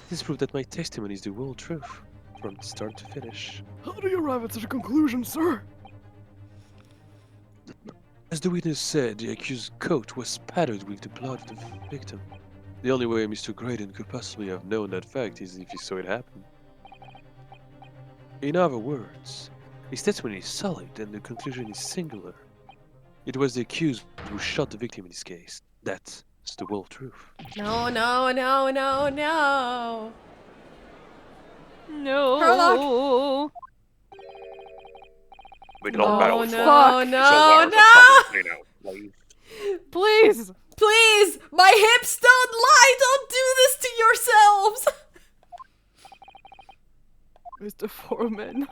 This proved that my testimony is the whole truth, from start to finish. How do you arrive at such a conclusion, sir? As the witness said, the accused's coat was spattered with the blood of the victim. The only way Mr. Graydon could possibly have known that fact is if he saw it happen. In other words, his testimony is solid and the conclusion is singular. It was the accused who shot the victim in this case. That's the whole truth. No. No. We don't battle no, for no, it. no, So no. there's a please. Please. Please, my hips don't lie. Don't do this to yourselves. Mr. Foreman.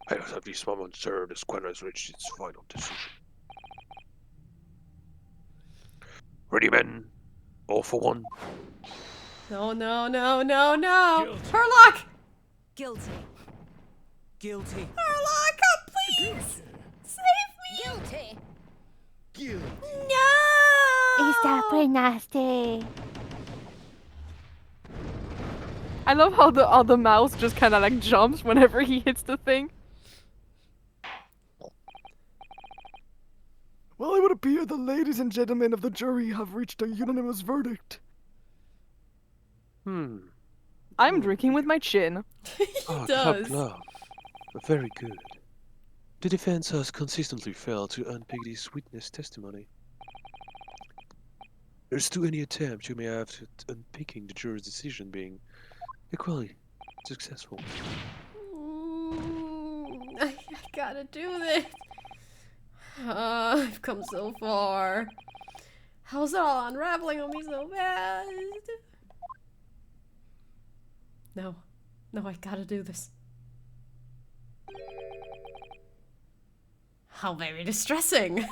As of this moment, sir, the squad has reached its final decision. Ready, men? All for one. No. Herlock! Guilty. Guilty. Herlock, please! Save me! Guilty. Guilty. No! Is that pretty nasty? I love how the mouse just kind of like jumps whenever he hits the thing. Well, it would appear the ladies and gentlemen of the jury have reached a unanimous verdict. I'm drinking with my chin. Ah, does. Club. Very good. The defense has consistently failed to unpick this witness testimony. As to any attempt you may have at unpicking the jury's decision being equally successful. I gotta do this. I've come so far. How's it all unraveling on me so fast? No, I gotta do this. How very distressing.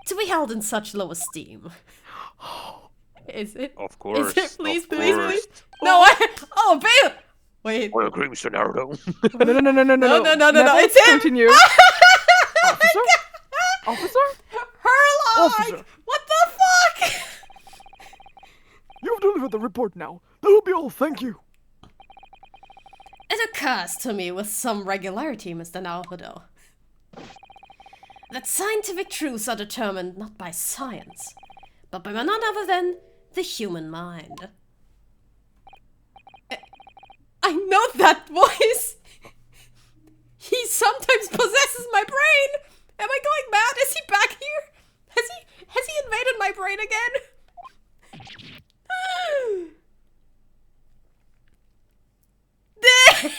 To be held in such low esteem. Is it? Of course. Is it? Please, of please, course. please. No, Oh, babe! Wait. I agree, Mr. Naruto. No. No, Never it's him! Continue. Officer? Officer? Herlock! Officer. What the fuck? You've delivered the report now. That will be all, thank you. It occurs to me with some regularity, Mr. Naruto, that scientific truths are determined not by science, but by none other than the human mind. I know that voice! He sometimes possesses my brain! Am I going mad? Is he back here? Has he invaded my brain again? Damn!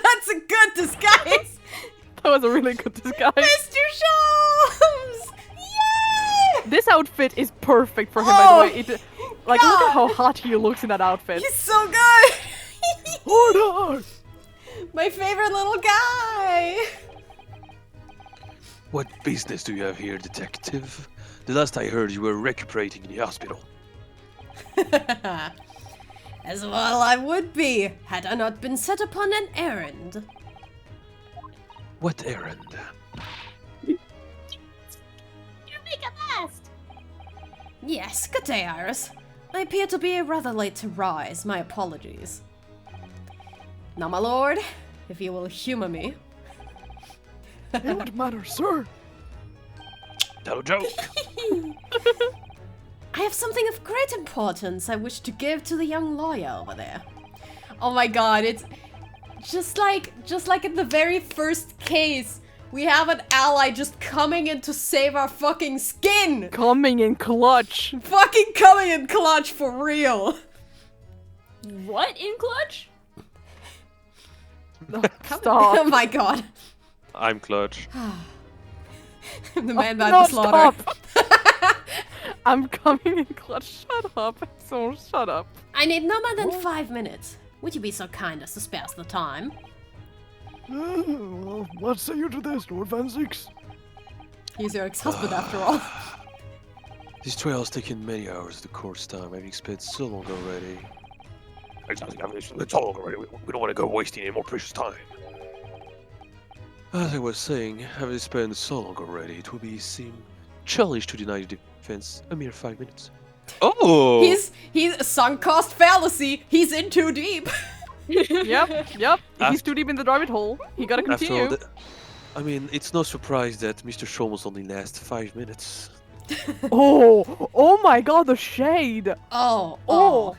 That's a good disguise! That was a really good disguise. Mr. Sholmes! Yay! This outfit is perfect for him, by the way. Look at how hot he looks in that outfit. He's so good! Order! My favorite little guy! What business do you have here, detective? The last I heard, you were recuperating in the hospital. As well I would be, had I not been set upon an errand. What errand? You make a mess. Yes, good day, Iris. I appear to be rather late to rise, my apologies. Now, my lord, if you will humor me. It won't matter, sir. Tell a joke. I have something of great importance I wish to give to the young lawyer over there. Oh my god, it's just like in the very first case, we have an ally just coming in to save our fucking skin! Coming in clutch. Fucking coming in clutch for real! What in clutch? Stop. Oh my god. I'm clutch. I'm the man by No, the slaughter. stop. I'm coming in clutch. Shut up. So shut up. I need no more than 5 minutes. Would you be so kind as to spare us the time? Well, what say you to this, Lord Van Zix? He's your ex-husband after all. This trial has taken many hours of the court's time. I've spent so long already. Exactly. I mean, it's all already. We don't want to go wasting any more precious time. As I was saying, having spent so long already, it would seem childish to deny the defense a mere 5 minutes. Oh! He's sunk cost fallacy. He's in too deep. Yep. He's too deep in the rabbit hole. He gotta After continue. all, I mean, it's no surprise that Mr. Sholmes only lasts 5 minutes. Oh my god, the shade. Oh,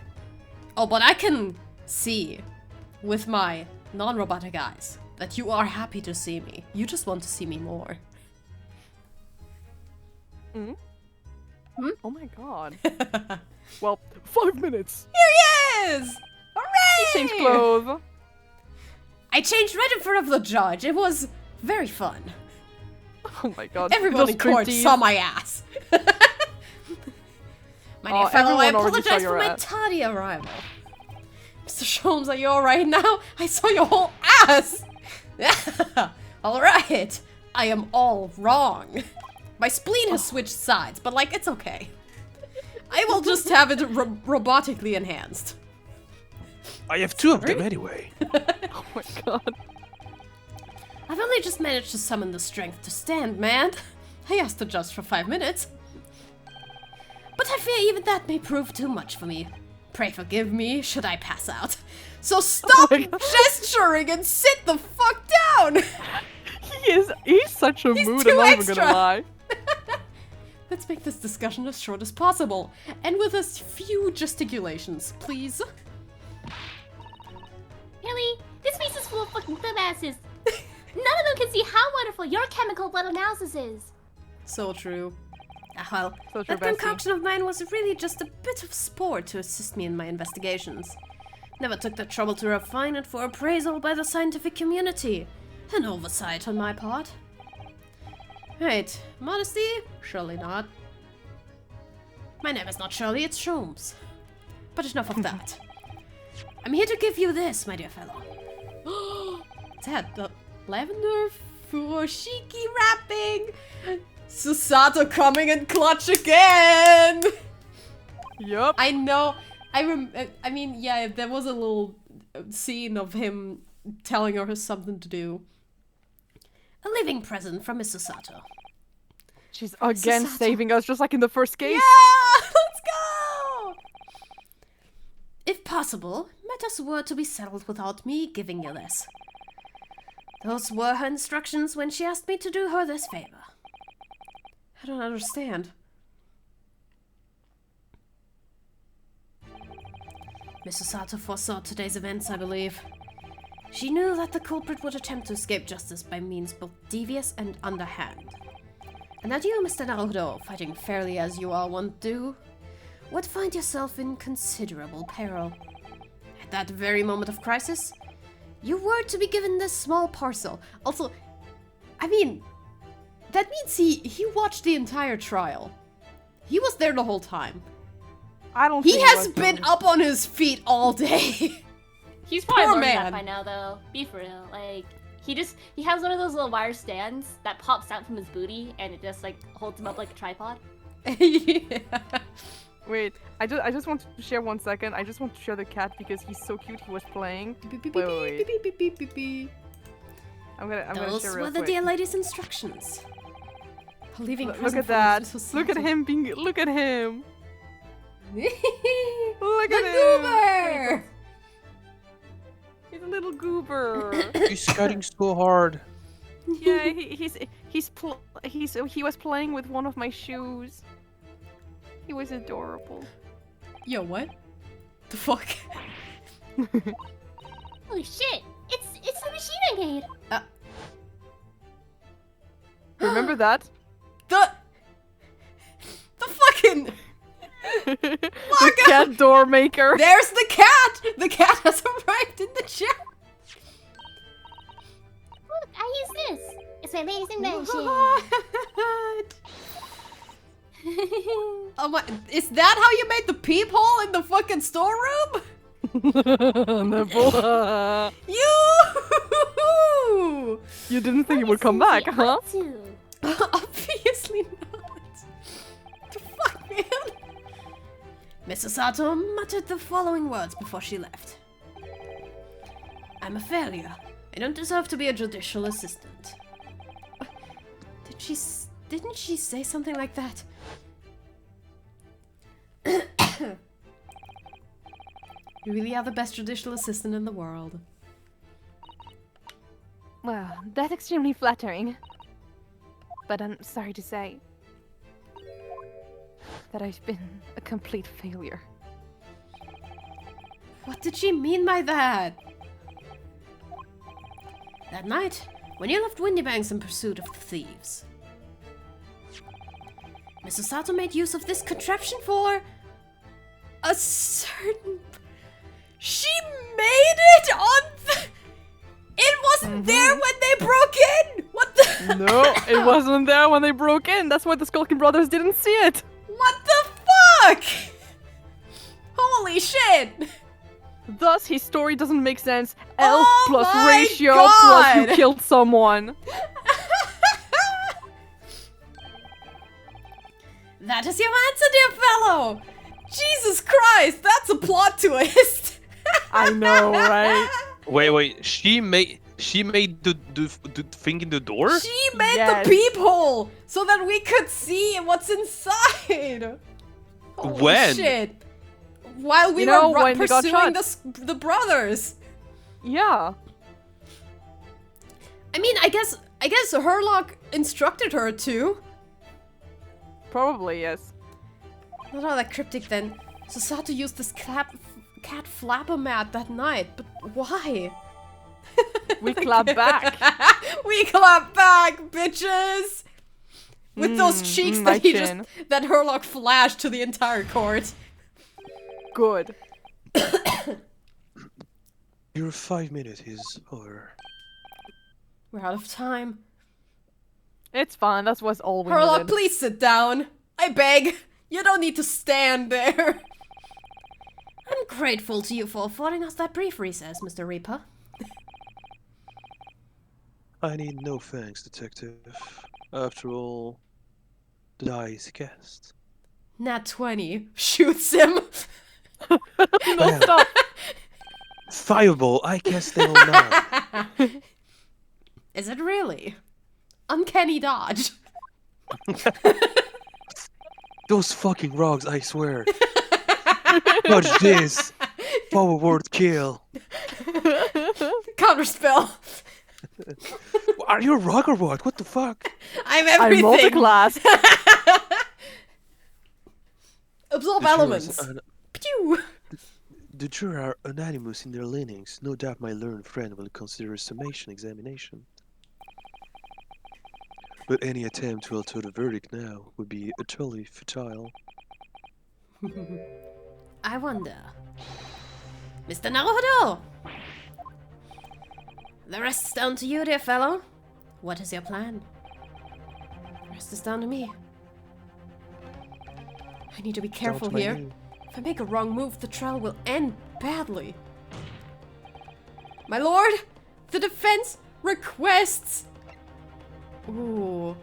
but I can see with my non-robotic eyes that you are happy to see me. You just want to see me more. Oh my god. Well, 5 minutes. Here he is! Hooray! He changed clothes. I changed right in front of the judge. It was very fun. Oh my god. Everyone in court saw my ass. My dear fellow, I everyone already saw apologize your for my ass. tardy arrival. Mr. Sholmes, are you alright now? I saw your whole ass! Alright, I am all wrong. My spleen has switched sides, but like, it's okay. I will just have it robotically enhanced. I have 2 of them anyway. Oh my god. I've only just managed to summon the strength to stand, man. I asked the judge for 5 minutes. But I fear even that may prove too much for me. Pray forgive me should I pass out. So stop gesturing and sit the fuck down! He's such a He's mood, too I'm not even extra. gonna lie. Let's make this discussion as short as possible, and with as few gesticulations, please. Really? This place is full of fucking dumbasses. None of them can see how wonderful your chemical blood analysis is. So true. Well, So true, that Bessie. concoction of mine was really just a bit of sport to assist me in my investigations. Never took the trouble to refine it for appraisal by the scientific community. An oversight on my part. Right, modesty? Surely not. My name is not Shirley, it's Sholmes. But enough of that. I'm here to give you this, my dear fellow. What's that? The lavender furoshiki wrapping? Susato coming in clutch again! Yup. I know. I mean, yeah, there was a little scene of him telling her something to do. A living present from Miss Susato. She's again Susato. saving us, just like in the first case. Yeah! Let's go! If possible, matters were to be settled without me giving you this. Those were her instructions when she asked me to do her this favor. I don't understand. Miss Susato foresaw today's events, I believe. She knew that the culprit would attempt to escape justice by means both devious and underhand. And that you, Mr. Naruto, fighting fairly as you are wont to, would find yourself in considerable peril. At that very moment of crisis, you were to be given this small parcel. Also, I mean, that means he watched the entire trial. He was there the whole time. I don't He think has was, been though. up on his feet all day. He's probably Poor learned man. that by now, though. Be for real. Like, he has one of those little wire stands that pops out from his booty, and it just like holds him up like a tripod. Yeah. Wait, I just want to share 1 second. I just want to share the cat because he's so cute. He was playing. Wait. I'm gonna Those share were real the quick. dear lady's instructions. A living Look present at from that. Mr. Look at Susato. him being. Look at him. Look The at him. goober! He's a little goober. He's fighting so hard. Yeah, he was playing with one of my shoes. He was adorable. Yo, what? The fuck? Holy shit! It's the machine I made. Remember that? The fucking... The cat door maker. There's the cat! The cat has arrived in the chat! Look, I use this. It's my latest invention. What? Oh my, is that how you made the peephole in the fucking storeroom? Nebel. You didn't think it would come back, huh? Obviously not. The fuck, man? Mrs. Sato muttered the following words before she left. I'm a failure. I don't deserve to be a judicial assistant. Didn't she say something like that? You really are the best judicial assistant in the world. Well, that's extremely flattering. But I'm sorry to say that I've been a complete failure. What did she mean by that? That night, when you left Windybanks in pursuit of the thieves, Mrs. Sato made use of this contraption for a certain... She made it on the... It wasn't there when they broke in! What the... No, it wasn't there when they broke in. That's why the Skulking brothers didn't see it. What the fuck? Holy shit! Thus, his story doesn't make sense. Elf Oh plus my ratio God. plus you killed someone. That is your answer, dear fellow! Jesus Christ, that's a plot twist! I know, right? Wait. She made the thing in the door? She made Yes. the peephole so that we could see what's inside. Holy When? shit! While we You know, were when they got pursuing shot. the brothers. Yeah. I mean, I guess Herlock instructed her to. Probably, yes. Not all that cryptic then. So Sato used this cat flapper mat that night, but why? We clap back. We clap back, bitches! With those cheeks my that chin. that Herlock flashed to the entire court. Good. Your 5 minutes is over. We're out of time. It's fine. That's what's all we Herlock, needed. please sit down. I beg. You don't need to stand there. I'm grateful to you for affording us that brief recess, Mr. Reaper. I need no thanks, Detective. After all, the die is cast. Nat 20 shoots him. No, stop. Fireball, I cast them all now. Is it really? Uncanny dodge. Those fucking rocks, I swear. Dodge this. Forward kill. Counterspell. Are you a rock or what? What the fuck? I'm I'm everything. multi-class. Absorb The jurors elements. are- Pew. The jurors are unanimous in their leanings. No doubt my learned friend will consider a summation examination. But any attempt to alter the verdict now would be utterly futile. I wonder. Mr. Naruhodo! The rest is down to you, dear fellow. What is your plan? The rest is down to me. I need to be careful Down to my here. knee. If I make a wrong move, the trial will end badly. My lord, the defense requests... Ooh.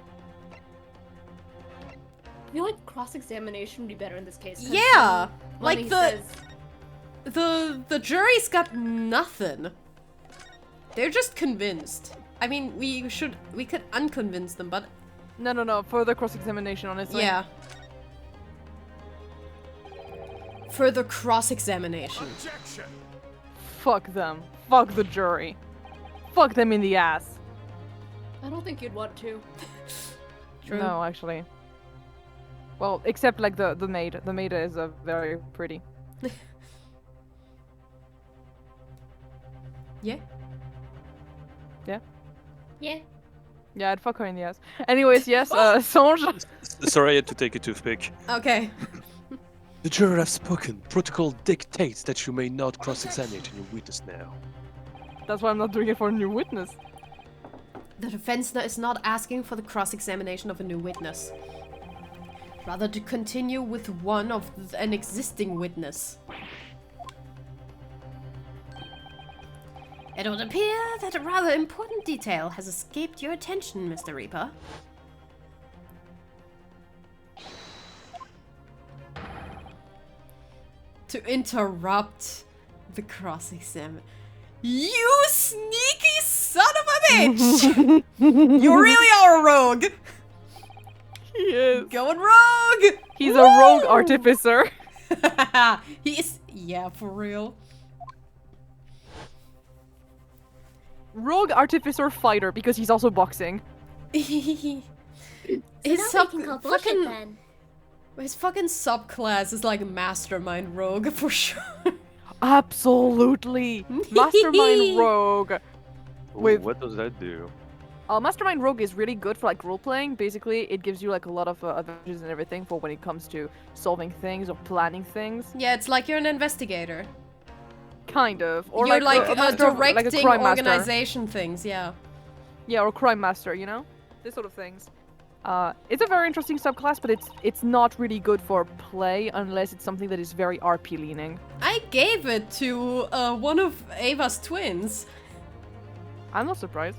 I feel like cross-examination would be better in this case. 'cause Yeah! when Like he the... says- The jury's got nothing. They're just convinced. I mean, we could unconvince them, but No. Further cross-examination, honestly. yeah. Further cross-examination. Fuck them. Fuck the jury. Fuck them in the ass. I don't think you'd want to. True. No, actually. Well, except like the maid. The maid is very pretty. Yeah. Yeah. Yeah, I'd fuck her in the ass. Anyways, yes, Songe. Sorry, I had to take a toothpick. Okay. The juror has spoken. Protocol dictates that you may not cross-examine your witness now. That's why I'm not doing it for a new witness. The defense is not asking for the cross-examination of a new witness. rather to continue with one of an existing witness. It would appear that a rather important detail has escaped your attention, Mr. Reaper. To interrupt the cross-exam. You sneaky son of a bitch! You really are a rogue! He is. Going rogue! He's a rogue artificer. He is... Yeah, for real. Rogue artificer fighter, because he's also boxing. His So now we can call bullshit then. His fucking subclass is like mastermind rogue for sure. Absolutely. Mastermind rogue. Ooh, what does that do? Mastermind rogue is really good for like role playing. Basically, it gives you like a lot of advantages and everything for when it comes to solving things or planning things. Yeah, it's like you're an investigator. Kind of. Or You're like a master of- like a directing crime master. organization things, yeah. Yeah, or crime master, you know? This sort of things. It's a very interesting subclass, but it's not really good for play unless it's something that is very RP leaning. I gave it to one of Ava's twins. I'm not surprised.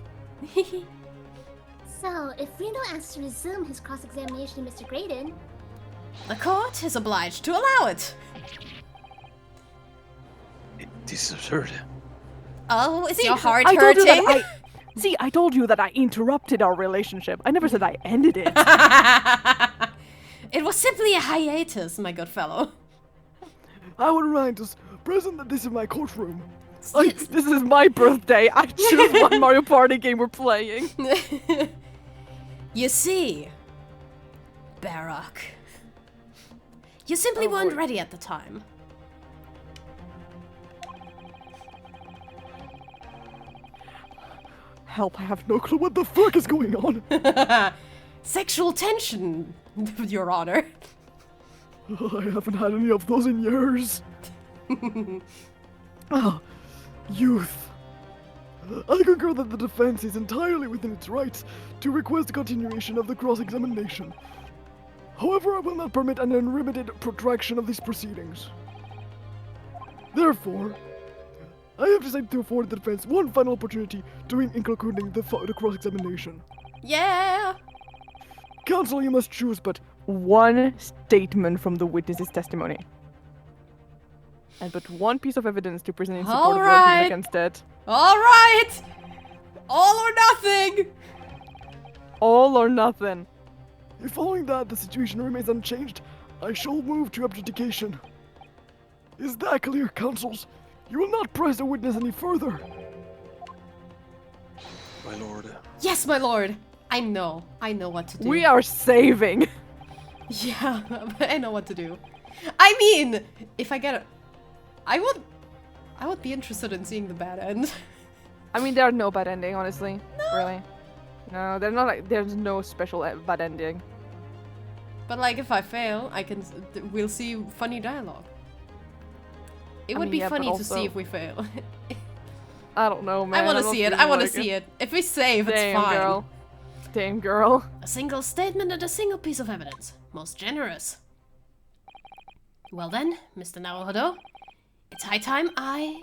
So, if Reno asks to resume his cross-examination of Mr. Graydon, The court is obliged to allow it. This is absurd. Oh, is See, your heart I told you hurting? that See, I told you that I interrupted our relationship. I never said I ended it. It was simply a hiatus, my good fellow. I would remind us present that this is my courtroom. This is my birthday. I choose what Mario Party game we're playing. You see, Barak, you simply Oh, weren't boy. ready at the time. Help, I have no clue what the fuck is going on. Sexual tension, Your Honor. I haven't had any of those in years. Ah, youth. I concur that the defense is entirely within its rights to request a continuation of the cross-examination. However, I will not permit an unlimited protraction of these proceedings. Therefore, I have decided to afford the defense one final opportunity during concluding the cross-examination. Yeah. Counsel, you must choose but One statement from the witness's testimony. And but one piece of evidence to present in support of your Alright. argument against it. All right. All or nothing. All or nothing. if following that the situation remains unchanged, I shall move to abjudication. Is that clear, counsels? You will not press the witness any further. My lord. Yes, my lord. I know what to do. We are saving. Yeah, I know what to do. I mean, if I get it, I would be interested in seeing the bad end. I mean, there's no bad ending, honestly. No. Really. No, they're not like there's no special bad ending. But like, if I fail, we'll see funny dialogue. It would be yeah, but funny to also- see if we fail. I don't know, man. I want I'm to not see it. feeling I want to like see it. If we save, it's Damn, fine. girl. Damn, girl. A single statement and a single piece of evidence. Most generous. Well then, Mr. Naruhodo, it's high time I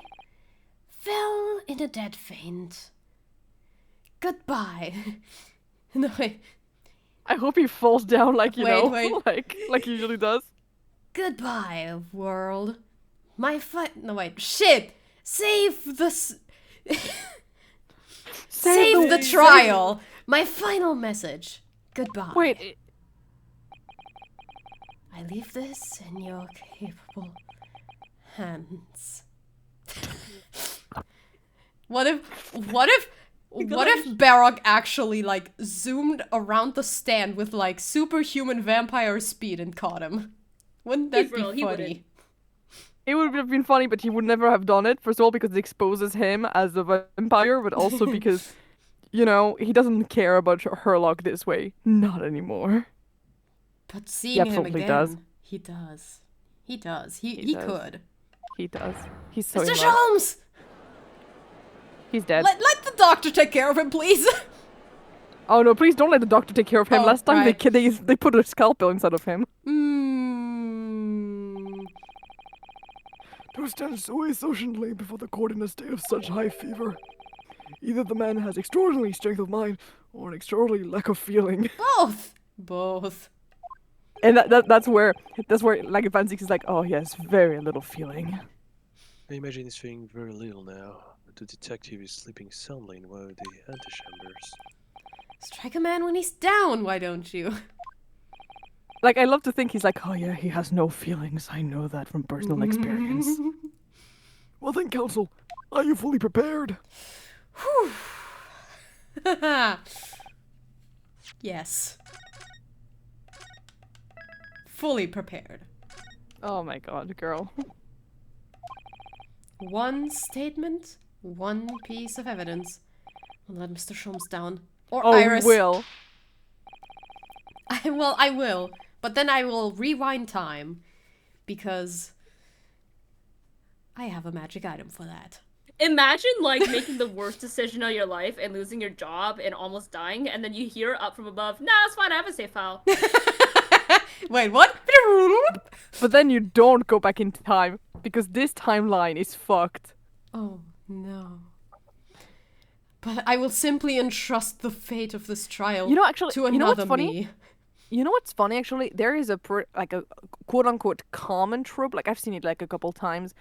fell in a dead faint. Goodbye. No, wait. I hope he falls down like you Wait, know, wait. like he usually does. Goodbye, world. No, wait. Shit! Save the... Save the trial! My final message. Goodbye. Wait, I leave this in your capable hands. What if Barak actually like zoomed around the stand with like superhuman vampire speed and caught him? Wouldn't that Bro, be he funny? it would have been funny, but he would never have done it. First of all, because it exposes him as a vampire, but also because, you know, he doesn't care about Herlock this way. Not anymore. But seeing him absolutely again, does. he does. He does. He He does. could. He does. He's so Mr. in love. Sholmes! He's dead. Let the doctor take care of him, please. Oh no, please don't let the doctor take care of him. Oh, Last time right. they put a scalpel inside of him. To stand so innocently before the court in a state of such high fever. Either the man has extraordinary strength of mind or an extraordinary lack of feeling. Both. Both. And that's where like Van6 is like, oh yes, very little feeling. I imagine he's feeling very little now. The detective is sleeping soundly in one of the antechambers. Strike a man when he's down, why don't you? Like, I love to think he's like, oh yeah, he has no feelings. I know that from personal experience. Well then, counsel, are you fully prepared? Yes. Fully prepared. Oh my god, girl. One statement, one piece of evidence. We'll let Mr. Sholmes down. Or Oh, Iris. we will. I will. But then I will rewind time. Because I have a magic item for that. Imagine, like, making the worst decision of your life and losing your job and almost dying, and then you hear up from above, nah, it's fine, I have a save file. Wait, what? But then you don't go back in time, because this timeline is fucked. Oh, no. But I will simply entrust the fate of this trial You know, actually, to you know what's another funny? me. You know what's funny, actually? There is a quote-unquote common trope, like I've seen it like a couple times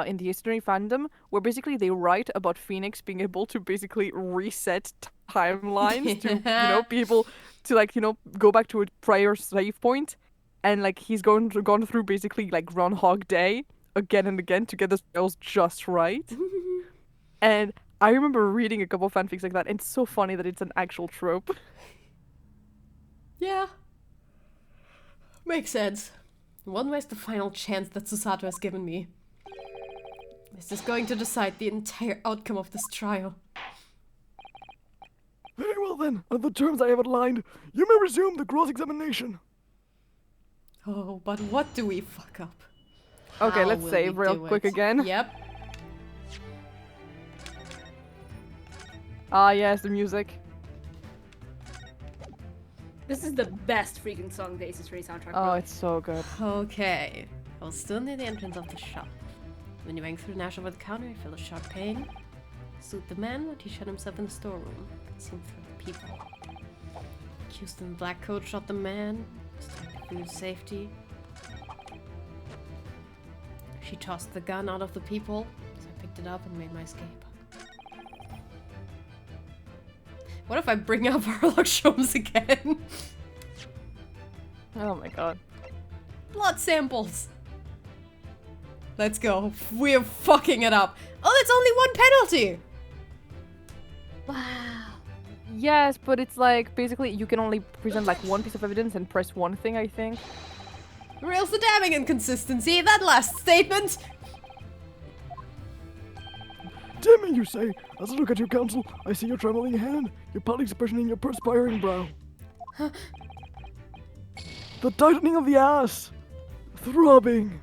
in the history fandom, where basically they write about Phoenix being able to basically reset timelines to, be able to, like, go back to a prior save point, and, like, he's gone through basically, like, Groundhog Day again and again to get the spells just right. And I remember reading a couple fanfics like that, and it's so funny that it's an actual trope. Yeah. Makes sense. One way is the final chance that Susato has given me. This is going to decide the entire outcome of this trial. Very well then, under the terms I have outlined, you may resume the cross-examination. Oh, but what do we fuck up? Okay, How let's will save we real do quick it? again. Yep. Ah, yes, the music. This is the best freaking song the Ace Attorney soundtrack. Oh, bro. it's so good. Okay. I'll still near the entrance of the shop. When you went through Nash over the counter, you feel a sharp pain. Suit the man, but he shut himself in the storeroom. Seen through the people. Accused in the black coat shot the man. For your safety. She tossed the gun out of the people, so I picked it up and made my escape. What if I bring up Harlock Sholmes again? Oh my god. Blood samples! Let's go. We're fucking it up. Oh, that's only one penalty! Wow. Yes, but it's like, basically, you can only present like one piece of evidence and press one thing, I think. Reals the damning inconsistency, that last statement! Damn it, you say. As I look at your counsel, I see your trembling hand, your pallid expression in your perspiring brow. The tightening of the ass. Throbbing.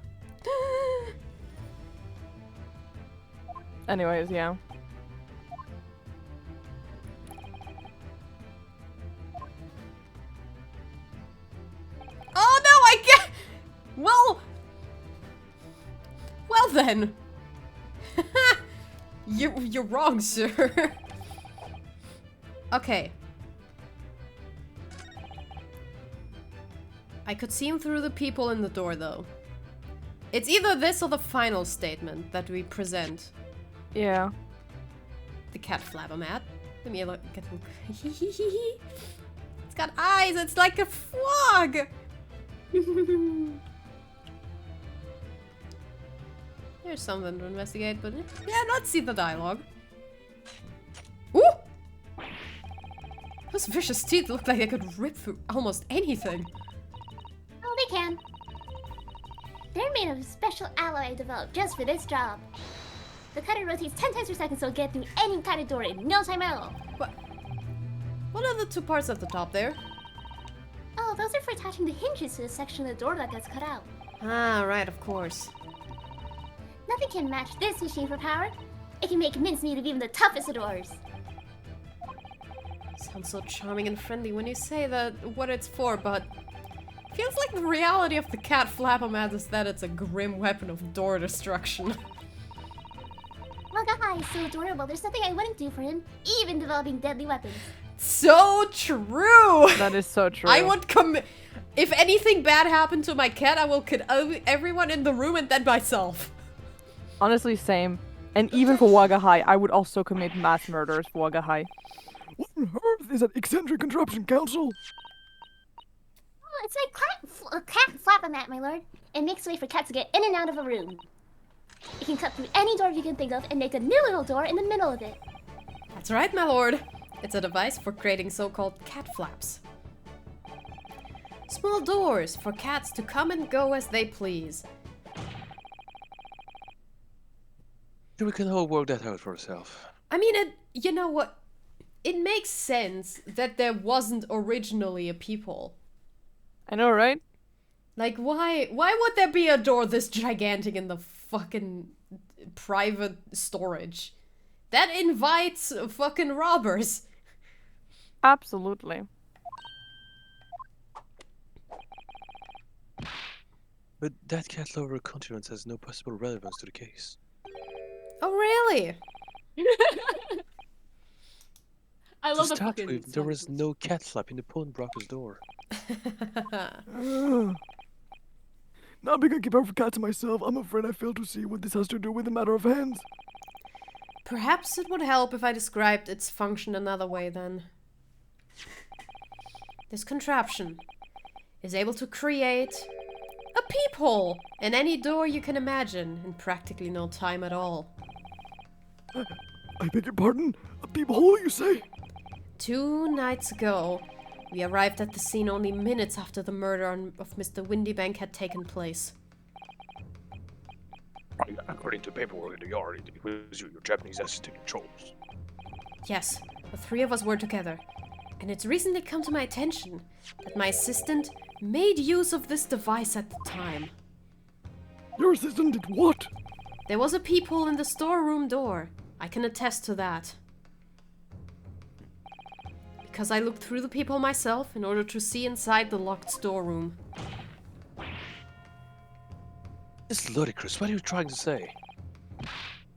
Anyways, yeah. Oh no, I get. Well then. You're wrong, sir. Okay. I could see him through the people in the door, though. It's either this or the final statement that we present. Yeah. The cat flabbermat. Let me look. Get a look. It's got eyes. It's like a frog. There's something to investigate, but yeah, let's see the dialogue. Ooh! Those vicious teeth look like they could rip through almost anything. Oh, they can. They're made of a special alloy I developed just for this job. The cutter rotates 10 times per second, so it'll get through any kind of door in no time at all. What are the two parts at the top there? Oh, those are for attaching the hinges to the section of the door that gets cut out. Ah, right, of course. Nothing can match this machine for power. It can make mincemeat of even the toughest of doors. Sounds so charming and friendly when you say that what it's for, but feels like the reality of the cat Flappermat is that it's a grim weapon of door destruction. Well, guys, so adorable. There's nothing I wouldn't do for him, even developing deadly weapons. So true! That is so true. I would if anything bad happened to my cat, I will kill everyone in the room and then myself. Honestly, same. And even for Wagahai, I would also commit mass murders for Wagahai. What on earth is that eccentric contraption, Council? Oh, it's like cat Flappermat, my lord. It makes way for cats to get in and out of a room. It can cut through any door you can think of and make a new little door in the middle of it. That's right, my lord. It's a device for creating so-called cat flaps. Small doors for cats to come and go as they please. We can all work that out for ourselves. I mean, you know what? It makes sense that there wasn't originally a peephole. I know, right? Like, why would there be a door this gigantic in the fucking private storage? That invites fucking robbers. Absolutely. But that cat lover continent has no possible relevance to the case. Oh, really? I love To the start fucking with, there was no cat flap in the pawnbroker's door. Not being a keeper of cats myself, I'm afraid I fail to see what this has to do with the matter of hands. Perhaps it would help if I described its function another way then. This contraption is able to create a peephole in any door you can imagine in practically no time at all. I beg your pardon? A peephole, you say? 2 nights ago, we arrived at the scene only minutes after the murder of Mr. Windybank had taken place. According to paperwork in the yard, it was you, your Japanese assistant in Charles. Yes, the 3 of us were together. And it's recently come to my attention that my assistant made use of this device at the time. Your assistant did what? There was a peephole in the storeroom door. I can attest to that. Because I looked through the peephole myself in order to see inside the locked storeroom. It's ludicrous. What are you trying to say?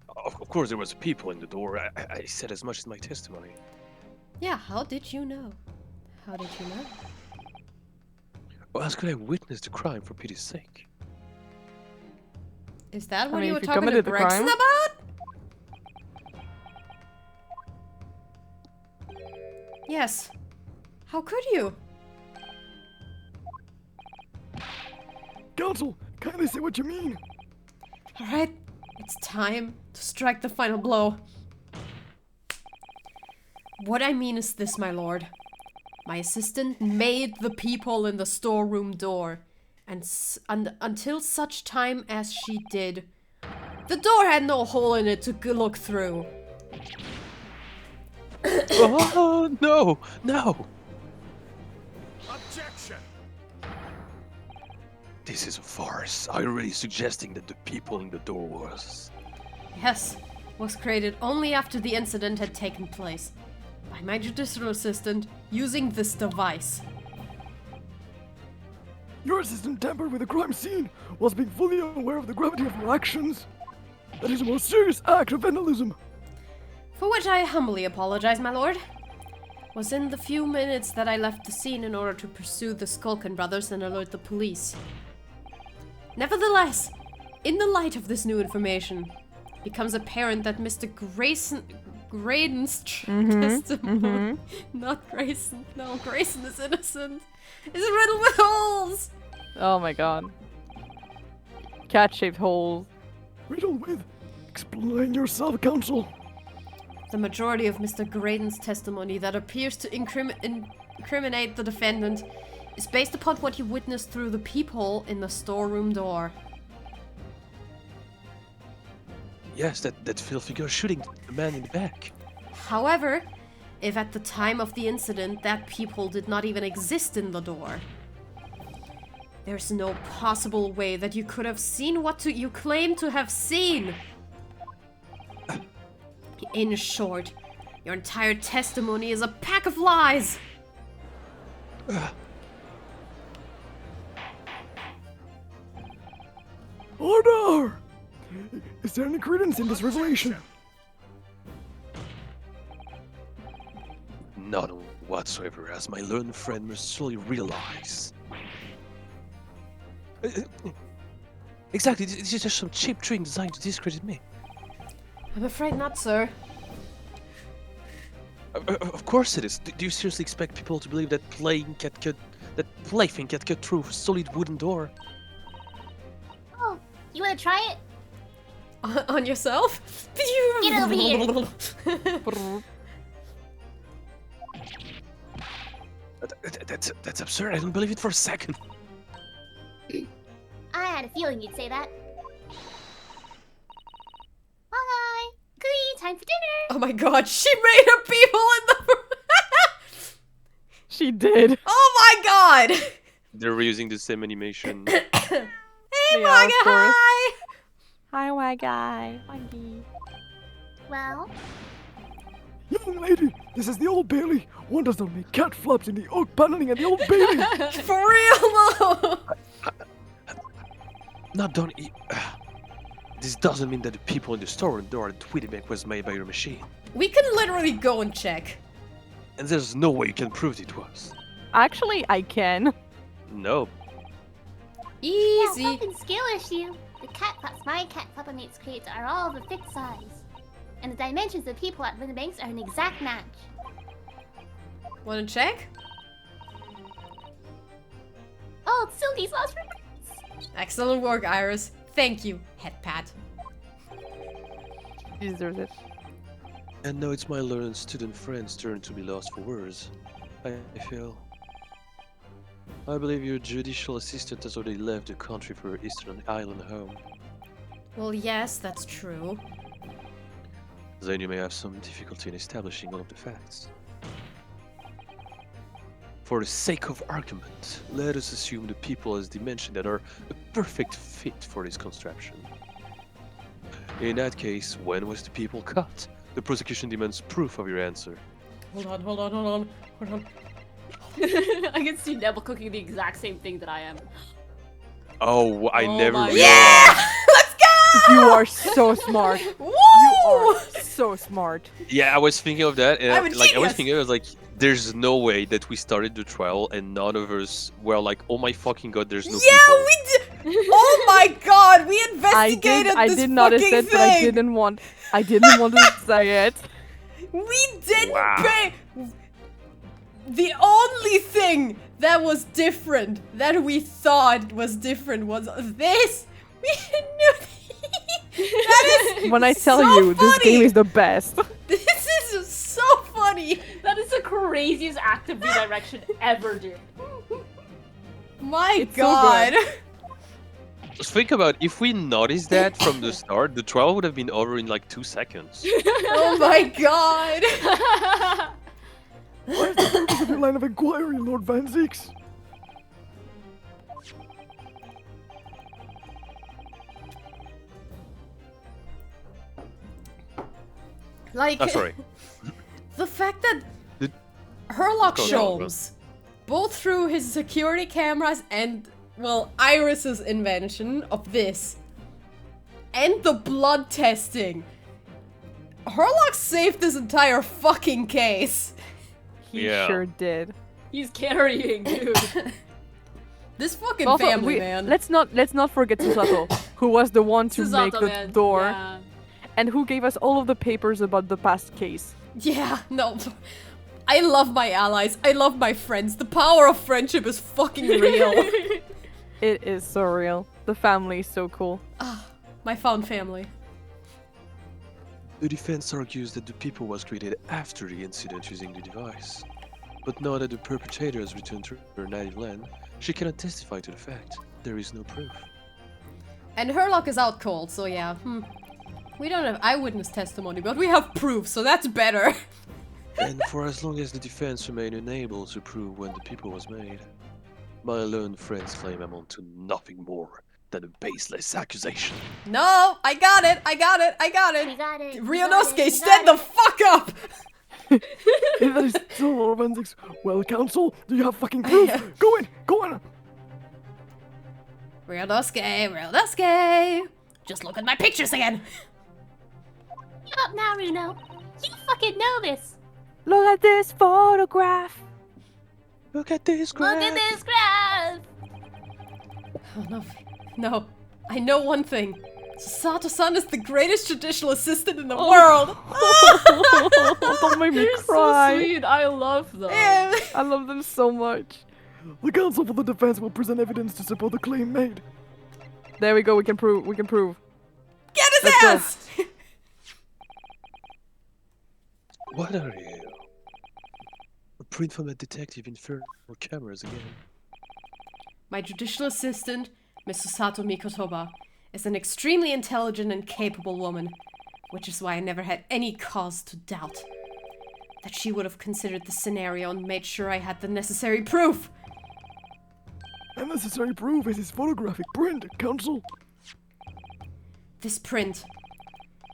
Of course, there was people in the door. I said as much in my testimony. Yeah, how did you know? How did you know? Or else could I witness the crime for pity's sake? Is that what mean, you were if you talking to committed the Gregson crime- about? Yes. How could you? Council, kindly say what you mean. Alright, it's time to strike the final blow. What I mean is this, my lord. My assistant made the peephole in the storeroom door, and until such time as she did, the door had no hole in it to look through. Oh, no! No! Objection! This is a farce. Are you really suggesting that the people in the door was... Yes, was created only after the incident had taken place, by my judicial assistant using this device. Your assistant tampered with the crime scene whilst being fully aware of the gravity of your actions. That is a most serious act of vandalism. For which I humbly apologize, my lord. Was in the few minutes that I left the scene in order to pursue the Skulkin brothers and alert the police. Nevertheless, in the light of this new information, it becomes apparent that Mr. Graydon's testimony, not Grayson, no, Grayson is innocent, is riddled with holes! Oh my god. Cat-shaped holes. Riddled with. Explain yourself, Council. The majority of Mr. Graydon's testimony that appears to incriminate the defendant is based upon what he witnessed through the peephole in the storeroom door. Yes, that filthy girl shooting the man in the back. However, if at the time of the incident that peephole did not even exist in the door, there's no possible way that you could have seen what you claim to have seen. In short, Your entire testimony is a pack of lies! Order! Is there any credence in this revelation? None whatsoever, as my learned friend must surely realize. Exactly, this is just some cheap trick designed to discredit me. I'm afraid not, sir. Of course it is. Do you seriously expect people to believe that plaything can cut through a solid wooden door? Oh, you wanna try it? On yourself? Get over here! That's absurd. I don't believe it for a second. I had a feeling you'd say that. Bye! Glee, time for dinner! Oh my god, she made her people in the... She did. Oh my god! They're reusing the same animation. Hey, Yeah, Wagga, of course. hi! Hi, Waggy. Waggy. Well, Young lady, this is the Old Bailey. One does not make cat flaps in the oak paneling at the Old Bailey. For real though! Not done. This doesn't mean that the people in the store door that Tweedymake was made by your machine. We can literally go and check. And there's no way you can prove it was. Actually, I can. No. Easy. no fucking skill issue. The cat flaps my cat flapamates create are all of a fixed size. And the dimensions of people at Winnebanks are an exact match. Wanna check? Oh, it's still these last reports. Excellent work, Iris. Thank you, head pat. She deserves it. And now it's my learned student friend's turn to be lost for words. I feel. I believe your judicial assistant has already left the country for her Eastern Island home. Well, yes, that's true. Then you may have some difficulty in establishing all of the facts. For the sake of argument, let us assume the people as dimension that are a perfect fit for this contraption. In that case, when was the people cut? The prosecution demands proof of your answer. Hold on. I can see Nebel cooking the exact same thing that I am. Oh, I Oh never my realized. Yeah! Let's go! You are so smart. Woo! You are so smart. Yeah, I was thinking of that, and I'm a I was genius! thinking, I was like, there's no way that we started the trial and none of us were like, oh my fucking god, there's no Yeah, people. we did! Oh my god, we I investigated did this notice fucking it, but I thing! didn't want to say it. We didn't Wow. pay... The only thing that was different, that we thought was different, was this! We didn't know... That is When I tell so you, this funny. game is the best. This is so funny! That is the craziest act of redirection ever, dude. My It's so god! Just think about if we noticed that from the start, the trial would have been over in like 2 seconds. Oh my god! What is the purpose of your line of inquiry, Lord Van Zeeks? Like, Oh, sorry. the fact that The- Herlock Go, go, go. Sholmes, both through his security cameras and, well, Iris's invention of this, and the blood testing, Herlock saved this entire fucking case. He Yeah. sure did. He's carrying, dude. This fucking Also, family, man. let's not forget Susato, who was the one to make Susato, the man. door Yeah. and who gave us all of the papers about the past case. Yeah, no. I love my allies. I love my friends. The power of friendship is fucking real. It is so real. The family is so cool. My found family. The defense argues that the people was created after the incident using the device. But now that the perpetrator has returned to her native land, she cannot testify to the fact. There is no proof. And Herlock is out cold, so yeah. We don't have eyewitness testimony, but we have proof, so that's better. And for as long as the defense remain unable to prove when the people was made, my learned friends claim amount to nothing more than a baseless accusation. No, I got it. We got it. Ryonosuke, stand the fuck up! That is still forensics. Well, counsel, do you have fucking proof? Go in! Go in! Realdoske. Just look at my pictures again. Give up now, Runo. You fucking know this. Look at this photograph. Look at this graph. Look at this graph. Oh, no. I know one thing. Sato-san is the greatest judicial assistant in the world. Don't make me They're cry. so sweet. I love them. I love them so much. The counsel for the defense will present evidence to support the claim made. There we go. We can prove. We can prove. Get his Let's go. ass! What are you? A print from a detective infernal cameras again. My judicial assistant, Miss Sato Mikotoba, is an extremely intelligent and capable woman, which is why I never had any cause to doubt that she would have considered the scenario and made sure I had the necessary proof. And necessary proof is his photographic print, counsel. This print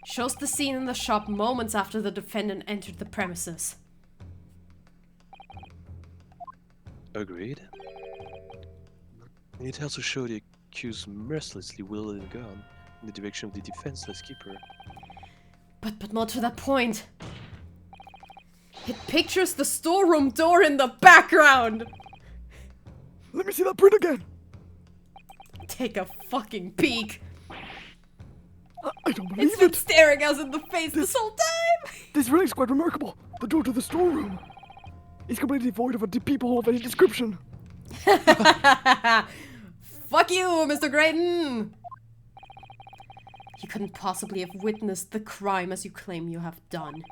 shows the scene in the shop moments after the defendant entered the premises. Agreed. And it also showed the accused mercilessly wielding a gun in the direction of the defenseless keeper. But more to that point, it pictures the storeroom door in the background. Let me see that print again. Take a fucking peek. I don't believe It's been it. staring us in the face this whole time. This really is quite remarkable. The door to the storeroom is completely void of a peephole of any description. Fuck you, Mr. Grayton! You couldn't possibly have witnessed the crime as you claim you have done.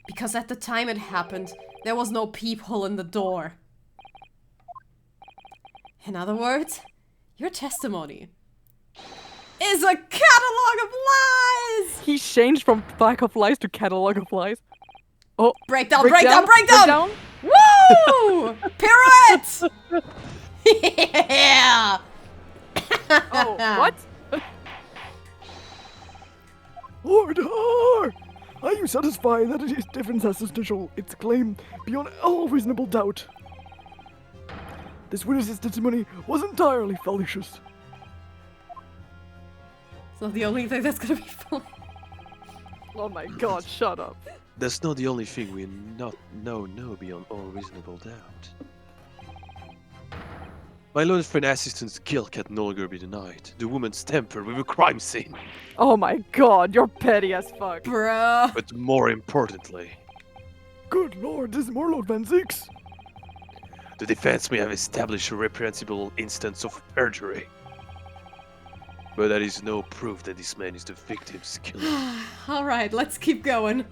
Because at the time it happened, there was no peephole in the door. In other words, your testimony is a catalog of lies! He changed from Pack of Lies to Catalog of Lies. Oh, Breakdown! breakdown! Woo! Pirouette! Yeah! Oh, what? Order! Are you satisfied that his defense has substantial its claim beyond all reasonable doubt? This witness's testimony was entirely fallacious. It's not the only thing that's gonna be fun. Oh my god, shut up. That's not the only thing we know beyond all reasonable doubt. My learned friend assistant's guilt can no longer be denied. The woman's tempered with a crime scene. Oh my god, you're petty as fuck. Bruh. But more importantly, Good lord, this is more Lord Van Zeeks. the defense may have established a reprehensible instance of perjury. But that is no proof that this man is the victim's killer. Alright, let's keep going.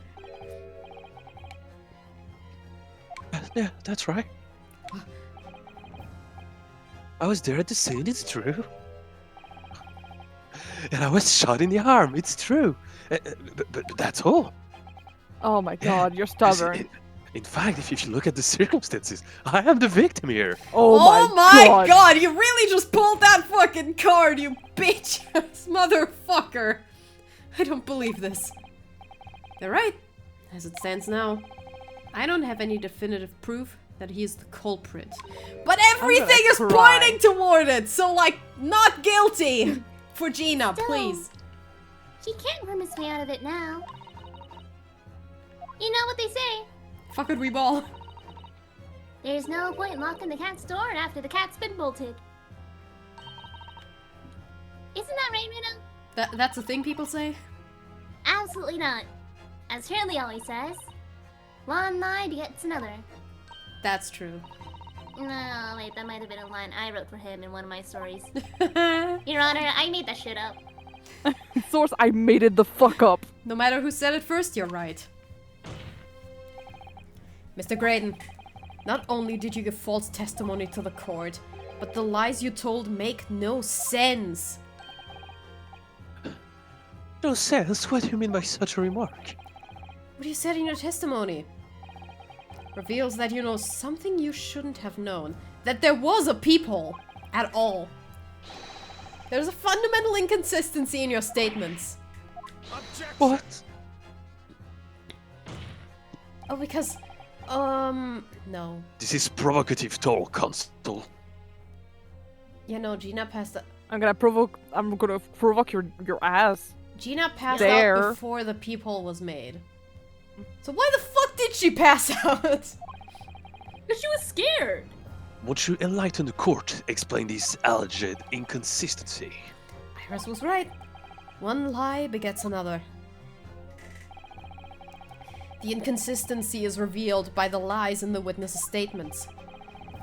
Yeah, that's right. I was there at the scene, it's true. And I was shot in the arm, it's true. But that's all. Oh my god, you're stubborn. In fact, if you look at the circumstances, I am the victim here. Oh my god, you really just pulled that fucking card, you bitch ass motherfucker. I don't believe this. They're right. As it stands now, I don't have any definitive proof that he is the culprit. But everything is pointing toward it, so like, not guilty. For Gina, Still, please. She can't worm his way out of it now. You know what they say. Fuck it, we ball. There's no point locking the cat's door after the cat's been bolted. Isn't that right, Reno? That's a thing people say? Absolutely not. As Shirley always says, one lie begets another. That's true. No, wait, that might have been a line I wrote for him in one of my stories. Your Honor, I made that shit up. Source, I made it the fuck up. No matter who said it first, you're right. Mr. Graydon, not only did you give false testimony to the court, but the lies you told make no sense. No sense? What do you mean by such a remark? What you said in your testimony reveals that you know something you shouldn't have known. That there was a peephole at all. There's a fundamental inconsistency in your statements. What? Oh, because... no. This is provocative talk, Constable. Yeah, no, Gina passed out. I'm gonna provoke your ass. Gina passed There. out before the peephole was made. So why the fuck did she pass out? Because she was scared. Won't you enlighten the court? Explain this alleged inconsistency. Iris was right. One lie begets another. The inconsistency is revealed by the lies in the witnesses' statements.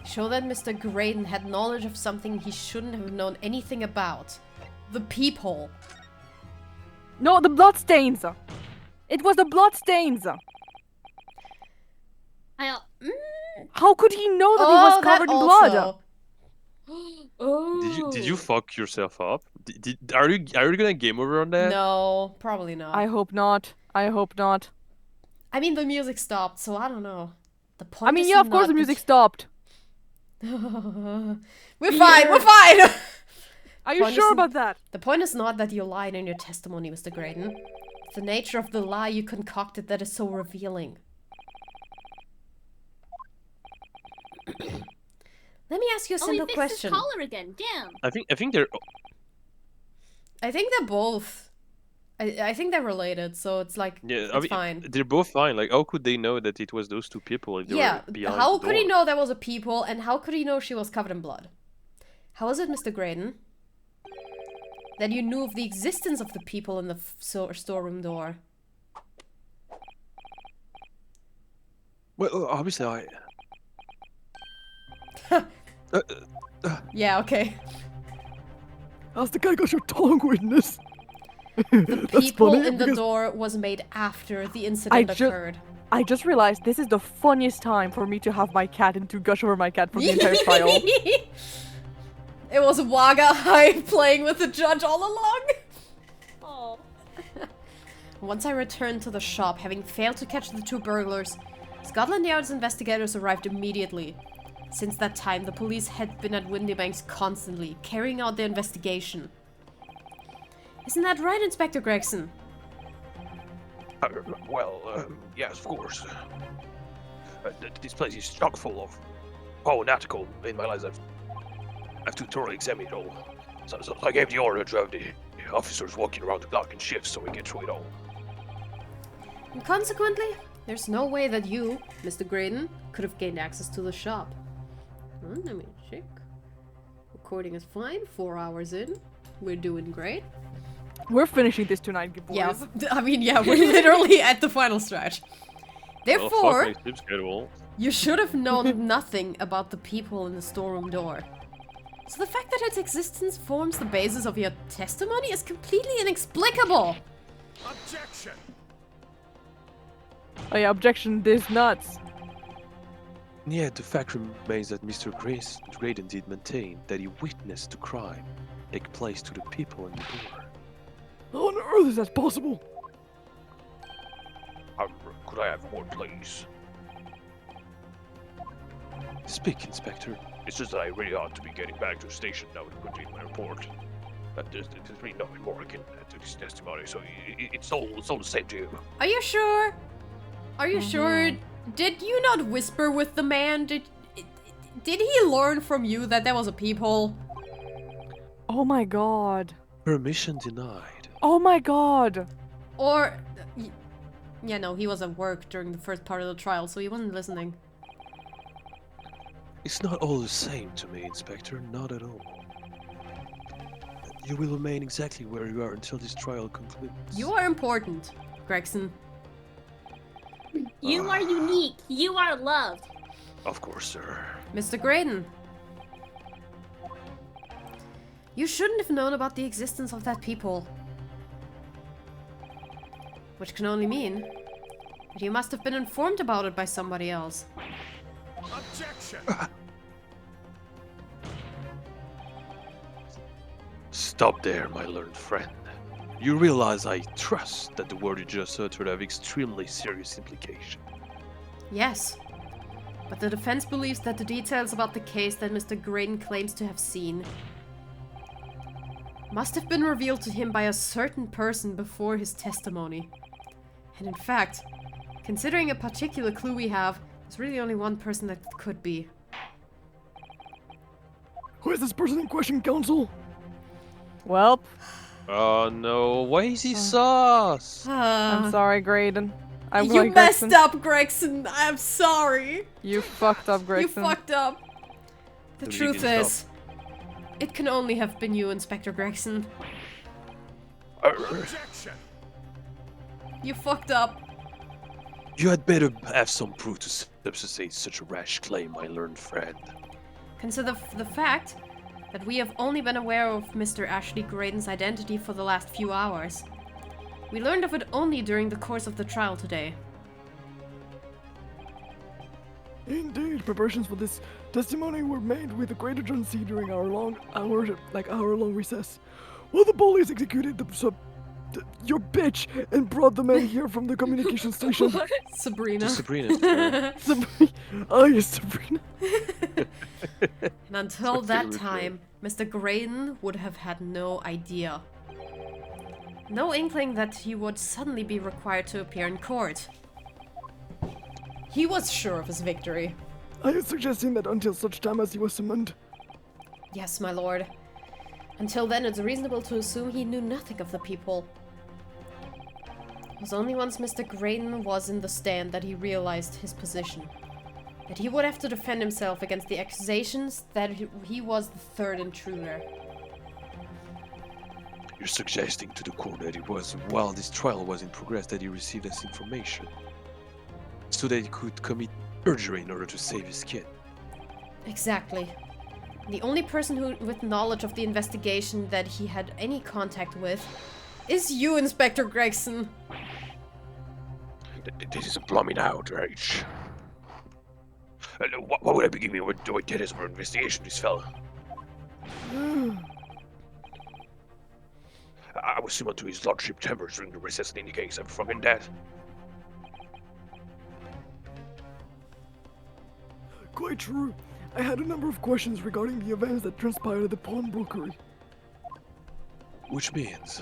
Show that Mr. Graydon had knowledge of something he shouldn't have known anything about. The peephole. No, the bloodstains. It was the bloodstains. How could he know that he was covered in blood? Oh. Did you fuck yourself up? Are you gonna game over on that? No, probably not. I hope not. I hope not. I mean, the music stopped, so I don't know. The point I mean, is yeah, of course not the music that- stopped. We're fine, we're fine! Are you Point sure is- about that? The point is not that you lied in your testimony, Mr. Graydon. It's the nature of the lie you concocted that is so revealing. Let me ask you a Oh, he simple fixed question. his collar again. Damn. I think they're. I think they're both. I think they're related, so it's like Yeah, it's fine. They're both fine. Like, how could they know that it was those two people if they Yeah, were behind how the could he door? know there was a people, and how could he know she was covered in blood? How is it, Mr. Graydon, that you knew of the existence of the people in the storeroom door? Well, obviously I... Yeah, okay. How's the guy got your tongue, witness? The That's people funny, in the because- door was made after the incident occurred. I just realized this is the funniest time for me to have my cat and to gush over my cat for the entire trial. It was Waga High playing with the judge all along. Oh. Once I returned to the shop, having failed to catch the two burglars, Scotland Yard's investigators arrived immediately. Since that time, the police had been at Windybanks constantly, carrying out their investigation. Isn't that right, Inspector Gregson? Yes, of course. This place is chock full of nautical. In my life, I've to thoroughly examine it all. So I gave the order to have the officers walking around the clock in shifts so we get through it all. And consequently, there's no way that you, Mr. Graydon, could have gained access to the shop. Let me check. Recording is fine. 4 hours in. We're doing great. We're finishing this tonight, boys. Yeah, I mean, yeah, we're literally at the final stretch. Therefore, fuck my sleep schedule. you should have known nothing about the people in the storeroom door. So the fact that its existence forms the basis of your testimony is completely inexplicable. Objection! Oh yeah, objection, this nuts. Yet the fact remains that Mr. Graydon did maintain that he witnessed the crime take place to the people in the door. How on earth is that possible? Could I have more, please? Speak, Inspector. It's just that I really ought to be getting back to the station now to complete my report. There's really nothing more I can add to this testimony, so it's all the same to you. Are you sure? Are you sure? Did you not whisper with the man? Did he learn from you that there was a peephole? Oh my god. Permission denied. Oh my god. Or... Yeah, no, he was at work during the first part of the trial, so he wasn't listening. It's not all the same to me, Inspector. Not at all. You will remain exactly where you are until this trial concludes. You are important, Gregson. You are unique. You are loved. Of course, sir. Mr. Graydon. You shouldn't have known about the existence of that peephole. Which can only mean that you must have been informed about it by somebody else. Objection! Stop there, my learned friend. You realize I trust that the word you just uttered have extremely serious implications. Yes. But the defense believes that the details about the case that Mr. Graydon claims to have seen must have been revealed to him by a certain person before his testimony. And in fact, Considering a particular clue we have, there's really only one person that could be. Who is this person in question, Council? Well, Oh no, why is he sus? I'm sorry, Graydon. I'm You going, messed Gregson. up, Gregson. I'm sorry. You fucked up, You Gregson. fucked up. The The truth leading is, it can only have been you, Inspector Gregson. Objection! You fucked up. You had better have some proof to substantiate such a rash claim, my learned friend. Consider the fact that we have only been aware of Mr. Ashley Graydon's identity for the last few hours. We learned of it only during the course of the trial today. Indeed, preparations for this testimony were made with great urgency during our hour-long recess. While the bullies executed your bitch and brought the man here from the communication station. Sabrina. To Sabrina. Oh, yes, Sabrina. And until It's that actually time, Mr. Graydon would have had no idea. No inkling that he would suddenly be required to appear in court. He was sure of his victory. Are you suggesting that until such time as he was summoned? Yes, my lord. Until then, it's reasonable to assume he knew nothing of the people. It was only once Mr. Graydon was in the stand that he realized his position. That he would have to defend himself against the accusations that he was the third intruder. You're suggesting to the court that it was while this trial was in progress that he received this information, so that he could commit perjury in order to save his skin. Exactly. The only person with knowledge of the investigation that he had any contact with is you, Inspector Gregson. This is a plumbing outrage. What would I be giving with did as for investigation, this fella? I was summoned to his lordship chambers during the recess in any case. I'm fucking dead. Quite true. I had a number of questions regarding the events that transpired at the pawnbrokery. Which means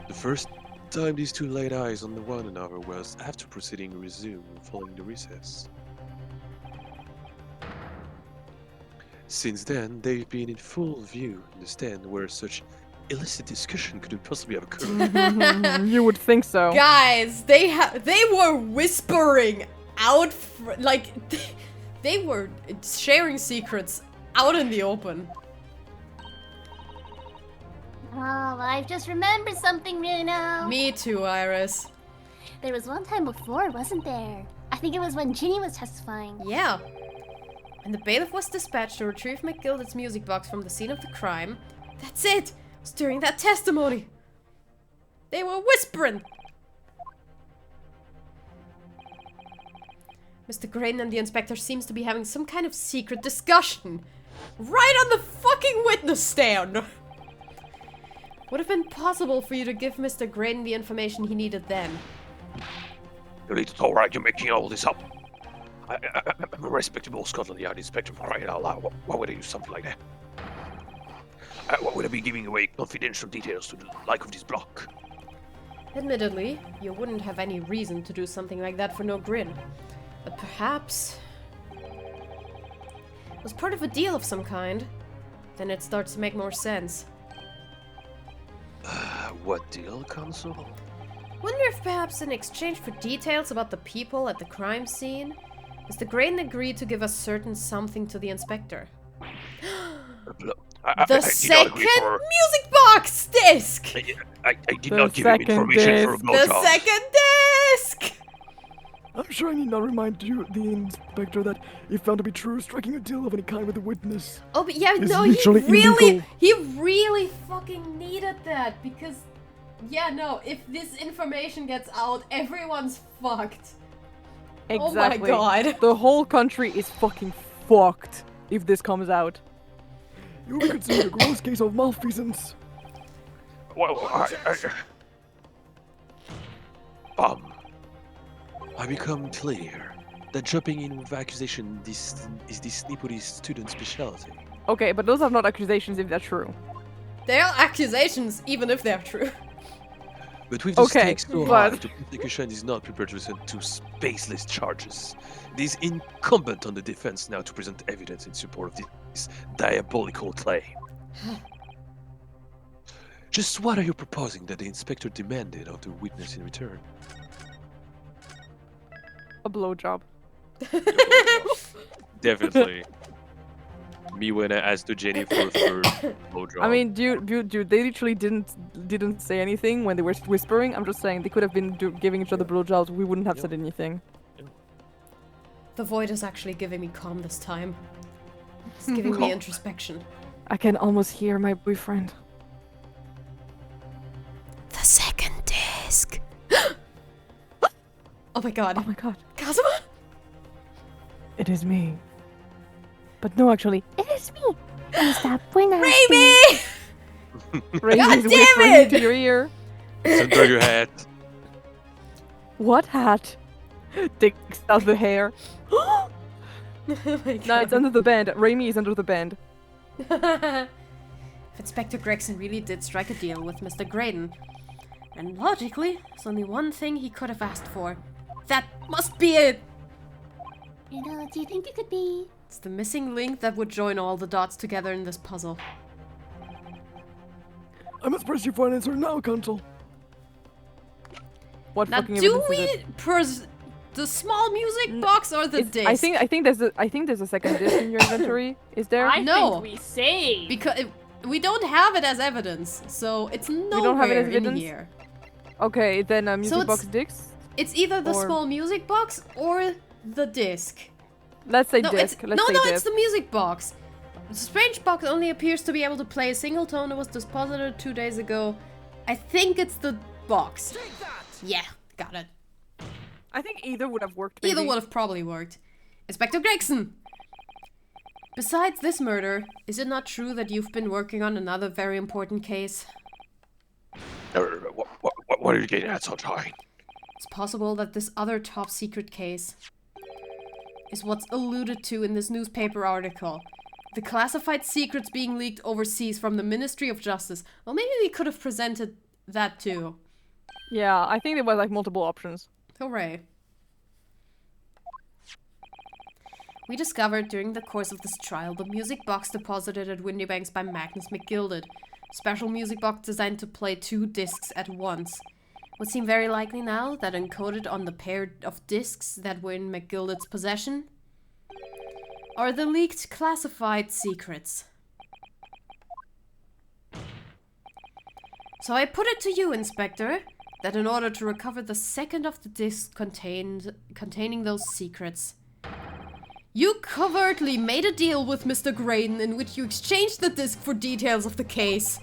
the first time these two laid eyes on one another was after proceeding resumed following the recess. Since then, they've been in full view in the stand where such illicit discussion couldn't possibly have occurred. You would think so. Guys, they were whispering out, they were sharing secrets out in the open. Oh, well, I've just remembered something, Bruno. Me too, Iris. There was one time before, wasn't there? I think it was when Ginny was testifying. Yeah. When the bailiff was dispatched to retrieve McGilded's music box from the scene of the crime, that's it! It was during that testimony. They were whispering. Mr. Graydon and the inspector seems to be having some kind of secret discussion. Right on the fucking witness stand! Would have been possible for you to give Mr. Graydon the information he needed then. It's alright, you're making all this up. I'm a respectable Scotland Yard inspector, for crying out loud. Why would I do something like that? Why would I be giving away confidential details to the like of this block? Admittedly, you wouldn't have any reason to do something like that for no grin. But perhaps it was part of a deal of some kind. Then it starts to make more sense. What deal, Consul? Wonder if perhaps in exchange for details about the people at the crime scene, Mr. Graydon agreed to give a certain something to the inspector. The second music box disc! I did The not give him second information for a disc. The blowjob. second disc! I'm sure I need not remind you, the inspector, that if found to be true, striking a deal of any kind with a witness. Oh, but yeah, It's no, he literally illegal. really fucking needed that because, yeah, no, if this information gets out, everyone's fucked. Exactly. Oh my god. The whole country is fucking fucked if this comes out. You will be considered a gross case of malfeasance. Well, I become clear that jumping in with accusation is this Nepalese student's specialty. Okay, but those are not accusations if they're true. They are accusations, even if they're true. But with the Okay, stakes so high, but- the prosecution is not prepared to listen to spaceless charges. It is incumbent on the defense now to present evidence in support of this diabolical claim. Just what are you proposing that the inspector demanded of the witness in return? A blowjob. Definitely. Me when I asked the Jenny for a third blowjob. I mean, dude, they literally didn't say anything when they were whispering. I'm just saying they could have been giving each other blowjobs. We wouldn't have said anything. The void is actually giving me calm this time. It's giving me introspection. I can almost hear my boyfriend. The second disc. Oh my god. Oh my god. Kazuma? It is me. But no, actually, It is me. Stop when I Raimi! Ray God is damn whispering it! into your ear. It's under your hat. What hat? Takes out the hair. Oh my No, it's under the band. Raimi is under the band. If Inspector Gregson really did strike a deal with Mr. Graydon, and logically, there's only one thing he could have asked for. That must be it! You know, do you think it could be? It's the missing link that would join all the dots together in this puzzle. I must press you for an answer now, Counsel. What Now, fucking do evidence is it? we the small music box or the disc? I think there's a second disc in your inventory. Is there? I No. think we saved. Because we don't have it as evidence, so it's nowhere don't have it as in evidence? here. Okay, then music it's- box discs. It's either the Or- small music box or the disc. Let's say No, disc. it's, Let's no, say no, disc. it's the music box. The strange box only appears to be able to play a single tone that was deposited 2 days ago. I think it's the box. Yeah, got it. I think either would have worked. Either maybe. would have probably worked. Inspector Gregson! Besides this murder, is it not true that you've been working on another very important case? What are you getting at, Sunshine? It's possible that this other top secret case is what's alluded to in this newspaper article. The classified secrets being leaked overseas from the Ministry of Justice. Well, maybe we could have presented that too. Yeah, I think there were like multiple options. Hooray. We discovered during the course of this trial the music box deposited at Windybanks by Magnus McGilded. Special music box designed to play 2 discs at once. Would seem very likely now that encoded on the pair of discs that were in McGilded's possession are the leaked classified secrets. So I put it to you, Inspector, that in order to recover the second of the discs containing those secrets, you covertly made a deal with Mr. Graydon in which you exchanged the disc for details of the case.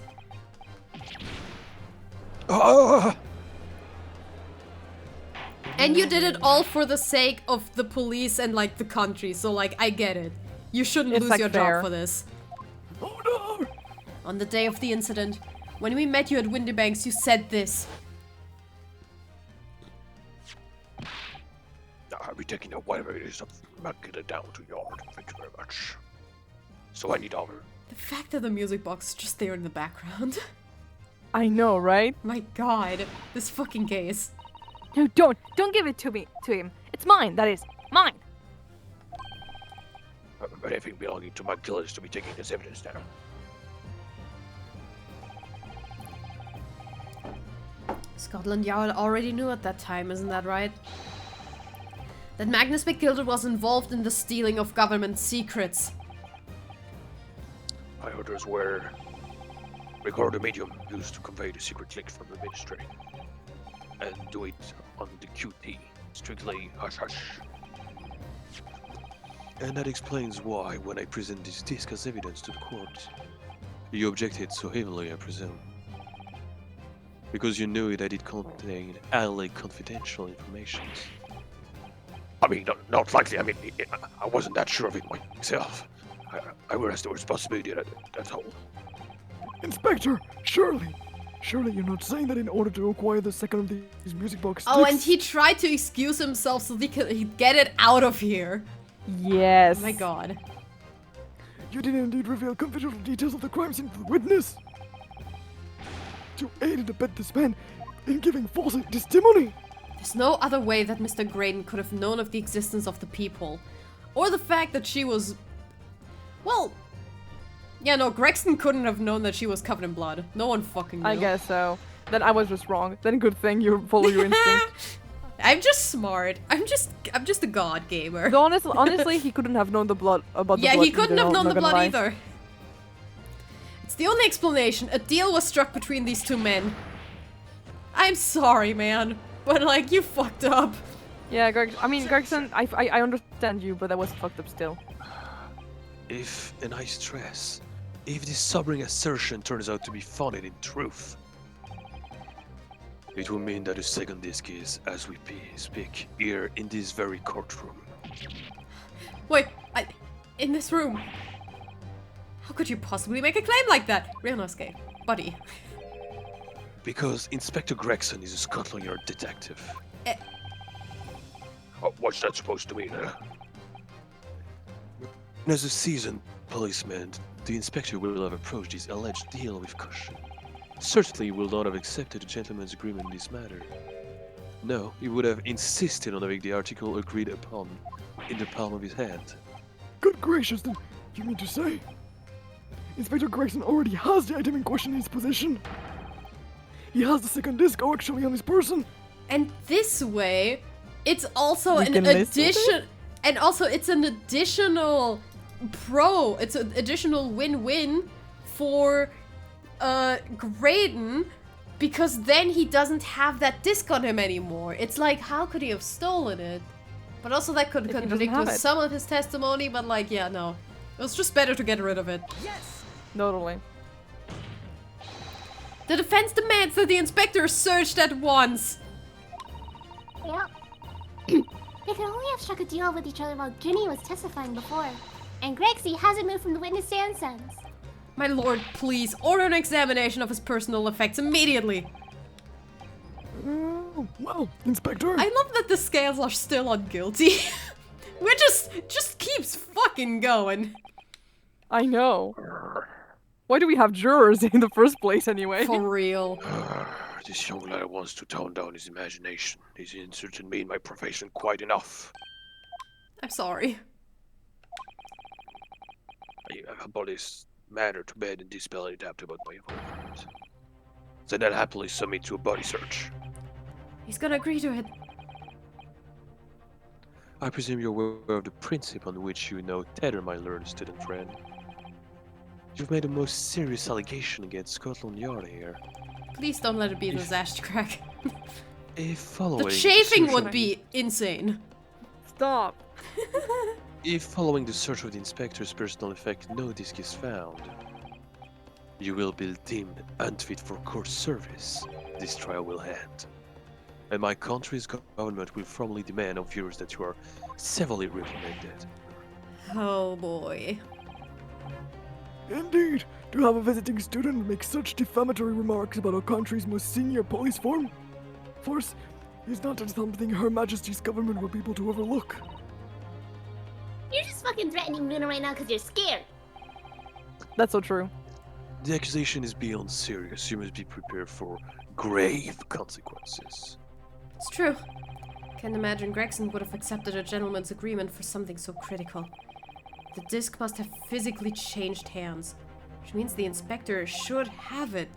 And you did it all for the sake of the police and, like, the country, so, like, I get it. You shouldn't It's, lose like, your fair. job for this. Oh no! On the day of the incident, when we met you at Windybanks, you said this. I'll be taking out whatever it is to get it down to yard. Thank you very much. So I need $1. The fact that the music box is just there in the background. I know, right? My god, this fucking case. No, don't give it to him. It's mine, that is, mine. But anything belonging to my kill is to be taken as evidence now. Scotland Yard already knew at that time, isn't that right? That Magnus McGilded was involved in the stealing of government secrets. My orders were record a medium used to convey the secret link from the ministry. And do it on the QT. Strictly hush hush. And that explains why, when I present this disc as evidence to the court, you objected so heavily, I presume. Because you knew that it contained highly confidential information. I mean, not likely. I mean, I wasn't that sure of it myself. I realized the responsibility, that's all. Inspector, surely you're not saying that in order to acquire the second of these music box Oh, and discs- he tried to excuse himself so he'd get it out of here. Yes. Oh my god. You did indeed reveal confidential details of the crime scene to the witness. To aid and abet this man, in giving false testimony. There's no other way that Mr. Graydon could have known of the existence of the people. Or the fact that she was... Well... Yeah, no, Gregson couldn't have known that she was covered in blood. No one fucking knew. I guess so. Then I was just wrong. Then good thing you follow your instinct. I'm just smart. I'm just a god gamer. Though honestly, he couldn't have known the blood about the blood. Yeah, he couldn't either, have known not the gonna blood lie. either. It's the only explanation. A deal was struck between these two men. I'm sorry, man. But, like, you fucked up. Yeah, Gregson, I understand you, but that was fucked up still. If, and I stress, if this sobering assertion turns out to be founded in truth, it will mean that the second disc is, as we speak, here in this very courtroom. Wait, in this room? How could you possibly make a claim like that? Ryunosuke, buddy. Because Inspector Gregson is a Scotland Yard detective. What's that supposed to mean, huh? And as a seasoned policeman, the inspector will have approached this alleged deal with caution. Certainly he will not have accepted a gentleman's agreement in this matter. No, he would have insisted on having the article agreed upon in the palm of his hand. Good gracious, then you mean to say Inspector Gregson already has the item in question in his possession? He has the second disc actually on his person. And this way, it's also We an can list it? addition, and also it's an additional it's an additional win-win for Graydon, because then he doesn't have that disc on him anymore. It's like, how could he have stolen it? But also that could If he doesn't contradict have with it. some of his testimony, but like, yeah, no. It was just better to get rid of it. Totally. The defense demands that the inspector is searched at once. Yeah. They could only have struck a deal with each other while Ginny was testifying before. And Grexy hasn't moved from the witness stand since. My lord, please, order an examination of his personal effects immediately. Well, Inspector. I love that the scales are still on guilty. We're just keeps fucking going. I know. Why do we have jurors in the first place anyway? For real. This young lad wants to tone down his imagination. He's insulted me in my profession quite enough. I'm sorry. I have brought this matter to bed and dispel any doubt about my involvement. Then I'll happily submit to a body search. He's gonna agree to it. I presume you're aware of the principle on which you now tether my learned student friend. You've made a most serious allegation against Scotland Yard here. Please don't let it be the Zash crack. If following The chafing search would of- be insane. Stop. If following the search of the inspector's personal effect no disc is found, you will be deemed unfit for court service. This trial will end. And my country's government will formally demand of viewers that you are severely reprimanded. Oh boy. Indeed, to have a visiting student make such defamatory remarks about our country's most senior police force is not something Her Majesty's government will be able to overlook. You're just fucking threatening Luna right now because you're scared. That's so true. The accusation is beyond serious. You must be prepared for grave consequences. It's true. Can't imagine Gregson would have accepted a gentleman's agreement for something so critical. The disc must have physically changed hands, which means the inspector should have it.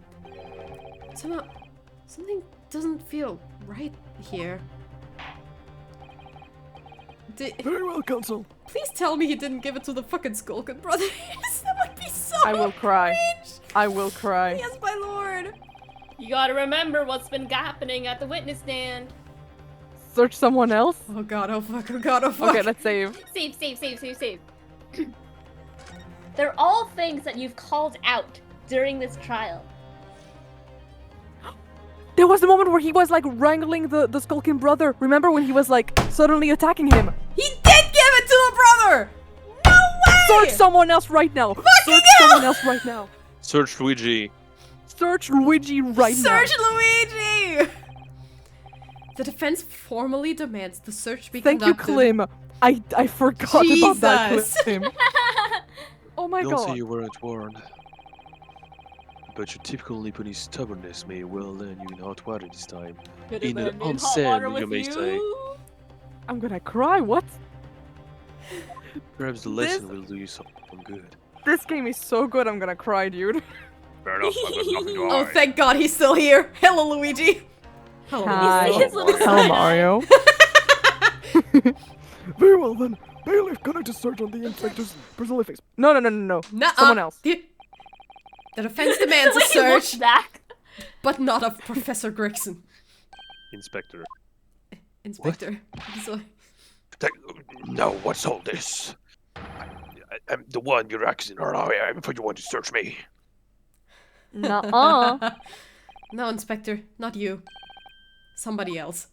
Somehow, something doesn't feel right here. Very well, Counsel. Please tell me he didn't give it to the fucking Skulkin brothers. That would be so I will cry. cringe. I will cry. Yes, my lord. You gotta remember what's been happening at the witness stand. Search someone else? Oh god, oh fuck, oh god, oh fuck. Okay, let's save. Save. They're all things that you've called out during this trial. There was the moment where he was like wrangling the Skulkin brother. Remember when he was like suddenly attacking him? He did give it to the brother! No way! Search someone else right now. Search someone else right now. Search Luigi. Search Luigi right now. Search Luigi! The defense formally demands the search be Thank you, conducted. Klim. I forgot about that, Jesus. Klim. Oh my Don't god. say you weren't warned. but your typical Nipponese stubbornness may well land you in hot water this time. Could In it an land me in hot water onsen, you with may say. you? I'm gonna cry. What? Perhaps the lesson will do you some good. This game is so good. I'm gonna cry, dude. Fair enough, I've got nothing to Oh, hide. thank God he's still here. Hello, Luigi. Hello. Hi. His little Hello, side eye. Mario. Very well then. Bailiff, conduct a search on the inspector's personal effects. No. Nuh-uh. Someone else. The defense demands a He looks search, back. but not of Professor Gregson. Inspector. Inspector. So, Now, what's all this? I'm the one you're accusing, or I thought you wanted to search me. Nuh-uh. no, Inspector, not you. Somebody else.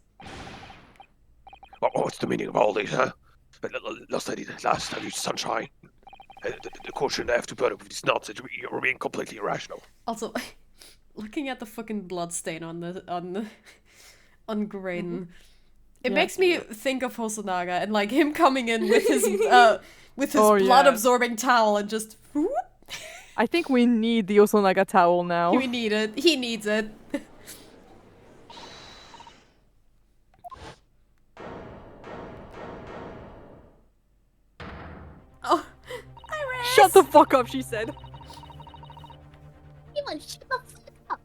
What's the meaning of all this, huh? Last I used sunshine. The court shouldn't have to put up with this nonsense. You're being completely irrational. Also, looking at the fucking blood stain on Graydon, it Yeah. makes me think of Hosonaga and like him coming in with his Oh, yeah. blood absorbing towel and just whoop. I think we need the Osonaga towel now. We need it. He needs it. Oh, Iris! Shut the fuck up, she said. Come on, shut the fuck up.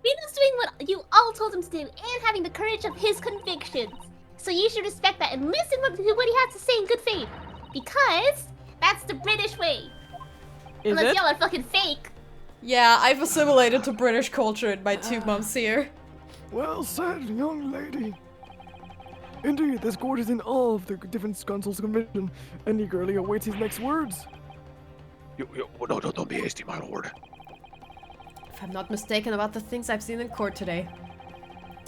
Reno's doing what you all told him to do and having the courage of his convictions. So you should respect that and listen to what he has to say in good faith. Because that's the British way. Is Unless it? y'all are fucking fake. Yeah, I've assimilated to British culture in my 2 months here. Well said, young lady. Indeed, this court is in awe of the Defense Counsel's conviction and eagerly awaits his next words. No, don't be hasty, my lord. If I'm not mistaken about the things I've seen in court today,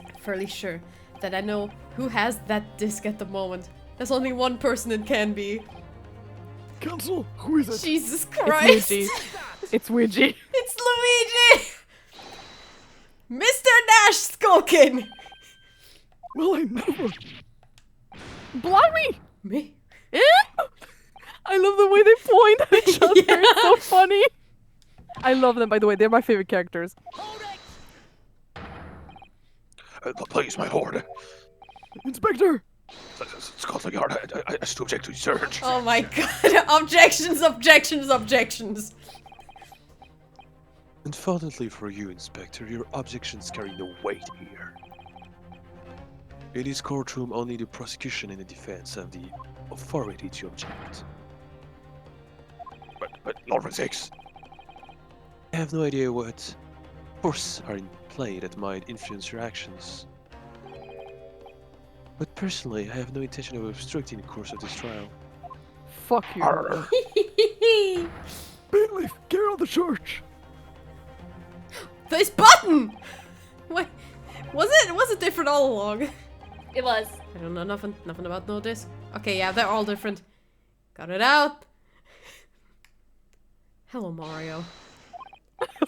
I'm fairly sure that I know who has that disc at the moment. There's only one person it can be. Counsel, who is it? Jesus Christ! Luigi. It's Ouija. It's Luigi! Mr. Nash Skulkin! Well, I never. Blimey! Me? I love the way they point at each other. It's so funny. I love them, by the way. They're my favorite characters. Please, my lord. Inspector! Scotland Yard, I still object to the search. Oh my god. Objections, objections, objections. Unfortunately for you, Inspector, your objections carry no weight here. In this courtroom, only the prosecution and the defense have the authority to object. But Lord of Six. I have no idea what forces are in play that might influence your actions. But personally, I have no intention of obstructing the course of this trial. Fuck you. Arr. Bailiff, get out of the church! This button! What? Was it different all along? It was. I don't know nothing about no disc. Okay, yeah, they're all different. Got it out. Hello, Mario.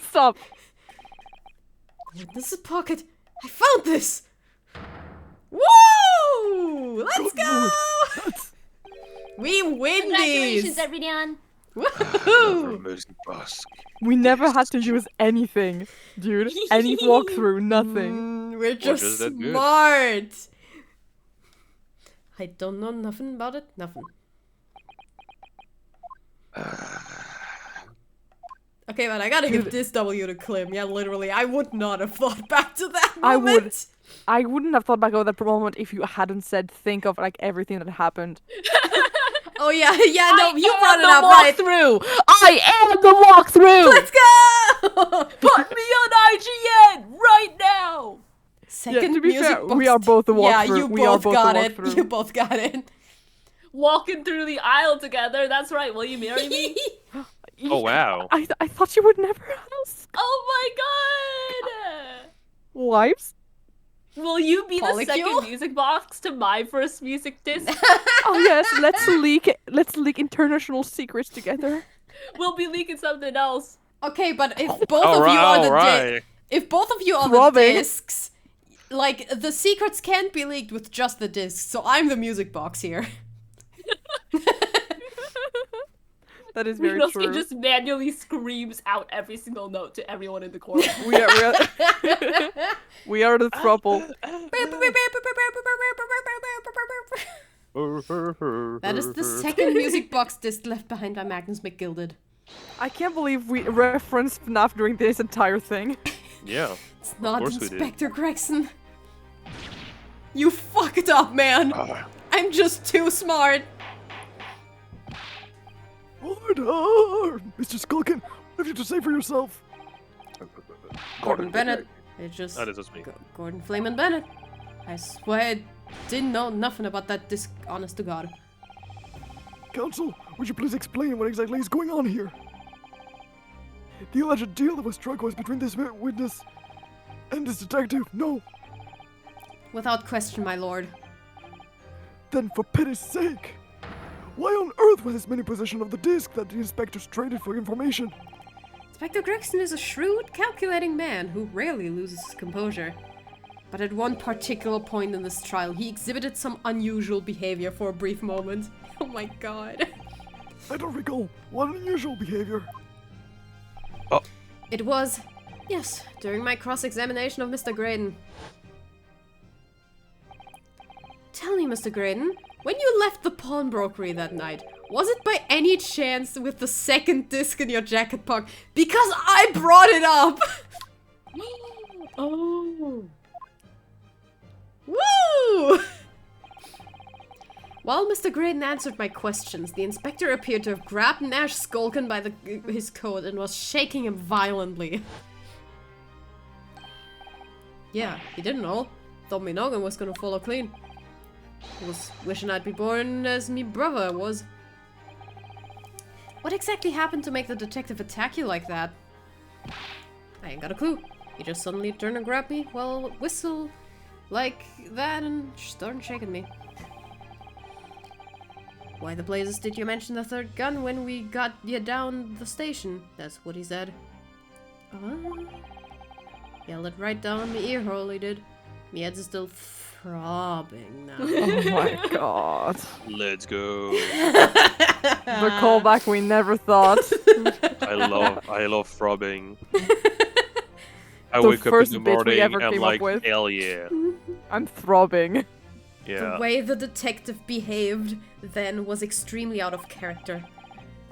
Stop. This is pocket. I found this. Woo! Let's Good go! lord, We win Congratulations, these. everyone. Woohoo! Amazing boss. We never had to use anything, dude. Any walkthrough, nothing. We're just just that good. smart. I don't know nothing about it. Nothing. Okay, man, I gotta give this W to Klim. Yeah, literally, I would not have thought back to that moment. I would. I wouldn't have thought back of that moment if you hadn't said think of like everything that happened. Oh yeah, yeah, no, you brought it the up, right? walkthrough. I am the walkthrough. Let's go! Put me on IGN right now! Second to be music fair, box. we are both the Yeah, walkthrough. you We are both both got the it. walkthrough. You both got it. Walking through the aisle together, that's right, will you marry me? Oh wow. I thought you would never ask. Oh my god! Wives? Will you be the Polycule? second music box to my first music disc? Oh yes, let's leak international secrets together. We'll be leaking something else. Okay, but if both of you are the if both of you are the Throbbing. discs, like the secrets can't be leaked with just the discs. So I'm the music box here. That is very Mirosuke true. just manually screams out every single note to everyone in the court. We are the throuple. That is the second music box disc left behind by Magnus McGilded. I can't believe we referenced FNAF during this entire thing. Yeah. It's not course we did. Inspector Gregson. You fucked up, man. I'm just too smart. Order! Mr. Skulkin, what have you to say for yourself? Gordon Bennett. It's just That is just me. Gordon Flamin' Bennett. I swear I didn't know nothing about that disc, honest to God. Counsel, would you please explain what exactly is going on here? The alleged deal that was struck was between this witness and this detective, no? Without question, my lord. Then for pity's sake, why on earth was this man in possession of the disc that the inspectors traded for information? Inspector Gregson is a shrewd, calculating man who rarely loses his composure. But at one particular point in this trial, he exhibited some unusual behavior for a brief moment. Oh my god. I don't recall. What unusual behavior? It was, yes, during my cross-examination of Mr. Graydon. Tell me, Mr. Graydon, when you left the pawnbrokery that night, was it by any chance with the second disc in your jacket pocket? Because I brought it up! Oh. Woo! While Mr. Graydon answered my questions, the inspector appeared to have grabbed Nash Skulkin by his coat and was shaking him violently. Yeah, he didn't know. Thought me noggin was gonna follow clean. He was wishing I'd be born as me brother was. What exactly happened to make the detective attack you like that? I ain't got a clue. He just suddenly turned and grabbed me, well, whistle like that and started shaking me. Why the blazes did you mention the third gun when we got you down the station? That's what he said. Yelled it right down my ear hole, he did. Me head's still throbbing now. Oh my god. Let's go. The callback we never thought. I love throbbing. I The wake up in first the bit we morning, ever I'm came like, up with. hell yeah. I'm throbbing. Yeah. The way the detective behaved then was extremely out of character.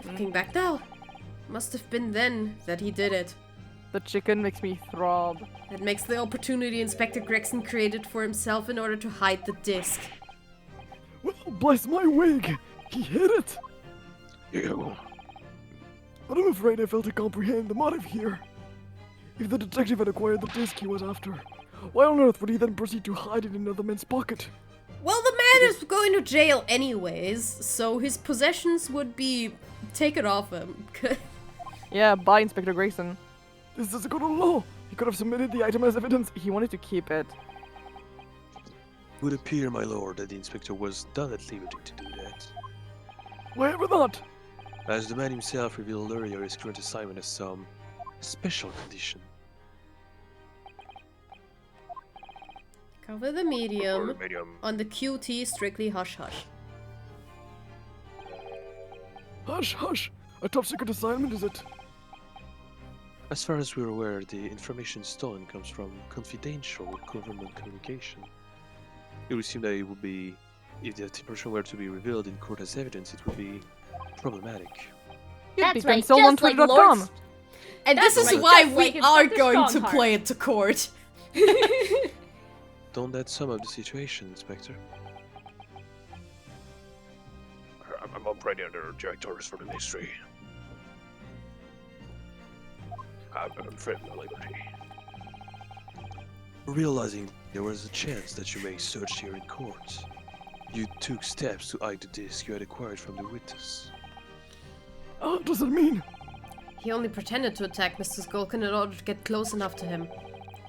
Looking back now, must have been then that he did it. The chicken makes me throb. That makes the opportunity Inspector Gregson created for himself in order to hide the disc. Well, bless my wig! He hid it! You. But I'm afraid I fail to comprehend the motive here. If the detective had acquired the disc he was after, why on earth would he then proceed to hide it in another man's pocket? Well, the man is going to jail anyways, so his possessions would be taken off him. Yeah, by Inspector Grayson. This is a good law. He could have submitted the item as evidence. He wanted to keep it. It would appear, my lord, that the inspector was not at liberty to do that. Why ever not? As the man himself revealed earlier, his current assignment has some special condition. Cover the medium. Medium. On the QT, strictly hush hush. Hush, hush. A top secret assignment, is it? As far as we're aware, the information stolen comes from confidential government communication. It would seem that it would be, if the information were to be revealed in court as evidence, it would be problematic. That's become right, someone just like Twitter.com. Lord's... And That's this is right, why just we like are Inspector going to Strongheart. play it to court. Don't that sum up the situation, Inspector? I'm operating under directors for the ministry. I'm afraid of my liberty. Realizing there was a chance that you may search here in court, you took steps to hide the disc you had acquired from the witness. What does it mean? He only pretended to attack Mr. Skulkin in order to get close enough to him.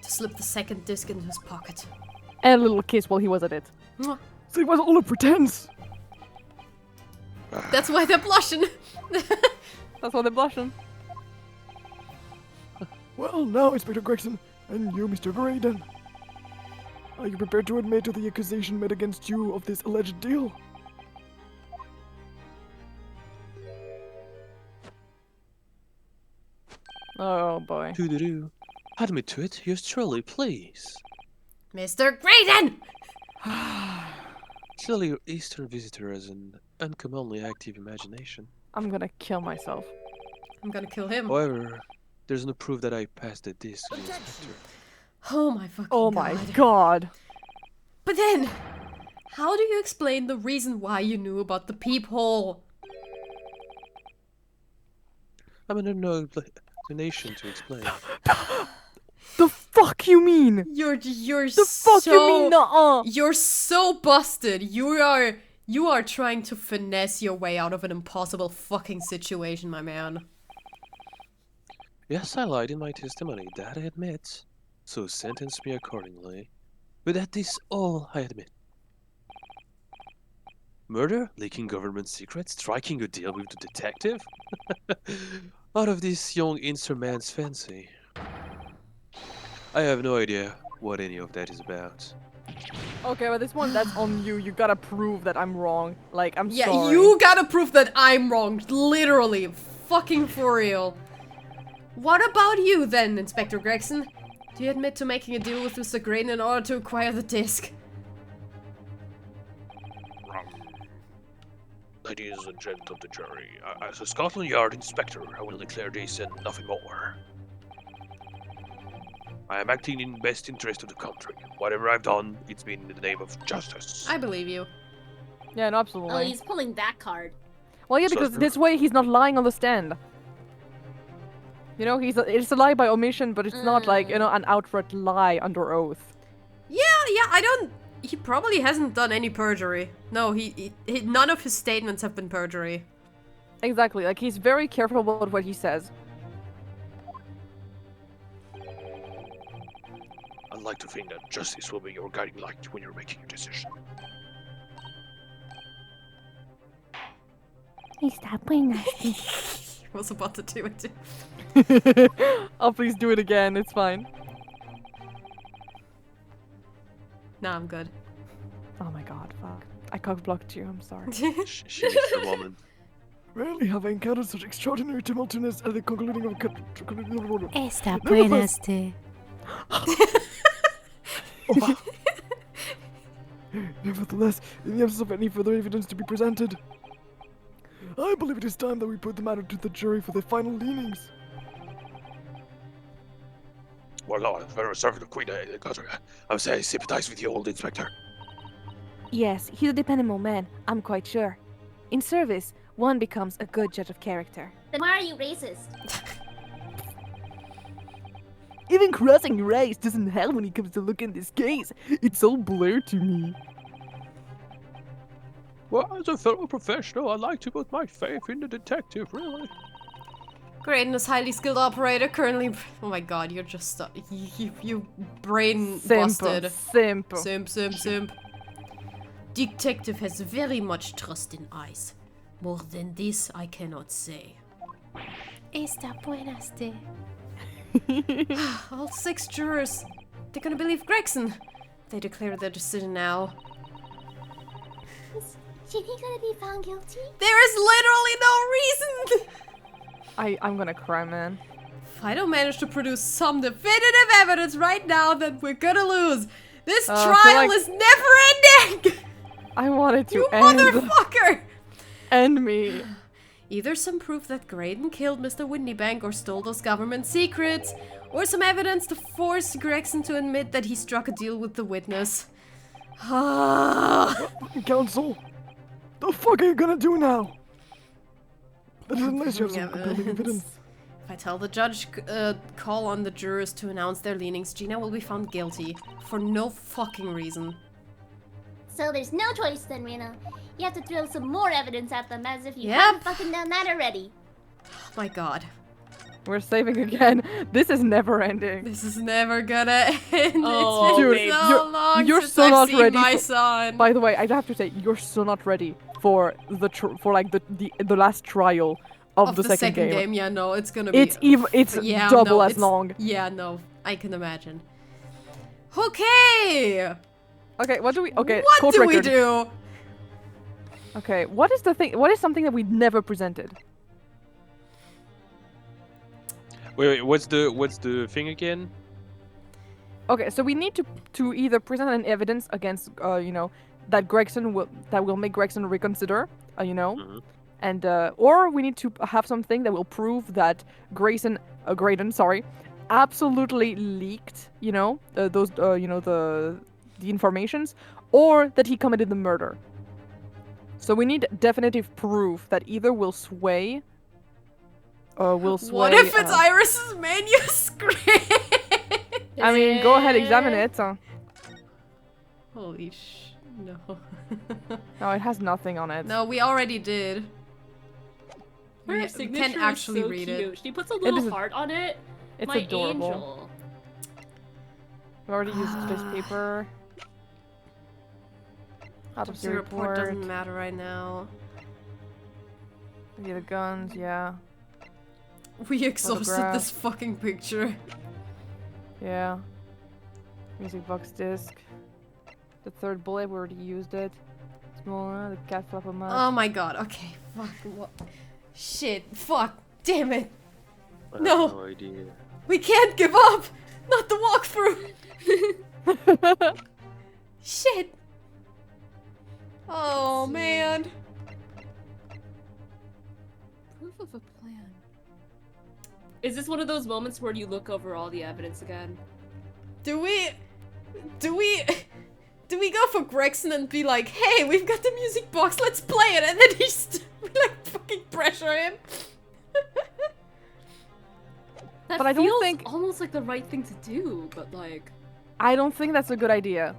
To slip the second disc into his pocket. And a little kiss while he was at it. Mwah. So it was all a pretense. That's why they're blushing. That's why they're blushing. Well, now, Inspector Gregson, and you, Mr. Graydon. Are you prepared to admit to the accusation made against you of this alleged deal? Oh boy. Doo-doo-doo. Admit to it, yours truly, please. Mr. Graydon! Clearly, your Eastern visitor has an uncommonly active imagination. I'm gonna kill myself. I'm gonna kill him. However, there's no proof that I passed the disc to the inspector. Oh my fucking Oh god. my god. But then, how do you explain the reason why you knew about the peephole? I'm under no explanation to explain. The fuck you mean? You're The fuck you mean nuh-uh? You're so busted. You are trying to finesse your way out of an impossible fucking situation, my man. Yes, I lied in my testimony, that I admit. So sentence me accordingly. But that is all I admit. Murder, leaking government secrets, striking a deal with the detective? Out of this young Incer man's fancy. I have no idea what any of that is about. Okay, but this one, that's on you. You gotta prove that I'm wrong. Like, I'm Yeah, sorry. you gotta prove that I'm wrong. Literally. Fucking for real. What about you then, Inspector Gregson? Do you admit to making a deal with Mr. Graydon in order to acquire the disc? Ladies and gentlemen of the jury, as a Scotland Yard inspector, I will declare this and nothing more. I am acting in best interest of the country. Whatever I've done, it's been in the name of justice. I believe you. Yeah, no, absolutely. Oh, he's pulling that card. Well, yeah, So because it's this way he's not lying on the stand. You know, it's a lie by omission, but it's not like, you know, an outright lie under oath. Yeah, I don't... He probably hasn't done any perjury. No, he none of his statements have been perjury. Exactly, like he's very careful about what he says. I'd like to think that justice will be your guiding light when you're making your decision. Stop playing nasty. I was about to do it too. Oh, please do it again, it's fine. Nah, I'm good. Oh my god, fuck. I cock-blocked you, I'm sorry. She is the woman. Rarely have I encountered such extraordinary tumultuousness at the concluding of a Está buenaste. Nevertheless, in the absence of any further evidence to be presented, I believe it is time that we put the matter to the jury for their final leanings. Well, no, I'm very sorry for the Queen. I would say I sympathize with you, old inspector. Yes, he's a dependable man, I'm quite sure. In service, one becomes a good judge of character. Then why are you racist? Even crossing race doesn't help when it comes to look in this case. It's all blurred to me. Well, as a fellow professional, I'd like to put my faith in the detective, really. Graydon is highly skilled operator, currently... Oh my god, you're just... You brain Simp. busted. Simp. Simp. Detective has very much trust in eyes. More than this, I cannot say. Está buenaste. All 6 jurors. They're gonna believe Gregson. They declare their decision now. Is Ginny gonna be found guilty? There is literally no reason! I'm gonna cry, man. If I don't manage to produce some definitive evidence right now, then we're gonna lose. This trial is never ending! I wanted to You end. motherfucker! End me. Either some proof that Graydon killed Mr. Windybank or stole those government secrets, or some evidence to force Gregson to admit that he struck a deal with the witness. Counsel, the fuck are you gonna do now? That is unless you have some compelling evidence. If I tell the judge, call on the jurors to announce their leanings, Gina will be found guilty. For no fucking reason. So there's no choice then, Rena. You have to throw some more evidence at them as if you Yep. haven't fucking done that already. Oh my god. We're saving again. This is never ending. This is never gonna end. Oh, It's been dude, so long you're since so I've not seen ready my for- son. By the way, I have to say, you're still not ready for the last trial of the second game. Yeah, no, it's gonna be. It's yeah, double no, as it's- long. Yeah, no, I can imagine. Okay. Okay, what do we? Okay, What court do record. we do? Okay, what is the thing? What is something that we never presented? Wait, what's the thing again? Okay, so we need to either present an evidence against, that will make Gregson reconsider, Mhm. and or we need to have something that will prove that Graydon, absolutely leaked, those, the informations, or that he committed the murder. So we need definitive proof that either will sway. What if it's Iris's manuscript? I mean, go ahead, examine it. Holy no. No, it has nothing on it. No, we already did. Her We signature can't actually is so read cute. it. She puts a little is- heart on it. It's My adorable. angel. We already used this paper. Autopsy The report report. doesn't matter right now. Yeah, the guns, yeah. We exhausted Photograph. this fucking picture. Yeah. Music box disc. The third bullet, we already used it. Smaller, the cat flap a mouth. Oh my god, okay. Fuck. What? Shit. Fuck. Damn it. I have No. no idea. We can't give up! Not the walkthrough! Shit. Oh man. Proof of a plan. Is this one of those moments where you look over all the evidence again? Do we go for Gregson and be like, hey, we've got the music box, let's play it, and then we like fucking pressure him? That But I don't feels think- almost like the right thing to do, but like I don't think that's a good idea.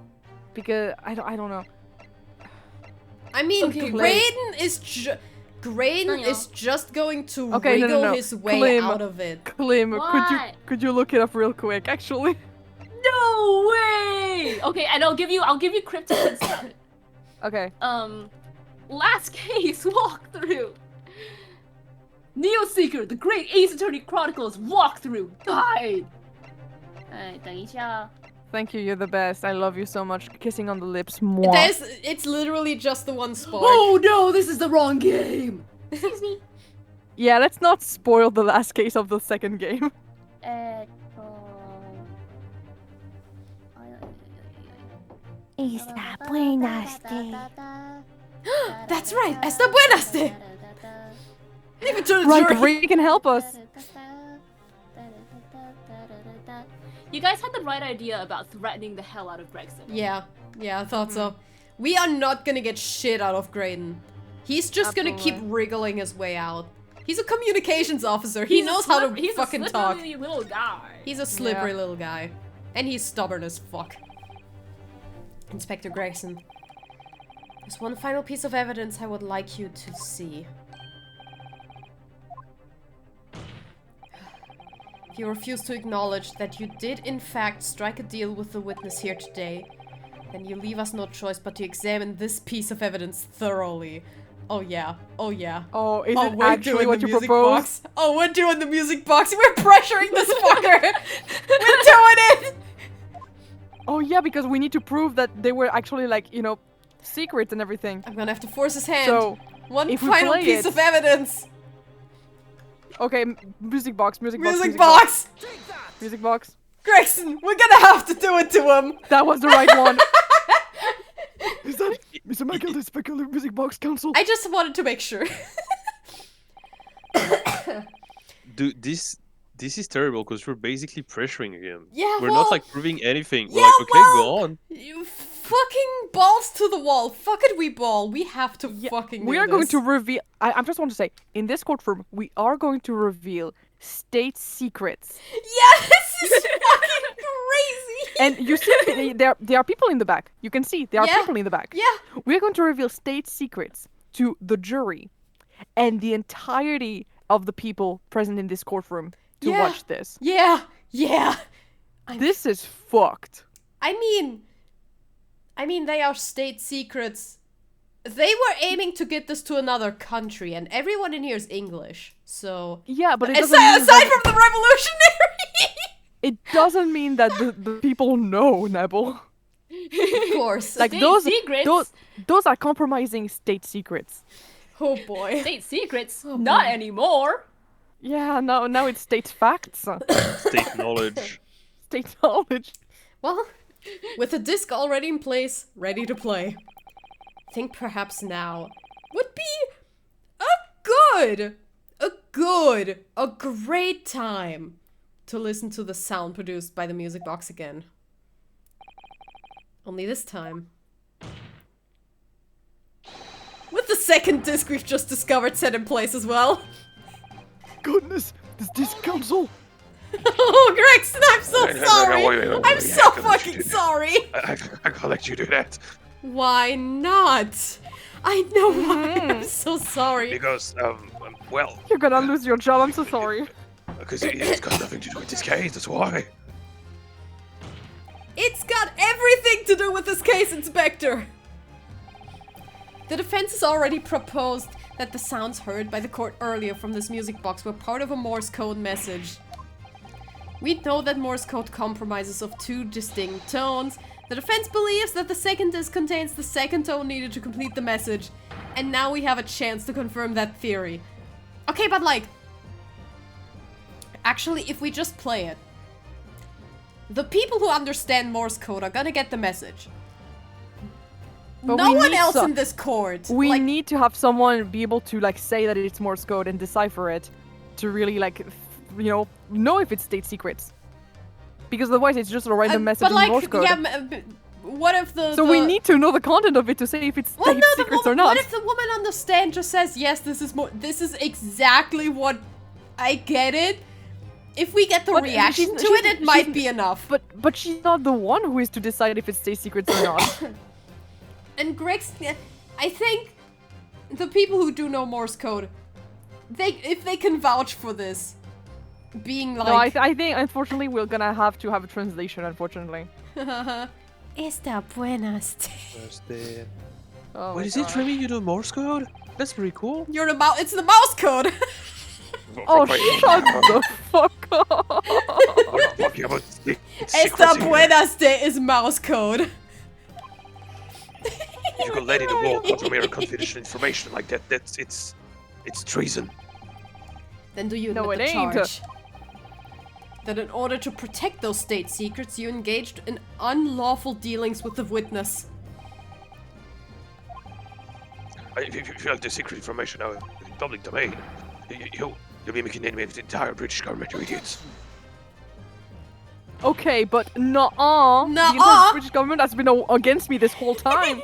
Because I don't know. I mean, Okay, Graydon is just going to Okay, no, wriggle no. his way Klim. out of it. Klim, What? could you look it up real quick, actually? no way. Okay, and I'll give you cryptic hints about it. Okay. Last case walkthrough. Neo Seeker, the Great Ace Attorney Chronicles walkthrough died. 等一下。 Thank you, you're the best. I love you so much. Kissing on the lips. Mwah. It's literally just the one spark. Oh no, this is the wrong game. Excuse me. Yeah, let's not spoil the last case of the second game. Está buenaste. That's right, está buenaste. Leave it to the Right, jury. Ray can help us. You guys had the right idea about threatening the hell out of Gregson. Yeah, I thought so. We are not gonna get shit out of Graydon. He's just gonna keep wriggling his way out. He's a communications officer. He knows how to fucking talk. He's a slippery little guy. He's a slippery little guy. And he's stubborn as fuck. Inspector Gregson. There's one final piece of evidence I would like you to see. If you refuse to acknowledge that you did in fact strike a deal with the witness here today, then you leave us no choice but to examine this piece of evidence thoroughly. Oh yeah, oh yeah. Oh, is it we're actually doing what the you music propose? box. Oh, we're doing the music box. We're pressuring this fucker. We're doing it. Oh yeah, because we need to prove that they were actually like, secrets and everything. I'm gonna have to force his hand. So, one if we final play piece it- of evidence. Okay, music box, music box. Music box. Music box. Gregson, we're gonna have to do it to him. That was the right one. Is that Mr. Michael, the speculative music box council? I just wanted to make sure. Dude, this is terrible because we're basically pressuring him. Yeah, We're well, not like proving anything. We're yeah, like, okay, well, go on. You fucking balls to the wall. Fuck it, we ball. We have to fucking We do are going this. to reveal. I just want to say, in this courtroom, we are going to reveal state secrets. Yeah, this is fucking crazy. And you see, there are people in the back. You can see there are Yeah. people in the back. Yeah. We're going to reveal state secrets to the jury and the entirety of the people present in this courtroom to Yeah. watch this. Yeah. This is fucked. I mean, they are state secrets. They were aiming to get this to another country, and everyone in here is English, so... Yeah, but it doesn't Aside, mean aside that, from the revolutionary! it doesn't mean that the people know, Nebel. Of course. Like State secrets. those are compromising state secrets. Oh boy. State secrets? Not anymore. Yeah, now it states facts. State knowledge. State knowledge. Well, with the disc already in place, ready to play, I think perhaps now would be a great time to listen to the sound produced by the music box again. Only this time, with the second disc we've just discovered set in place as well. Goodness, this disc console. Oh, Gregson, I'm so sorry. wait, I'm so I can let you fucking do that. sorry. I can't let you do that. Why not? I know why. I'm so sorry. Because, well, You're gonna lose your job. I'm so sorry. because it's got nothing to do with this case, that's why. It's got everything to do with this case, Inspector. The defense has already proposed that the sounds heard by the court earlier from this music box were part of a Morse code message. We know that Morse code comprises of 2 distinct tones. The defense believes that the second disc contains the second tone needed to complete the message. And now we have a chance to confirm that theory. Okay, but like... Actually, if we just play it, the people who understand Morse code are gonna get the message. But No we one need else some- in this court. We like, need to have someone be able to like say that it's Morse code and decipher it to really like, know if it's state secrets. Because otherwise it's just a random message but in like, Morse code. yeah, what if the... So we need to know the content of it to say if it's Well, state no, the secrets wo- or not. What if the woman on the stand just says, yes, this is exactly what... I get it. If we get the But reaction she's- to she's- it might she's- be enough. But she's not the one who is to decide if it's state secrets or not. And Greg's... I think the people who do know Morse code, if they can vouch for this, being No, like... I think unfortunately we're gonna have to have a translation, unfortunately. Esta buenas. Oh What my is it, God. Remy? You know Morse code? That's very cool. You're the mouse. It's the mouse code. Oh, shut the fuck up! We're talking about Esta buenas de is mouse code. You can let in the world consumer confidential information like that. It's treason. Then do you No, admit it the ain't. charge? That in order to protect those state secrets, you engaged in unlawful dealings with the witness. If you feel like the secret information now in public domain, you'll be making an enemy of the entire British government, you idiots. Okay, but nuh-uh. The Nuh-uh. entire British government has been against me this whole time.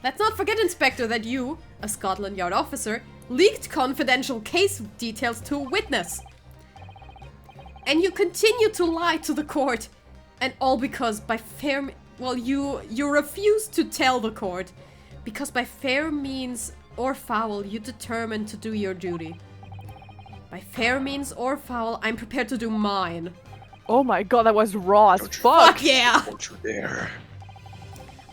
Let's not forget, Inspector, that you, a Scotland Yard officer, leaked confidential case details to a witness. And you continue to lie to the court. And all because by fair... Well, you refused to tell the court. Because by fair means or foul, you determined to do your duty. By fair means or foul, I'm prepared to do mine. Oh my God, that was raw as Don't you fuck. Fuck yeah! Don't you dare.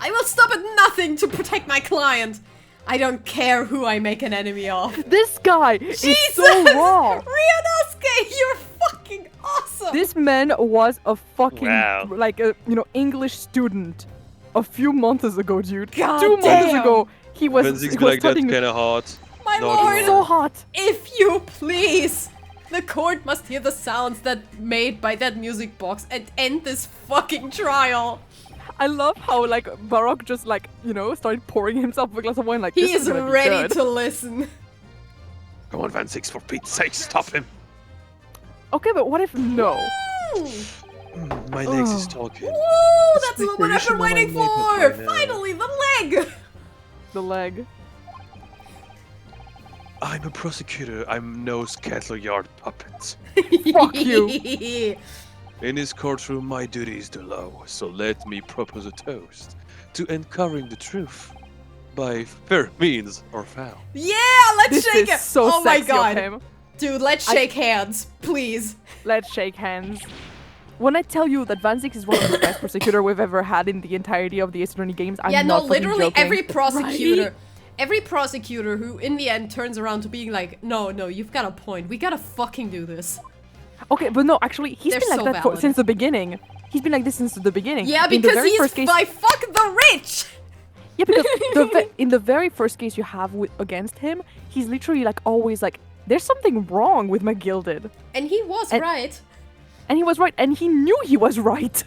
I will stop at nothing to protect my client. I don't care who I make an enemy of. This guy Jesus! is so raw. Ryunosuke, you're fucking awesome! This man was a fucking Wow. like a English student a few months ago, dude. God 2 months damn. ago, he was, Benzig's he was like that's studying. kind of hot. My Not lord, So hot. if you please! The court must hear the sounds that made by that music box and end this fucking trial. I love how like Baroque just like started pouring himself a glass of wine. Like He this is gonna be ready good. to listen. Come on, Van Six, for Pete's sake, stop him. Okay, but what if no? My legs is Oh. talking. Woo! That's what I've Desperation been waiting of my for! makeup right now. Finally, the leg! The leg. I'm a prosecutor. I'm no Scotland Yard puppet. Fuck you. In this courtroom, my duty is the law, so let me propose a toast to uncovering the truth by fair means or foul. Yeah, let's This shake is it! so Oh my sexy of god. him. Dude, let's shake hands, please. Let's shake hands. When I tell you that Van Zix is one of the best prosecutor we've ever had in the entirety of the Ace Attorney games, I'm Yeah, no, not fucking literally joking. every prosecutor who in the end turns around to being like, no, you've got a point. We gotta fucking do this. Okay, but no, actually, he's They're been like so that valid. since the beginning. He's been like this since the beginning. Yeah, In the because very he is first case, by fuck the rich! Yeah, because in the very first case you have against him, he's literally like always like there's something wrong with McGilded. And he was And- right. And he was right, and he knew he was right.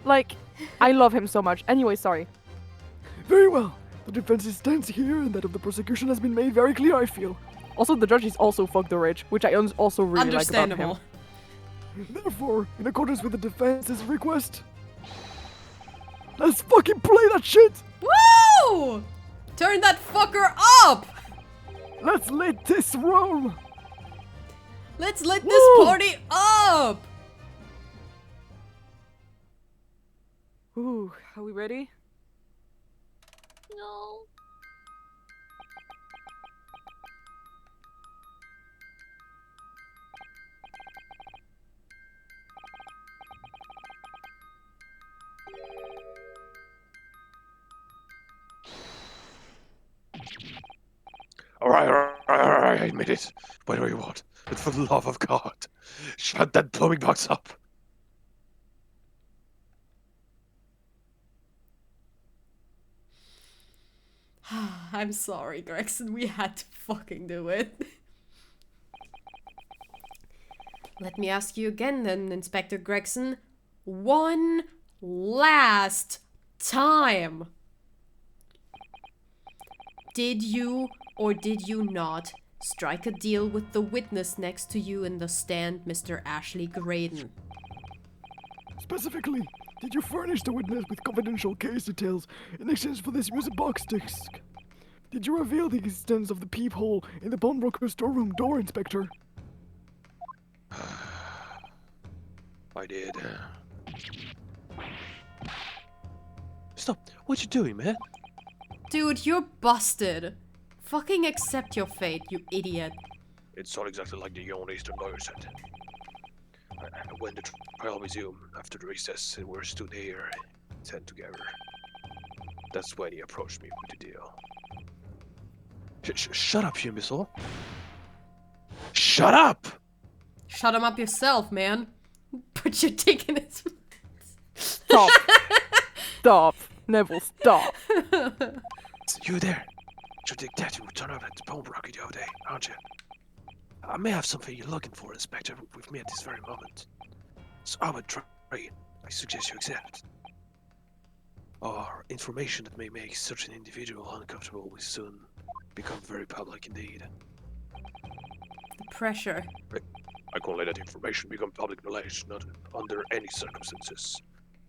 Like, I love him so much. Anyway, sorry. Very well. The defense's stance here and that of the prosecution has been made very clear, I feel. Also, the judge is also fuck the rich, which I also really like about him. Understandable. Therefore, in accordance with the defense's request, let's fucking play that shit! Woo! Turn that fucker up! Let's let this roll! Let's lit this Woo! party up! Ooh, are we ready? No. Alright, I admit it. Whatever you want. But for the love of God, shut that plumbing box up. I'm sorry, Gregson. We had to fucking do it. Let me ask you again then, Inspector Gregson. One last time. Did you or did you not strike a deal with the witness next to you in the stand, Mr. Ashley Graydon? Specifically, did you furnish the witness with confidential case details in exchange for this music box disc? Did you reveal the existence of the peephole in the pawnbroker's storeroom door, Inspector? I did. Stop. What you doing, man? Dude, you're busted. Fucking accept your fate, you idiot. It's not exactly like the young Eastern lawyer said. When the trial resumed after the recess, and we stood here, 10 together. That's when he approached me with the deal. Shut up, you imbecile. Shut up! Shut him up yourself, man. Put your dick in his... Stop. Stop. Neville, stop. You there? You're the detective who turned up at the pawnbroker the other day, aren't you? I may have something you're looking for, Inspector, with me at this very moment. So I would try. I suggest you accept. Or information that may make such an individual uncomfortable will soon become very public indeed. The pressure. I can't let that information become public knowledge, not under any circumstances.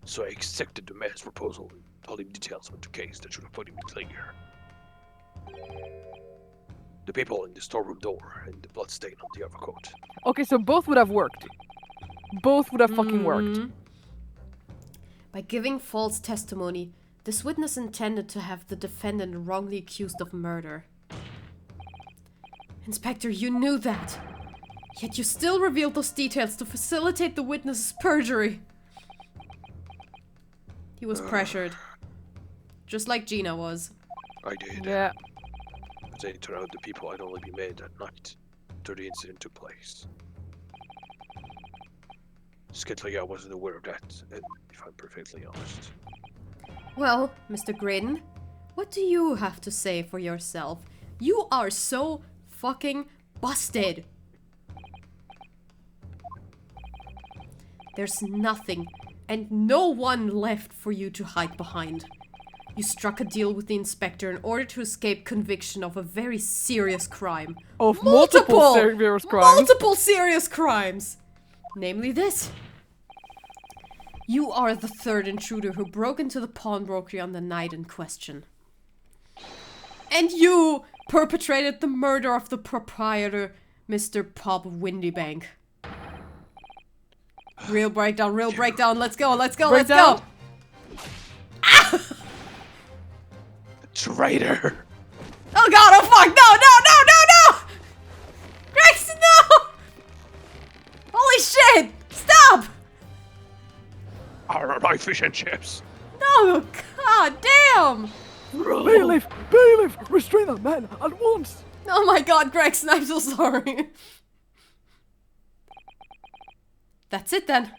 So I accepted the man's proposal and told him details about the case that should have put him in clear. The people in the storeroom door and the blood stain on the overcoat. Okay, so both would have worked. Both would have fucking worked. Mhm. By giving false testimony, this witness intended to have the defendant wrongly accused of murder. Inspector, you knew that. Yet you still revealed those details to facilitate the witness's perjury. He was pressured. Just like Gina was. I did. Yeah. But then it turned out the people had only been made that night after the incident took place. Skitly, I wasn't aware of that, and if I'm perfectly honest. Well, Mr. Graydon, what do you have to say for yourself? You are so fucking busted. There's nothing and no one left for you to hide behind. You struck a deal with the inspector in order to escape conviction of a very serious crime. Of multiple serious crimes. Multiple serious crimes! Namely this. You are the third intruder who broke into the pawnbroker on the night in question. And you perpetrated the murder of the proprietor, Mr. Pop Windybank. Real breakdown, let's go, let's go, let's go! Traitor! Oh god, oh fuck, no! Gregson, no! Holy shit! Stop! My fish and chips! No, god damn! Bailiff! Bailiff! Restrain that man at once! Oh my god, Gregson, I'm so sorry. That's it then.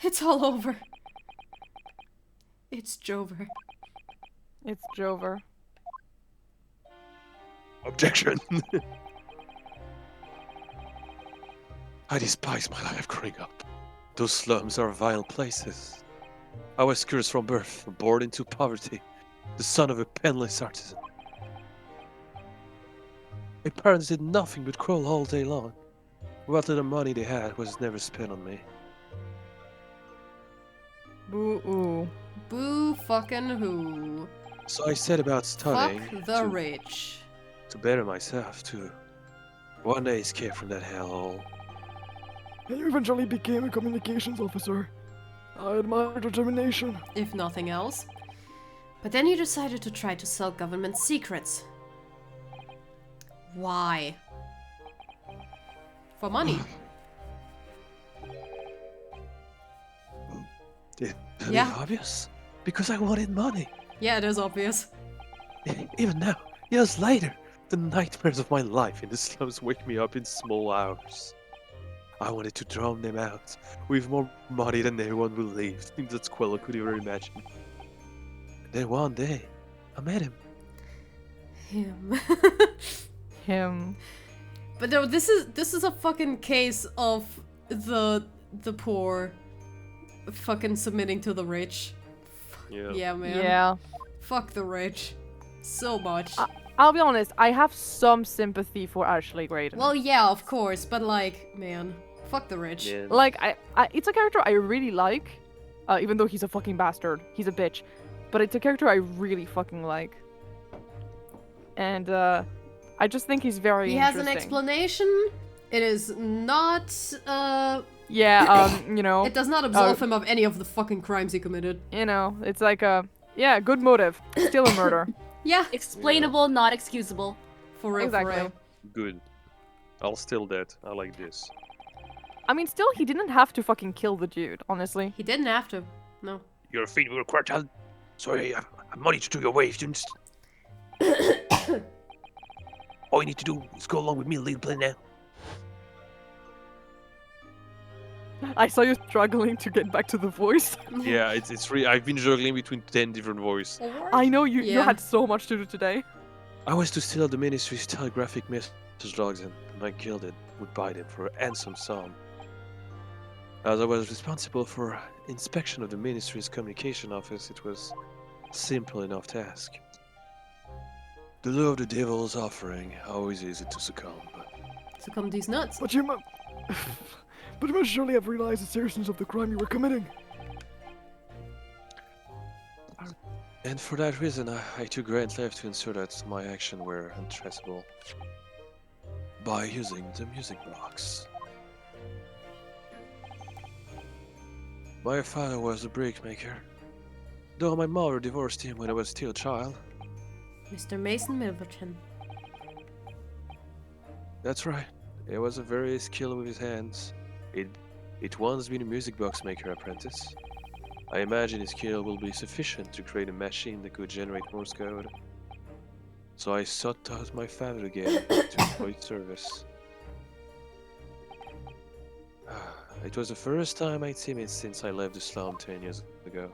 It's all over. It's Jover. It's Jover. Objection! I despise my life growing up. Those slums are vile places. I was cursed from birth, born into poverty, the son of a penniless artisan. My parents did nothing but crawl all day long. What little money they had was never spent on me. Boo-oo. Boo fucking who. So I set about studying Fuck the to, rich. to better myself, to one day escape from that hellhole. And you eventually became a communications officer. I admire determination. If nothing else. But then you decided to try to sell government secrets. Why? For money. Is Yeah. it obvious? Because I wanted money. Yeah, it is obvious. Even now, years later, the nightmares of my life in the slums wake me up in small hours. I wanted to drown them out with more money than anyone believed that Squello could ever imagine. Then one day, I met him. Him. Him. But no, this is a fucking case of the poor fucking submitting to the rich. Yeah. Yeah, man. Yeah. Fuck the rich. So much. I'll be honest, I have some sympathy for Ashley Graydon. Well, yeah, of course, but like, man, fuck the rich. Yeah. Like, I it's a character I really like, even though he's a fucking bastard. He's a bitch. But it's a character I really fucking like. And, I just think he's very He has an interesting. explanation. It is not, Yeah, you know. it does not absolve him of any of the fucking crimes he committed. You know, it's like yeah, good motive. Still a murder. Yeah, Explainable, not excusable. for real, Exactly. for real. Good. I'll steal that. I like this. I mean, still, he didn't have to fucking kill the dude, honestly. He didn't have to. No. Your feet were quite child. Sorry, I have money to do your way if you just... All you need to do is go along with me, little play now. I saw you struggling to get back to the voice. Yeah, it's really. I've been juggling between 10 different voices. I know you Yeah. had so much to do today. I was to steal the ministry's telegraphic message logs and my gilded would buy them for a handsome sum. As I was responsible for inspection of the ministry's communication office, it was a simple enough task. The lure of the devil's offering, always easy to succumb. Succumb these nuts. But you but you must surely have realized the seriousness of the crime you were committing. And for that reason, I took great length to ensure that my actions were untraceable by using the music box. My father was a brickmaker, though my mother divorced him when I was still a child. Mr. Mason Milverton. That's right. He was a very skilled with his hands. It once been a music box maker apprentice. I imagine his skill will be sufficient to create a machine that could generate Morse code. So I sought out my father again to employ service. It was the first time I'd seen it since I left the slum 10 years ago.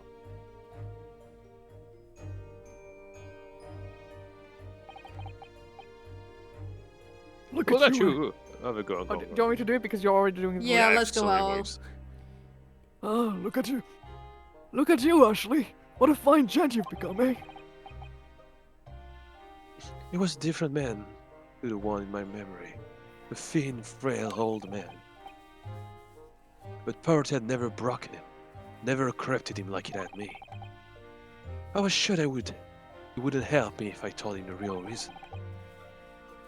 Look Well, at that you. you. Have a go. Oh, do you want me to do it because you're already doing it? Yeah, Yeah, let's go sorry, out. boys. Ah, look at you. Look at you, Ashley. What a fine gent you've become, eh? He was a different man to the one in my memory. A thin, frail old man. But poverty had never broken him, never corrupted him like it had me. I was sure he wouldn't help me if I told him the real reason.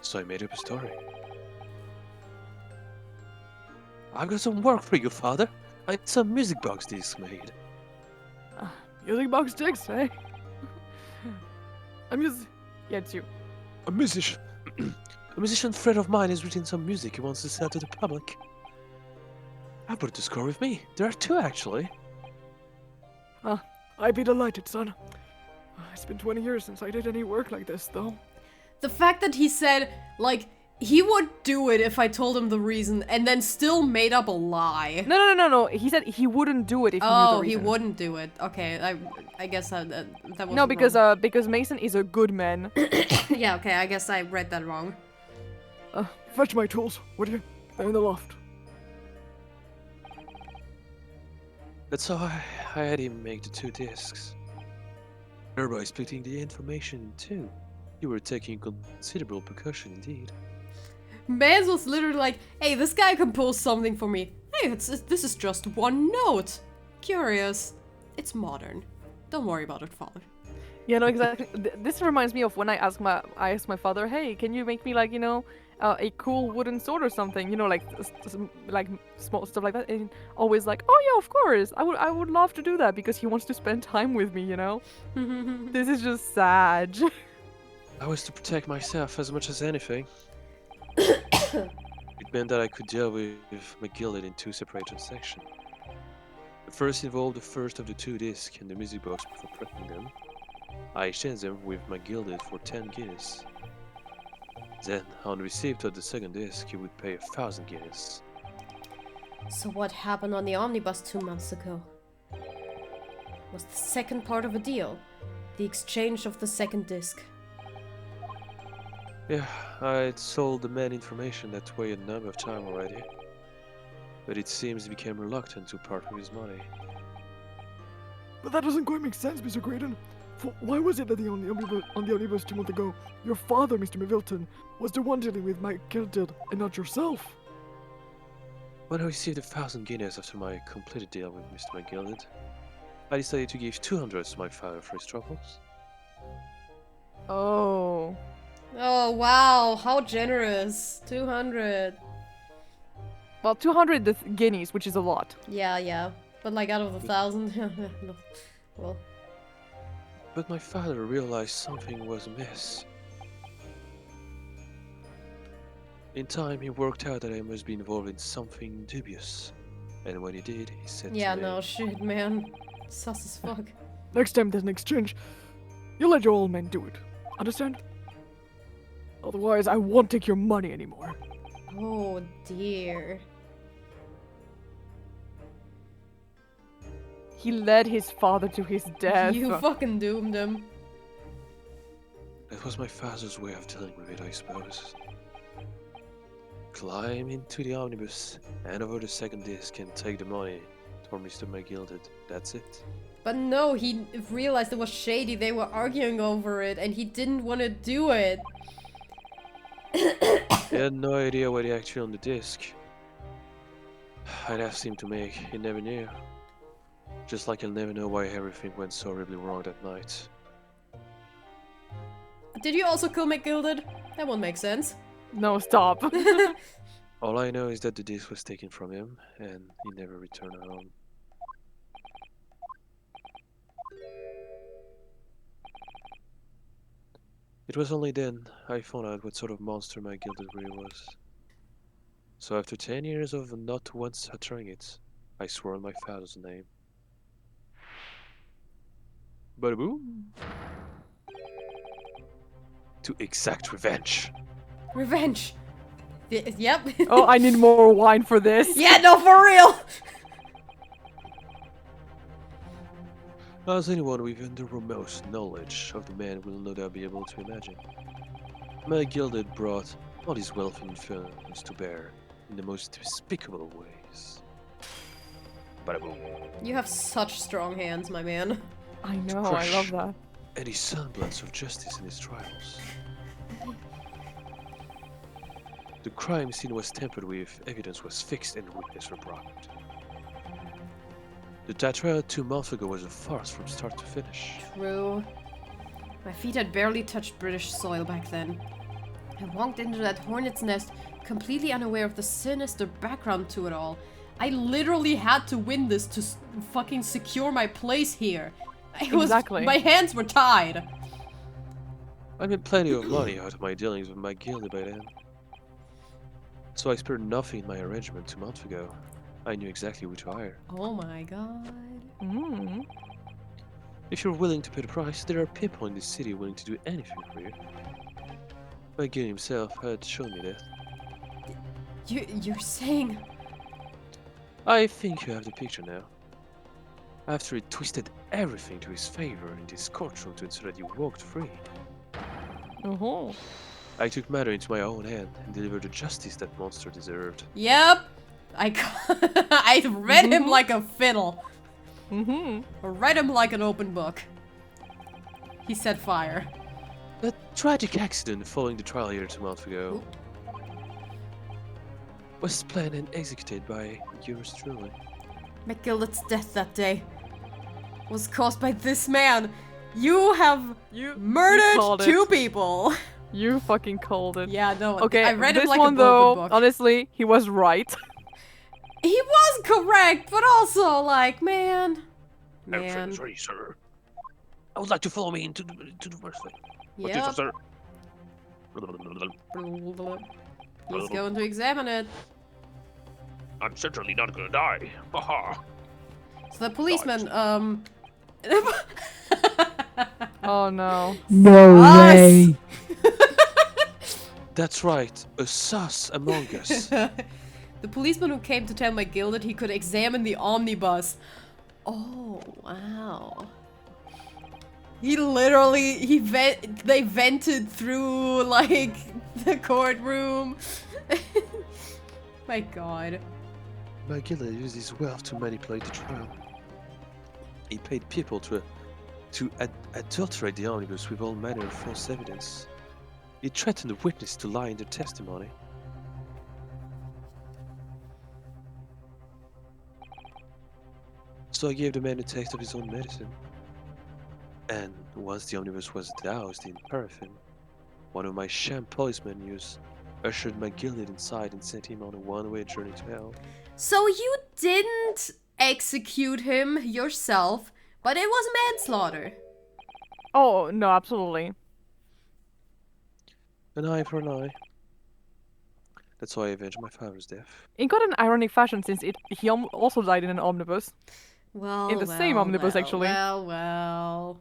So I made up a story. I've got some work for you, father. I need some music box discs made. Music box dicks, eh? Yeah, it's you. A musician. A musician friend of mine has written some music he wants to sell to the public. I brought to score with me. There are two, actually. I'd be delighted, son. It's been 20 years since I did any work like this, though. The fact that he said, like, He would do it if I told him the reason, and then still made up a lie. No. He said he wouldn't do it if he knew the Oh, reason. he wouldn't do it. Okay, I guess that was No, because Mason is a good man. yeah, okay, I guess I read that wrong. Fetch my tools, would you? They're in the loft. That's how I had him make the 2 discs. Thereby splitting the information in 2. You were taking considerable precaution indeed. Mans was literally like, hey, this guy composed something for me. Hey, this is just 1 note. Curious. It's modern. Don't worry about it, father. Yeah, no, exactly. This reminds me of when I asked my father, hey, can you make me like, you know, a cool wooden sword or something, you know, like small stuff like that, and always like, oh yeah, of course, I would love to do that because he wants to spend time with me, you know. This is just sad. I was to protect myself as much as anything. It meant that I could deal with my gilded in 2 separate sections. The first involved the first of the 2 discs in the music box before prepping them. I exchanged them with my gilded for 10 guineas. Then, on receipt of the second disc, you would pay 1,000 guineas. So what happened on the omnibus 2 months ago? Was the second part of a deal? The exchange of the second disc. Yeah, I'd sold the man information that way a number of times already. But it seems he became reluctant to part with his money. But that doesn't quite make sense, Mr. Graydon. Why was it that on the omnibus 2 months ago, your father, Mr. Middleton, was the one dealing with my gilded and not yourself? When I received 1,000 guineas after my completed deal with Mr. McGilded, I decided to give 200 to my father for his troubles. Oh. Oh, wow, how generous. 200. Well, 200 guineas, which is a lot. Yeah. But like out of 1,000, no. Well. But my father realized something was amiss. In time, he worked out that I must be involved in something dubious. And when he did, he said Yeah, to me, no, shit, man. Sus as fuck. Next time there's an exchange, you let your old man do it. Understand? Otherwise, I won't take your money anymore. Oh, dear. He led his father to his death. You fucking doomed him. That was my father's way of dealing with it, I suppose. Climb into the omnibus, hand over the second disc, and take the money for Mr. McGilded. That's it. But no, he realized it was shady. They were arguing over it, and he didn't want to do it. He had no idea what he actually on the disc. I'd asked him to make, he never knew. Just like he'll never know why everything went so horribly wrong that night. Did you also kill McGilded? That won't make sense. No, stop. All I know is that the disc was taken from him, and he never returned home. It was only then I found out what sort of monster my gilded really was. So after 10 years of not once uttering it, I swore on my father's name. Bada boom! To exact revenge. Revenge. Yep. Oh, I need more wine for this. Yeah, no, for real. As anyone with the remotest knowledge of the man will no doubt be able to imagine, my gilded brought all his wealth and influence to bear in the most despicable ways. Bada boom. You have such strong hands, my man. I know, I love that. Any semblance of justice in his trials. The crime scene was tampered with, evidence was fixed, and witnesses were brought. The trial 2 months ago was a farce from start to finish. True. My feet had barely touched British soil back then. I walked into that hornet's nest completely unaware of the sinister background to it all. I literally had to win this to fucking secure my place here. Exactly. My hands were tied. I made plenty of money out of my dealings with my gilded by then. So I spared nothing in my arrangement 2 months ago. I knew exactly who to hire. Oh my god. Mm. If you're willing to pay the price, there are people in this city willing to do anything for you. McGill himself had shown me that. You're saying... I think you have the picture now. After he twisted everything to his favor in this courtroom to ensure that you walked free, Oh. I took matter into my own hand and delivered the justice that monster deserved. Yep. I read him like a fiddle. Mm-hmm. I read him like an open book. He said fire. A tragic accident following the trial here 2 months ago was planned and executed by yours truly. McGillet's death that day was caused by this man. You have murdered two people. You fucking called it. Yeah, no. Okay, I read this him like one a though, open book. honestly, he was right. He was correct, but also like, man. Everything is ready, sir. I would like to follow me into the first thing. What is Yeah. it, sir? He's going to examine it. I'm certainly not gonna die. Haha. So the policeman, Oh no. No way. That's right, a sus among us. The policeman who came to tell McGill that he could examine the omnibus. Oh, wow. He literally, they vented through, like, the courtroom. My god. McGill used his wealth to manipulate the trial. He paid people to adulterate the omnibus with all manner of false evidence. He threatened the witness to lie in their testimony. So I gave the man a taste of his own medicine. And once the omnibus was doused in paraffin, one of my sham policemen ushered McGill inside and sent him on a one-way journey to hell. So you didn't execute him yourself, but it was manslaughter. Oh no, absolutely. An eye for an eye. That's how I avenged my father's death. In quite an ironic fashion, since he also died in an omnibus. Well, In the same omnibus, actually. Well.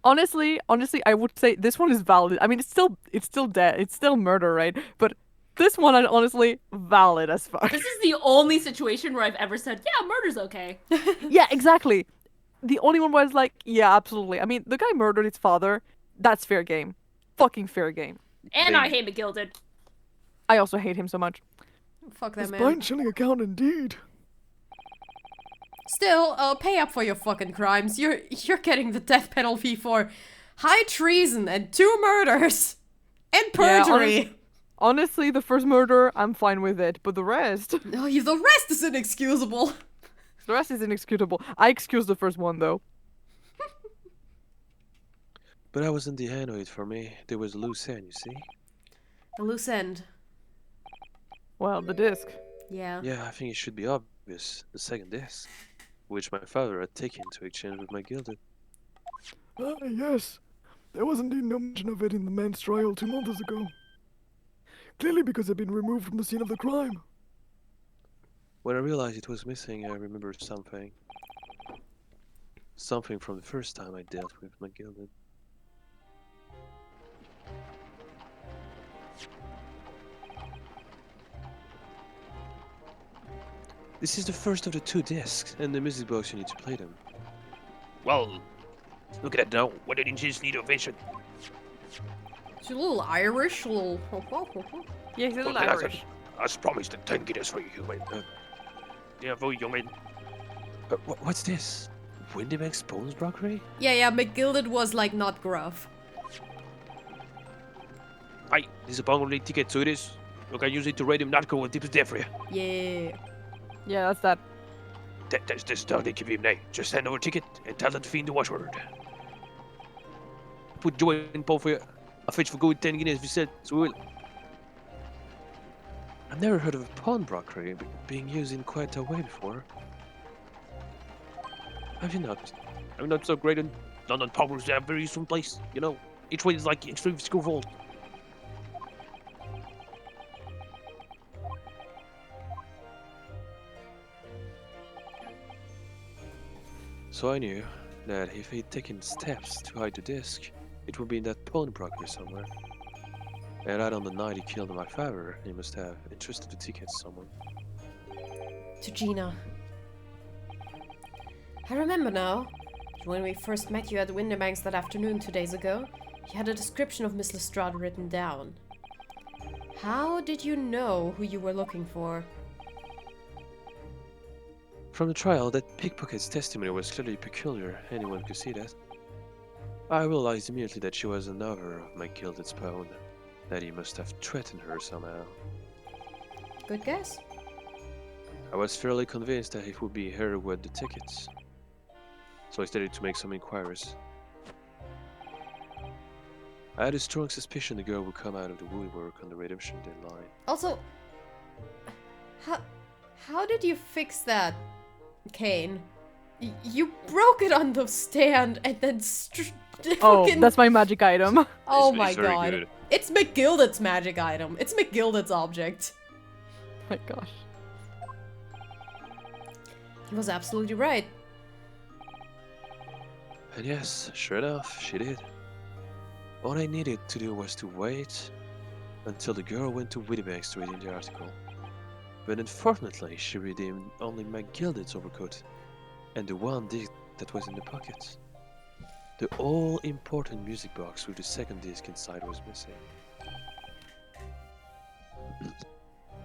Honestly, I would say this one is valid. I mean, it's still dead. It's still murder, right? But this one, honestly, valid as fuck. This is the only situation where I've ever said, yeah, murder's okay. Yeah, exactly. The only one was like, yeah, absolutely. I mean, the guy murdered his father. That's fair game. Fucking fair game. And I hate McGilded. I also hate him so much. Fuck that A man. spine-chilling account indeed. Still, pay up for your fucking crimes. You're getting the death penalty for high treason and 2 murders and perjury. Yeah, honestly, the first murder, I'm fine with it, but the rest, No, the rest is inexcusable. the rest is inexcusable. I excuse the first one though. But that wasn't the end of it for me. There was a loose end, you see? A loose end. Well, the disc. Yeah. Yeah, I think it should be obvious. The second disc, which my father had taken to exchange with my gilded. Yes. There was indeed no mention of it in the man's trial 2 months ago. Clearly because it had been removed from the scene of the crime. When I realized it was missing, I remembered something. Something from the first time I dealt with my gilded. This is the first of the 2 discs, and the music box you need to play them. Well, look at that now. Why didn't you just need ovation? She's a little Irish, a little... Yeah, he's a little Something else Irish. As promised, 10 guineas for you, human. Yeah, for you, human. What's this? Windybank's Bones Broccoli? Yeah, McGilded was like not gruff. Hi, this is a pound ticket, so it is. Look, I use it to redeem Narco and tips there for you. Yeah. Yeah, that's that. That's how they keep him now. Just send over a ticket and tell them to find the watchword. Put Joy in Paul for you. I'll fetch for good 10 guineas if you said, so we will. I've never heard of a pawnbrokery being used in quite that way before. Have you not? I'm not so great in London pawnbrokers. They're a very useful place. You know, each one is like extreme physical vault. So I knew that if he'd taken steps to hide the disc, it would be in that pawnbrokery somewhere. And right on the night he killed my father, he must have entrusted the tickets to someone. To Gina. I remember now. When we first met you at the Winterbanks that afternoon 2 days ago, you had a description of Miss Lestrade written down. How did you know who you were looking for? From the trial, that pickpocket's testimony was clearly peculiar. Anyone could see that. I realized immediately that she was another of my gilded spawn, that he must have threatened her somehow. Good guess. I was fairly convinced that it would be her who had the tickets, so I started to make some inquiries. I had a strong suspicion the girl would come out of the woodwork on the redemption deadline. Also, how did you fix that, Kane? You broke it on the stand and then Oh, fucking... that's my magic item. Oh It's my very god. good. It's McGilded's magic item. It's McGilded's object. My gosh. He was absolutely right. And yes, sure enough, she did. All I needed to do was to wait until the girl went to Winterbanks to redeem the article. But unfortunately, she redeemed only McGilded's overcoat and the one disc that was in the pocket. The all-important music box with the second disc inside was missing.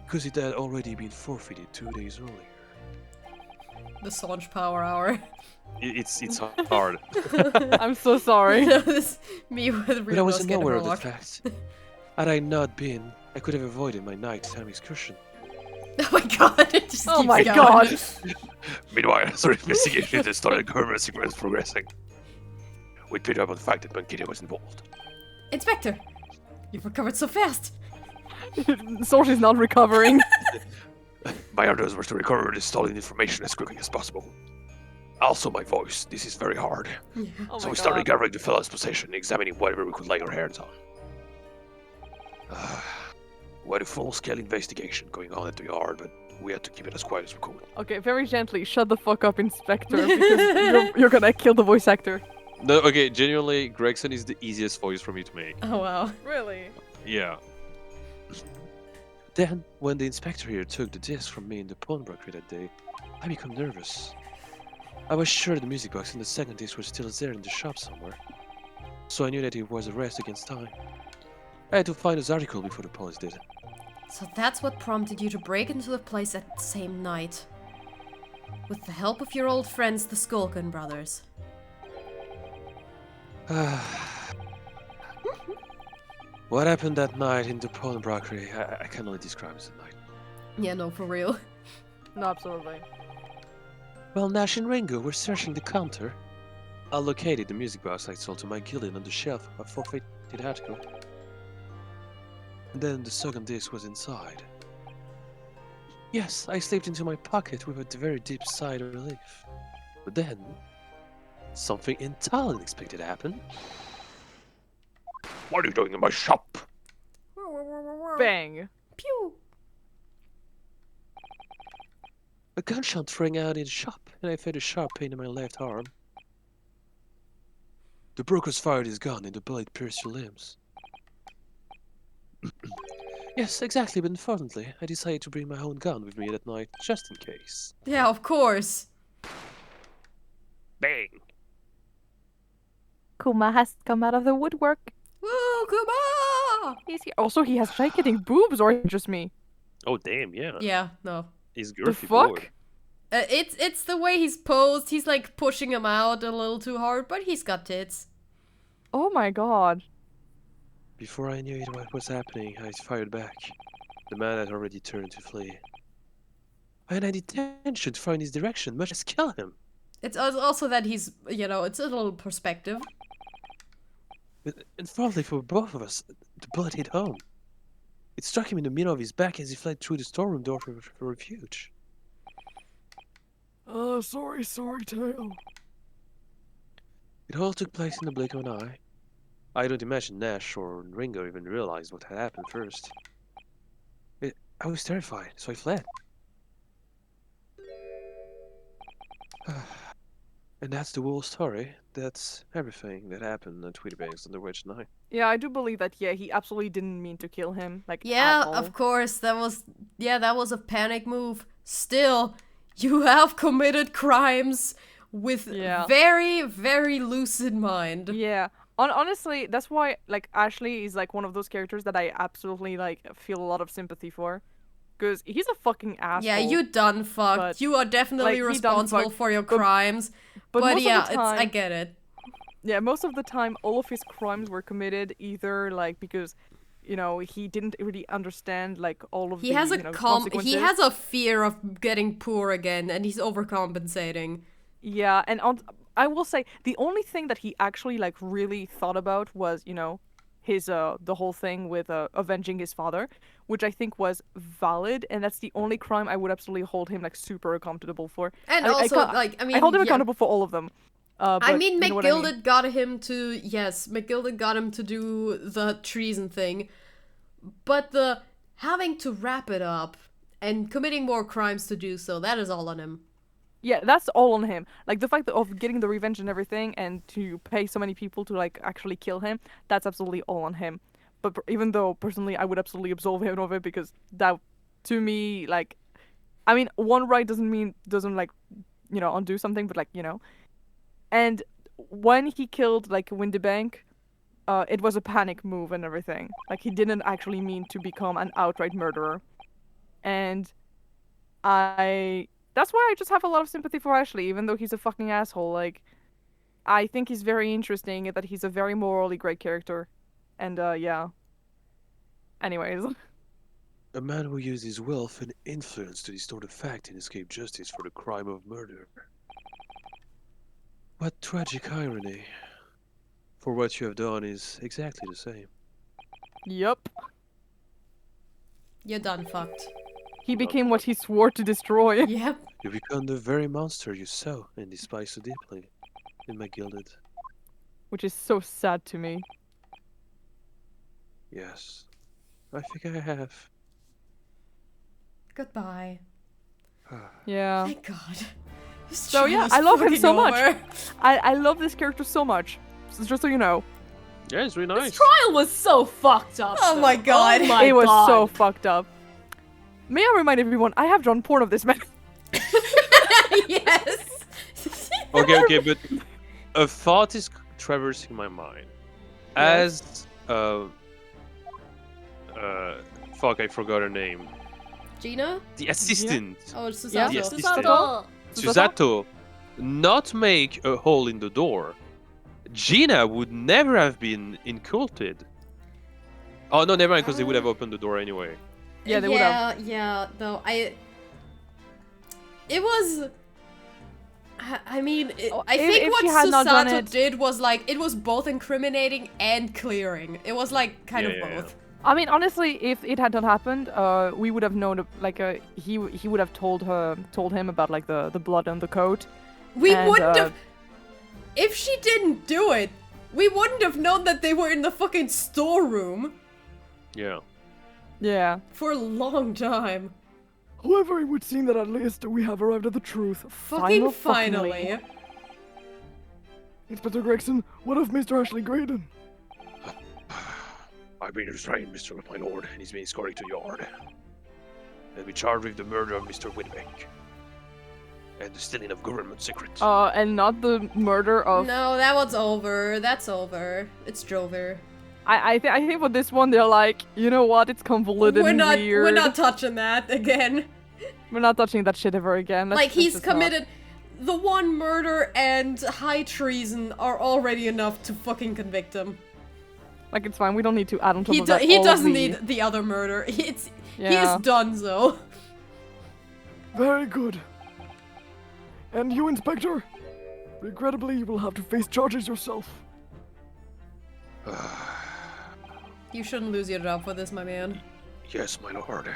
Because it had already been forfeited 2 days earlier. The Songe Power Hour. It's hard. I'm so sorry. Me with real But I wasn't no-skin aware of the warlock. fact. Had I not been, I could have avoided my nighttime excursion. Oh my god, it just Oh keeps my going. god. Meanwhile, the investigation into the stolen government secret is progressing. We picked up on the fact that Bankita was involved. Inspector! You've recovered so fast! Sorge is not recovering. My orders were to recover the stolen information as quickly as possible. Also my voice, this is very hard. Oh So my we started god. gathering the fellow's possession, examining whatever we could lay our hands on. We had a full-scale investigation going on at the yard, but we had to keep it as quiet as we could. Okay, very gently, shut the fuck up, Inspector, because you're gonna kill the voice actor. No, okay, genuinely, Gregson is the easiest voice for me to make. Oh wow. Really? Yeah. Then, when the inspector here took the disc from me in the pawnbroker that day, I became nervous. I was sure the music box and the second disc were still there in the shop somewhere. So I knew that it was a race against time. I had to find his article before the police did. So that's what prompted you to break into the place at the same night. With the help of your old friends, the Skulkin brothers. What happened that night in the pawnbroker, I can only describe as a night. Yeah, no, for real. No, absolutely. While Nash and Ringo were searching the counter, I located the music box I sold to my Gillian on the shelf of a forfeited article. And then the second disc was inside. Yes, I slipped into my pocket with a very deep sigh of relief. But then, something entirely unexpected happened. What are you doing in my shop? Bang. Pew! A gunshot rang out in the shop, and I felt a sharp pain in my left arm. The brokers fired his gun, and the bullet pierced your limbs. Yes, exactly, but unfortunately, I decided to bring my own gun with me that night, just in case. Yeah, of course. Bang! Kuma has come out of the woodwork. Woo, Kuma! He's here. Also, he has gigantic boobs, or just me? Oh, damn, yeah. Yeah, no. He's The girthy fuck? boy. It's the way he's posed. He's like pushing him out a little too hard, but he's got tits. Oh my god. Before I knew what was happening, I fired back. The man had already turned to flee. I had intention to find his direction, much as kill him. It's also that he's, you know, it's a little perspective. But unfortunately for both of us, the bullet hit home. It struck him in the middle of his back as he fled through the storeroom door for refuge. Sorry, Tail. It all took place in the blink of an eye. I don't imagine Nash or Ringo even realized what had happened first. I was terrified, so I fled. And that's the whole story. that's everything that happened at Tweedybanks on the way tonight. Yeah, I do believe that. Yeah, he absolutely didn't mean to kill him. Like Yeah, at all. of course, that was a panic move. Still, you have committed crimes with Yeah. very, very lucid mind. Yeah. Honestly, that's why like Ashley is like one of those characters that I absolutely like feel a lot of sympathy for, because he's a fucking asshole. Yeah, you done fucked. but, You are definitely like, he done responsible fucked, for your but- crimes. but most of the yeah, time- I get it. Yeah, most of the time, all of his crimes were committed either like because, you know, he didn't really understand like all of He the has a consequences. he has a fear of getting poor again, and he's overcompensating. Yeah, and I will say the only thing that he actually like really thought about was, you know, his the whole thing with avenging his father, which I think was valid, and that's the only crime I would absolutely hold him like super accountable for. And I also, can't- like, I mean, I hold him yeah. accountable for all of them. I but mean, you know what I mean. McGilded got him to McGilded got him to do the treason thing, but the having to wrap it up and committing more crimes to do so, that is all on him. Yeah, that's all on him. Like the fact of getting the revenge and everything, and to pay so many people to like actually kill him, that's absolutely all on him. But even though personally I would absolutely absolve him of it, because that, to me, like, I mean, one right doesn't like, you know, undo something, but like, you know. And when he killed like Windybank, it was a panic move and everything. Like he didn't actually mean to become an outright murderer. And that's why I just have a lot of sympathy for Ashley, even though he's a fucking asshole. Like, I think he's very interesting, and that he's a very morally great character. And, yeah. Anyways. A man who used his wealth and influence to distort a fact and escape justice for the crime of murder. What tragic irony. For what you have done is exactly the same. Yup. You're done fucked. He became what he swore to destroy. Yep. You become the very monster you saw and despise so deeply in my gilded. Which is so sad to me. Yes. I think I have. Goodbye. Yeah. Thank God. This So yeah, trial is I love him fucking so much. over. I love this character so much. Just so you know. Yeah, it's really nice. This trial was so fucked up. Oh though. my God. Oh my It was God. so fucked up. May I remind everyone, I have drawn porn of this man. Yes. Okay, but a thought is traversing my mind. As fuck, I forgot her name. Gina? The assistant, Oh, it's Yeah. Susato. Yes, Susato. Susato, not make a hole in the door. Gina would never have been inculted. Oh no, never mind, because they would have opened the door anyway. Yeah, they would have. Yeah, though, it was... I mean, I think if what she had not done Susato it- did was, like, it was both incriminating and clearing. It was, like, kind of Yeah. both. I mean, honestly, if it had not happened, we would have known. Like, he would have told him about like the blood on the coat. We And, wouldn't have... If she didn't do it, we wouldn't have known that they were in the fucking storeroom Yeah. Yeah. for a long time. However, it would seem that at least we have arrived at the truth. Fucking Finally. finally. Inspector Gregson, what of Mr. Ashley Graydon? I've been restrained, Mr. My Lord, and he's been escorted to yard. He'll be charged with the murder of Mr. Winbank and the stealing of government secrets. And not the murder of. No, that one's over. That's over. It's Drover. I think for this one they're like, you know what? It's convoluted and weird. We're not touching that again. We're not touching that shit ever again. Like, Let's he's just not. committed... The one murder and high treason are already enough to fucking convict him. Like, it's fine. We don't need to add on top He, of that. he all doesn't the- need the other murder. He Yeah. is done, so. Very good. And you, Inspector? Regrettably, you will have to face charges yourself. You shouldn't lose your job for this, my man. Yes, my lord.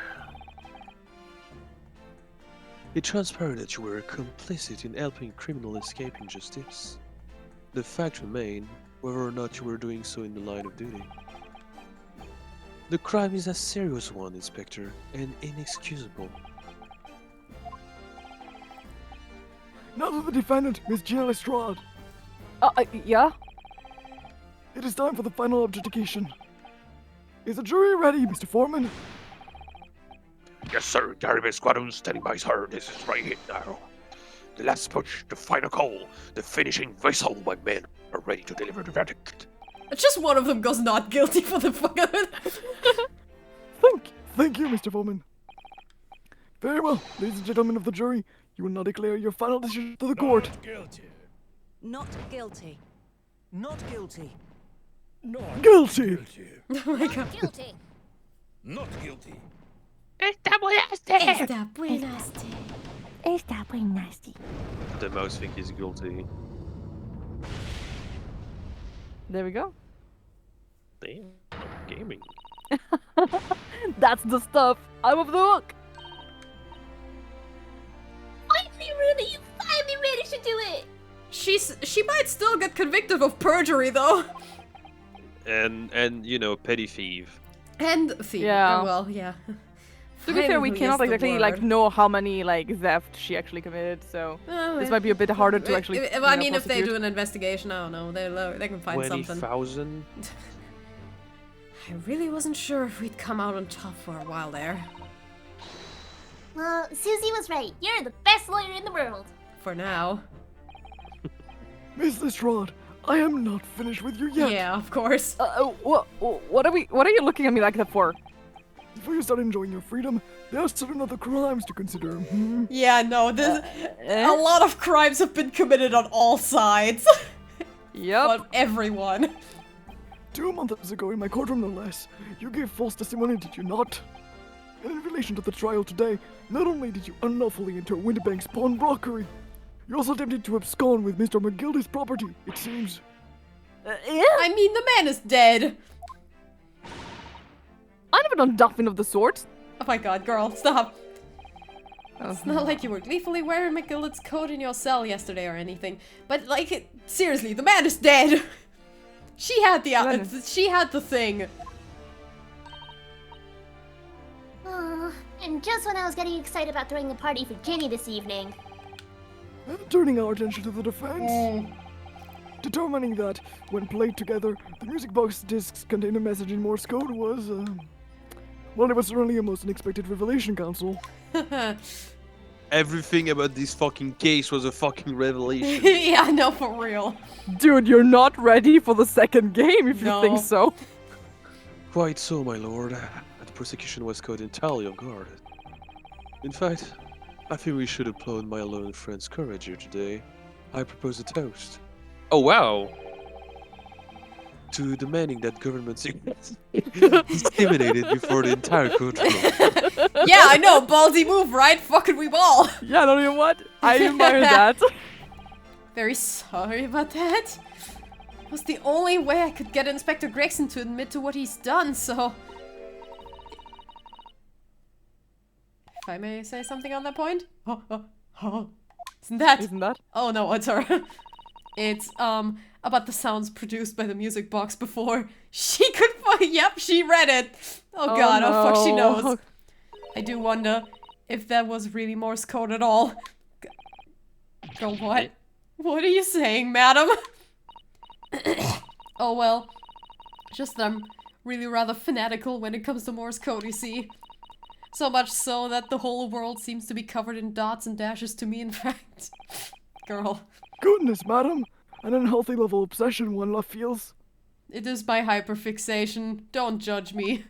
It transpired that you were complicit in helping criminal escaping justice. The fact remained whether or not you were doing so in the line of duty. The crime is a serious one, Inspector, and inexcusable. Now to the defendant, Miss Gina Lestrade. Yeah? It is time for the final objectification. Is the jury ready, Mr. Foreman? Yes, sir. Garibay Squadron standing by, sir. This is right here now. The last push, the final call, the finishing whistle. My men are ready to deliver the verdict. Just one of them goes not guilty for the fuck of it. Thank you, Mr. Foreman. Very well, ladies and gentlemen of the jury, you will now declare your final decision to the court. Guilty. Not guilty. Not guilty. Not guilty. Oh my god. Guilty. Not guilty. Está muy nasty. Está muy nasty. Está muy nasty. The mouse think he's guilty. There we go. Damn, gaming. That's the stuff. I'm off the hook. Finally, Rudy, you finally managed to do it. She might still get convicted of perjury though. And you know, petty thief. And thief. Yeah. Well, yeah. To be fair, we Finally cannot is the exactly like word. know how many like theft she actually committed, so this might be a bit harder to actually. I mean, if they do an investigation, I don't know. They can find something. 20,000. I really wasn't sure if we'd come out on top for a while there. Well, Susie was right. You're the best lawyer in the world. For now. Miss Lestrade, I am not finished with you yet. Yeah, of course. What are you looking at me like that for? Before you start enjoying your freedom, there are certain other crimes to consider. Hmm? Yeah, no, a lot of crimes have been committed on all sides. Yep. On everyone. 2 months ago in my courtroom, no less, you gave false testimony, did you not? And in relation to the trial today, not only did you unlawfully enter Winterbank's pawnbrokery, you also attempted to abscond with Mr. McGildy's property, it seems. I mean, the man is dead. I never done nothing of the sort. Oh my god, girl, stop. It's not like you were gleefully wearing McGillet's coat in your cell yesterday or anything. But, like, seriously, the man is dead. She had the thing. And just when I was getting excited about throwing a party for Jenny this evening. And turning our attention to the defense. Determining that, when played together, the music box discs contain a message in Morse code was, well, it was certainly a most unexpected revelation, Counsel. Everything about this fucking case was a fucking revelation. Yeah, no, for real. Dude, you're not ready for the second game if you think No. so. Quite so, my lord. The prosecution was caught entirely off guard. In fact, I think we should applaud my lone friend's courage here today. I propose a toast. Oh wow! To demanding that government secrets disseminated before the entire courtroom. Yeah, I know, ballsy move, right? Fucking we ball. Yeah, no, you know what? I admire that. Very sorry about that. It was the only way I could get Inspector Gregson to admit to what he's done, so... If I may say something on that point? Isn't that? Isn't that? Oh no, it's her. It's, about the sounds produced by the music box before she could yep, she read it! Oh god, oh fuck, she no. knows. I do wonder if that was really Morse code at all. Go what? What are you saying, madam? Oh well. Just that I'm really rather fanatical when it comes to Morse code, you see. So much so that the whole world seems to be covered in dots and dashes to me, in fact. Girl. Goodness, madam! An unhealthy level of obsession one love feels. It is my hyperfixation. Don't judge me.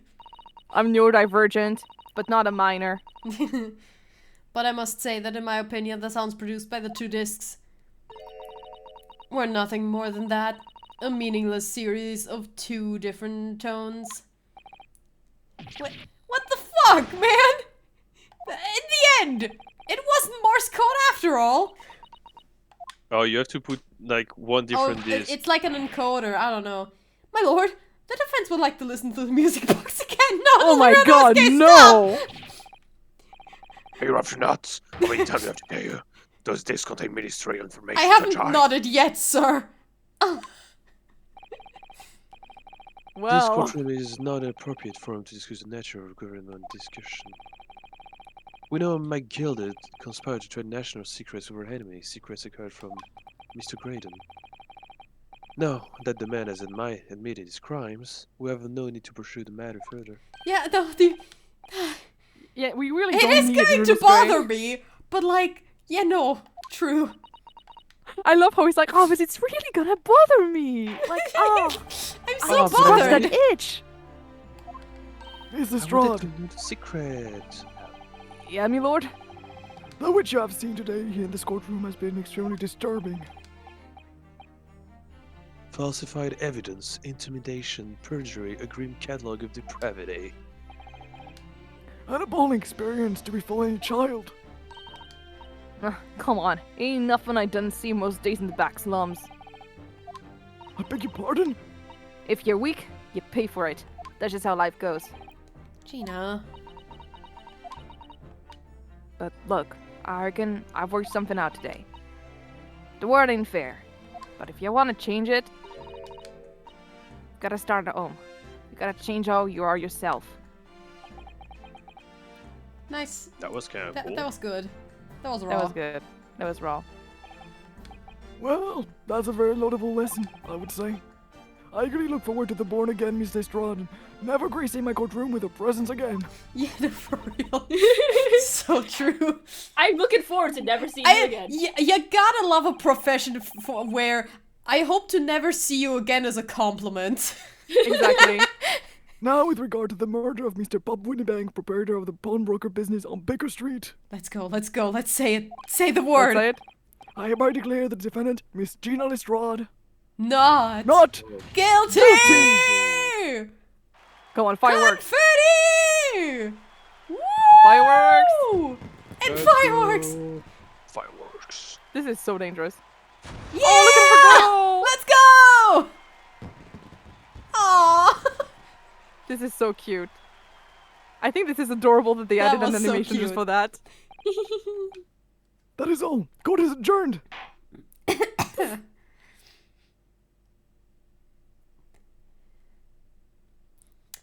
I'm neurodivergent, but not a minor. But I must say that in my opinion, the sounds produced by the two discs were nothing more than that. A meaningless series of two different tones. What the fuck, man? In the end, it wasn't Morse code after all. Oh, you have to put like one different disc. It's like an encoder, I don't know. My lord, the defense would like to listen to the music box again. No, Oh my Lord, god, stop! no! Hey, you're after nuts. How many times do I have to tell you? Does this contain ministerial information? I haven't such as- nodded yet, sir. This Well, courtroom is not an appropriate forum to discuss the nature of government discussion. We know Mike Gilded conspired to trade national secrets with our enemy, secrets acquired from Mr. Graydon. Now that the man has admitted his crimes, we have no need to pursue the matter further. Yeah, no, Yeah, we really it don't is need going Rune to Spray. bother me, but like, yeah, no, true. I love how he's like, oh, but it's really gonna bother me. Like, oh, I'm so scratch bothered. that itch. Miss I Lestrade, wanted to know the secret. Yeah, me lord. that which you have seen today in this courtroom has been extremely disturbing. Falsified evidence, intimidation, perjury, a grim catalogue of depravity. An appalling experience to befall any child. Come on, ain't nothing I done see most days in the back slums. I beg your pardon? If you're weak, you pay for it. That's just how life goes. Gina. But look, I reckon I've worked something out today. The world ain't fair, but if you want to change it, you gotta start at home. You gotta change how you are yourself. Nice. That was kind of cool. That was good. That was raw. That was good. That was raw. Well, that's a very laudable lesson, I would say. I eagerly look forward to the born again Miss Lestrade and never gracing my courtroom with her presence again. Yeah, no, for real. So true. I'm looking forward to never seeing you again. You gotta love a profession where I hope to never see you again as a compliment. Exactly. Now, with regard to the murder of Mr. Bob Winnebank, proprietor of the pawnbroker business on Baker Street, Let's go, let's say it. Say the word. Let's say it. I hereby declare the defendant, Miss Gina Lestrade, Not not guilty! Go on, fireworks. Confetti! Woo! Fireworks! And fireworks! Fireworks. This is so dangerous. Yeah! Oh, Let's go! Aww. This is so cute. I think this is adorable that they That added an was so animation just cute. for that. That is all. Court is adjourned.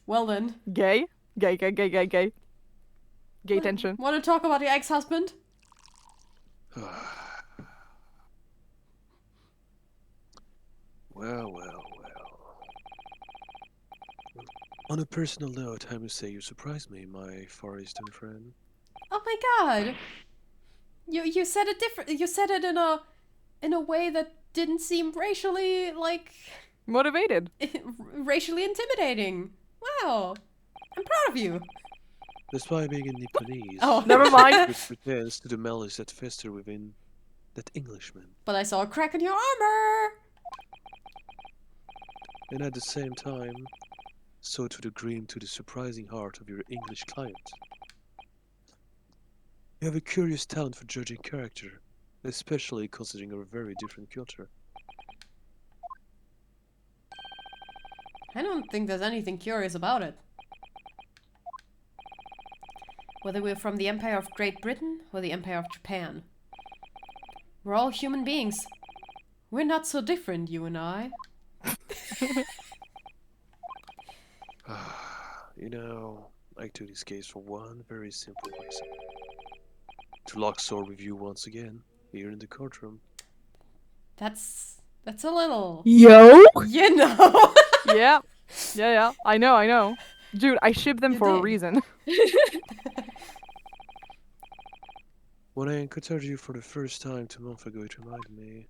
Well then. Gay? Gay, gay, gay, gay, gay. Gay tension. Want to talk about your ex-husband? Well. On a personal note, I must say you surprised me, my Far Eastern friend. Oh my god. You said it different. You said it in a way that didn't seem racially Motivated. racially intimidating. Wow. I'm proud of you. Despite being in Nipponese, Oh. Never mind. which pretends to the malice that fester within that Englishman, But I saw a crack in your armor. and at the same time, so to the grim to the surprising heart of your English client. You have a curious talent for judging character, especially considering our very different culture. I don't think there's anything curious about it. Whether we're from the Empire of Great Britain or the Empire of Japan. We're all human beings. We're not so different, you and I. You know, I took this case for one very simple reason. To lock sword with you once again, here in the courtroom. That's a little... Yo! You know! Yeah. Yeah. I know. Dude, I ship them You for a did. reason. When I encountered you for the first time 2 months ago, it reminded me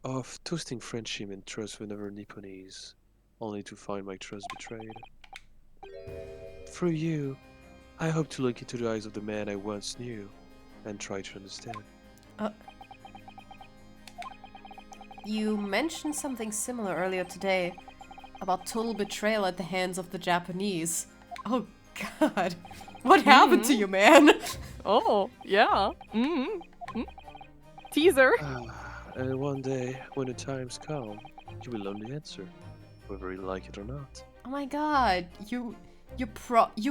of toasting friendship and trust with another Nipponese, only to find my trust betrayed. Through you, I hope to look into the eyes of the man I once knew and try to understand. You mentioned something similar earlier today about total betrayal at the hands of the Japanese. Oh god. What happened to you, man? Oh, yeah. Teaser. And one day, when the times come, you will learn the answer, whether you like it or not. Oh my god. You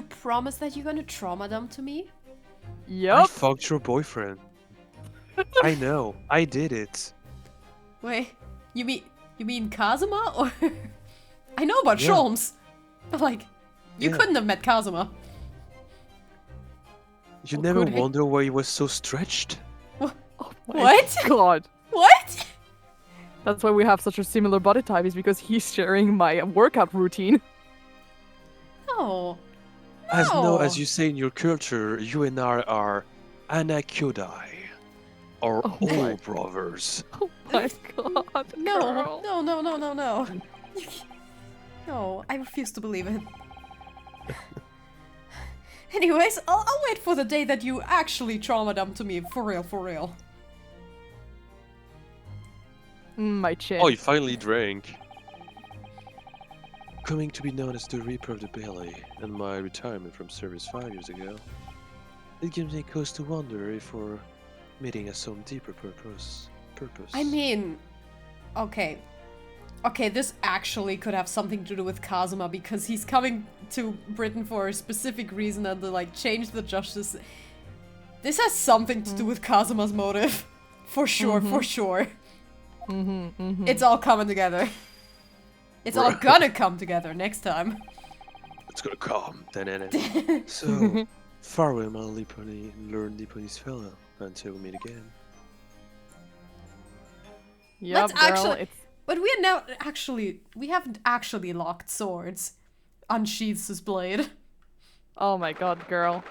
promise that you're gonna trauma them to me? I Yup. fucked your boyfriend. I know, I did it. Wait, you mean Kazuma or I know about Yeah. Sholmes. But like, you Yeah. couldn't have met Kazuma. You Oh, never could he? wonder why he was so stretched? Oh my What? God. What? That's why we have such a similar body type, is because he's sharing my workout routine. No. As you say in your culture, you and I are anakyodai, or Oh my- all brothers. Oh my god. No, girl. no. No, I refuse to believe it. Anyways, I'll wait for the day that you actually trauma dump to me, for real. My chin. Oh, you finally drank. Coming to be known as the Reaper of the Belly, and my retirement from service 5 years ago, it gives me cause to wonder if we're meeting at some deeper purpose. I mean, okay, this actually could have something to do with Kazuma, because he's coming to Britain for a specific reason and to, like, change the justice. This has something to do with Kazuma's motive. For sure. It's all coming together. It's all gonna come together next time. It's gonna come. So, farewell, my learn Nipponese fellow, until we meet again. Yup, Let's girl, actually- it's... But we haven't actually locked swords. Unsheathes his blade. Oh my god, girl.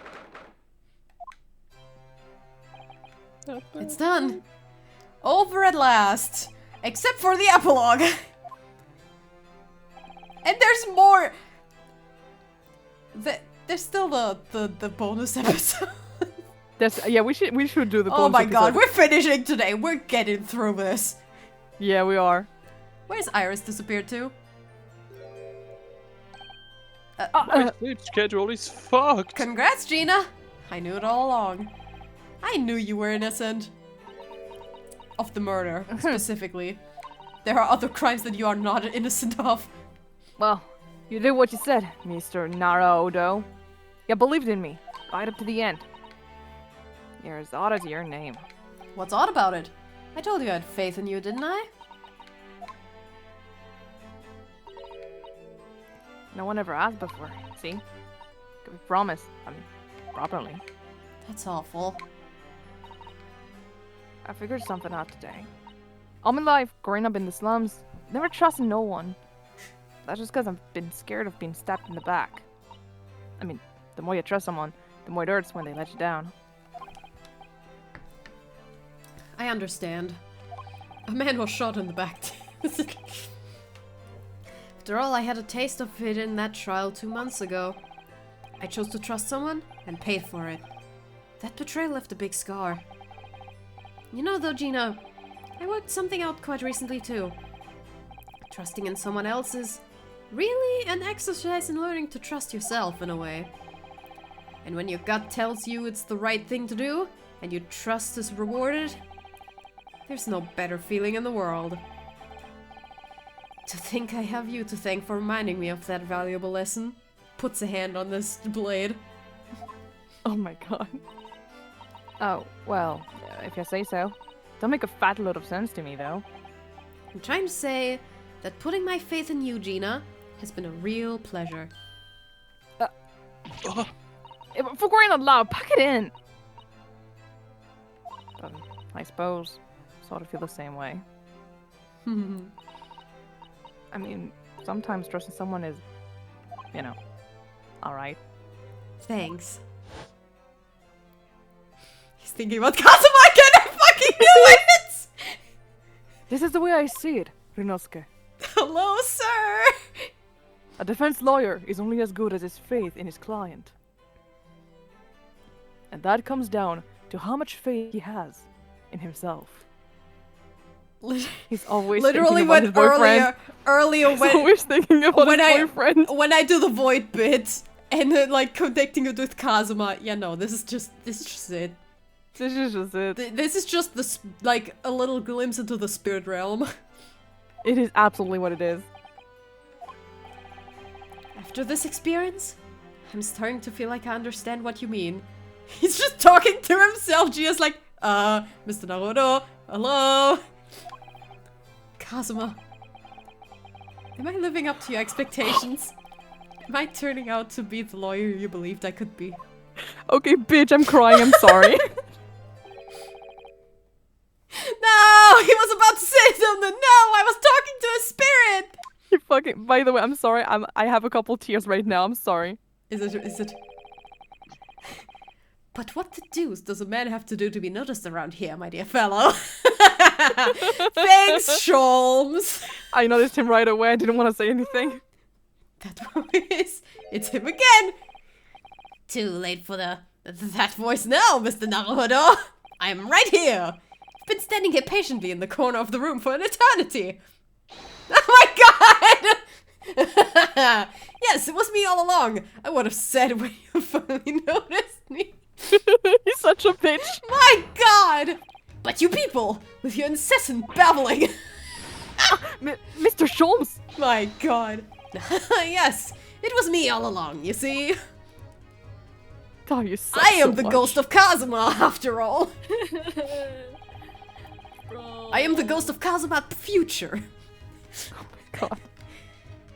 It's done. Over at last. Except for the epilogue. And there's more. There's still the bonus episode. Yeah, we should do the Oh bonus my god, episode. we're finishing today. We're getting through this. Yeah, we are. Where's Iris disappeared to? My sleep schedule is fucked. Congrats, Gina. I knew it all along. I knew you were innocent. Of the murder, specifically. There are other crimes that you are not innocent of. Well, you did what you said, Mr. Naruto. You believed in me, right up to the end. You're as odd as your name. What's odd about it? I told you I had faith in you, didn't I? No one ever asked before, see? Could be promised, properly. That's awful. I figured something out today. All my life, growing up in the slums, never trusted no one. That's just because I've been scared of being stabbed in the back. The more you trust someone, the more it hurts when they let you down. I understand. A man was shot in the back. After all, I had a taste of it in that trial 2 months ago. I chose to trust someone and paid for it. That betrayal left a big scar. You know though, Gina, I worked something out quite recently too. Trusting in someone else is really an exercise in learning to trust yourself in a way. And when your gut tells you it's the right thing to do, and your trust is rewarded, there's no better feeling in the world. To think I have you to thank for reminding me of that valuable lesson. Puts a hand on this blade. Oh my god. Oh, well, if you say so. Don't make a fat load of sense to me, though. I'm trying to say that putting my faith in you, Gina, has been a real pleasure. For crying out loud, pack it in! I suppose, sort of feel the same way. Sometimes trusting someone is, alright. Thanks. He's thinking about Kazuma again, I fucking knew it! This is the way I see it, Rinosuke. Hello, sir! A defense lawyer is only as good as his faith in his client. And that comes down to how much faith he has in himself. He's always Literally thinking about when his boyfriend. earlier He's always thinking about when his boyfriend. when I do the void bit and then like connecting it with Kazuma, yeah, no, this is just it. This is just it. This is just like a little glimpse into the spirit realm. It is absolutely what it is. After this experience, I'm starting to feel like I understand what you mean. He's just talking to himself, just like, Mr. Naruto, hello? Kazuma. Am I living up to your expectations? Am I turning out to be the lawyer you believed I could be? Okay, bitch, I'm crying, I'm sorry. No! He was about to say something! No! Fucking. By the way, I'm sorry. I have a couple tears right now. I'm sorry. Is it? But what the deuce does a man have to do to be noticed around here, my dear fellow? Thanks, Sholmes. I noticed him right away. I didn't want to say anything. That voice. It's him again. Too late for that voice now, Mr. Naruhodo. I am right here. I've been standing here patiently in the corner of the room for an eternity. Oh my god! Yes, it was me all along. I would have said when you finally noticed me. He's such a bitch. My god! But you people, with your incessant babbling. Mr. Sholmes. My god. Yes, it was me all along, you see. Oh, you suck I am so the much. ghost of Kazuma, after all. Bro. I am the ghost of Kazuma future. Oh my god.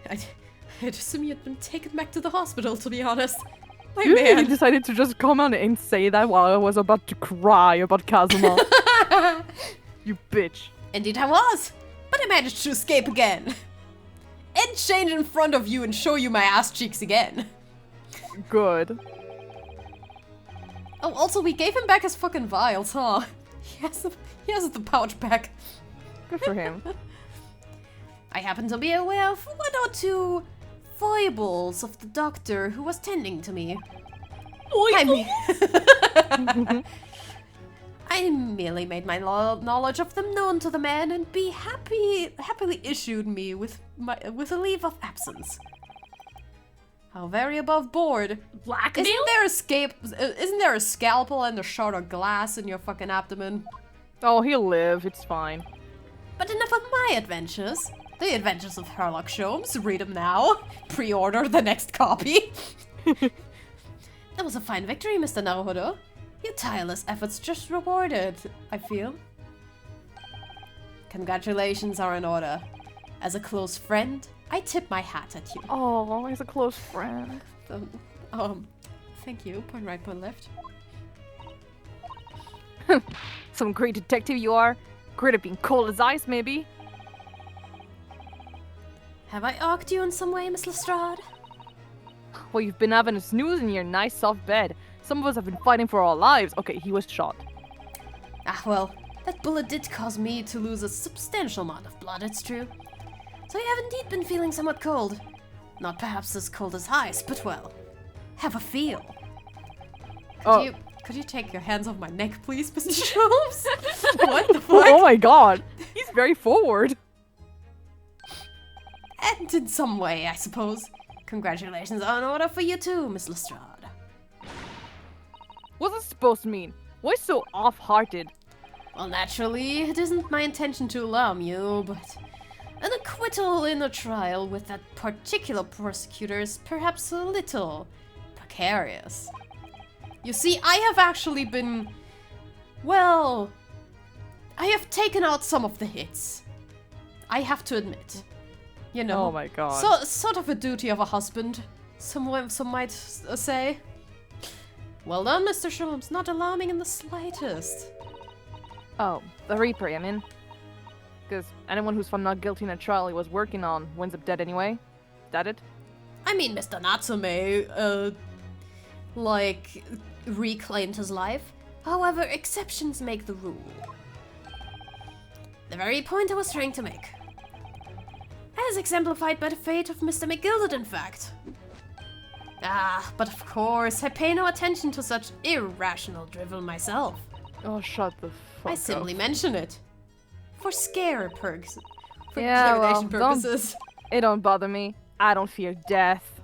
I'd assume you'd been taken back to the hospital, to be honest. My You really man. decided to just come on and say that while I was about to cry about Kazuma. You bitch. Indeed I was. But I managed to escape again. And change in front of you and show you my ass cheeks again. Good. Oh, also we gave him back his fucking vials, huh? He has the pouch back. Good for him. I happen to be aware of 1 or 2 foibles of the doctor who was tending to me. I merely made my knowledge of them known to the man and be happily issued me with a leave of absence. How very above board. Blackmail? Isn't there a scalpel and a shard of glass in your fucking abdomen? Oh, he'll live. It's fine. But enough of my adventures. The Adventures of Herlock Sholmes. Read them now. Pre-order the next copy. That was a fine victory, Mr. Naruhodo. Your tireless efforts just rewarded, I feel. Congratulations are in order. As a close friend, I tip my hat at you. Oh, he's a close friend. Thank you. Point right, point left. Some great detective you are. Great at being cold as ice, maybe. Have I irked you in some way, Miss Lestrade? Well, you've been having a snooze in your nice soft bed. Some of us have been fighting for our lives. Okay, he was shot. Ah, well, that bullet did cause me to lose a substantial amount of blood, it's true. So I have indeed been feeling somewhat cold. Not perhaps as cold as ice, but well, have a feel. Could you take your hands off my neck, please, Mr. Sholmes? What the fuck? Oh my god. He's very forward. And in some way, I suppose. Congratulations are in order for you too, Miss Lestrade. What's this supposed to mean? Why so off-hearted? Well, naturally, it isn't my intention to alarm you, but an acquittal in a trial with that particular prosecutor is perhaps a little precarious. You see, I have actually been... well... I have taken out some of the hits. I have to admit. You know, Oh my god. so sort of a duty of a husband, some might say. Well done, Mr. Sholmes. Not alarming in the slightest. Oh, the Reaper, I mean. Because anyone who's found not guilty in a trial he was working on winds up dead anyway. Is that it? I mean, Mr. Natsume, like, reclaimed his life. However, exceptions make the rule. The very point I was trying to make. As exemplified by the fate of Mr. McGilded, in fact. Ah, but of course, I pay no attention to such irrational drivel myself. Oh, shut the fuck I simply up. mention it. For scare perks. For Yeah, well, intimidation purposes. It don't bother me. I don't fear death.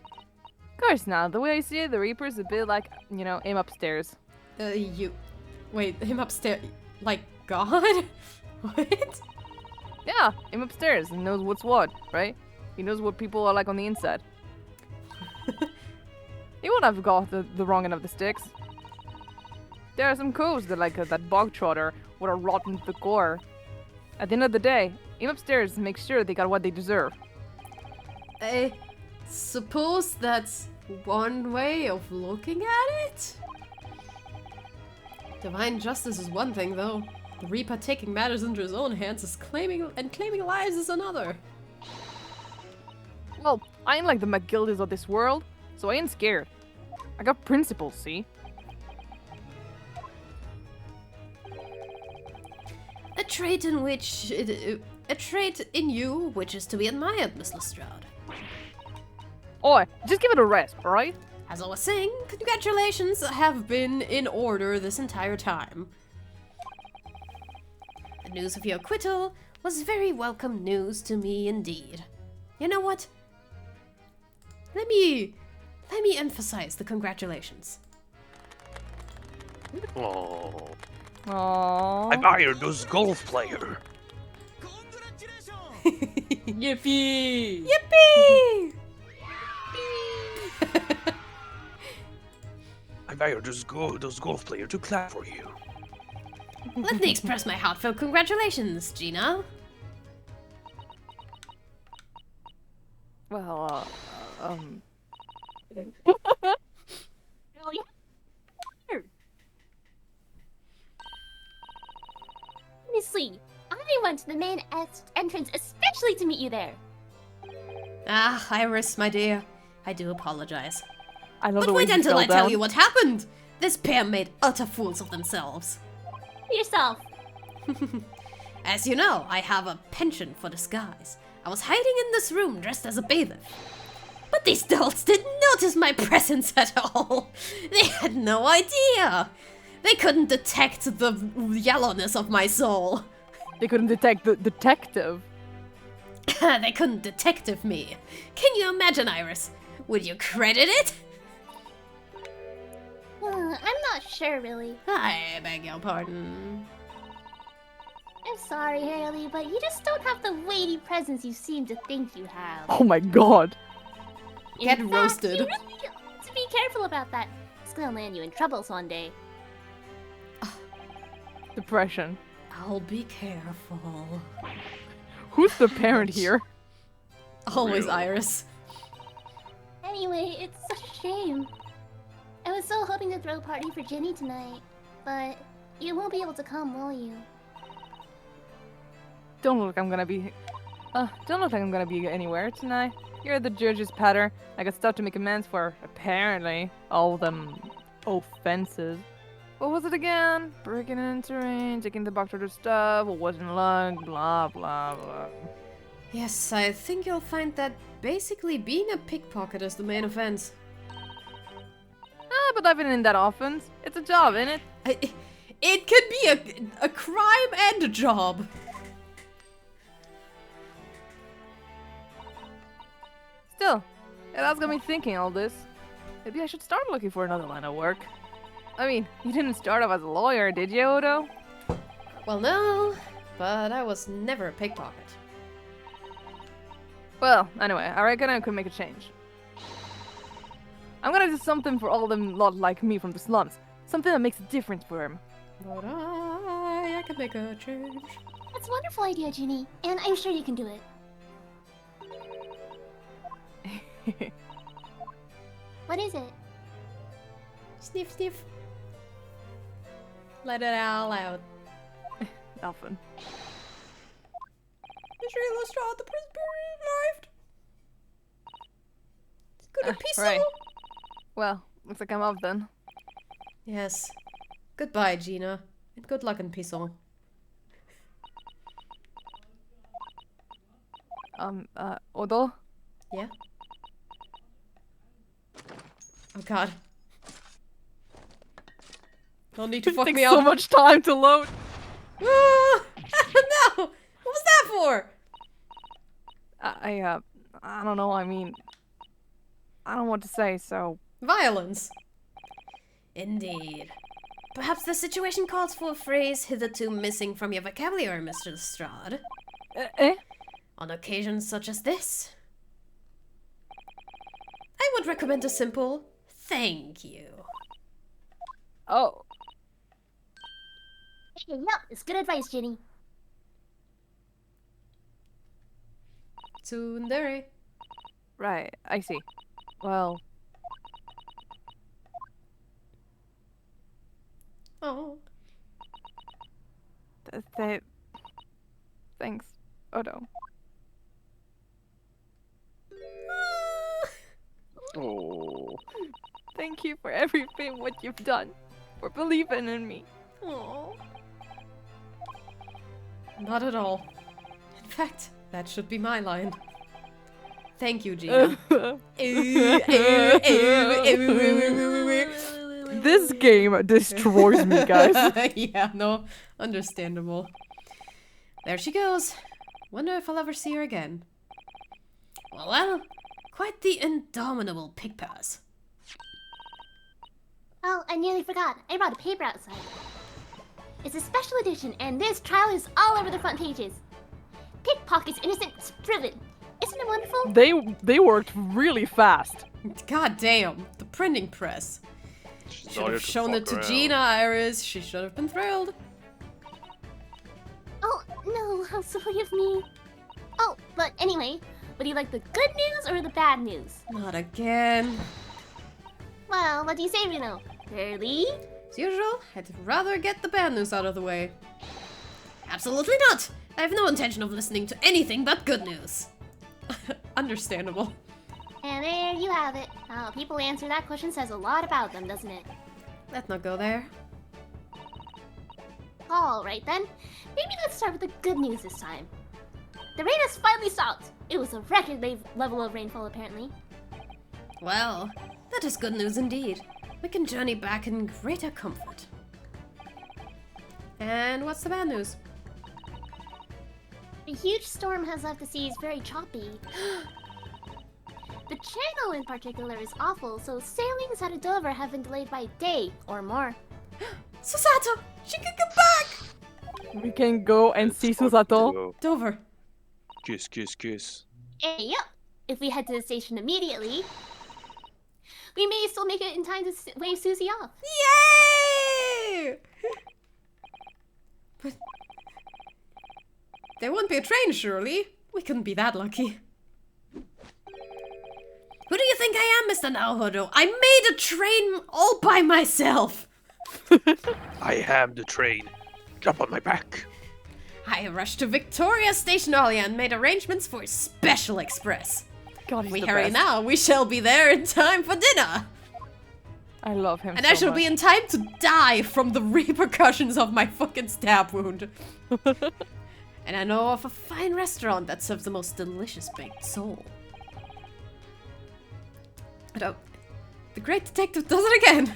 Of course now, the way I see it, the Reaper's a bit like, you know, him upstairs. Wait, him upstairs? Like God? What? Yeah, him upstairs. He knows what's what, right? He knows what people are like on the inside. He won't have got the wrong end of the sticks. There are some coos that like that bog trotter would have rotten to the core. At the end of the day, him upstairs makes sure they got what they deserve. I suppose that's one way of looking at it? Divine justice is one thing, though. The Reaper taking matters into his own hands is claiming lives is another. Well, I ain't like the McGilders of this world, so I ain't scared. I got principles, see? A trait in you which is to be admired, Miss Lestrade. Oi, just give it a rest, alright? As I was saying, congratulations have been in order this entire time. The news of your acquittal was very welcome news to me indeed. You know what? Let me emphasize the congratulations. Oh, Aww. I've hired those golf player. Yippee! Yippee! I've hired those golf player to clap for you. Let me express my heartfelt congratulations, Gina. Well, Honestly, I went to the main entrance especially to meet you there. Ah, Iris, my dear. I do apologize. I love But the way wait you until fell I tell down. you what happened! This pair made utter fools of themselves. Yourself. As you know, I have a penchant for disguise. I was hiding in this room dressed as a bailiff. But these dolts didn't notice my presence at all. They had no idea. They couldn't detect the yellowness of my soul. They couldn't detect the detective. They couldn't detective me. Can you imagine, Iris? Would you credit it? I'm not sure, really. I beg your pardon. I'm sorry, Hurley, but you just don't have the weighty presence you seem to think you have. Oh my god. Get In fact, roasted. You really need to be careful about that. It's gonna land you in trouble someday. Depression. I'll be careful. Who's the parent here? Always Real. Iris. Anyway, it's such a shame. I was so hoping to throw a party for Jenny tonight, but you won't be able to come, will you? Don't look like I'm gonna be anywhere tonight. You're the judge's patter. I got stuff to make amends for, apparently. All them offenses. What was it again? Breaking and entering, taking the box order stuff, what wasn't luck, blah blah blah. Yes, I think you'll find that basically being a pickpocket is the main offense. Ah, but I've been in that often. It's a job, innit? It could be a crime and a job. Still, that's got me thinking all this. Maybe I should start looking for another line of work. I mean, you didn't start off as a lawyer, did you, Odo? Well, no, but I was never a pickpocket. Well, anyway, I reckon I could make a change. I'm gonna do something for all them lot like me from the slums. Something that makes a difference for them. But I can make a change. That's a wonderful idea, Ginny, and I'm sure you can do it. What is it? Sniff, sniff. Let it all out. Nothing. Monsieur Lestrade, the Prince arrived. Good piece. Right. Well, looks like I'm off then. Yes. Goodbye, Gina. And good luck in Pisson. Odo? Yeah? Oh god. Don't need to fuck Takes me so up. much time to load. Ah! No! What was that for? I don't know, I mean... I don't know what to say, so... Violence. Indeed. Perhaps the situation calls for a phrase hitherto missing from your vocabulary, Mr. Lestrade. Eh? On occasions such as this, I would recommend a simple thank you. Oh. Hey, yep, it's good advice, Ginny. Tsundere. Right, I see. Well... Oh. Thanks, Odo. Oh. Thank you for everything what you've done, for believing in me. Aww. Not at all. In fact, that should be my line. Thank you, Gina. This game destroys me, guys. Yeah, no, understandable. There she goes. Wonder if I'll ever see her again. Well, quite the indomitable pig pass. Oh, I nearly forgot. I brought a paper outside. It's a special edition, and this trial is all over the front pages. Pickpockets innocent is proven. Isn't it wonderful? They worked really fast. God damn, the printing press. She's Should not here have shown it to fuck around. Gina, Iris. She should have been thrilled. Oh, no, how silly of me. Oh, but anyway, would you like the good news or the bad news? Not again. Well, what do you say, Reno? Fairly? As usual, I'd rather get the bad news out of the way. Absolutely not! I have no intention of listening to anything but good news. Understandable. And there you have it. How people answer that question says a lot about them, doesn't it? Let's not go there. Alright then. Maybe let's start with the good news this time. The rain has finally stopped. It was a record level of rainfall, apparently. Well, that is good news indeed. We can journey back in greater comfort. And what's the bad news? A huge storm has left the seas very choppy. The channel in particular is awful, so sailings out of Dover have been delayed by a day or more. Susato! She can come back! We can go and see Susato. Dover. Kiss, kiss, kiss. Yep. If we head to the station immediately, we may still make it in time to wave Susie off. Yay! But there won't be a train, surely. We couldn't be that lucky. Who do you think I am, Mr. Naohodo? I made a train all by myself. I am the train. Jump on my back. I rushed to Victoria Station earlier and made arrangements for a special express. God, If he's we the hurry best. now, we shall be there in time for dinner. I love him And so I shall much. be in time to die from the repercussions of my fucking stab wound. And I know of a fine restaurant that serves the most delicious baked sole. And oh, the great detective does it again.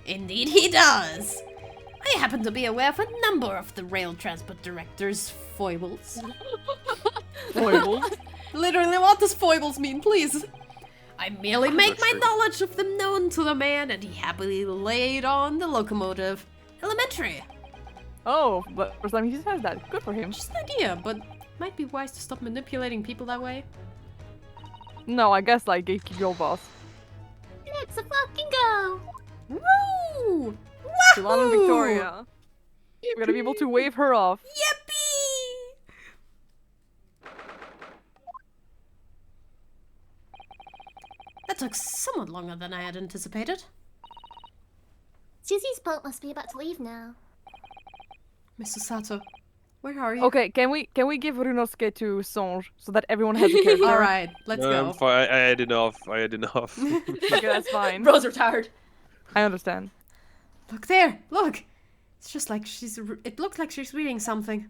Indeed he does. I happen to be aware of a number of the rail transport director's foibles. Foibles? Literally, what does foibles mean, please? I merely make not my sure. knowledge of them known to the man, and he happily laid on the locomotive. Elementary. Oh, but first time he says that. Good for him. Just an idea, but might be wise to stop manipulating people that way. No, I guess like gatekeep your boss. Let's fucking go! Woo! Silan and Victoria. We're gonna be able to wave her off. Yippee! That took somewhat longer than I had anticipated. Susie's boat must be about to leave now. Mr. Sato, where are you? Okay, can we give Runosuke to Songe so that everyone has a character? Alright, let's go. Fine. I had enough. I had enough. Okay, that's fine. Bros are tired. I understand. Look there, look! It's just like it looks like she's reading something.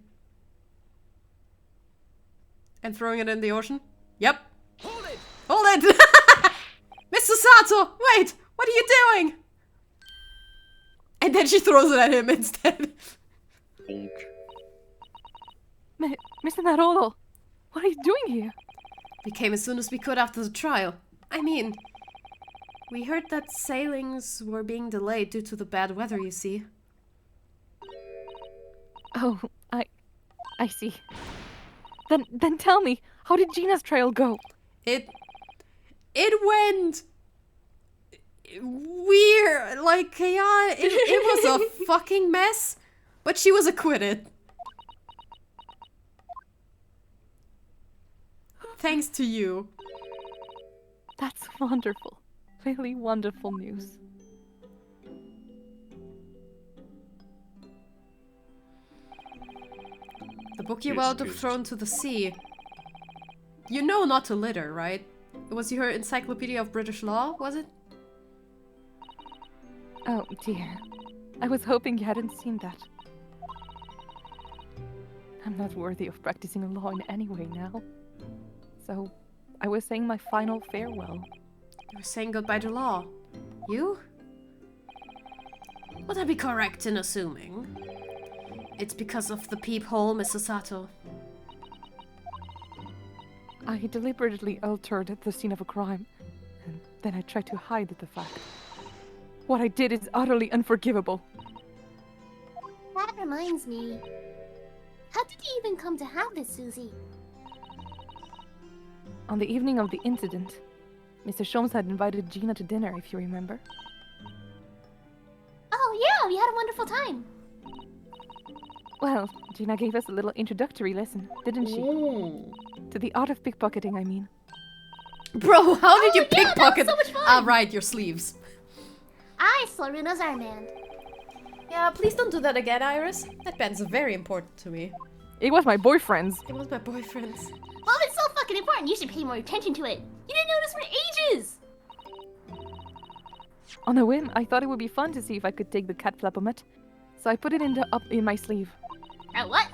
And throwing it in the ocean? Yep. Hold it! Hold it! Mr. Sato, wait! What are you doing? And then she throws it at him instead. Bonk. Mr. Naruto, what are you doing here? We came as soon as we could after the trial. I mean, we heard that sailings were being delayed due to the bad weather, you see. Oh, I see. Then tell me, how did Gina's trail go? It went weird, like chaotic. It was a fucking mess, but she was acquitted. Thanks to you. That's wonderful. Really wonderful news. The book you Yes, would have yes. thrown to the sea. You know not to litter, right? It was your Encyclopedia of British Law, was it? Oh dear. I was hoping you hadn't seen that. I'm not worthy of practicing law in any way now. So, I was saying my final farewell. You were saying goodbye to law. You? Would I be correct in assuming it's because of the peephole, Mr. Sato? I deliberately altered the scene of a crime, and then I tried to hide the fact. What I did is utterly unforgivable. That reminds me. How did you even come to have this, Susie? On the evening of the incident, Mr. Sholmes had invited Gina to dinner, if you remember. Oh yeah, we had a wonderful time. Well, Gina gave us a little introductory lesson, didn't she? To the art of pickpocketing, I mean. Bro, how did you yeah, that was pickpocket? so much fun. Ah, right, your sleeves. I stole Runo's armband. Yeah, please don't do that again, Iris. That band's very important to me. It was my boyfriend's. It was my boyfriend's. Well, if it's so fucking important, you should pay more attention to it. You didn't notice for ages. On a whim, I thought it would be fun to see if I could take the cat flapomet, so I put it up in my sleeve. What?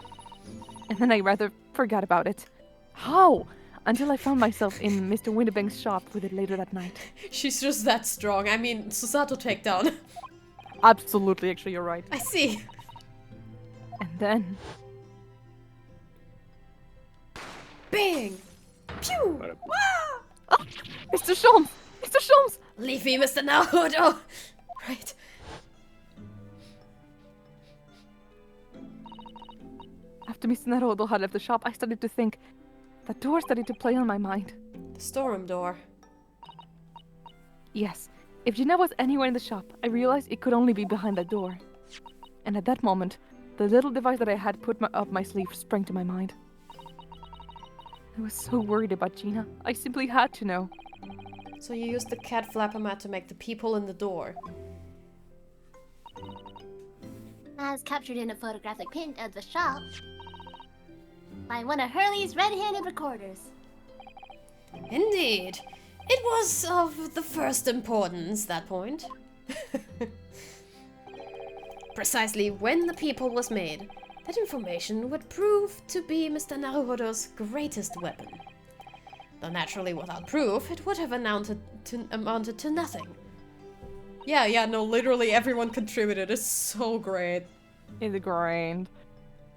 And then I rather forgot about it. How? Until I found myself in Mr. Winterbank's shop with it later that night. She's just that strong. I mean, Susato takedown. Absolutely, actually, you're right. I see. And then... Bang! Pew! Wah! Oh, Mr. Sholmes! Mr. Sholmes! Leave me, Mr. Naruto! Right. After Mr. Naruto had left the shop, I started to think. The door started to play on my mind. The storeroom door. Yes, if Gina was anywhere in the shop, I realized it could only be behind that door. And at that moment, the little device that I had put up my sleeve sprang to my mind. I was so worried about Gina. I simply had to know. So you used the cat flapper to make the peephole in the door. As captured in a photographic print of the shop by one of Hurley's red-handed recorders. Indeed. It was of the first importance, that point. Precisely when the peephole was made, that information would prove to be Mr. Naruhodo's greatest weapon. Though naturally without proof, it would have amounted to nothing. Yeah, no, literally everyone contributed. It's so great. It's great.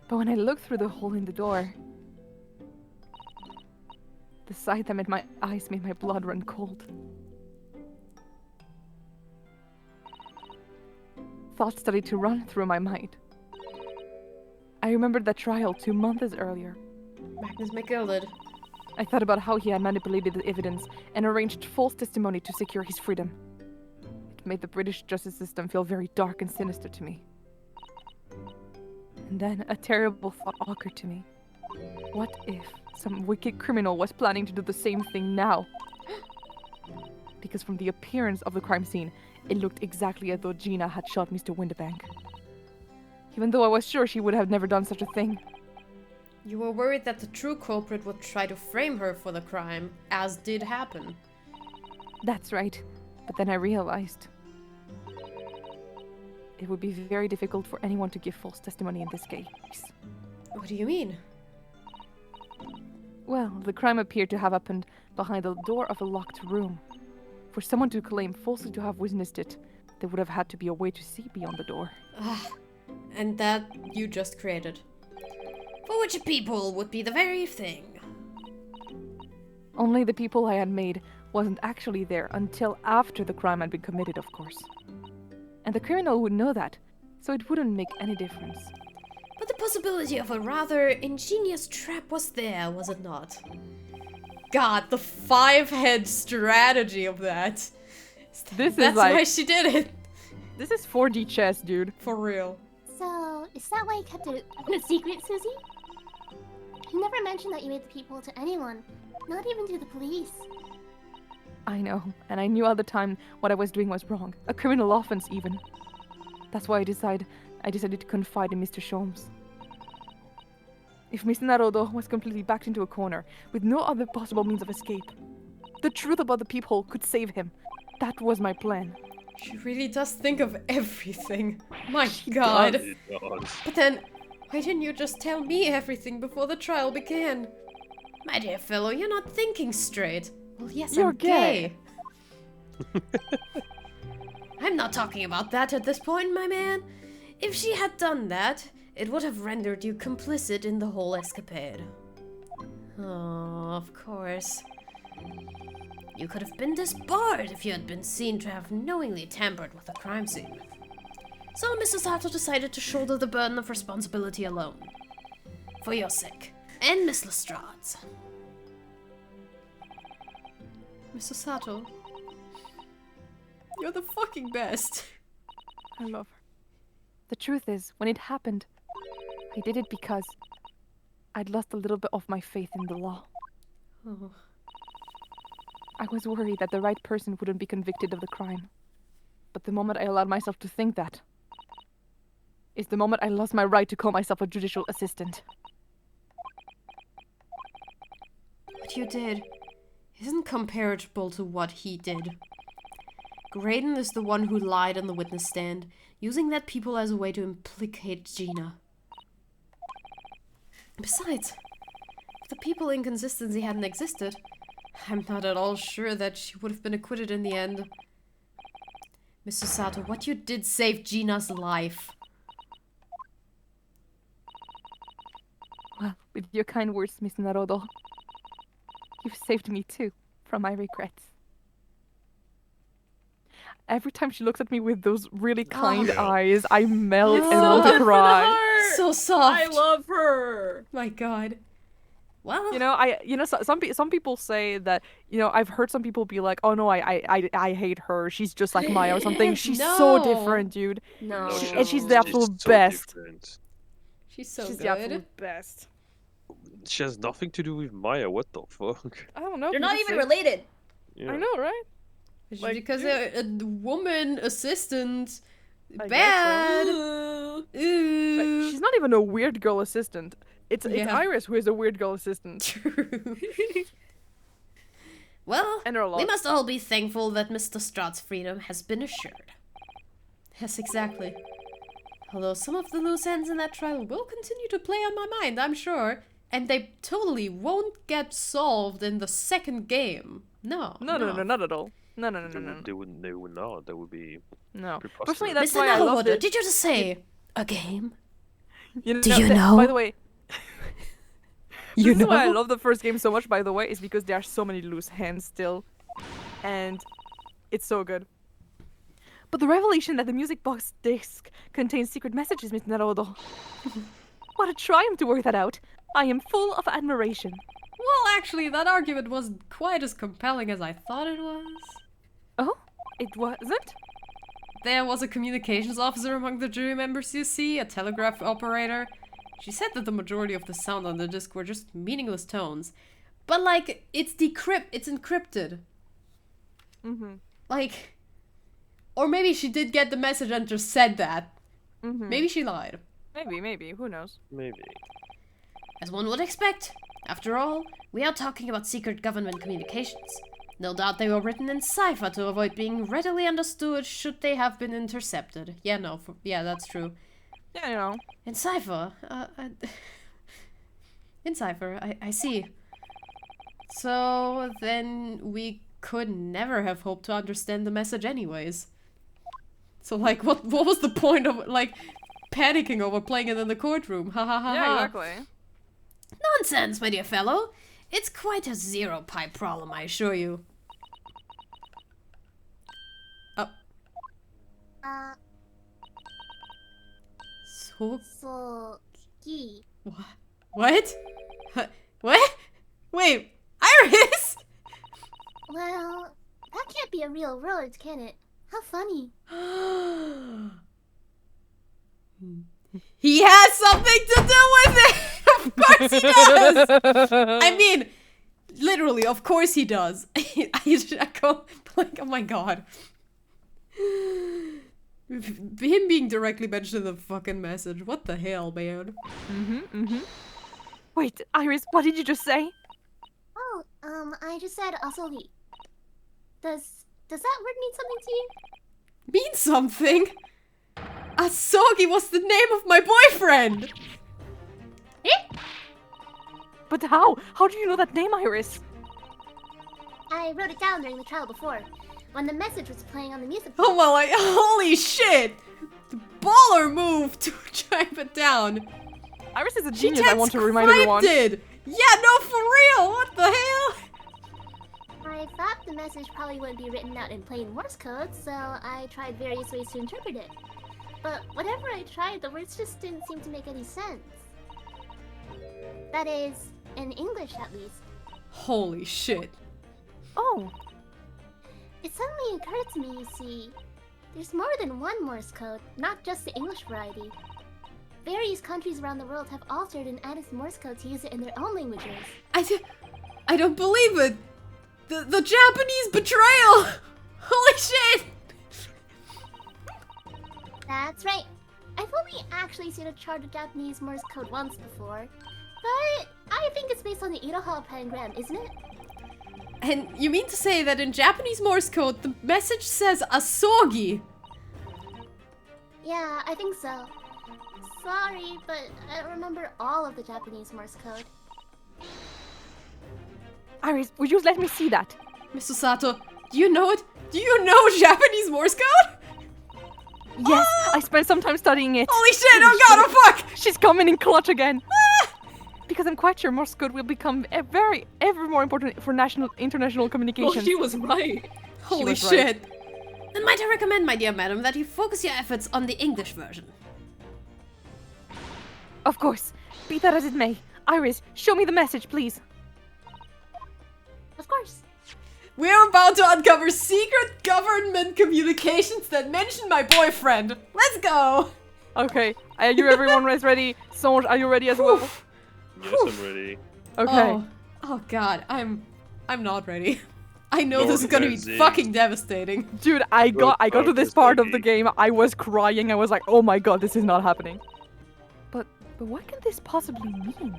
But when I looked through the hole in the door, the sight that met my eyes made my blood run cold. Thoughts started to run through my mind. I remembered that trial 2 months earlier. Magnus McGilded. I thought about how he had manipulated the evidence and arranged false testimony to secure his freedom. It made the British justice system feel very dark and sinister to me. And then a terrible thought occurred to me. What if some wicked criminal was planning to do the same thing now? Because from the appearance of the crime scene, it looked exactly as though Gina had shot Mr. Winterbank. Even though I was sure she would have never done such a thing. You were worried that the true culprit would try to frame her for the crime, as did happen. That's right. But then I realized it would be very difficult for anyone to give false testimony in this case. What do you mean? Well, the crime appeared to have happened behind the door of a locked room. For someone to claim falsely to have witnessed it, there would have had to be a way to see beyond the door. And that you just created. For which a peephole would be the very thing. Only the people I had made wasn't actually there until after the crime had been committed, of course. And the criminal would know that, so it wouldn't make any difference. But the possibility of a rather ingenious trap was there, was it not? God, the 5-head strategy of that. That's why she did it. This is 4D chess, dude. For real. So, is that why you kept it a secret, Susie? You never mentioned that you made the people to anyone, not even to the police. I know, and I knew at the time what I was doing was wrong. A criminal offense, even. That's why I decided to confide in Mr. Sholmes. If Miss Naruto was completely backed into a corner, with no other possible means of escape, the truth about the peephole could save him. That was my plan. She really does think of everything. My god. It does. But then, why didn't you just tell me everything before the trial began? My dear fellow, you're not thinking straight. Well, yes, You're I'm gay. I'm not talking about that at this point, my man. If she had done that, it would have rendered you complicit in the whole escapade. Oh, of course. You could have been disbarred if you had been seen to have knowingly tampered with a crime scene. So Mr. Sato decided to shoulder the burden of responsibility alone. For your sake. And Miss Lestrade's. Mr. Sato. You're the fucking best. I love her. The truth is, when it happened, I did it because I'd lost a little bit of my faith in the law. Oh. I was worried that the right person wouldn't be convicted of the crime. But the moment I allowed myself to think that is the moment I lost my right to call myself a judicial assistant. What you did isn't comparable to what he did. Graydon is the one who lied on the witness stand, using that people as a way to implicate Gina. Besides, if the people inconsistency hadn't existed, I'm not at all sure that she would have been acquitted in the end. Mr. Sato, what you did saved Gina's life. Well, with your kind words, Miss Naruto, you've saved me too from my regrets. Every time she looks at me with those really kind eyes, I melt and want to cry. So soft. I love her. My god. Well, Some people say that, I've heard some people be like, oh no, I hate her. She's just like Maya or something. She's so different, dude. No. And she's the absolute so best. different. she's so She's good. the absolute best. She has nothing to do with Maya. What the fuck? I don't know. They're people not even say- related. Yeah. I know, right? It's Like, because dude. a woman assistant I guess bad. so. Ooh. Like, she's not even a weird girl assistant. It's Yeah. Iris who is a weird girl assistant. True. Well, And there are a lot. we must all be thankful that Mr. Strahd's freedom has been assured. Yes, exactly. Although some of the loose ends in that trial will continue to play on my mind, I'm sure. And they totally won't get solved in the second game. No. No, not at all. No. They would not. That would be No. preposterous. Personally, that's Mr. why I love Naruto, it. did you just say a game? You Do you know? By the way, You this is why I know? love the first game so much, by the way, is because there are so many loose hands still. And it's so good. But the revelation that the music box disc contains secret messages, Miss Naruto. What a triumph to work that out. I am full of admiration. Well, actually, that argument wasn't quite as compelling as I thought it was. Oh? It wasn't? There was a communications officer among the jury members, you see, a telegraph operator. She said that the majority of the sound on the disc were just meaningless tones. But, like, it's encrypted. Mm-hmm. Like, or maybe she did get the message and just said that. Mm-hmm. Maybe she lied. Maybe. Who knows? Maybe. As one would expect. After all, we are talking about secret government communications. No doubt they were written in cipher to avoid being readily understood should they have been intercepted. Yeah, no, yeah, that's true. Yeah, In cipher, in cipher, I see. So then we could never have hoped to understand the message anyways. So like, what was the point of like panicking over playing it in the courtroom? Ha ha ha Yeah, ha. exactly. Nonsense, my dear fellow. It's quite a zero-pipe problem, I assure you. So So, Kiki. what? What? Wait, Iris? Well, that can't be a real word, can it? How funny. He has something to do with it! Of course he does! I mean, literally, of course he does. I go, like, oh my god. Him being directly mentioned in the fucking message. What the hell, man? Wait, Iris, what did you just say? Oh, I just said asogi. Does that word mean something to you? Mean something? Asogi was the name of my boyfriend! But how? How do you know that name, Iris? I wrote it down during the trial before, when the message was playing on the music. Oh well, like, holy shit! The baller move to type it down. Iris is a She genius, I want to remind everyone. transcribed it! Yeah, no, for real! What the hell? I thought the message probably wouldn't be written out in plain Morse code, so I tried various ways to interpret it. But whatever I tried, the words just didn't seem to make any sense. That is, in English at least. Holy shit. Oh, It suddenly occurred to me, you see, there's more than one Morse code, not just the English variety. Various countries around the world have altered and added Morse code to use it in their own languages. I don't believe it! The Japanese betrayal! Holy shit! That's right. I've only actually seen a chart of Japanese Morse code once before, but I think it's based on the Iroha pangram, isn't it? And you mean to say that in Japanese Morse code, the message says asogi? Yeah, I think so. Sorry, but I don't remember all of the Japanese Morse code. Iris, would you let me see that? Mr. Sato, do you know it? Do you know Japanese Morse code? Yes, I spent some time studying it. Holy shit, oh god, oh fuck! She's coming in clutch again. Because I'm quite sure Morse code will become ever more important for international communications. Well, she was right. Holy was shit. Then might I recommend, my dear madam, that you focus your efforts on the English version. Of course. Be that as it may. Iris, show me the message, please. Of course. We're about to uncover secret government communications that mention my boyfriend. Let's go! Okay, are you everyone is ready? Songe, are you ready as well? Yes, I'm ready. Okay. Oh god, I'm not ready. I know Lord this is gonna be Mercy. fucking devastating. Dude, I got to this focus, part of the baby. game. I was crying. I was like, oh my god, this is not happening. But what can this possibly mean?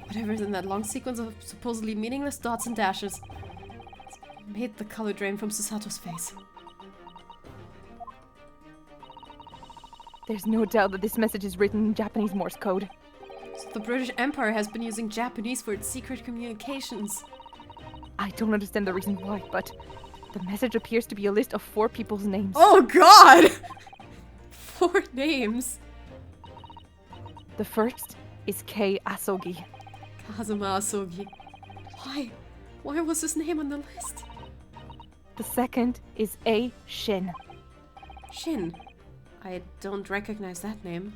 Whatever's in that long sequence of supposedly meaningless dots and dashes made the color drain from Susato's face. There's no doubt that this message is written in Japanese Morse code. So the British Empire has been using Japanese for its secret communications. I don't understand the reason why, but the message appears to be a list of 4 people's names. Oh god! 4 names. The first is Kei Asogi. Kazuma Asogi. Why? Why was his name on the list? The second is A Shin. Shin. I don't recognize that name.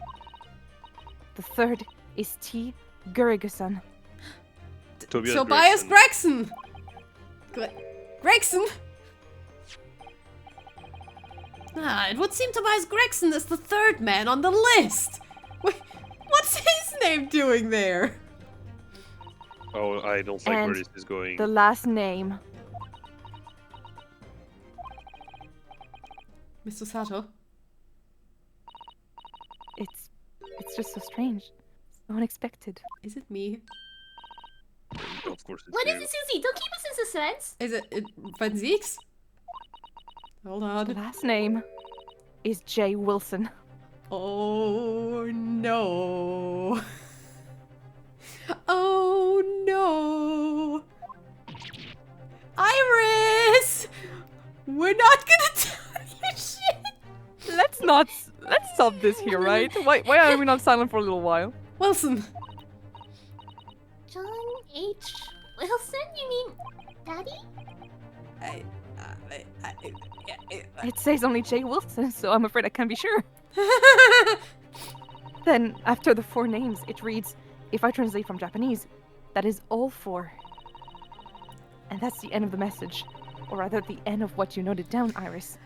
The third is T Gurigason. Tobias Gregson! Gregson! Ah, it would seem Tobias Gregson is the 3rd man on the list! Wait, what's his name doing there? Oh, I don't like where And this is going. The last name. Mr. Sato? It's just so strange. So unexpected. Is it me? Of course it's What you. is it, Susie? Don't keep us in suspense. Is it Van Zieks? Hold The on. last name is J Wilson. Oh no. Oh no. Iris! We're not gonna tell you shit! Let's stop this here, right? Why are we not silent for a little while? Wilson! John H. Wilson? You mean Daddy? It says only J Wilson, so I'm afraid I can't be sure. Then, after the 4 names, it reads, if I translate from Japanese, that is all 4. And that's the end of the message. Or rather, the end of what you noted down, Iris.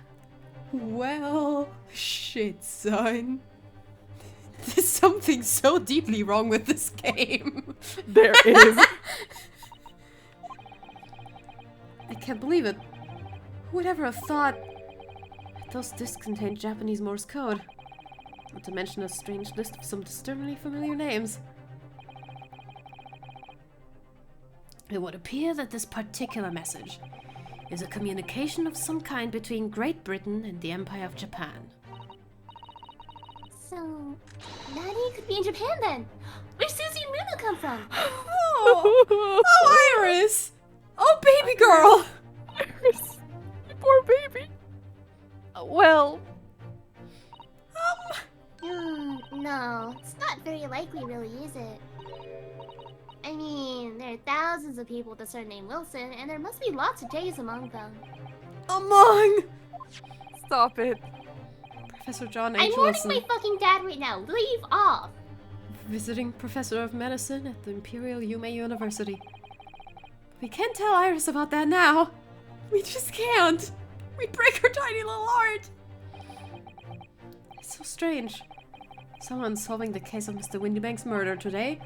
Well, shit, son. There's something so deeply wrong with this game. There is. I can't believe it. Who would ever have thought that those discs contained Japanese Morse code? Not to mention a strange list of some disturbingly familiar names. It would appear that this particular message is a communication of some kind between Great Britain and the Empire of Japan. So, Maddie could be in Japan then. Where's Susie and Luna come from? Oh, Iris! Oh, baby girl! Iris, poor baby. Well, No, it's not very likely, really, is it? I mean, there are thousands of people with the surname Wilson, and there must be lots of J's among them. Among! stop it. Professor John I'm H. warning Wilson, my fucking dad right now. Leave off. visiting professor of medicine at the Imperial Yume University. We can't tell Iris about that now. We just can't. We'd break her tiny little heart. It's so strange. Someone's solving the case of Mr. Windybank's murder today.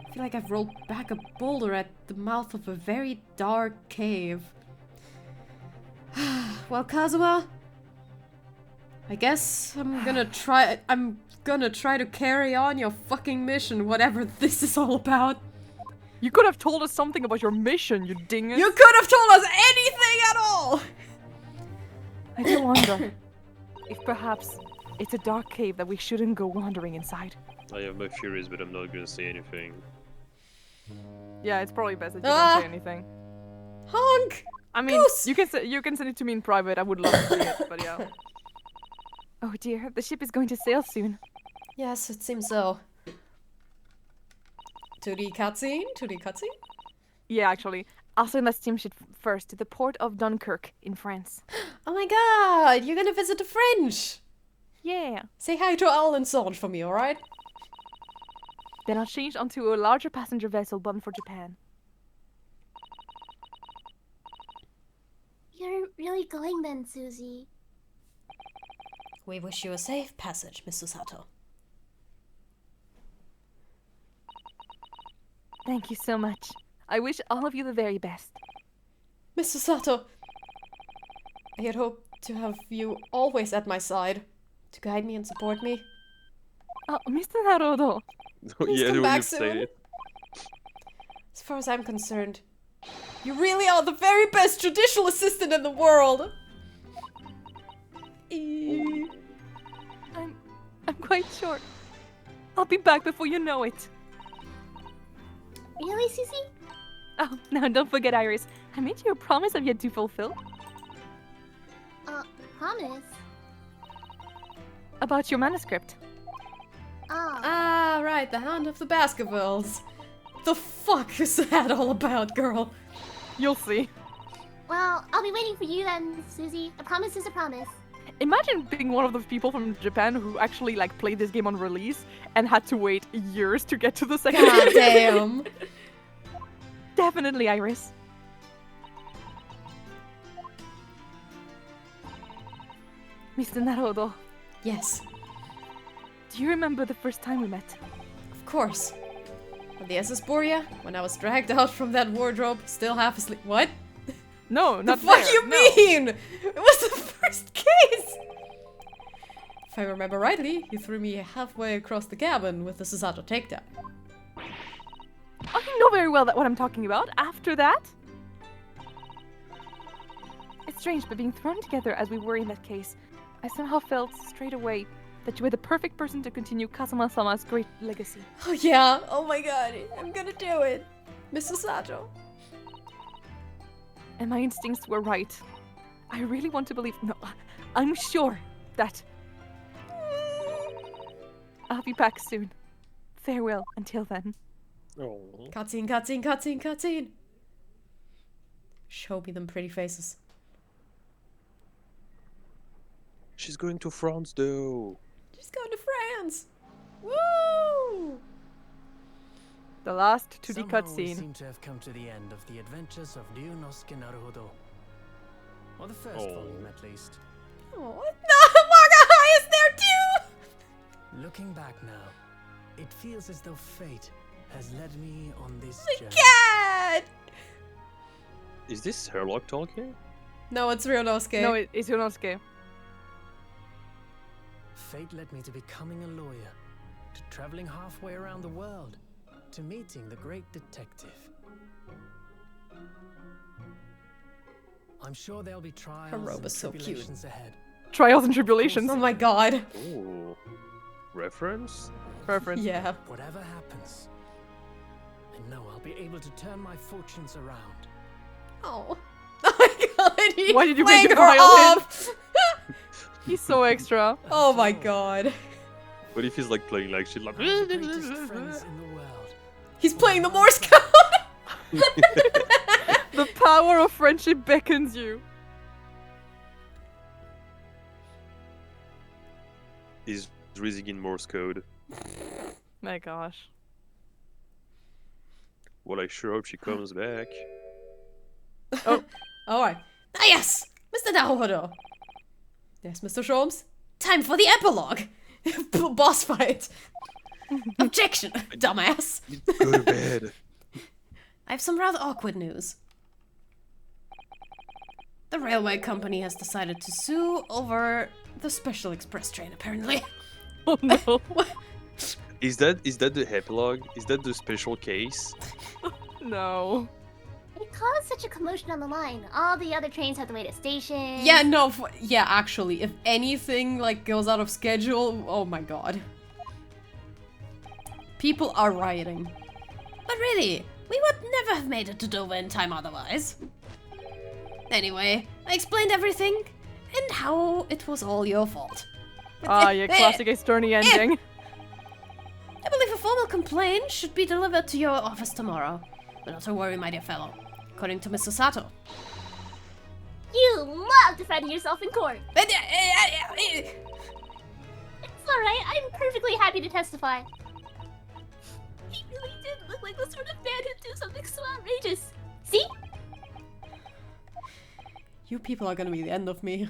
I feel like I've rolled back a boulder at the mouth of a very dark cave. Well, Kazuha, I guess I'm gonna try to carry on your fucking mission, whatever this is all about. You could have told us something about your mission, you dingus. You could have told us anything at all! I do wonder if perhaps it's a dark cave that we shouldn't go wandering inside. I have my theories, but I'm not gonna say anything. Yeah, it's probably best that you Ah! don't say anything. Honk! I mean, Goose! you can send it to me in private. I would love to see it, but yeah. Oh dear, the ship is going to sail soon. Yes, it seems so. 2D cutscene? 2D cutscene? Yeah, actually. I'll send that steamship first to the port of Dunkirk in France. Oh my god, you're gonna visit the French! Yeah. Say hi to Al and Songe for me, alright? Then I'll change onto a larger passenger vessel bound for Japan. You're really going then, Susie. We wish you a safe passage, Miss Susato. Thank you so much. I wish all of you the very best. Miss Susato, I had hoped to have you always at my side, to guide me and support me. Oh, Mr. Naruto. Please Yeah, come the way back you've said soon. it. As far as I'm concerned, you really are the very best judicial assistant in the world! I'm quite sure. I'll be back before you know it. Really, Susie? Oh, now don't forget, Iris. I made you a promise I've yet to fulfill. Promise? About your manuscript. Oh. Ah, right, the Hound of the Baskervilles. The fuck is that all about, girl? You'll see. Well, I'll be waiting for you then, Susie. A promise is a promise. Imagine being one of those people from Japan who actually like played this game on release and had to wait years to get to the second God game. damn. Definitely, Iris. Mr. Naruto, Yes, do you remember the first time we met? of course. At the SS Borea, when I was dragged out from that wardrobe, still half asleep. What? No, The not fuck there, you no. mean? It was the first case! If I remember rightly, you threw me halfway across the cabin with the Susato takedown. Oh, you know very well that what I'm talking about. After that? It's strange, but being thrown together as we were in that case, I somehow felt straight away that you were the perfect person to continue Kazuma-sama's great legacy. Oh yeah, oh my god, I'm gonna do it. Miss Susato. And my instincts were right. I really want to believe. No, I'm sure that I'll be back soon. Farewell until then. Oh. Cutscene, cutscene, cutscene, cutscene. Show me them pretty faces. She's going to France, though. She's going to France. Woo! The last 2D Somehow we cutscene. seem to have come to the end of the adventures of Ryunosuke Naruhodo. Or the first Oh. volume, at least. Oh, no, Marga is there too! Looking back now, it feels as though fate has led me on this journey. Cat! Is this Herlock talking? No, it's Ryunosuke. No, it's Yonosuke. Fate led me to becoming a lawyer, to traveling halfway around the world, to meeting the great detective. I'm sure there'll be trials Her robe and is so cute. tribulations ahead. Trials and tribulations. Oh my god. Ooh. Reference? Reference. Yeah. Whatever happens, I know I'll be able to turn my fortunes around. Oh. Oh my god. He's Why did you playing make it her violin? off? He's so extra. Oh my god. What if he's like playing like shit like I have the greatest friends in the world. He's playing the Morse code. The power of friendship beckons you. he's reading in Morse code? My gosh. Well, I sure hope she comes back. Oh. Alright. Ah yes! Mr. Naruhodo. Yes, Mr. Sholmes. Time for the epilogue. Boss fight. Objection, dumbass. Go to bed. I have some rather awkward news. The railway company has decided to sue over the special express train, apparently. Oh no. Is that the epilogue? Is that the special case? No. It caused such a commotion on the line. All the other trains have to wait at stations. Yeah, no, yeah, actually, if anything, like, goes out of schedule, oh my god. People are rioting. But really, we would never have made it to Dover in time otherwise. Anyway, I explained everything, and how it was all your fault. Ah, yeah, classic Esterni ending. I believe a formal complaint should be delivered to your office tomorrow. But not to worry, my dear fellow. According to Mr. Sato. You love defending yourself in court. It's alright, I'm perfectly happy to testify. He really did look like the sort of man who'd do something so outrageous. See? You people are gonna be the end of me.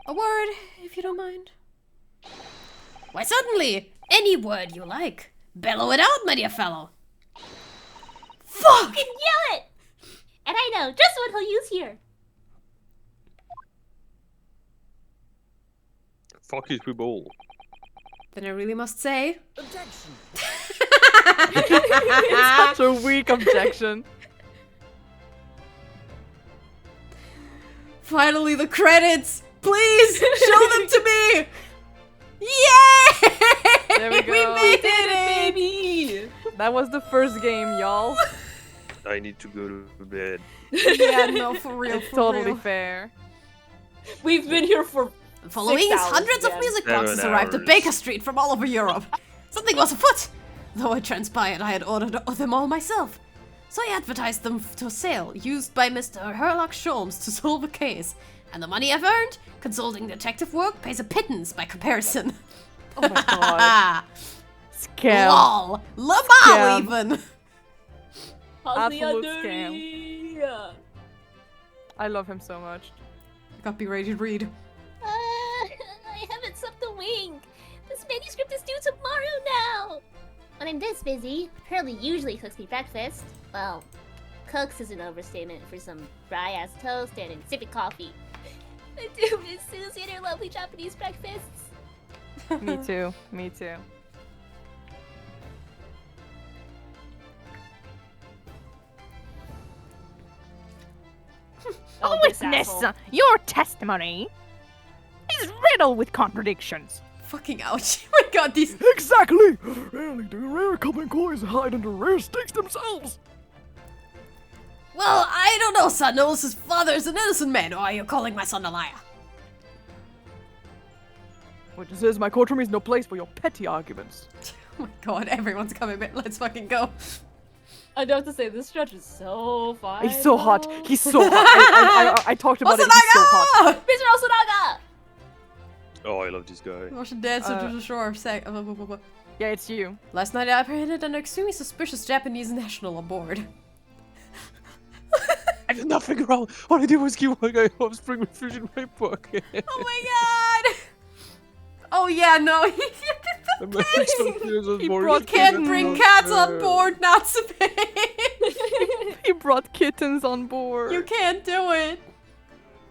A word, if you don't mind. Why, certainly! Any word you like. Bellow it out, my dear fellow. Fuck! You can yell it! And I know just what he'll use here. Fuck it, we ball. Then I really must say... Objection! It's such a weak objection. Finally, the credits! Please, show them to me! Yay! There we go. We made it, baby! That was the first game, y'all. I need to go to bed. Yeah, no, for real, It's for totally real. fair. We've been here for Following 6 us, hours hundreds of again. music 7 boxes arrived at hours. Baker Street from all over Europe. Something was afoot, though it transpired I had ordered them all myself. So I advertised them to sale, used by Mr. Herlock Sholmes to solve a case. And the money I've earned, consulting detective work, pays a pittance by comparison. Oh my god. Scam. Lol. Lamal Scam. even. Absolute scam. I love him so much. Copyrighted read. I haven't slept a wink. This manuscript is due tomorrow now. When I'm this busy, Pearlie usually cooks me breakfast. Well, cooks is an overstatement for some dry-ass toast and insipid coffee. I do miss Susie and her lovely Japanese breakfasts. Me too. Me too. Oh, this Witness, asshole. your testimony is riddled with contradictions. Fucking ouch. Oh my god, these... Exactly! Rarely do rare common coins hide under rare sticks themselves. Well, I don't know, son. Noel's father is an innocent man, or are you calling my son a liar? Which says my courtroom is no place for your petty arguments. Oh my god, everyone's coming back. Let's fucking go. I do have to say, this stretch is so fun. He's so hot. He's so hot. I talked about it. He's so hot. Mr. Osunaga! Oh, I love this guy. Russian dancer to the shore. Yeah, it's you. Last night I apprehended an extremely suspicious Japanese national aboard. I did not figure out. All I did was keep one guy offspring with fish in my pocket. Oh my god! Oh yeah, no. He brought Can't bring cats on board, Natsume. He brought kittens on board. You can't do it.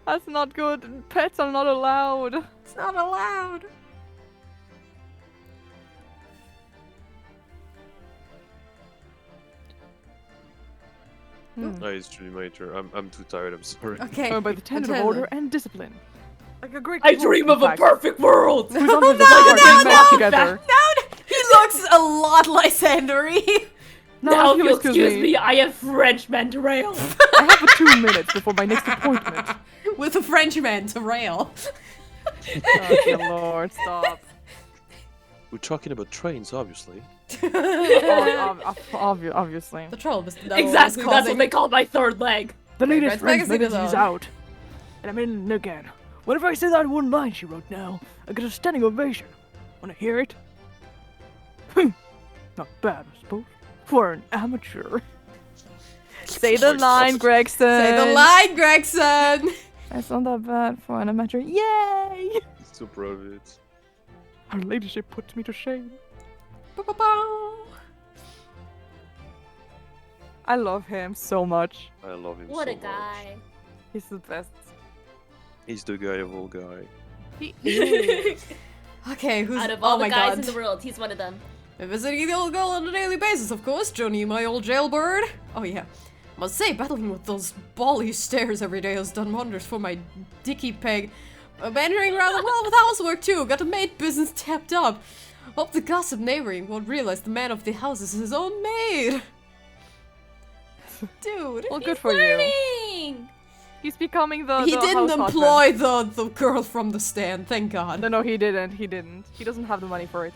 That's not good. Pets are not allowed. It's not allowed. It's really my turn. I'm too tired. I'm sorry. Okay. By the tenets of order and discipline. Like a great. I dream of a perfect world. Who's under the no, together. He looks a lot like Sandori. Now, if you'll excuse me, I have Frenchmen to rail. I have 2 minutes before my next appointment. With a Frenchman to rail. Oh, dear Lord, stop. We're talking about trains, obviously. Obviously. The troll was Exactly, that's what they call my third leg. The latest Red French Magazine is magazine is on. out. And I'm in again. Whenever I say that one line she wrote now, I get a standing ovation. Wanna hear it? Not bad, I suppose. For an amateur. Say the line, Gregson. Say the line, Gregson. That's not that bad for an amateur. Yay! I'm so proud of it. Her ladyship puts me to shame. I love him so much. I love him What so a guy. much. He's the best. He's the guy of all guys. Okay, who's Out of all oh the my guys god. in the world, he's one of them. I'm visiting the old girl on a daily basis, of course. Johnny, my old jailbird. Oh yeah. Must say, battling with those bally stairs every day has done wonders for my dicky peg. Bantering rather well with housework too. Got a maid business tapped up. Hope the gossip neighboring won't realize the man of the house is his own maid. Dude. Well, good for you. He's becoming the He the didn't house employ the girl from the stand, thank god. No, he didn't. He didn't. He doesn't have the money for it.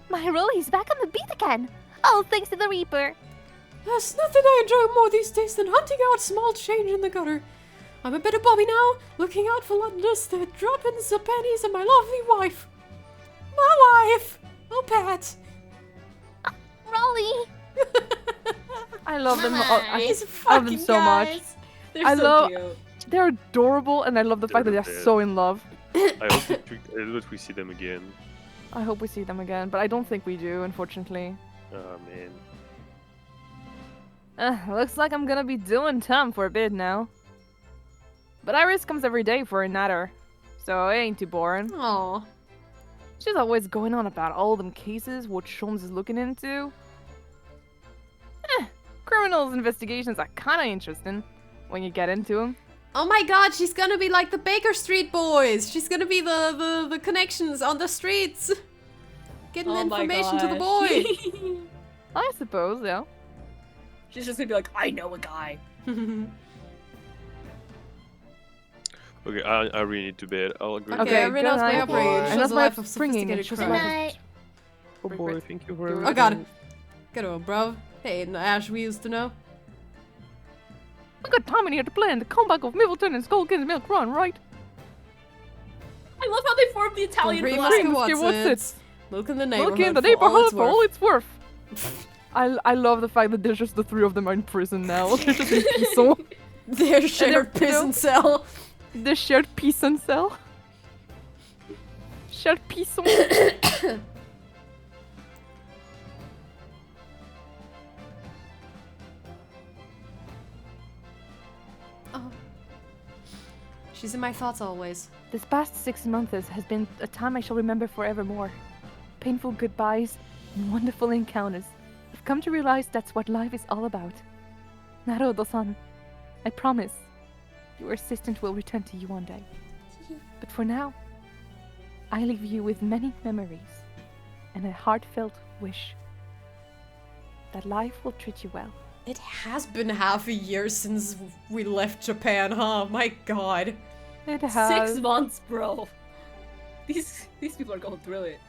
My Rolly's back on the beat again. All thanks to the Reaper. There's nothing I enjoy more these days than hunting out small change in the gutter. I'm a bit of Bobby now, looking out for Londoners that drop in the pennies and my lovely wife. My wife! Oh, Pat. Rolly. I love them. These I love them fucking so much. guys. They're I so love. cute. They're adorable, and I love the fact that They're they're the so in love. I hope that we see them again. I hope we see them again, but I don't think we do, unfortunately. Oh man. Looks like I'm gonna be doing Tom for a bit now. But Iris comes every day for a natter, so it ain't too boring. Aw. She's always going on about all them cases what Sholmes is looking into. Criminals investigations are kinda interesting when you get into them. Oh my god, she's gonna be like the Baker Street boys. She's gonna be the connections on the streets. Getting information to the boy. I suppose, yeah. She's just gonna be like, I know a guy. Okay, I really need to bed. I'll agree. Okay, everyone else may operate. And Shows that's a my life of upbringing, it sophisticated shows Good life crime. of- night. Oh boy, thank you very Oh much. god. Good old bro. Hey, Ash we used to know. We got Tommy here to plan the comeback of Middleton and Skullkin's Milk Run, right? I love how they formed the Italian Three flag. Musket what's Watsits. Look in the neighborhood. Look in the neighborhood for all it's worth. I love the fact that there's just the three of them are in prison now. They're just in prison. Their shared they're- prison cell. The shared prison cell. Shared prison. Oh. She's in my thoughts always. This past 6 months has been a time I shall remember forevermore. Painful goodbyes and wonderful encounters. I've come to realize that's what life is all about. Naruto-san, I promise your assistant will return to you one day. But for now, I leave you with many memories and a heartfelt wish that life will treat you well. It has been half a year since we left Japan, huh? My god. It has. 6 months, bro. These people are going through it.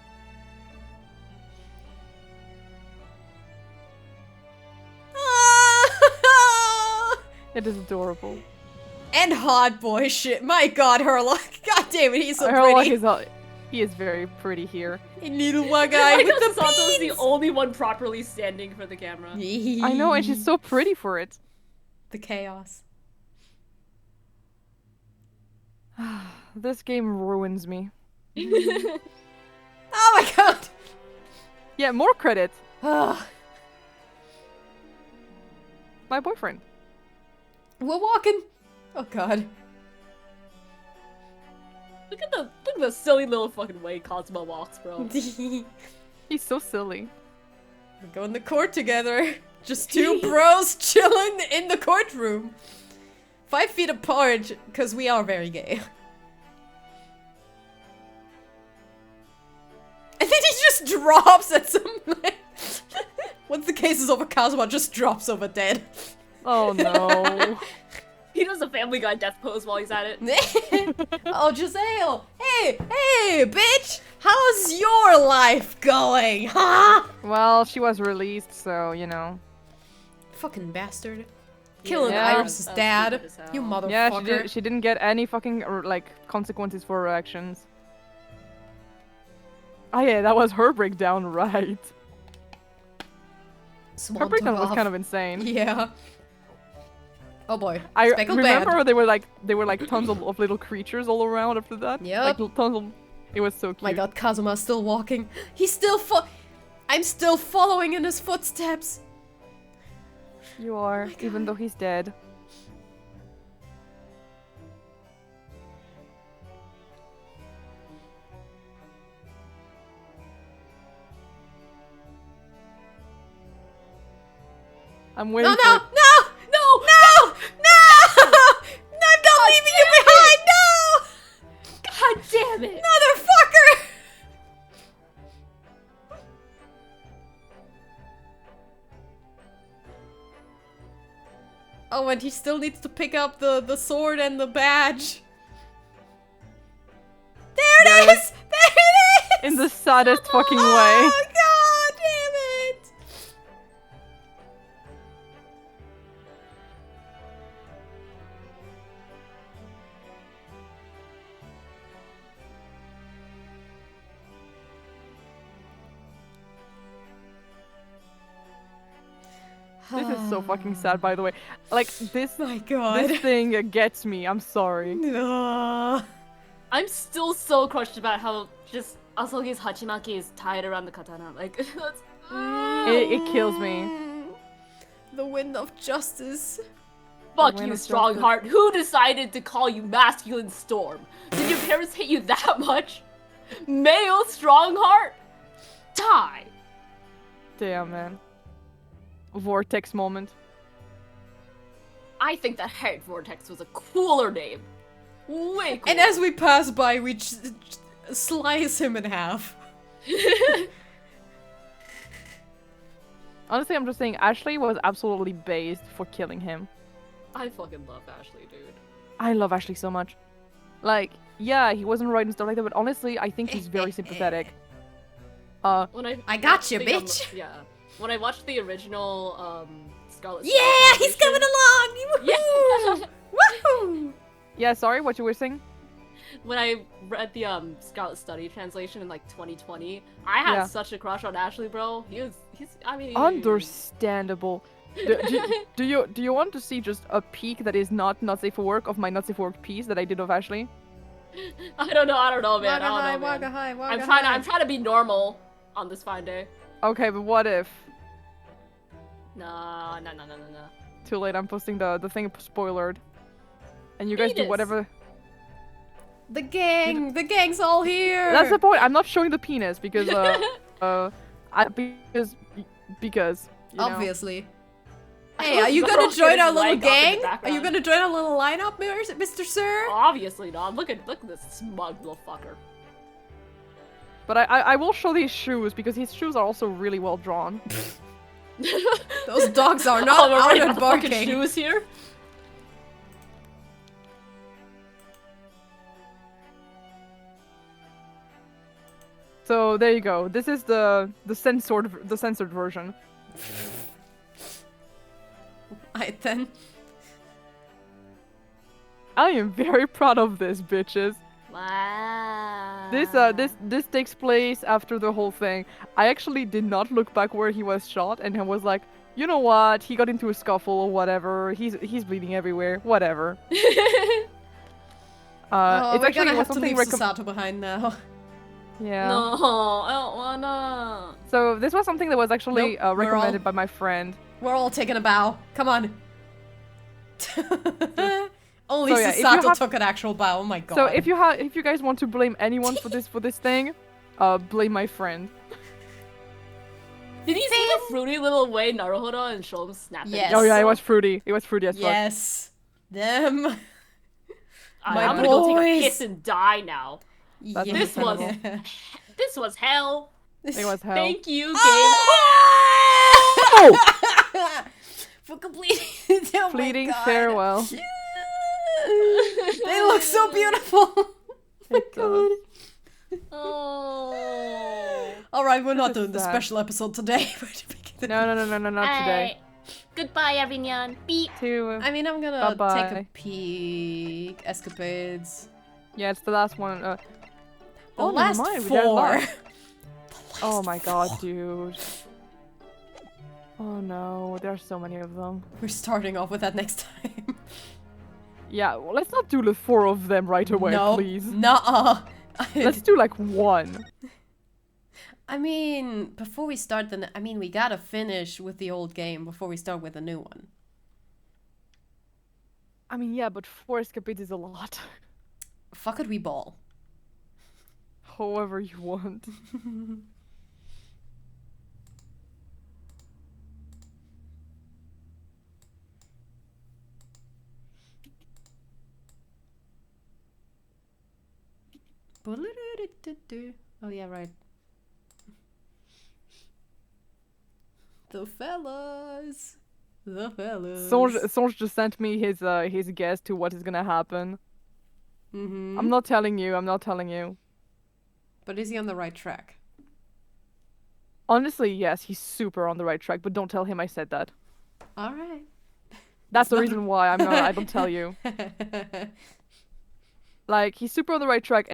It is adorable. And hot boy shit. My god, Herlock. God damn it, he's so Herlock pretty. he is very pretty here. And little one guy with the Sasato's the beans. only one properly standing for the camera. I know, and she's so pretty for it. The chaos. This game ruins me. Oh my god. Yeah, more credit. Ah. My boyfriend. We're walking. Oh god. Look at the silly little fucking way Cosmo walks, bro. He's so silly. We go in the court together. Just two bros chilling in the courtroom. 5 feet apart, because we are very gay. And then he just drops at some... Once the case is over, Kazuma just drops over dead. Oh no. He does a Family Guy death pose while he's at it. Oh, Giselle! Hey, bitch! How's your life going, huh? Well, she was released, so, you know. Fucking bastard. Killing Yeah. Iris' dad. You motherfucker. Yeah, she didn't get any fucking, like, consequences for her actions. Oh yeah, that was her breakdown, right. Swan Her breakdown took was off. kind of insane. Yeah. Oh boy. I Speckled remember band. there were like tons of little creatures all around after that. Yep. Like tons of. It was so cute. My god, Kazuma's still walking. He's still I'm still following in his footsteps. You are, even though he's dead. I'm waiting No, for no, it. no! No! No! No! I'm not leaving you behind! No! God damn it! Motherfucker! Oh, and he still needs to pick up the sword and the badge. There it is! There it is! In the saddest fucking way. Oh god damn it! This is so fucking sad, by the way. Like this. My god. This thing gets me. I'm sorry. No. I'm still so crushed about how just Asogi's Hachimaki is tied around the katana. Like, that's... It kills me. The wind of justice. Fuck When you, it's so good. Strongheart. Who decided to call you Masculine Storm? Did your parents hate you that much? Male Strongheart? Die! Damn, man. Vortex moment. I think that Head Vortex was a cooler name. Way cooler. And as we pass by, we slice him in half. Honestly, I'm just saying Ashley was absolutely based for killing him. I fucking love Ashley, dude. I love Ashley so much. Like, yeah, he wasn't right and stuff like that, but honestly, I think he's very sympathetic. When I got you, watched the, bitch. yeah. When I watched the original Scarlet Yeah, he's Translation- coming along! Yeah. Woohoo! Yeah, sorry, what you were saying? When I read the Scarlet Study translation in like 2020, I had Yeah. such a crush on Ashley, bro. He's I mean Understandable. Do you want to see just a peek that is not safe for work of my not safe for work piece that I did of Ashley? I don't know, man. Waga I high, don't know, waga man. high, waga I'm trying to be normal on this fine day. Okay, but what if? No. Too late, I'm posting the thing spoilered. And you guys do Penis. whatever. The gang's all here! That's the point. I'm not showing the penis because because you know. Obviously. Hey, are you gonna join our little gang? Are you gonna join our little lineup, Mr. Sir? Obviously not. Look at this smug little fucker. But I will show these shoes because his shoes are also really well drawn. Those dogs are not we're out running and out of fucking barking. shoes here. So there you go. This is the censored version. Alright then. I am very proud of this, bitches. Wow. This takes place after the whole thing. I actually did not look back where he was shot, and I was like, you know what? He got into a scuffle or whatever. He's bleeding everywhere. Whatever. Oh, It's we're actually gonna was have to something leave Sasato behind now. Yeah. No, I don't wanna. So this was something that was actually Nope, we're recommended all- by my friend. We're all taking a bow. Come on. Only So, yeah, if you Sasato have- took an actual bow. Oh my god. So if you guys want to blame anyone for this thing, blame my friend. Did you see the fruity little way Naruhodo and Shom snapped at Yes. each Oh yeah, it other? was fruity. It was fruity as fuck. Yes. Them. My I'm gonna go take a boys. piss and die now. That's This was understandable. this was hell. It was hell. Thank you, game. Oh! For completing. Oh my Fleeting God. farewell. They look so beautiful. It does. Oh. All right, we're not This is doing the sad. special episode today. No, not today. Goodbye, everyone. Beep. I mean, I'm gonna take a Bye-bye. peek. Escapades. Yeah, it's the last one. The Oh, never last mind, we got a 4. lot. The Oh last my god, 4. dude. Oh no, there are so many of them. We're starting off with that next time. Yeah, well, let's not do the 4 of them right away, No, please. nuh-uh. Let's do like 1. I mean, before we start we gotta finish with the old game before we start with a new one. I mean, yeah, but 4 escapades is a lot. Fuck it, we ball. However you want. Oh yeah, right. The fellas. The fellas. Songe just sent me his guess to what is gonna happen. Mm-hmm. I'm not telling you. But is he on the right track? Honestly, yes, he's super on the right track, but don't tell him I said that. Alright. That's the reason why I don't tell you. Like, he's super on the right track,